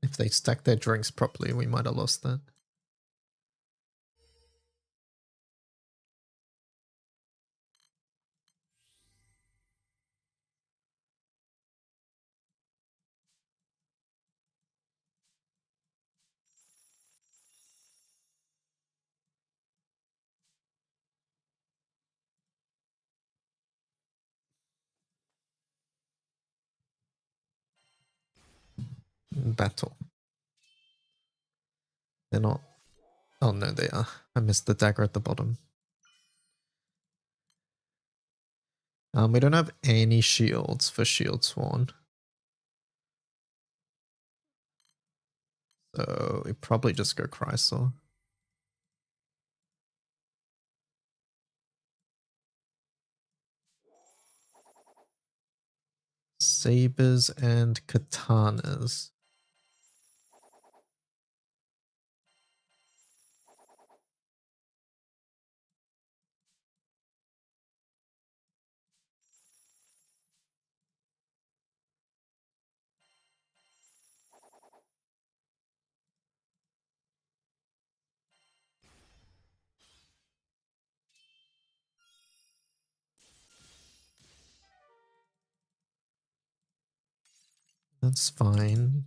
If they stack their drinks properly, we might have lost that. Battle. They're not. Oh no, they are. I missed the dagger at the bottom. We don't have any shields for Shield Sworn. So we probably just go Chrysaor. Sabers and katanas. That's fine.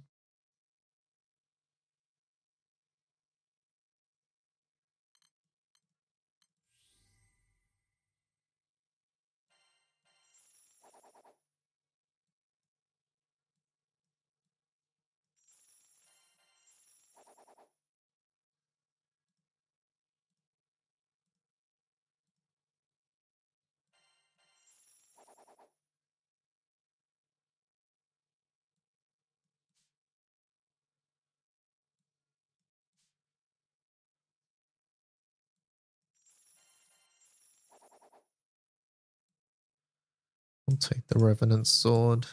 I'll take the Revenant Sword.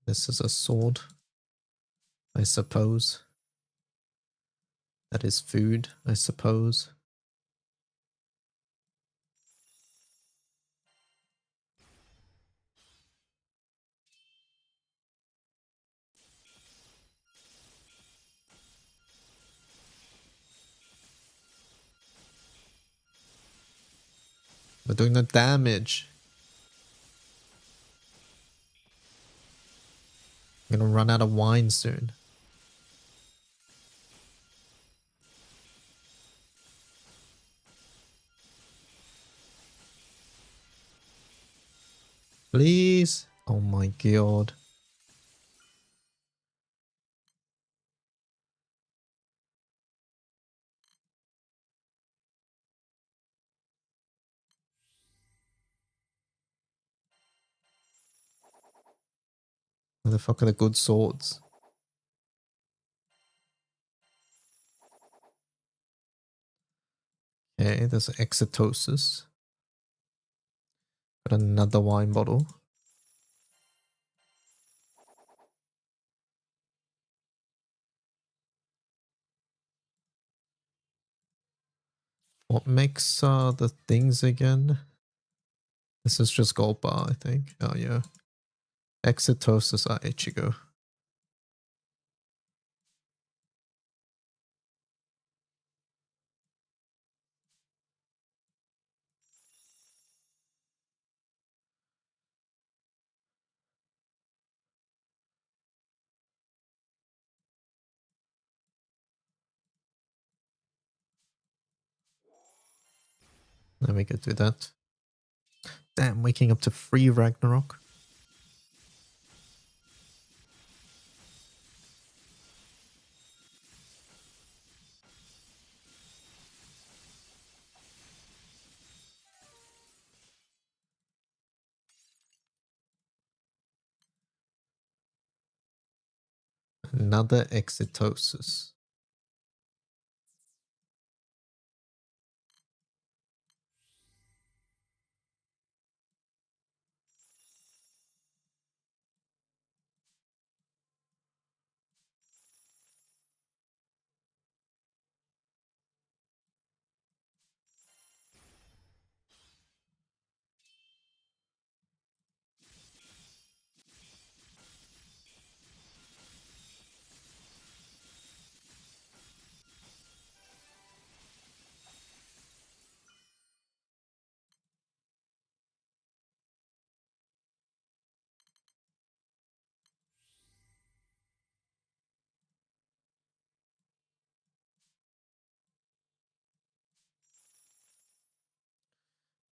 This is a sword, I suppose. That is food, I suppose. We're doing the damage. I'm gonna run out of wine soon. Please. Oh my god. Where the fuck are the good swords? Okay, there's Exotosis. Got another wine bottle. What makes the things again? This is just gold bar, I think. Oh yeah. Exotosis are Ichigo. Then we could do that. Damn, waking up to free Ragnarok. Another Exotosis.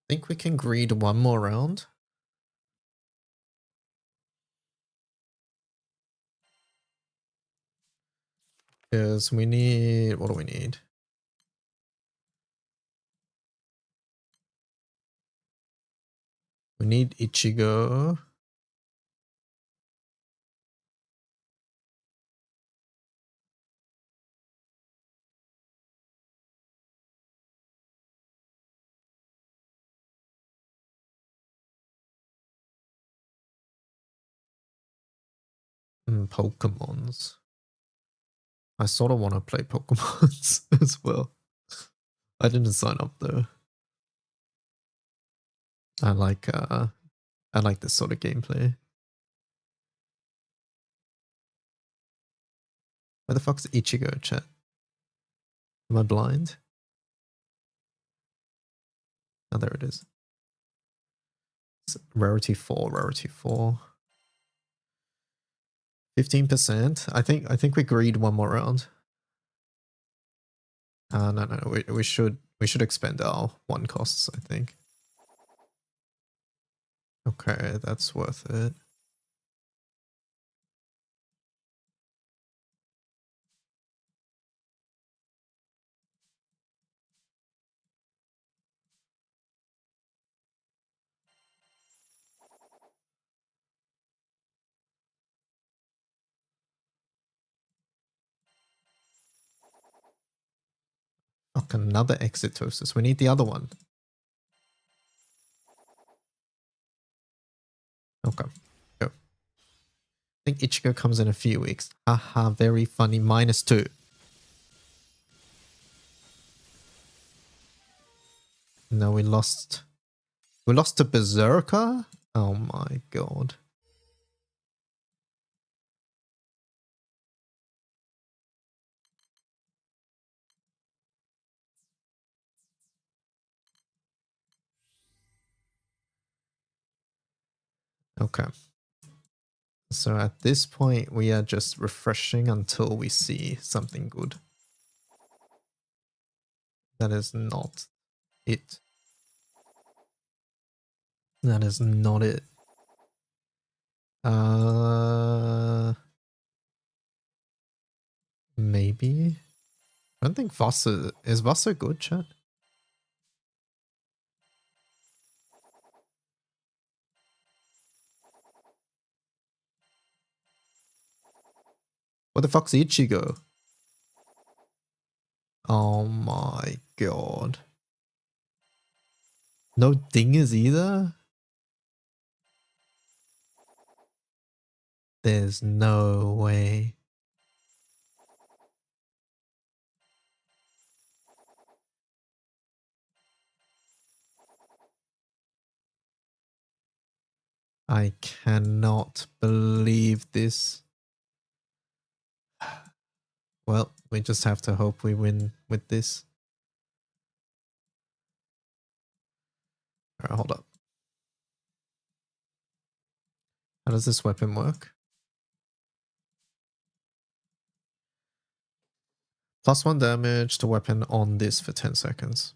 Think we can greed one more round? Because we need... What do we need? We need Ichigo. Pokemons. I sort of want to play Pokemons as well. I didn't sign up though. I like this sort of gameplay. Where the fuck's Ichigo, chat? Am I blind? Oh, there it is. It's rarity 4, rarity 4. 15%. I think we agreed one more round. No, we should expend our one costs, I think. Okay, that's worth it. Fuck, another Exotosis. We need the other one. Okay, go. I think Ichigo comes in a few weeks. Haha, very funny. -2. No, we lost. We lost to Berserker? Oh my god. Okay. So at this point, we are just refreshing until we see something good. That is not it. That is not it. Maybe. I don't think Vasa is Vasa good, chat. What the fuck's Ichigo? Oh my god. No dingers either? There's no way. I cannot believe this. Well, we just have to hope we win with this. Alright, hold up. How does this weapon work? +1 damage to weapon on this for 10 seconds.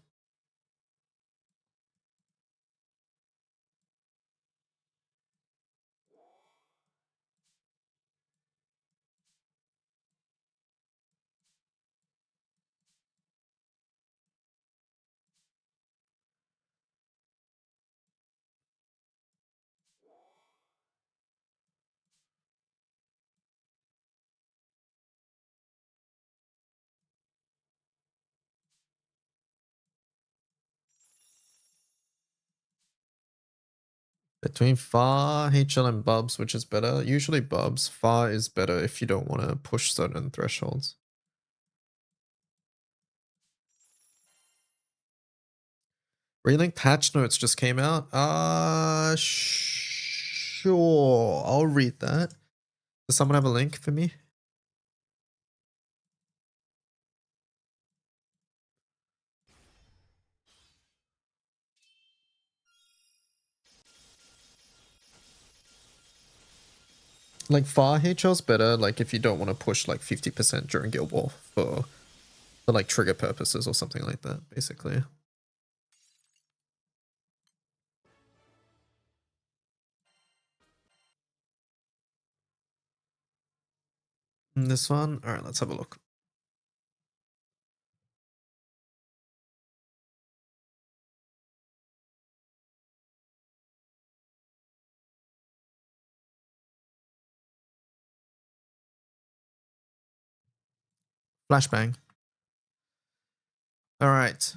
Between Far, HL, and Bubs, which is better? Usually Bubs. Far is better if you don't want to push certain thresholds. Relink patch notes just came out. Sure. I'll read that. Does someone have a link for me? Like Far HL's better, like if you don't want to push like 50% during Guild War for like trigger purposes or something like that, basically. And this one? Alright, let's have a look. Flashbang. Alright.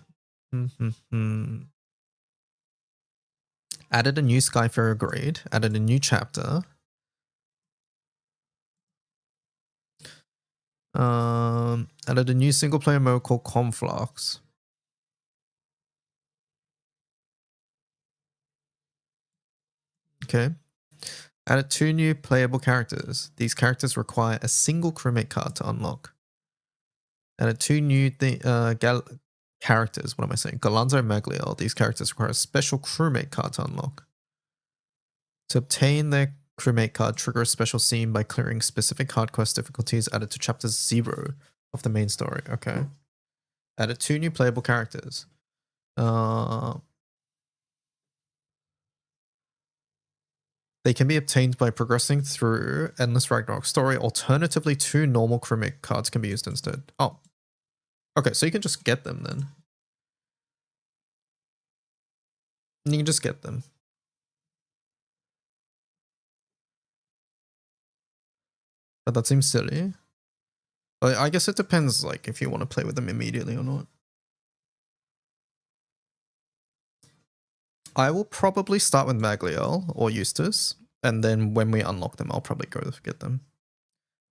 Added a new Skyfarer grade. Added a new chapter. Added a new single player mode called Conflux. Okay. Added 2 new playable characters. These characters require a single crewmate card to unlock. Added 2 new characters. What am I saying? Galanzo and Magliel. These characters require a special crewmate card to unlock. To obtain their crewmate card, trigger a special scene by clearing specific hard quest difficulties added to chapter 0 of the main story. Okay. Added 2 new playable characters. They can be obtained by progressing through Endless Ragnarok story. Alternatively, 2 normal crewmate cards can be used instead. Oh. Okay, so you can just get them then. You can just get them. But that seems silly. But I guess it depends, like, if you want to play with them immediately or not. I will probably start with Magliel or Eustace, and then when we unlock them, I'll probably go get them.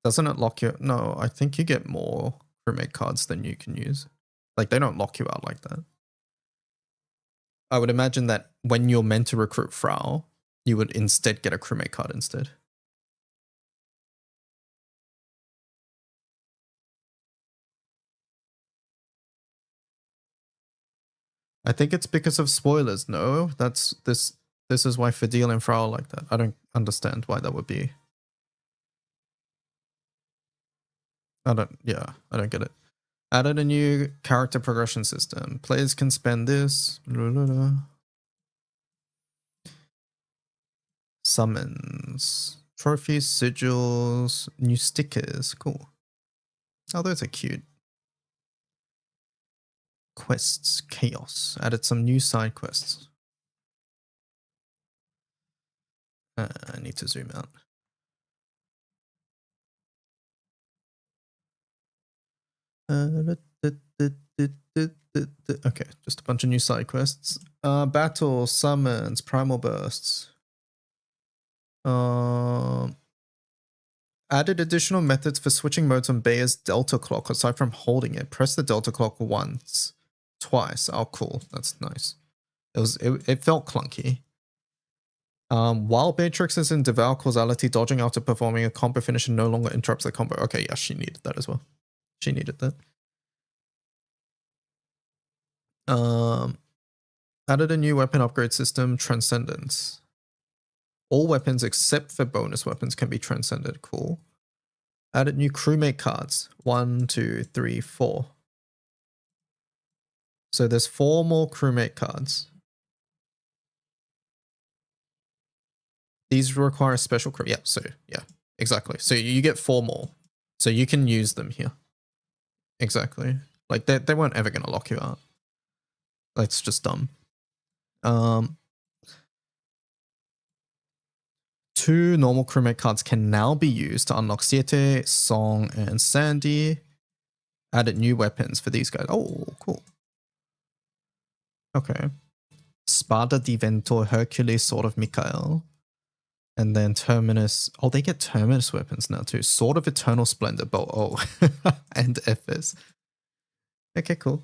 Doesn't it lock you? No, I think you get more crewmate cards than you can use. Like, they don't lock you out like that. I would imagine that when you're meant to recruit Frau, you would instead get a crewmate card instead. I think it's because of spoilers. No, that's this. This is why Fadil and Frau are like that. I don't understand why that would be. I don't get it. Added a new character progression system. Players can spend this. Summons. Trophies, sigils, new stickers. Cool. Oh, those are cute. Quests, chaos. Added some new side quests. I need to zoom out. Okay, just a bunch of new side quests. Battle, summons, primal bursts. Added additional methods for switching modes on Bayer's Delta Clock aside from holding it. Press the Delta Clock once, twice. Oh, cool. That's nice. It felt clunky. While Beatrix is in devout causality, dodging after performing a combo finish no longer interrupts the combo. Okay, yeah, she needed that as well. She needed that. Added a new weapon upgrade system, Transcendence. All weapons except for bonus weapons can be transcended. Cool. Added new crewmate cards. 1, 2, 3, 4. So there's 4 more crewmate cards. These require a special crew. Yeah, so yeah, exactly. So you get 4 more. So you can use them here. Exactly. Like they weren't ever going to lock you out. That's just dumb. 2 normal crewmate cards can now be used to unlock Siete, Song, and Sandy. Added new weapons for these guys. Oh, cool. Okay. Spada di Vento, Hercules, Sword of Mikael. And then Terminus. Oh, they get Terminus weapons now too. Sword of Eternal Splendor. Oh, and Ephes. Okay, cool.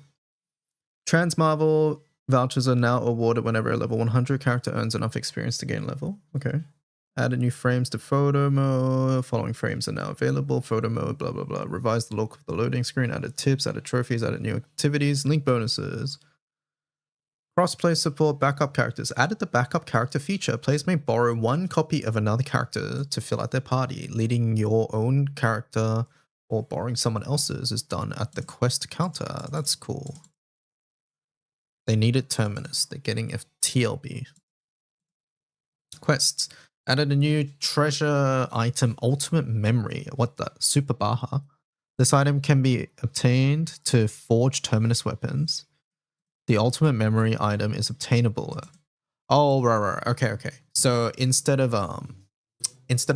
Trans Marvel vouchers are now awarded whenever a level 100 character earns enough experience to gain level. Okay. Added new frames to photo mode. Following frames are now available. Photo mode, blah, blah, blah. Revised the look of the loading screen. Added tips, added trophies, added new activities, link bonuses. Crossplay support, backup characters. Added the backup character feature. Players may borrow 1 copy of another character to fill out their party. Leading your own character or borrowing someone else's is done at the quest counter. That's cool. They needed Terminus. They're getting a TLB. Quests. Added a new treasure item, Ultimate Memory. What the? Super Baja. This item can be obtained to forge Terminus weapons. The Ultimate Memory item is obtainable. Oh, right. Okay. So instead of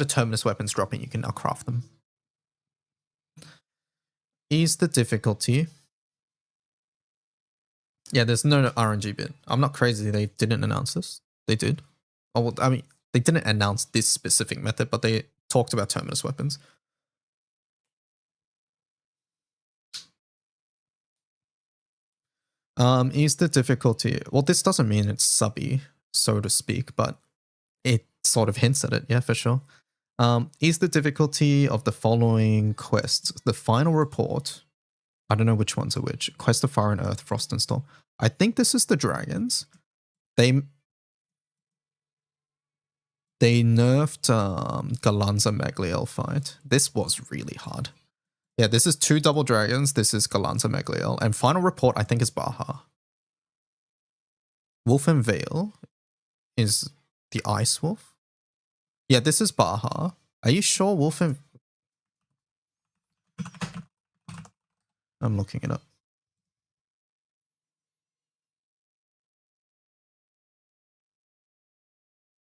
Terminus weapons dropping, you can now craft them. Ease the difficulty. Yeah, there's no RNG bit. I'm not crazy. They didn't announce this. They did. Oh, well, I mean, they didn't announce this specific method, but they talked about Terminus weapons. Ease the difficulty. Well, this doesn't mean it's subby, so to speak, but it sort of hints at it. Yeah, for sure. Ease the difficulty of the following quests. The final report. I don't know which ones are which. Quest of Fire and Earth, Frost and Storm. I think this is the dragons. They nerfed Galanza Magliel fight. This was really hard. Yeah, this is 2 double dragons. This is Galanza Magliel. And final report, I think, is Baja. Wolf and Vale is the Ice Wolf. Yeah, this is Baja. Are you sure Wolf and... I'm looking it up.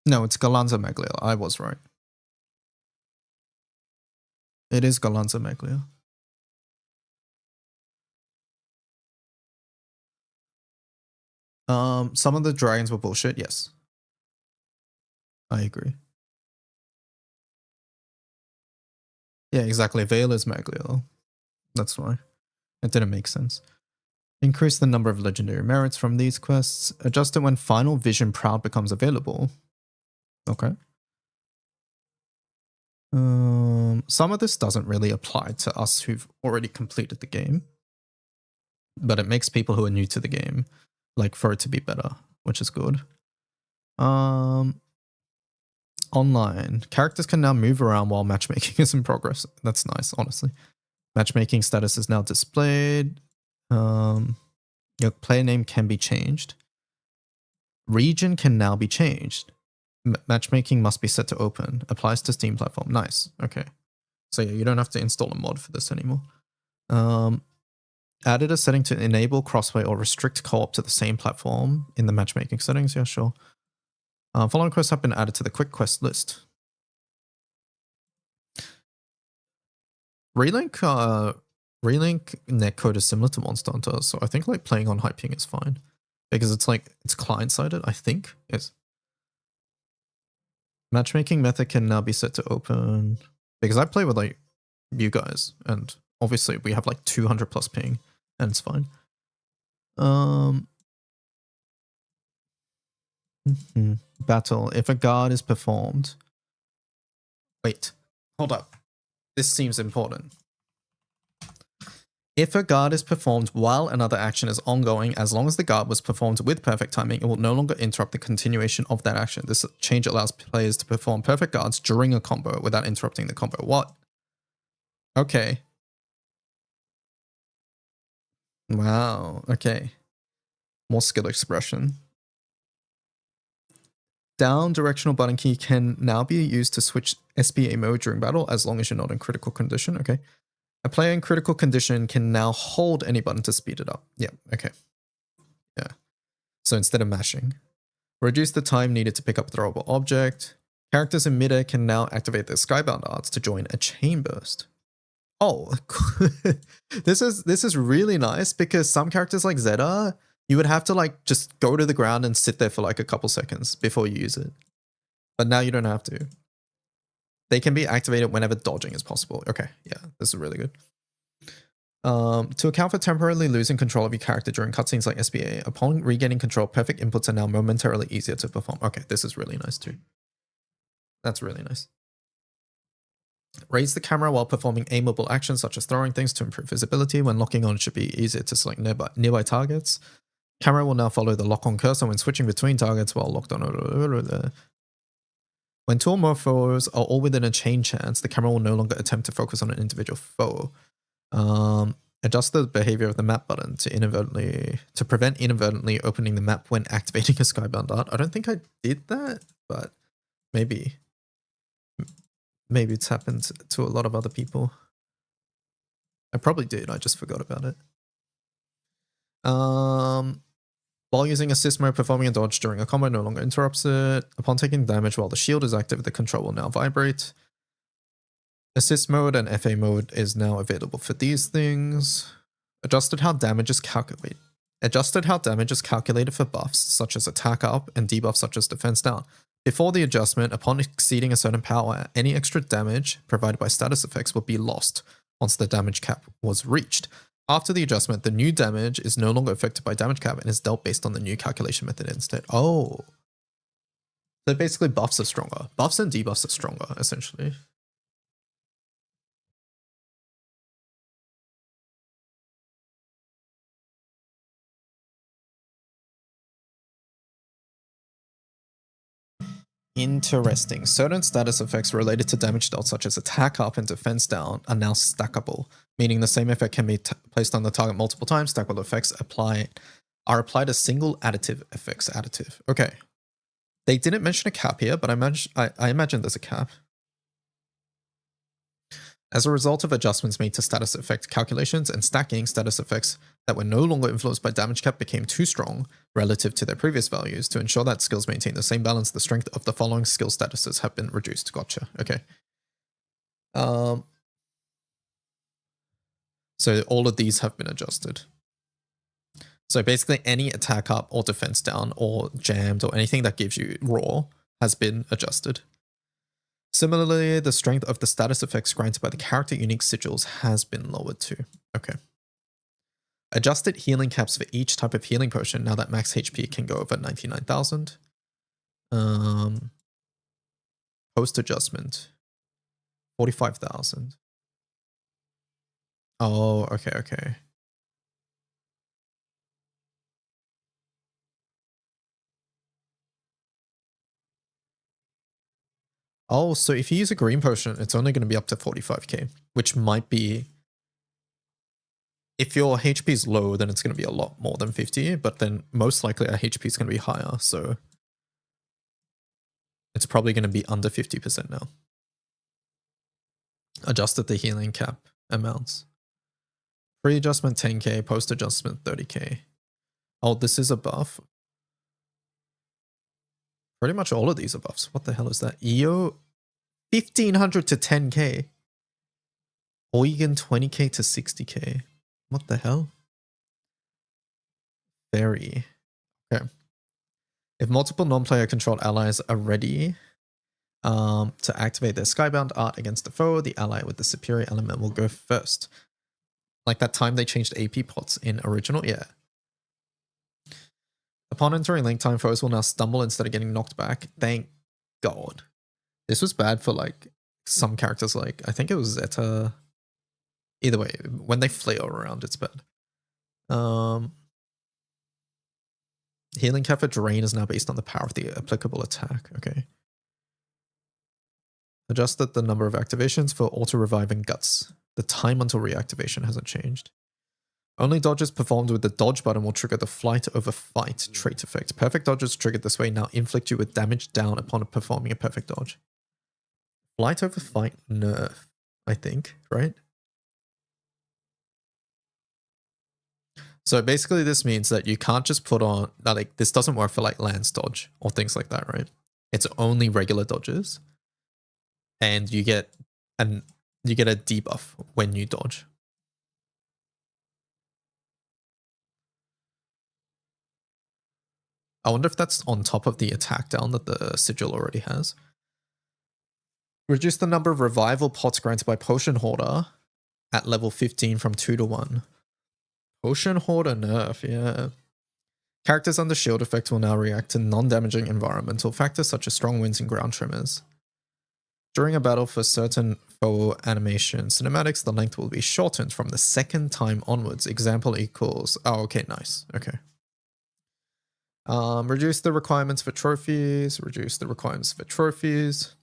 No, it's Galanza Magliel. I was right. It is Galanza Magliel. Some of the dragons were bullshit, yes. I agree. Yeah, exactly. Vale is Magliel. That's why. It didn't make sense. Increase the number of legendary merits from these quests. Adjust it when Final Vision Proud becomes available. Okay. Some of this doesn't really apply to us who've already completed the game. But it makes people who are new to the game, like, for it to be better, which is good. Online. Characters can now move around while matchmaking is in progress. That's nice, honestly. Matchmaking status is now displayed. Your player name can be changed. Region can now be changed. Matchmaking must be set to open. Applies to Steam platform. Nice. Okay. So yeah, you don't have to install a mod for this anymore. Added a setting to enable crossplay or restrict co-op to the same platform in the matchmaking settings. Yeah, sure. Following quests have been added to the quick quest list. Relink netcode is similar to Monster Hunter, so I think like playing on Hyping is fine. Because it's like, it's client-sided, I think. Yes. Matchmaking method can now be set to open. Because I play with like you guys, and obviously we have like 200 plus ping, and it's fine. Battle. If a guard is performed. Wait, hold up. This seems important. If a guard is performed while another action is ongoing, as long as the guard was performed with perfect timing, it will no longer interrupt the continuation of that action. This change allows players to perform perfect guards during a combo without interrupting the combo. What? Okay. Wow. Okay. More skill expression. Down directional button key can now be used to switch SBA mode during battle as long as you're not in critical condition. Okay. A player in critical condition can now hold any button to speed it up. Yeah, okay. Yeah. So instead of mashing. Reduce the time needed to pick up a throwable object. Characters in midair can now activate their Skybound arts to join a chain burst. Oh, this is really nice because some characters like Zeta, you would have to like just go to the ground and sit there for like a couple seconds before you use it. But now you don't have to. They can be activated whenever dodging is possible. Okay, yeah, this is really good. To account for temporarily losing control of your character during cutscenes like SBA, upon regaining control, perfect inputs are now momentarily easier to perform. Okay, this is really nice too. That's really nice. Raise the camera while performing aimable actions such as throwing things to improve visibility. When locking on, it should be easier to select nearby targets. Camera will now follow the lock-on cursor when switching between targets while locked on. When two or more foes are all within a chain chance, the camera will no longer attempt to focus on an individual foe. Adjust the behavior of the map button to prevent inadvertently opening the map when activating a Skybound art. I don't think I did that, but maybe it's happened to a lot of other people. I probably did, I just forgot about it. While using assist mode, performing a dodge during a combo no longer interrupts it. Upon taking damage while the shield is active, the control will now vibrate. Assist mode and FA mode is now available for these things. Adjusted how damage is calculated for buffs such as attack up and debuffs such as defense down. Before the adjustment, upon exceeding a certain power, any extra damage provided by status effects will be lost once the damage cap was reached. After the adjustment, the new damage is no longer affected by damage cap and is dealt based on the new calculation method instead. Oh. So basically buffs are stronger. Buffs and debuffs are stronger, essentially. Interesting. Certain status effects related to damage dealt, such as attack up and defense down, are now stackable, meaning the same effect can be placed on the target multiple times. Stackable effects are applied as single additive effects. Okay. They didn't mention a cap here, but I imagine there's a cap. As a result of adjustments made to status effect calculations and stacking, status effects that were no longer influenced by damage cap became too strong relative to their previous values. To ensure that skills maintain the same balance, the strength of the following skill statuses have been reduced. Gotcha. Okay. So all of these have been adjusted. So basically any attack up or defense down or jammed or anything that gives you raw has been adjusted. Similarly, the strength of the status effects granted by the character unique sigils has been lowered too. Okay. Adjusted healing caps for each type of healing potion now that max HP can go over 99,000. Post adjustment. 45,000. Oh, okay. Oh, so if you use a green potion, it's only going to be up to 45k, which might be... If your HP is low, then it's going to be a lot more than 50, but then most likely our HP is going to be higher, so... It's probably going to be under 50% now. Adjusted the healing cap amounts. Pre-adjustment 10k, post-adjustment 30k. Oh, this is a buff. Pretty much all of these are buffs. What the hell is that? EO 1500 to 10k. Eugen 20k to 60k. What the hell? Fairy. Okay. If multiple non-player controlled allies are ready to activate their Skybound art against the foe, the ally with the superior element will go first. Like that time they changed AP pots in original? Yeah. Upon entering link time, foes will now stumble instead of getting knocked back. Thank God. This was bad for like some characters, like I think it was Zeta. Either way, when they flail around, it's bad. Healing cap for Drain is now based on the power of the applicable attack. Okay. Adjusted the number of activations for auto-revive and guts. The time until reactivation hasn't changed. Only dodges performed with the dodge button will trigger the flight over fight trait effect. Perfect dodges triggered this way now inflict you with damage down upon performing a perfect dodge. Flight over fight nerf, I think, right? So basically this means that you can't just put on, like this doesn't work for like lance dodge or things like that, right? It's only regular dodges. And you get a debuff when you dodge. I wonder if that's on top of the attack down that the sigil already has. Reduce the number of revival pots granted by Potion Hoarder at level 15 from 2 to 1. Potion Hoarder nerf, yeah. Characters under shield effect will now react to non-damaging environmental factors such as strong winds and ground tremors. During a battle for certain foe animation cinematics, the length will be shortened from the second time onwards. Example equals... Oh, okay, nice. Okay. Reduce the requirements for trophies. Reduce the requirements for trophies.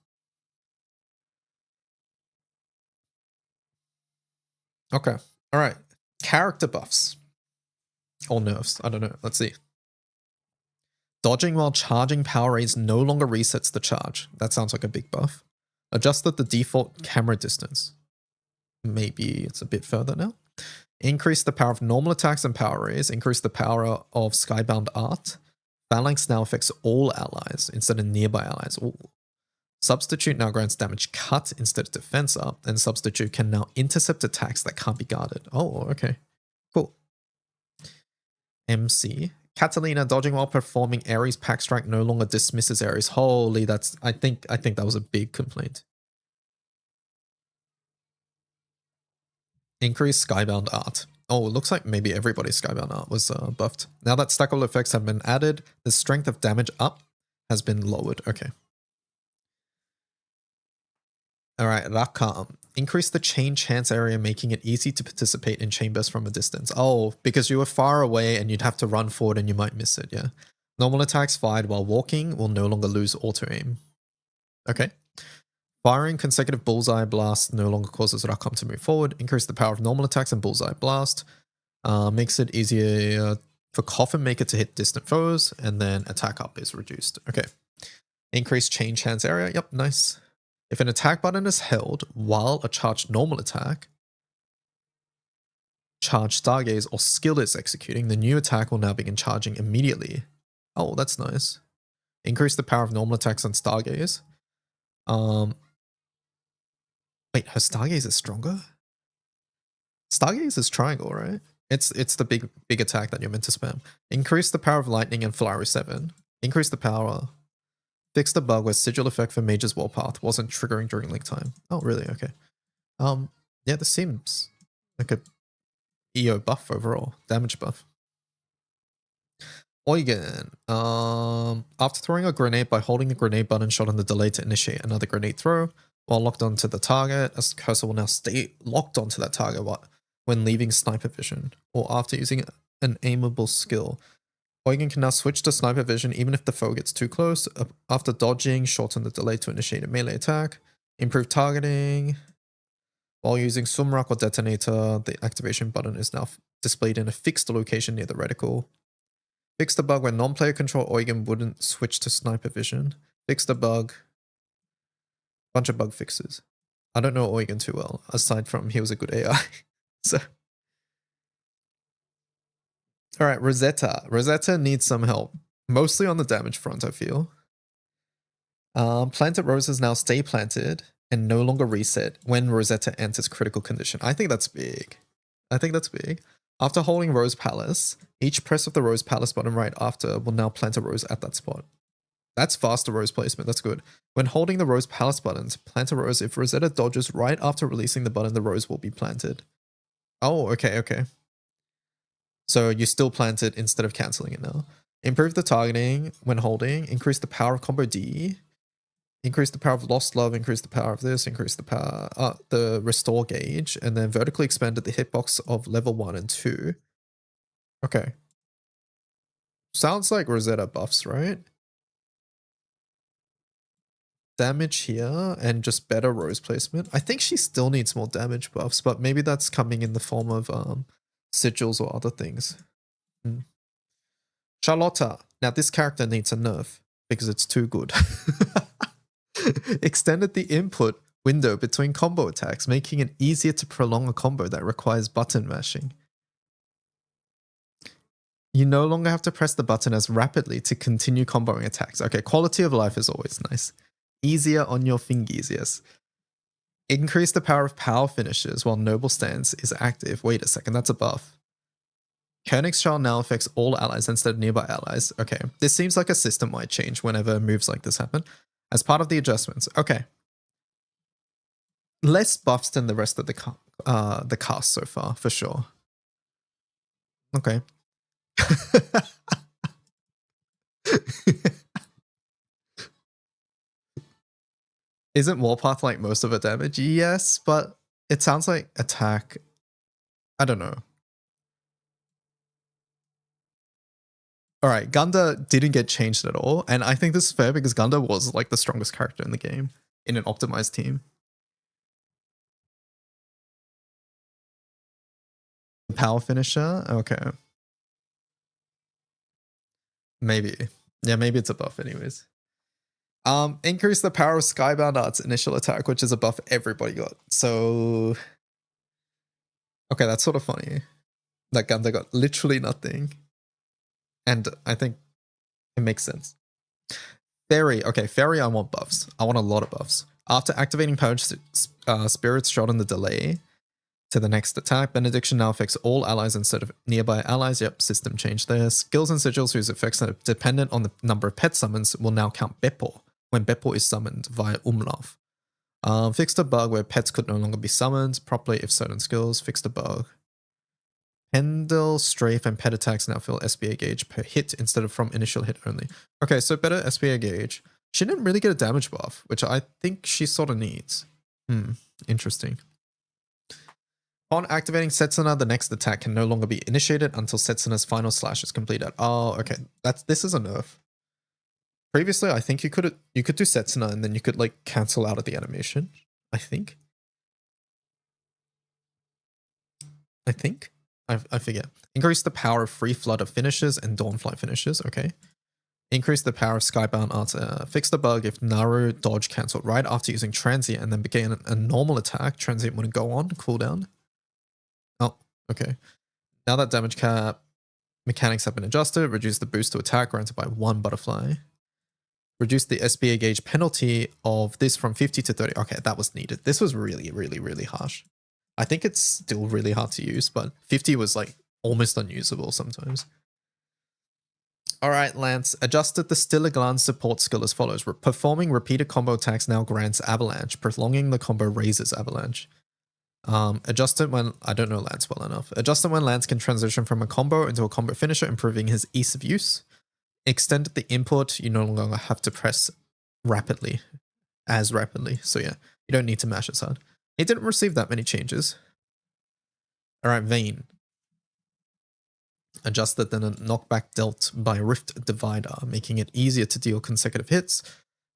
Okay. All right. Character buffs. Or nerfs. I don't know. Let's see. Dodging while charging power raise no longer resets the charge. That sounds like a big buff. Adjusted the default camera distance. Maybe it's a bit further now. Increase the power of normal attacks and power raise. Increase the power of Skybound art. Phalanx now affects all allies instead of nearby allies. Ooh. Substitute now grants damage cut instead of defense up, and Substitute can now intercept attacks that can't be guarded. Oh, okay. Cool. MC. Catalina dodging while performing Ares Pack Strike no longer dismisses Ares. Holy, that's... I think that was a big complaint. Increase Skybound art. Oh, it looks like maybe everybody's Skybound art was buffed. Now that stackable effects have been added, the strength of damage up has been lowered. Okay. Alright, Rakam. Increase the chain chance area, making it easy to participate in chain bursts from a distance. Oh, because you were far away and you'd have to run forward and you might miss it, yeah. Normal attacks fired while walking will no longer lose auto-aim. Okay. Firing consecutive bullseye blast no longer causes Rakam to move forward. Increase the power of normal attacks and bullseye blast. Makes it easier for Coffin Maker to hit distant foes, and then attack up is reduced. Okay. Increase chain chance area. Yep, nice. If an attack button is held while a charged normal attack, charged Stargaze, or skill is executing, the new attack will now begin charging immediately. Oh, that's nice. Increase the power of normal attacks on Stargaze. Wait, her Stargaze is stronger? Stargaze is triangle, right? It's the big attack that you're meant to spam. Increase the power of lightning and Flurry 7. Increase the power. Fix the bug where sigil effect for Mage's Warpath wasn't triggering during link time. Oh, really? Okay. Yeah, this seems like a EO buff overall. Damage buff. Eugen. After throwing a grenade by holding the grenade button shot on the delay to initiate another grenade throw, while locked onto the target, as the cursor will now stay locked onto that target when leaving sniper vision, or after using an aimable skill. Eugen can now switch to sniper vision even if the foe gets too close. After dodging, shorten the delay to initiate a melee attack. Improve targeting. While using Sumrak or Detonator, the activation button is now displayed in a fixed location near the reticle. Fix the bug when non-player control Eugen wouldn't switch to sniper vision. Fix the bug. Bunch of bug fixes. I don't know Eugen too well, aside from he was a good AI. So. Alright, Rosetta. Rosetta needs some help. Mostly on the damage front, I feel. Planted roses now stay planted and no longer reset when Rosetta enters critical condition. I think that's big. I think that's big. After holding Rose Palace, each press of the Rose Palace button right after will now plant a rose at that spot. That's faster rose placement, that's good. When holding the Rose Palace buttons, plant a rose. If Rosetta dodges right after releasing the button, the rose will be planted. Oh, okay. So you still plant it instead of cancelling it now. Improve the targeting when holding, increase the power of combo D, increase the power of Lost Love, increase the power of this, increase the power, the restore gauge, and then vertically expanded the hitbox of level 1 and 2. Okay. Sounds like Rosetta buffs, right? Damage here and just better rose placement. I think she still needs more damage buffs, but maybe that's coming in the form of sigils or other things. Charlotta. Now this character needs a nerf because it's too good. Extended the input window between combo attacks, making it easier to prolong a combo that requires button mashing. You no longer have to press the button as rapidly to continue comboing attacks. Okay, quality of life is always nice. Easier on your fingies, yes. Increase the power of power finishes while Noble Stance is active. Wait a second, that's a buff. Koenig's Child now affects all allies instead of nearby allies. Okay, this seems like a system-wide change whenever moves like this happen. As part of the adjustments. Okay. Less buffs than the rest of the cast so far, for sure. Okay. Isn't Warpath like most of her damage? Yes, but it sounds like attack. I don't know. Alright, Gunda didn't get changed at all, and I think this is fair because Gunda was like the strongest character in the game in an optimized team. Power finisher? Okay. Maybe. Yeah, maybe it's a buff anyways. Increase the power of Skybound Art's initial attack, which is a buff everybody got. So... Okay, that's sort of funny. That Gunda got literally nothing. And I think it makes sense. Fairy. Okay, Fairy, I want buffs. I want a lot of buffs. After activating Purge Spirit's Shot in the delay to the next attack, Benediction now affects all allies instead of nearby allies. Yep, system change there. Skills and sigils whose effects are dependent on the number of pet summons will now count Beppo when Beppo is summoned via Umlauf. Fixed a bug where pets could no longer be summoned properly if certain skills. Fixed a bug. Pendle, Strafe, and Pet attacks now fill SBA gauge per hit instead of from initial hit only. Okay, so better SBA gauge. She didn't really get a damage buff, which I think she sort of needs. Interesting. On activating Setsuna, the next attack can no longer be initiated until Setsuna's final slash is completed. Oh, okay. This is a nerf. Previously, I think you could do Setsuna and then you could like cancel out of the animation. I think. I forget. Increase the power of Free Flood of finishes and Dawnflight finishes. Okay. Increase the power of Skybound Arts. Fix the bug if Naru dodge cancelled right after using Transient and then began a normal attack. Transient wouldn't go on. Cooldown. Oh, okay. Now that damage cap mechanics have been adjusted, reduce the boost to attack granted by 1 butterfly. Reduce the SBA gauge penalty of this from 50 to 30. Okay, that was needed. This was really, really, really harsh. I think it's still really hard to use, but 50 was like almost unusable sometimes. Alright, Lance. Adjusted the Stiller Glance support skill as follows. Performing repeated combo attacks now grants Avalanche. Prolonging the combo raises Avalanche. Adjusted when... I don't know Lance well enough. Adjusted when Lance can transition from a combo into a combo finisher, improving his ease of use. Extended the input. You no longer have to press rapidly. As rapidly. So yeah, you don't need to mash as hard. It didn't receive that many changes. Alright, Vayne. Adjusted the knockback dealt by Rift Divider, making it easier to deal consecutive hits.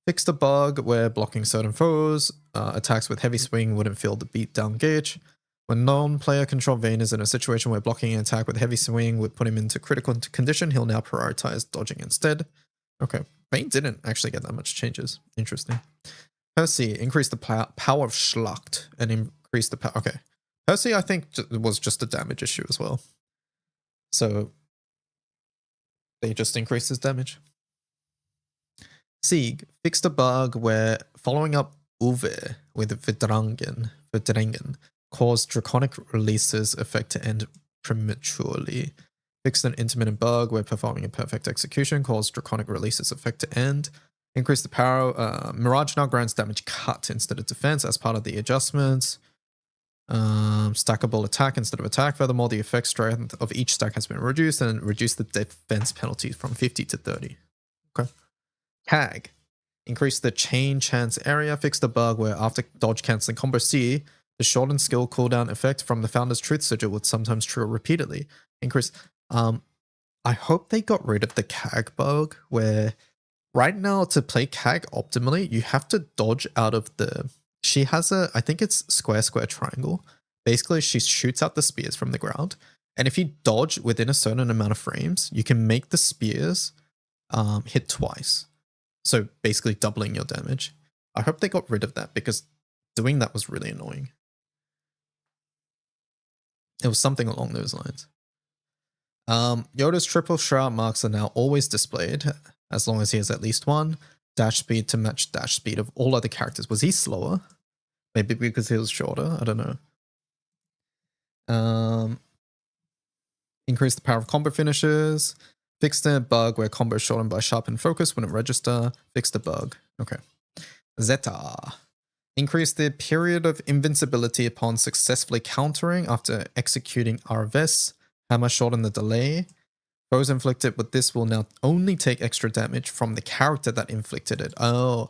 Fixed a bug where blocking certain foes, attacks with heavy swing wouldn't fill the beatdown gauge. When non-player control Vayne is in a situation where blocking an attack with heavy swing would put him into critical condition, he'll now prioritize dodging instead. Okay, Vayne didn't actually get that much changes. Interesting. Percy increased the power of Schlacht and increased the power. Okay, Percy I think was just a damage issue as well. So they just increased his damage. Sieg fixed a bug where following up Uwe with Verdrängen caused draconic releases effect to end prematurely. Fixed an intermittent bug where performing a perfect execution caused draconic releases effect to end. Increased the power. Mirage now grants damage cut instead of defense as part of the adjustments. Stackable attack instead of attack. Furthermore, the effect strength of each stack has been reduced and reduced the defense penalties from 50 to 30. Okay. Tag. Increase the chain chance area. Fix the bug where after dodge cancelling combo C, the shortened skill cooldown effect from the Founder's Truth Sigil would sometimes trigger repeatedly. Increase. I hope they got rid of the CAG bug where right now to play CAG optimally, you have to dodge out of the... She has a, I think it's square, triangle. Basically, she shoots out the spears from the ground. And if you dodge within a certain amount of frames, you can make the spears hit twice. So basically doubling your damage. I hope they got rid of that because doing that was really annoying. It was something along those lines. Yoda's triple shroud marks are now always displayed, as long as he has at least one. Dash speed to match dash speed of all other characters. Was he slower? Maybe because he was shorter? I don't know. Increase the power of combo finishes. Fix the bug where combo shortened by sharpened focus wouldn't register. Fix the bug. Okay. Zeta. Increase the period of invincibility upon successfully countering after executing RVS. Hammer shorten the delay. Foes inflicted with this will now only take extra damage from the character that inflicted it. Oh.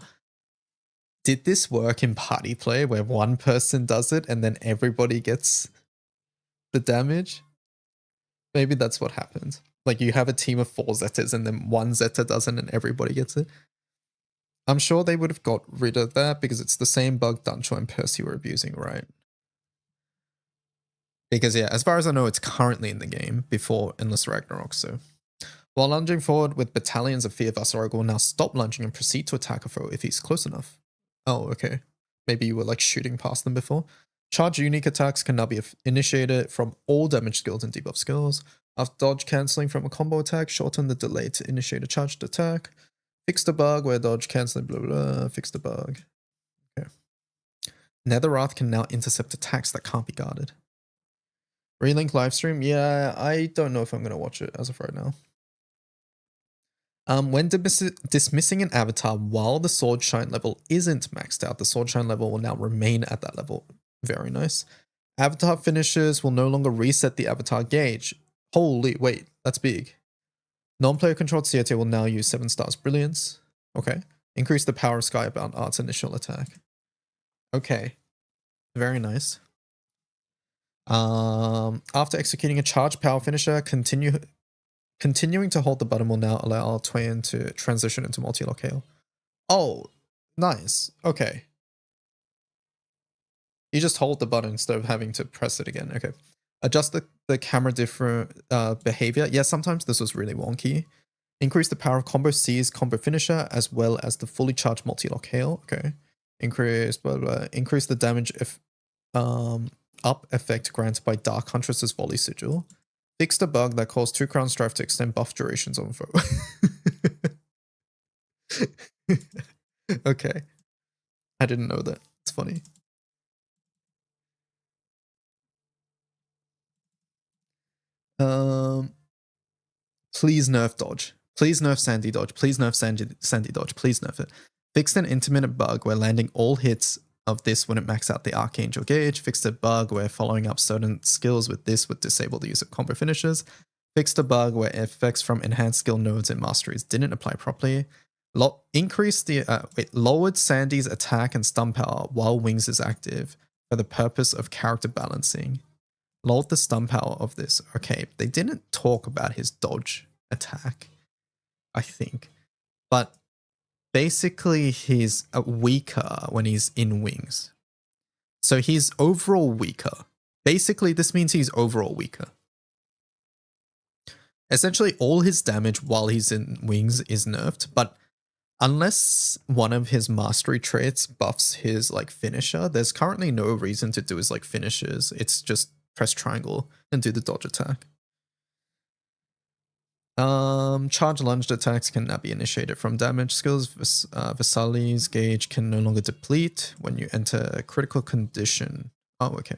Did this work in party play where one person does it and then everybody gets the damage? Maybe that's what happens. Like you have a team of 4 Zetas and then one Zeta doesn't and everybody gets it. I'm sure they would have got rid of that because it's the same bug Dancho and Percy were abusing, right? Because yeah, as far as I know, it's currently in the game before Endless Ragnarok, so. While lunging forward with battalions of Fear Vasarog will now stop lunging and proceed to attack a foe if he's close enough. Oh, okay. Maybe you were like shooting past them before. Charge unique attacks can now be initiated from all damage skills and debuff skills. After dodge cancelling from a combo attack, shorten the delay to initiate a charged attack. Fix the bug where dodge cancelling, blah, blah, blah. Fix the bug. Okay. Netherwrath can now intercept attacks that can't be guarded. Relink livestream? Yeah, I don't know if I'm going to watch it as of right now. When dismissing an avatar while the sword shine level isn't maxed out, the sword shine level will now remain at that level. Very nice. Avatar finishes will no longer reset the avatar gauge. Holy, wait, that's big. Non-player controlled COT will now use 7 stars brilliance. Okay. Increase the power of Skybound Art's initial attack. Okay. Very nice. After executing a charge power finisher, continuing to hold the button will now allow Twain to transition into multi-lock hail. Oh, nice. Okay. You just hold the button instead of having to press it again. Okay. Adjust the camera different behavior. Yeah, sometimes this was really wonky. Increase the power of combo C's combo finisher as well as the fully charged multi-lock hail. Okay. Increase blah, blah. Increase the damage if up effect granted by Dark Huntress's volley sigil. Fix the bug that caused 2 Crown Strife to extend buff durations on foe. Okay. I didn't know that. It's funny. Please nerf dodge. Please nerf Sandy dodge. Please nerf Sandy dodge. Please nerf it. Fixed an intermittent bug where landing all hits of this wouldn't max out the Archangel gauge. Fixed a bug where following up certain skills with this would disable the use of combo finishes. Fixed a bug where effects from enhanced skill nodes and masteries didn't apply properly. Lowered Sandy's attack and stun power while Wings is active for the purpose of character balancing. Lowered the stun power of this. Okay, they didn't talk about his dodge attack, I think. But basically he's weaker when he's in wings. So he's overall weaker. Basically, this means he's overall weaker. Essentially, all his damage while he's in wings is nerfed, but unless one of his mastery traits buffs his like finisher, there's currently no reason to do his like finishers. It's just press triangle and do the dodge attack. Charge lunged attacks can now be initiated from damage skills. Vesali's gauge can no longer deplete when you enter a critical condition. Oh, okay.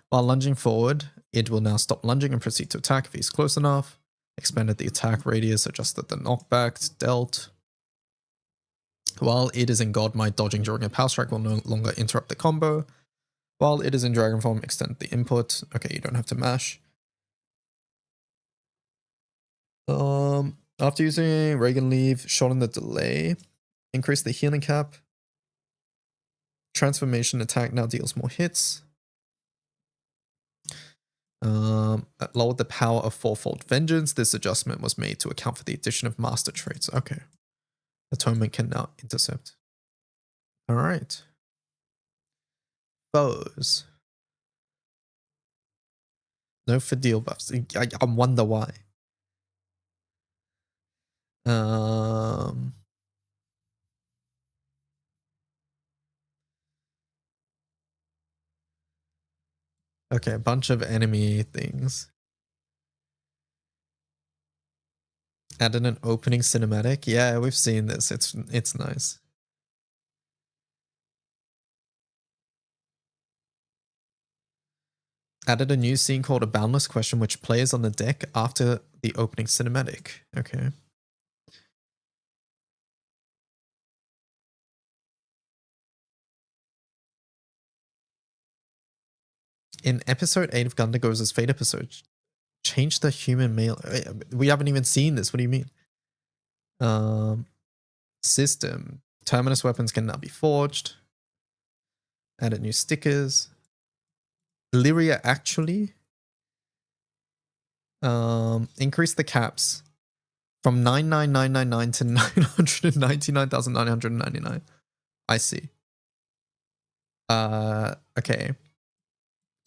While lunging forward, it will now stop lunging and proceed to attack if he's close enough. Expanded the attack radius, adjusted the knockback dealt. While it is in God Might, dodging during a power strike will no longer interrupt the combo. While it is in Dragon Form, extend the input. Okay, you don't have to mash. After using Reagan Leave, shorten the delay. Increase the healing cap. Transformation attack now deals more hits. Lowered the power of Fourfold Vengeance. This adjustment was made to account for the addition of master traits. Okay. Atonement can now intercept. Alright. Foes. No for deal buffs. I wonder why. Okay, a bunch of enemy things. Added an opening cinematic. Yeah, we've seen this. It's nice. Added a new scene called A Boundless Question, which plays on the deck after the opening cinematic. Okay. In episode 8 of Gundam Goes' Fate episode, change the human male. We haven't even seen this. What do you mean? System. Terminus weapons can now be forged. Added new stickers. Lyria actually. Increase the caps from 99,999 to 999,999. I see. Okay.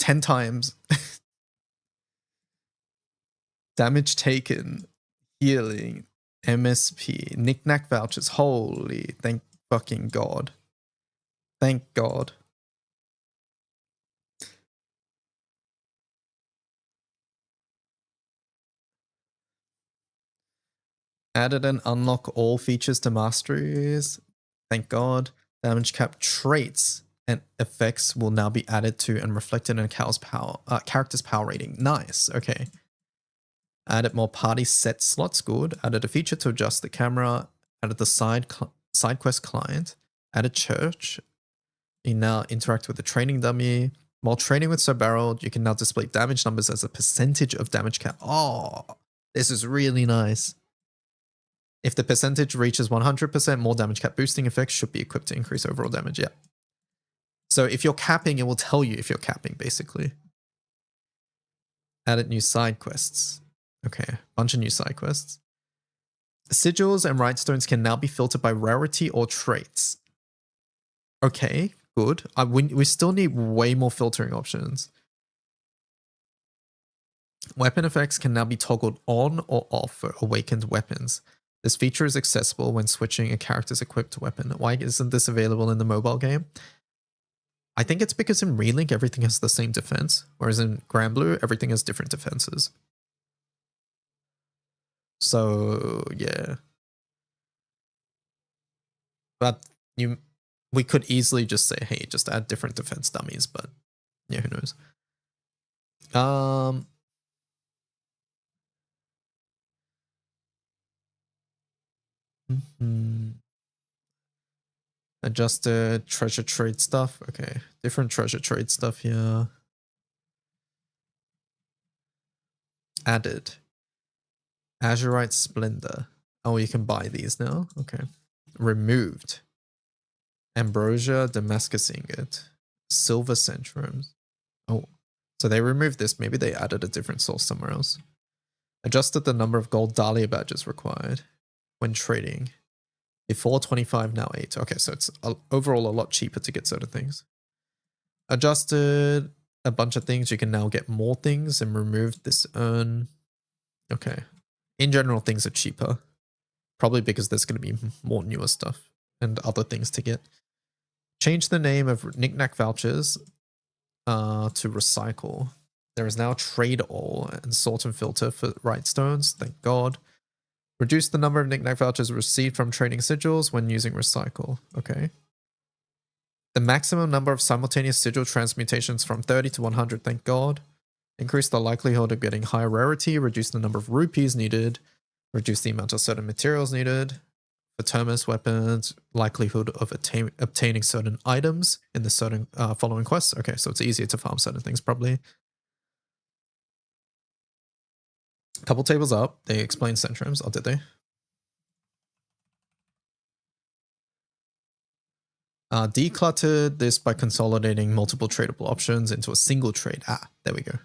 10 times. Damage taken, healing, MSP, knick-knack vouchers. Holy, thank fucking God. Thank God. Added and unlock all features to masteries. Thank God. Damage cap traits and effects will now be added to and reflected in a character's power rating. Nice. Okay. Added more party set slots. Good. Added a feature to adjust the camera. Added the side quest client. Added church. You now interact with the training dummy. While training with Sir Barrel, you can now display damage numbers as a percentage of damage cap. Oh, this is really nice. If the percentage reaches 100%, more damage cap boosting effects should be equipped to increase overall damage. Yeah. So if you're capping, it will tell you if you're capping, basically. Added new side quests. Okay, bunch of new side quests. Sigils and Rightstones can now be filtered by rarity or traits. Okay, good. We still need way more filtering options. Weapon effects can now be toggled on or off for awakened weapons. This feature is accessible when switching a character's equipped weapon. Why isn't this available in the mobile game? I think it's because in Relink everything has the same defense, whereas in Granblue everything has different defenses. So yeah. But we could easily just say, hey, just add different defense dummies, but yeah, who knows? Adjusted treasure trade stuff. Okay, different treasure trade stuff here. Added Azurite Splendor. Oh, you can buy these now. Okay. Removed Ambrosia Damascus Ingot. Silver Centrums. Oh, So they removed this. Maybe they added a different source somewhere else. Adjusted the number of gold Dahlia badges required when trading. Before 25, now 8. Okay, so it's overall a lot cheaper to get certain things. Adjusted a bunch of things. You can now get more things and removed this earn. Okay. In general, things are cheaper. Probably because there's going to be more newer stuff and other things to get. Change the name of knickknack vouchers to recycle. There is now trade all and sort and filter for right stones. Thank God. Reduce the number of knickknack vouchers received from trading sigils when using recycle. Okay. The maximum number of simultaneous sigil transmutations from 30 to 100. Thank God. Increase the likelihood of getting high rarity. Reduce the number of rupees needed. Reduce the amount of certain materials needed. For Terminus weapons, likelihood of obtaining certain items in the certain following quests. Okay, so it's easier to farm certain things probably. Couple tables up, they explain centrums. Oh, did they? Decluttered this by consolidating multiple tradable options into a single trade. Ah, there we go.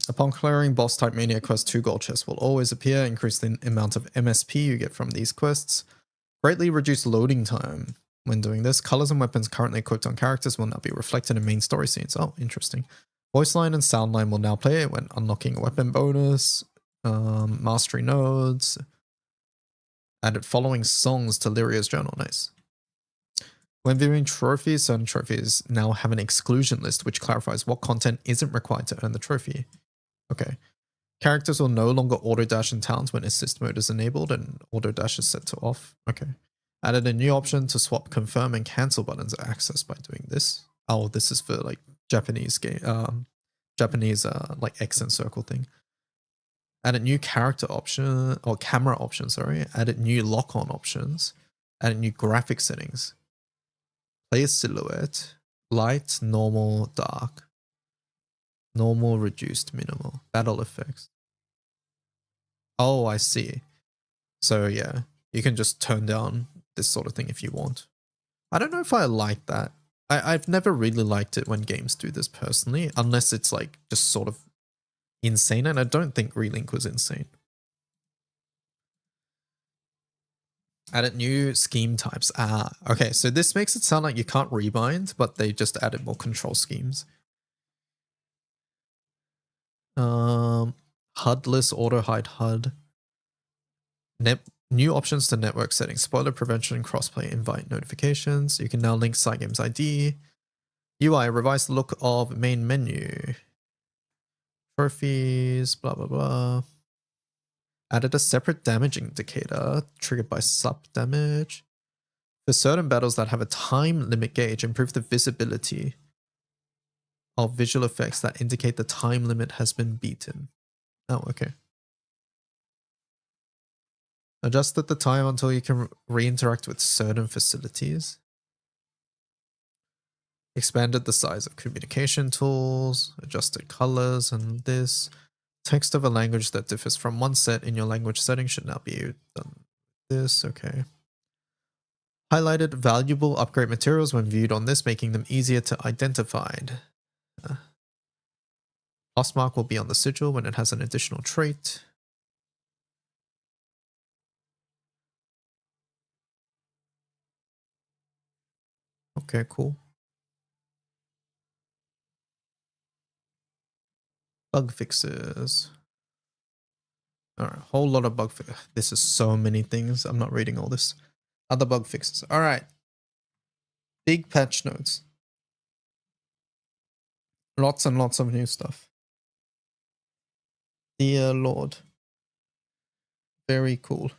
Upon clearing boss type mania quest, 2 gold chests will always appear. Increase the amount of MSP you get from these quests. Greatly reduce loading time when doing this. Colors and weapons currently equipped on characters will now be reflected in main story scenes. Oh, interesting. Voice line and sound line will now play when unlocking a weapon bonus. Mastery nodes. Added following songs to Lyria's journal. Nice. When viewing trophies, certain trophies now have an exclusion list which clarifies what content isn't required to earn the trophy. Okay. Characters will no longer auto dash in towns when assist mode is enabled and auto dash is set to off. Okay. Added a new option to swap confirm and cancel buttons are accessed by doing this. Oh, this is for like Japanese game, Japanese like X and circle thing. Added new character option or camera option, sorry. Added new lock on options. Added new graphic settings. Player silhouette, light, normal, dark, normal, reduced, minimal, battle effects. Oh, I see. So yeah, you can just turn down this sort of thing if you want. I don't know if I like that. I've never really liked it when games do this personally, unless it's like just sort of insane, and I don't think Relink was insane. Added new scheme types. Ah, okay, so this makes it sound like you can't rebind, but they just added more control schemes. HUD-less auto-hide HUD. New options to network settings. Spoiler prevention, crossplay, invite notifications. You can now link Cygames ID. UI, revise the look of main menu. Trophies, blah, blah, blah. Added a separate damage indicator triggered by sub damage. For certain battles that have a time limit gauge, improve the visibility of visual effects that indicate the time limit has been beaten. Oh, okay. Adjusted the time until you can re-interact with certain facilities. Expanded the size of communication tools. Adjusted colors and this. Text of a language that differs from one set in your language setting should now be done. This, okay. Highlighted valuable upgrade materials when viewed on this, making them easier to identify. Plus mark will be on the sigil when it has an additional trait. Okay, cool. Bug fixes. Alright, a whole lot of bug fixes. This is so many things. I'm not reading all this. Other bug fixes. Alright. Big patch notes. Lots and lots of new stuff. Dear Lord. Very cool.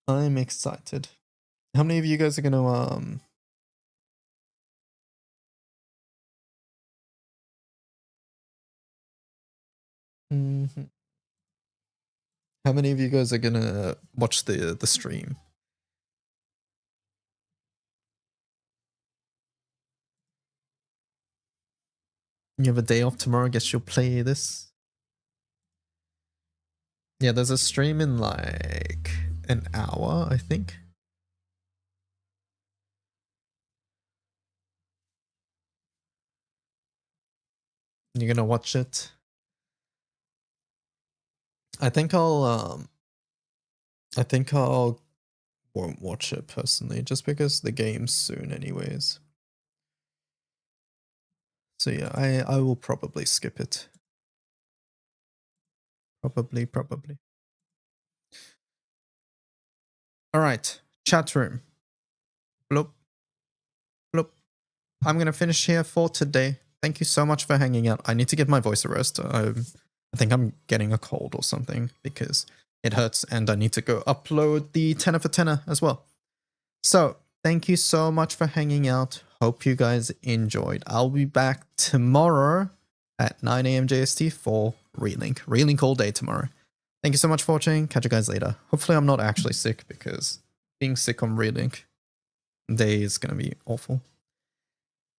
I'm excited. How many of you guys are gonna How many of you guys are gonna watch the stream? You have a day off tomorrow, guess you'll play this. Yeah, there's a stream in like an hour, I think. You're gonna watch it? I think I'll won't watch it personally, just because the game's soon anyways. So yeah, I will probably skip it. Probably. Alright, chat room. Bloop. Bloop. I'm gonna finish here for today. Thank you so much for hanging out. I need to get my voice a rest. I think I'm getting a cold or something because it hurts, and I need to go upload the 10 for 10 as well. So, thank you so much for hanging out. Hope you guys enjoyed. I'll be back tomorrow at 9 AM JST for Relink. Relink all day tomorrow. Thank you so much for watching. Catch you guys later. Hopefully I'm not actually sick, because being sick on Relink day is going to be awful.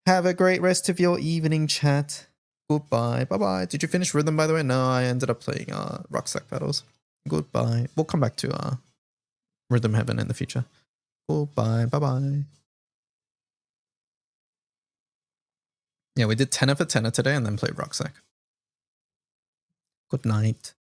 Have a great rest of your evening, chat. Goodbye. Bye-bye. Did you finish Rhythm, by the way? No, I ended up playing Rucksack Battles. Goodbye. We'll come back to Rhythm Heaven in the future. Goodbye. Bye-bye. Yeah, we did 10 for 10 today and then played Rucksack. Good night.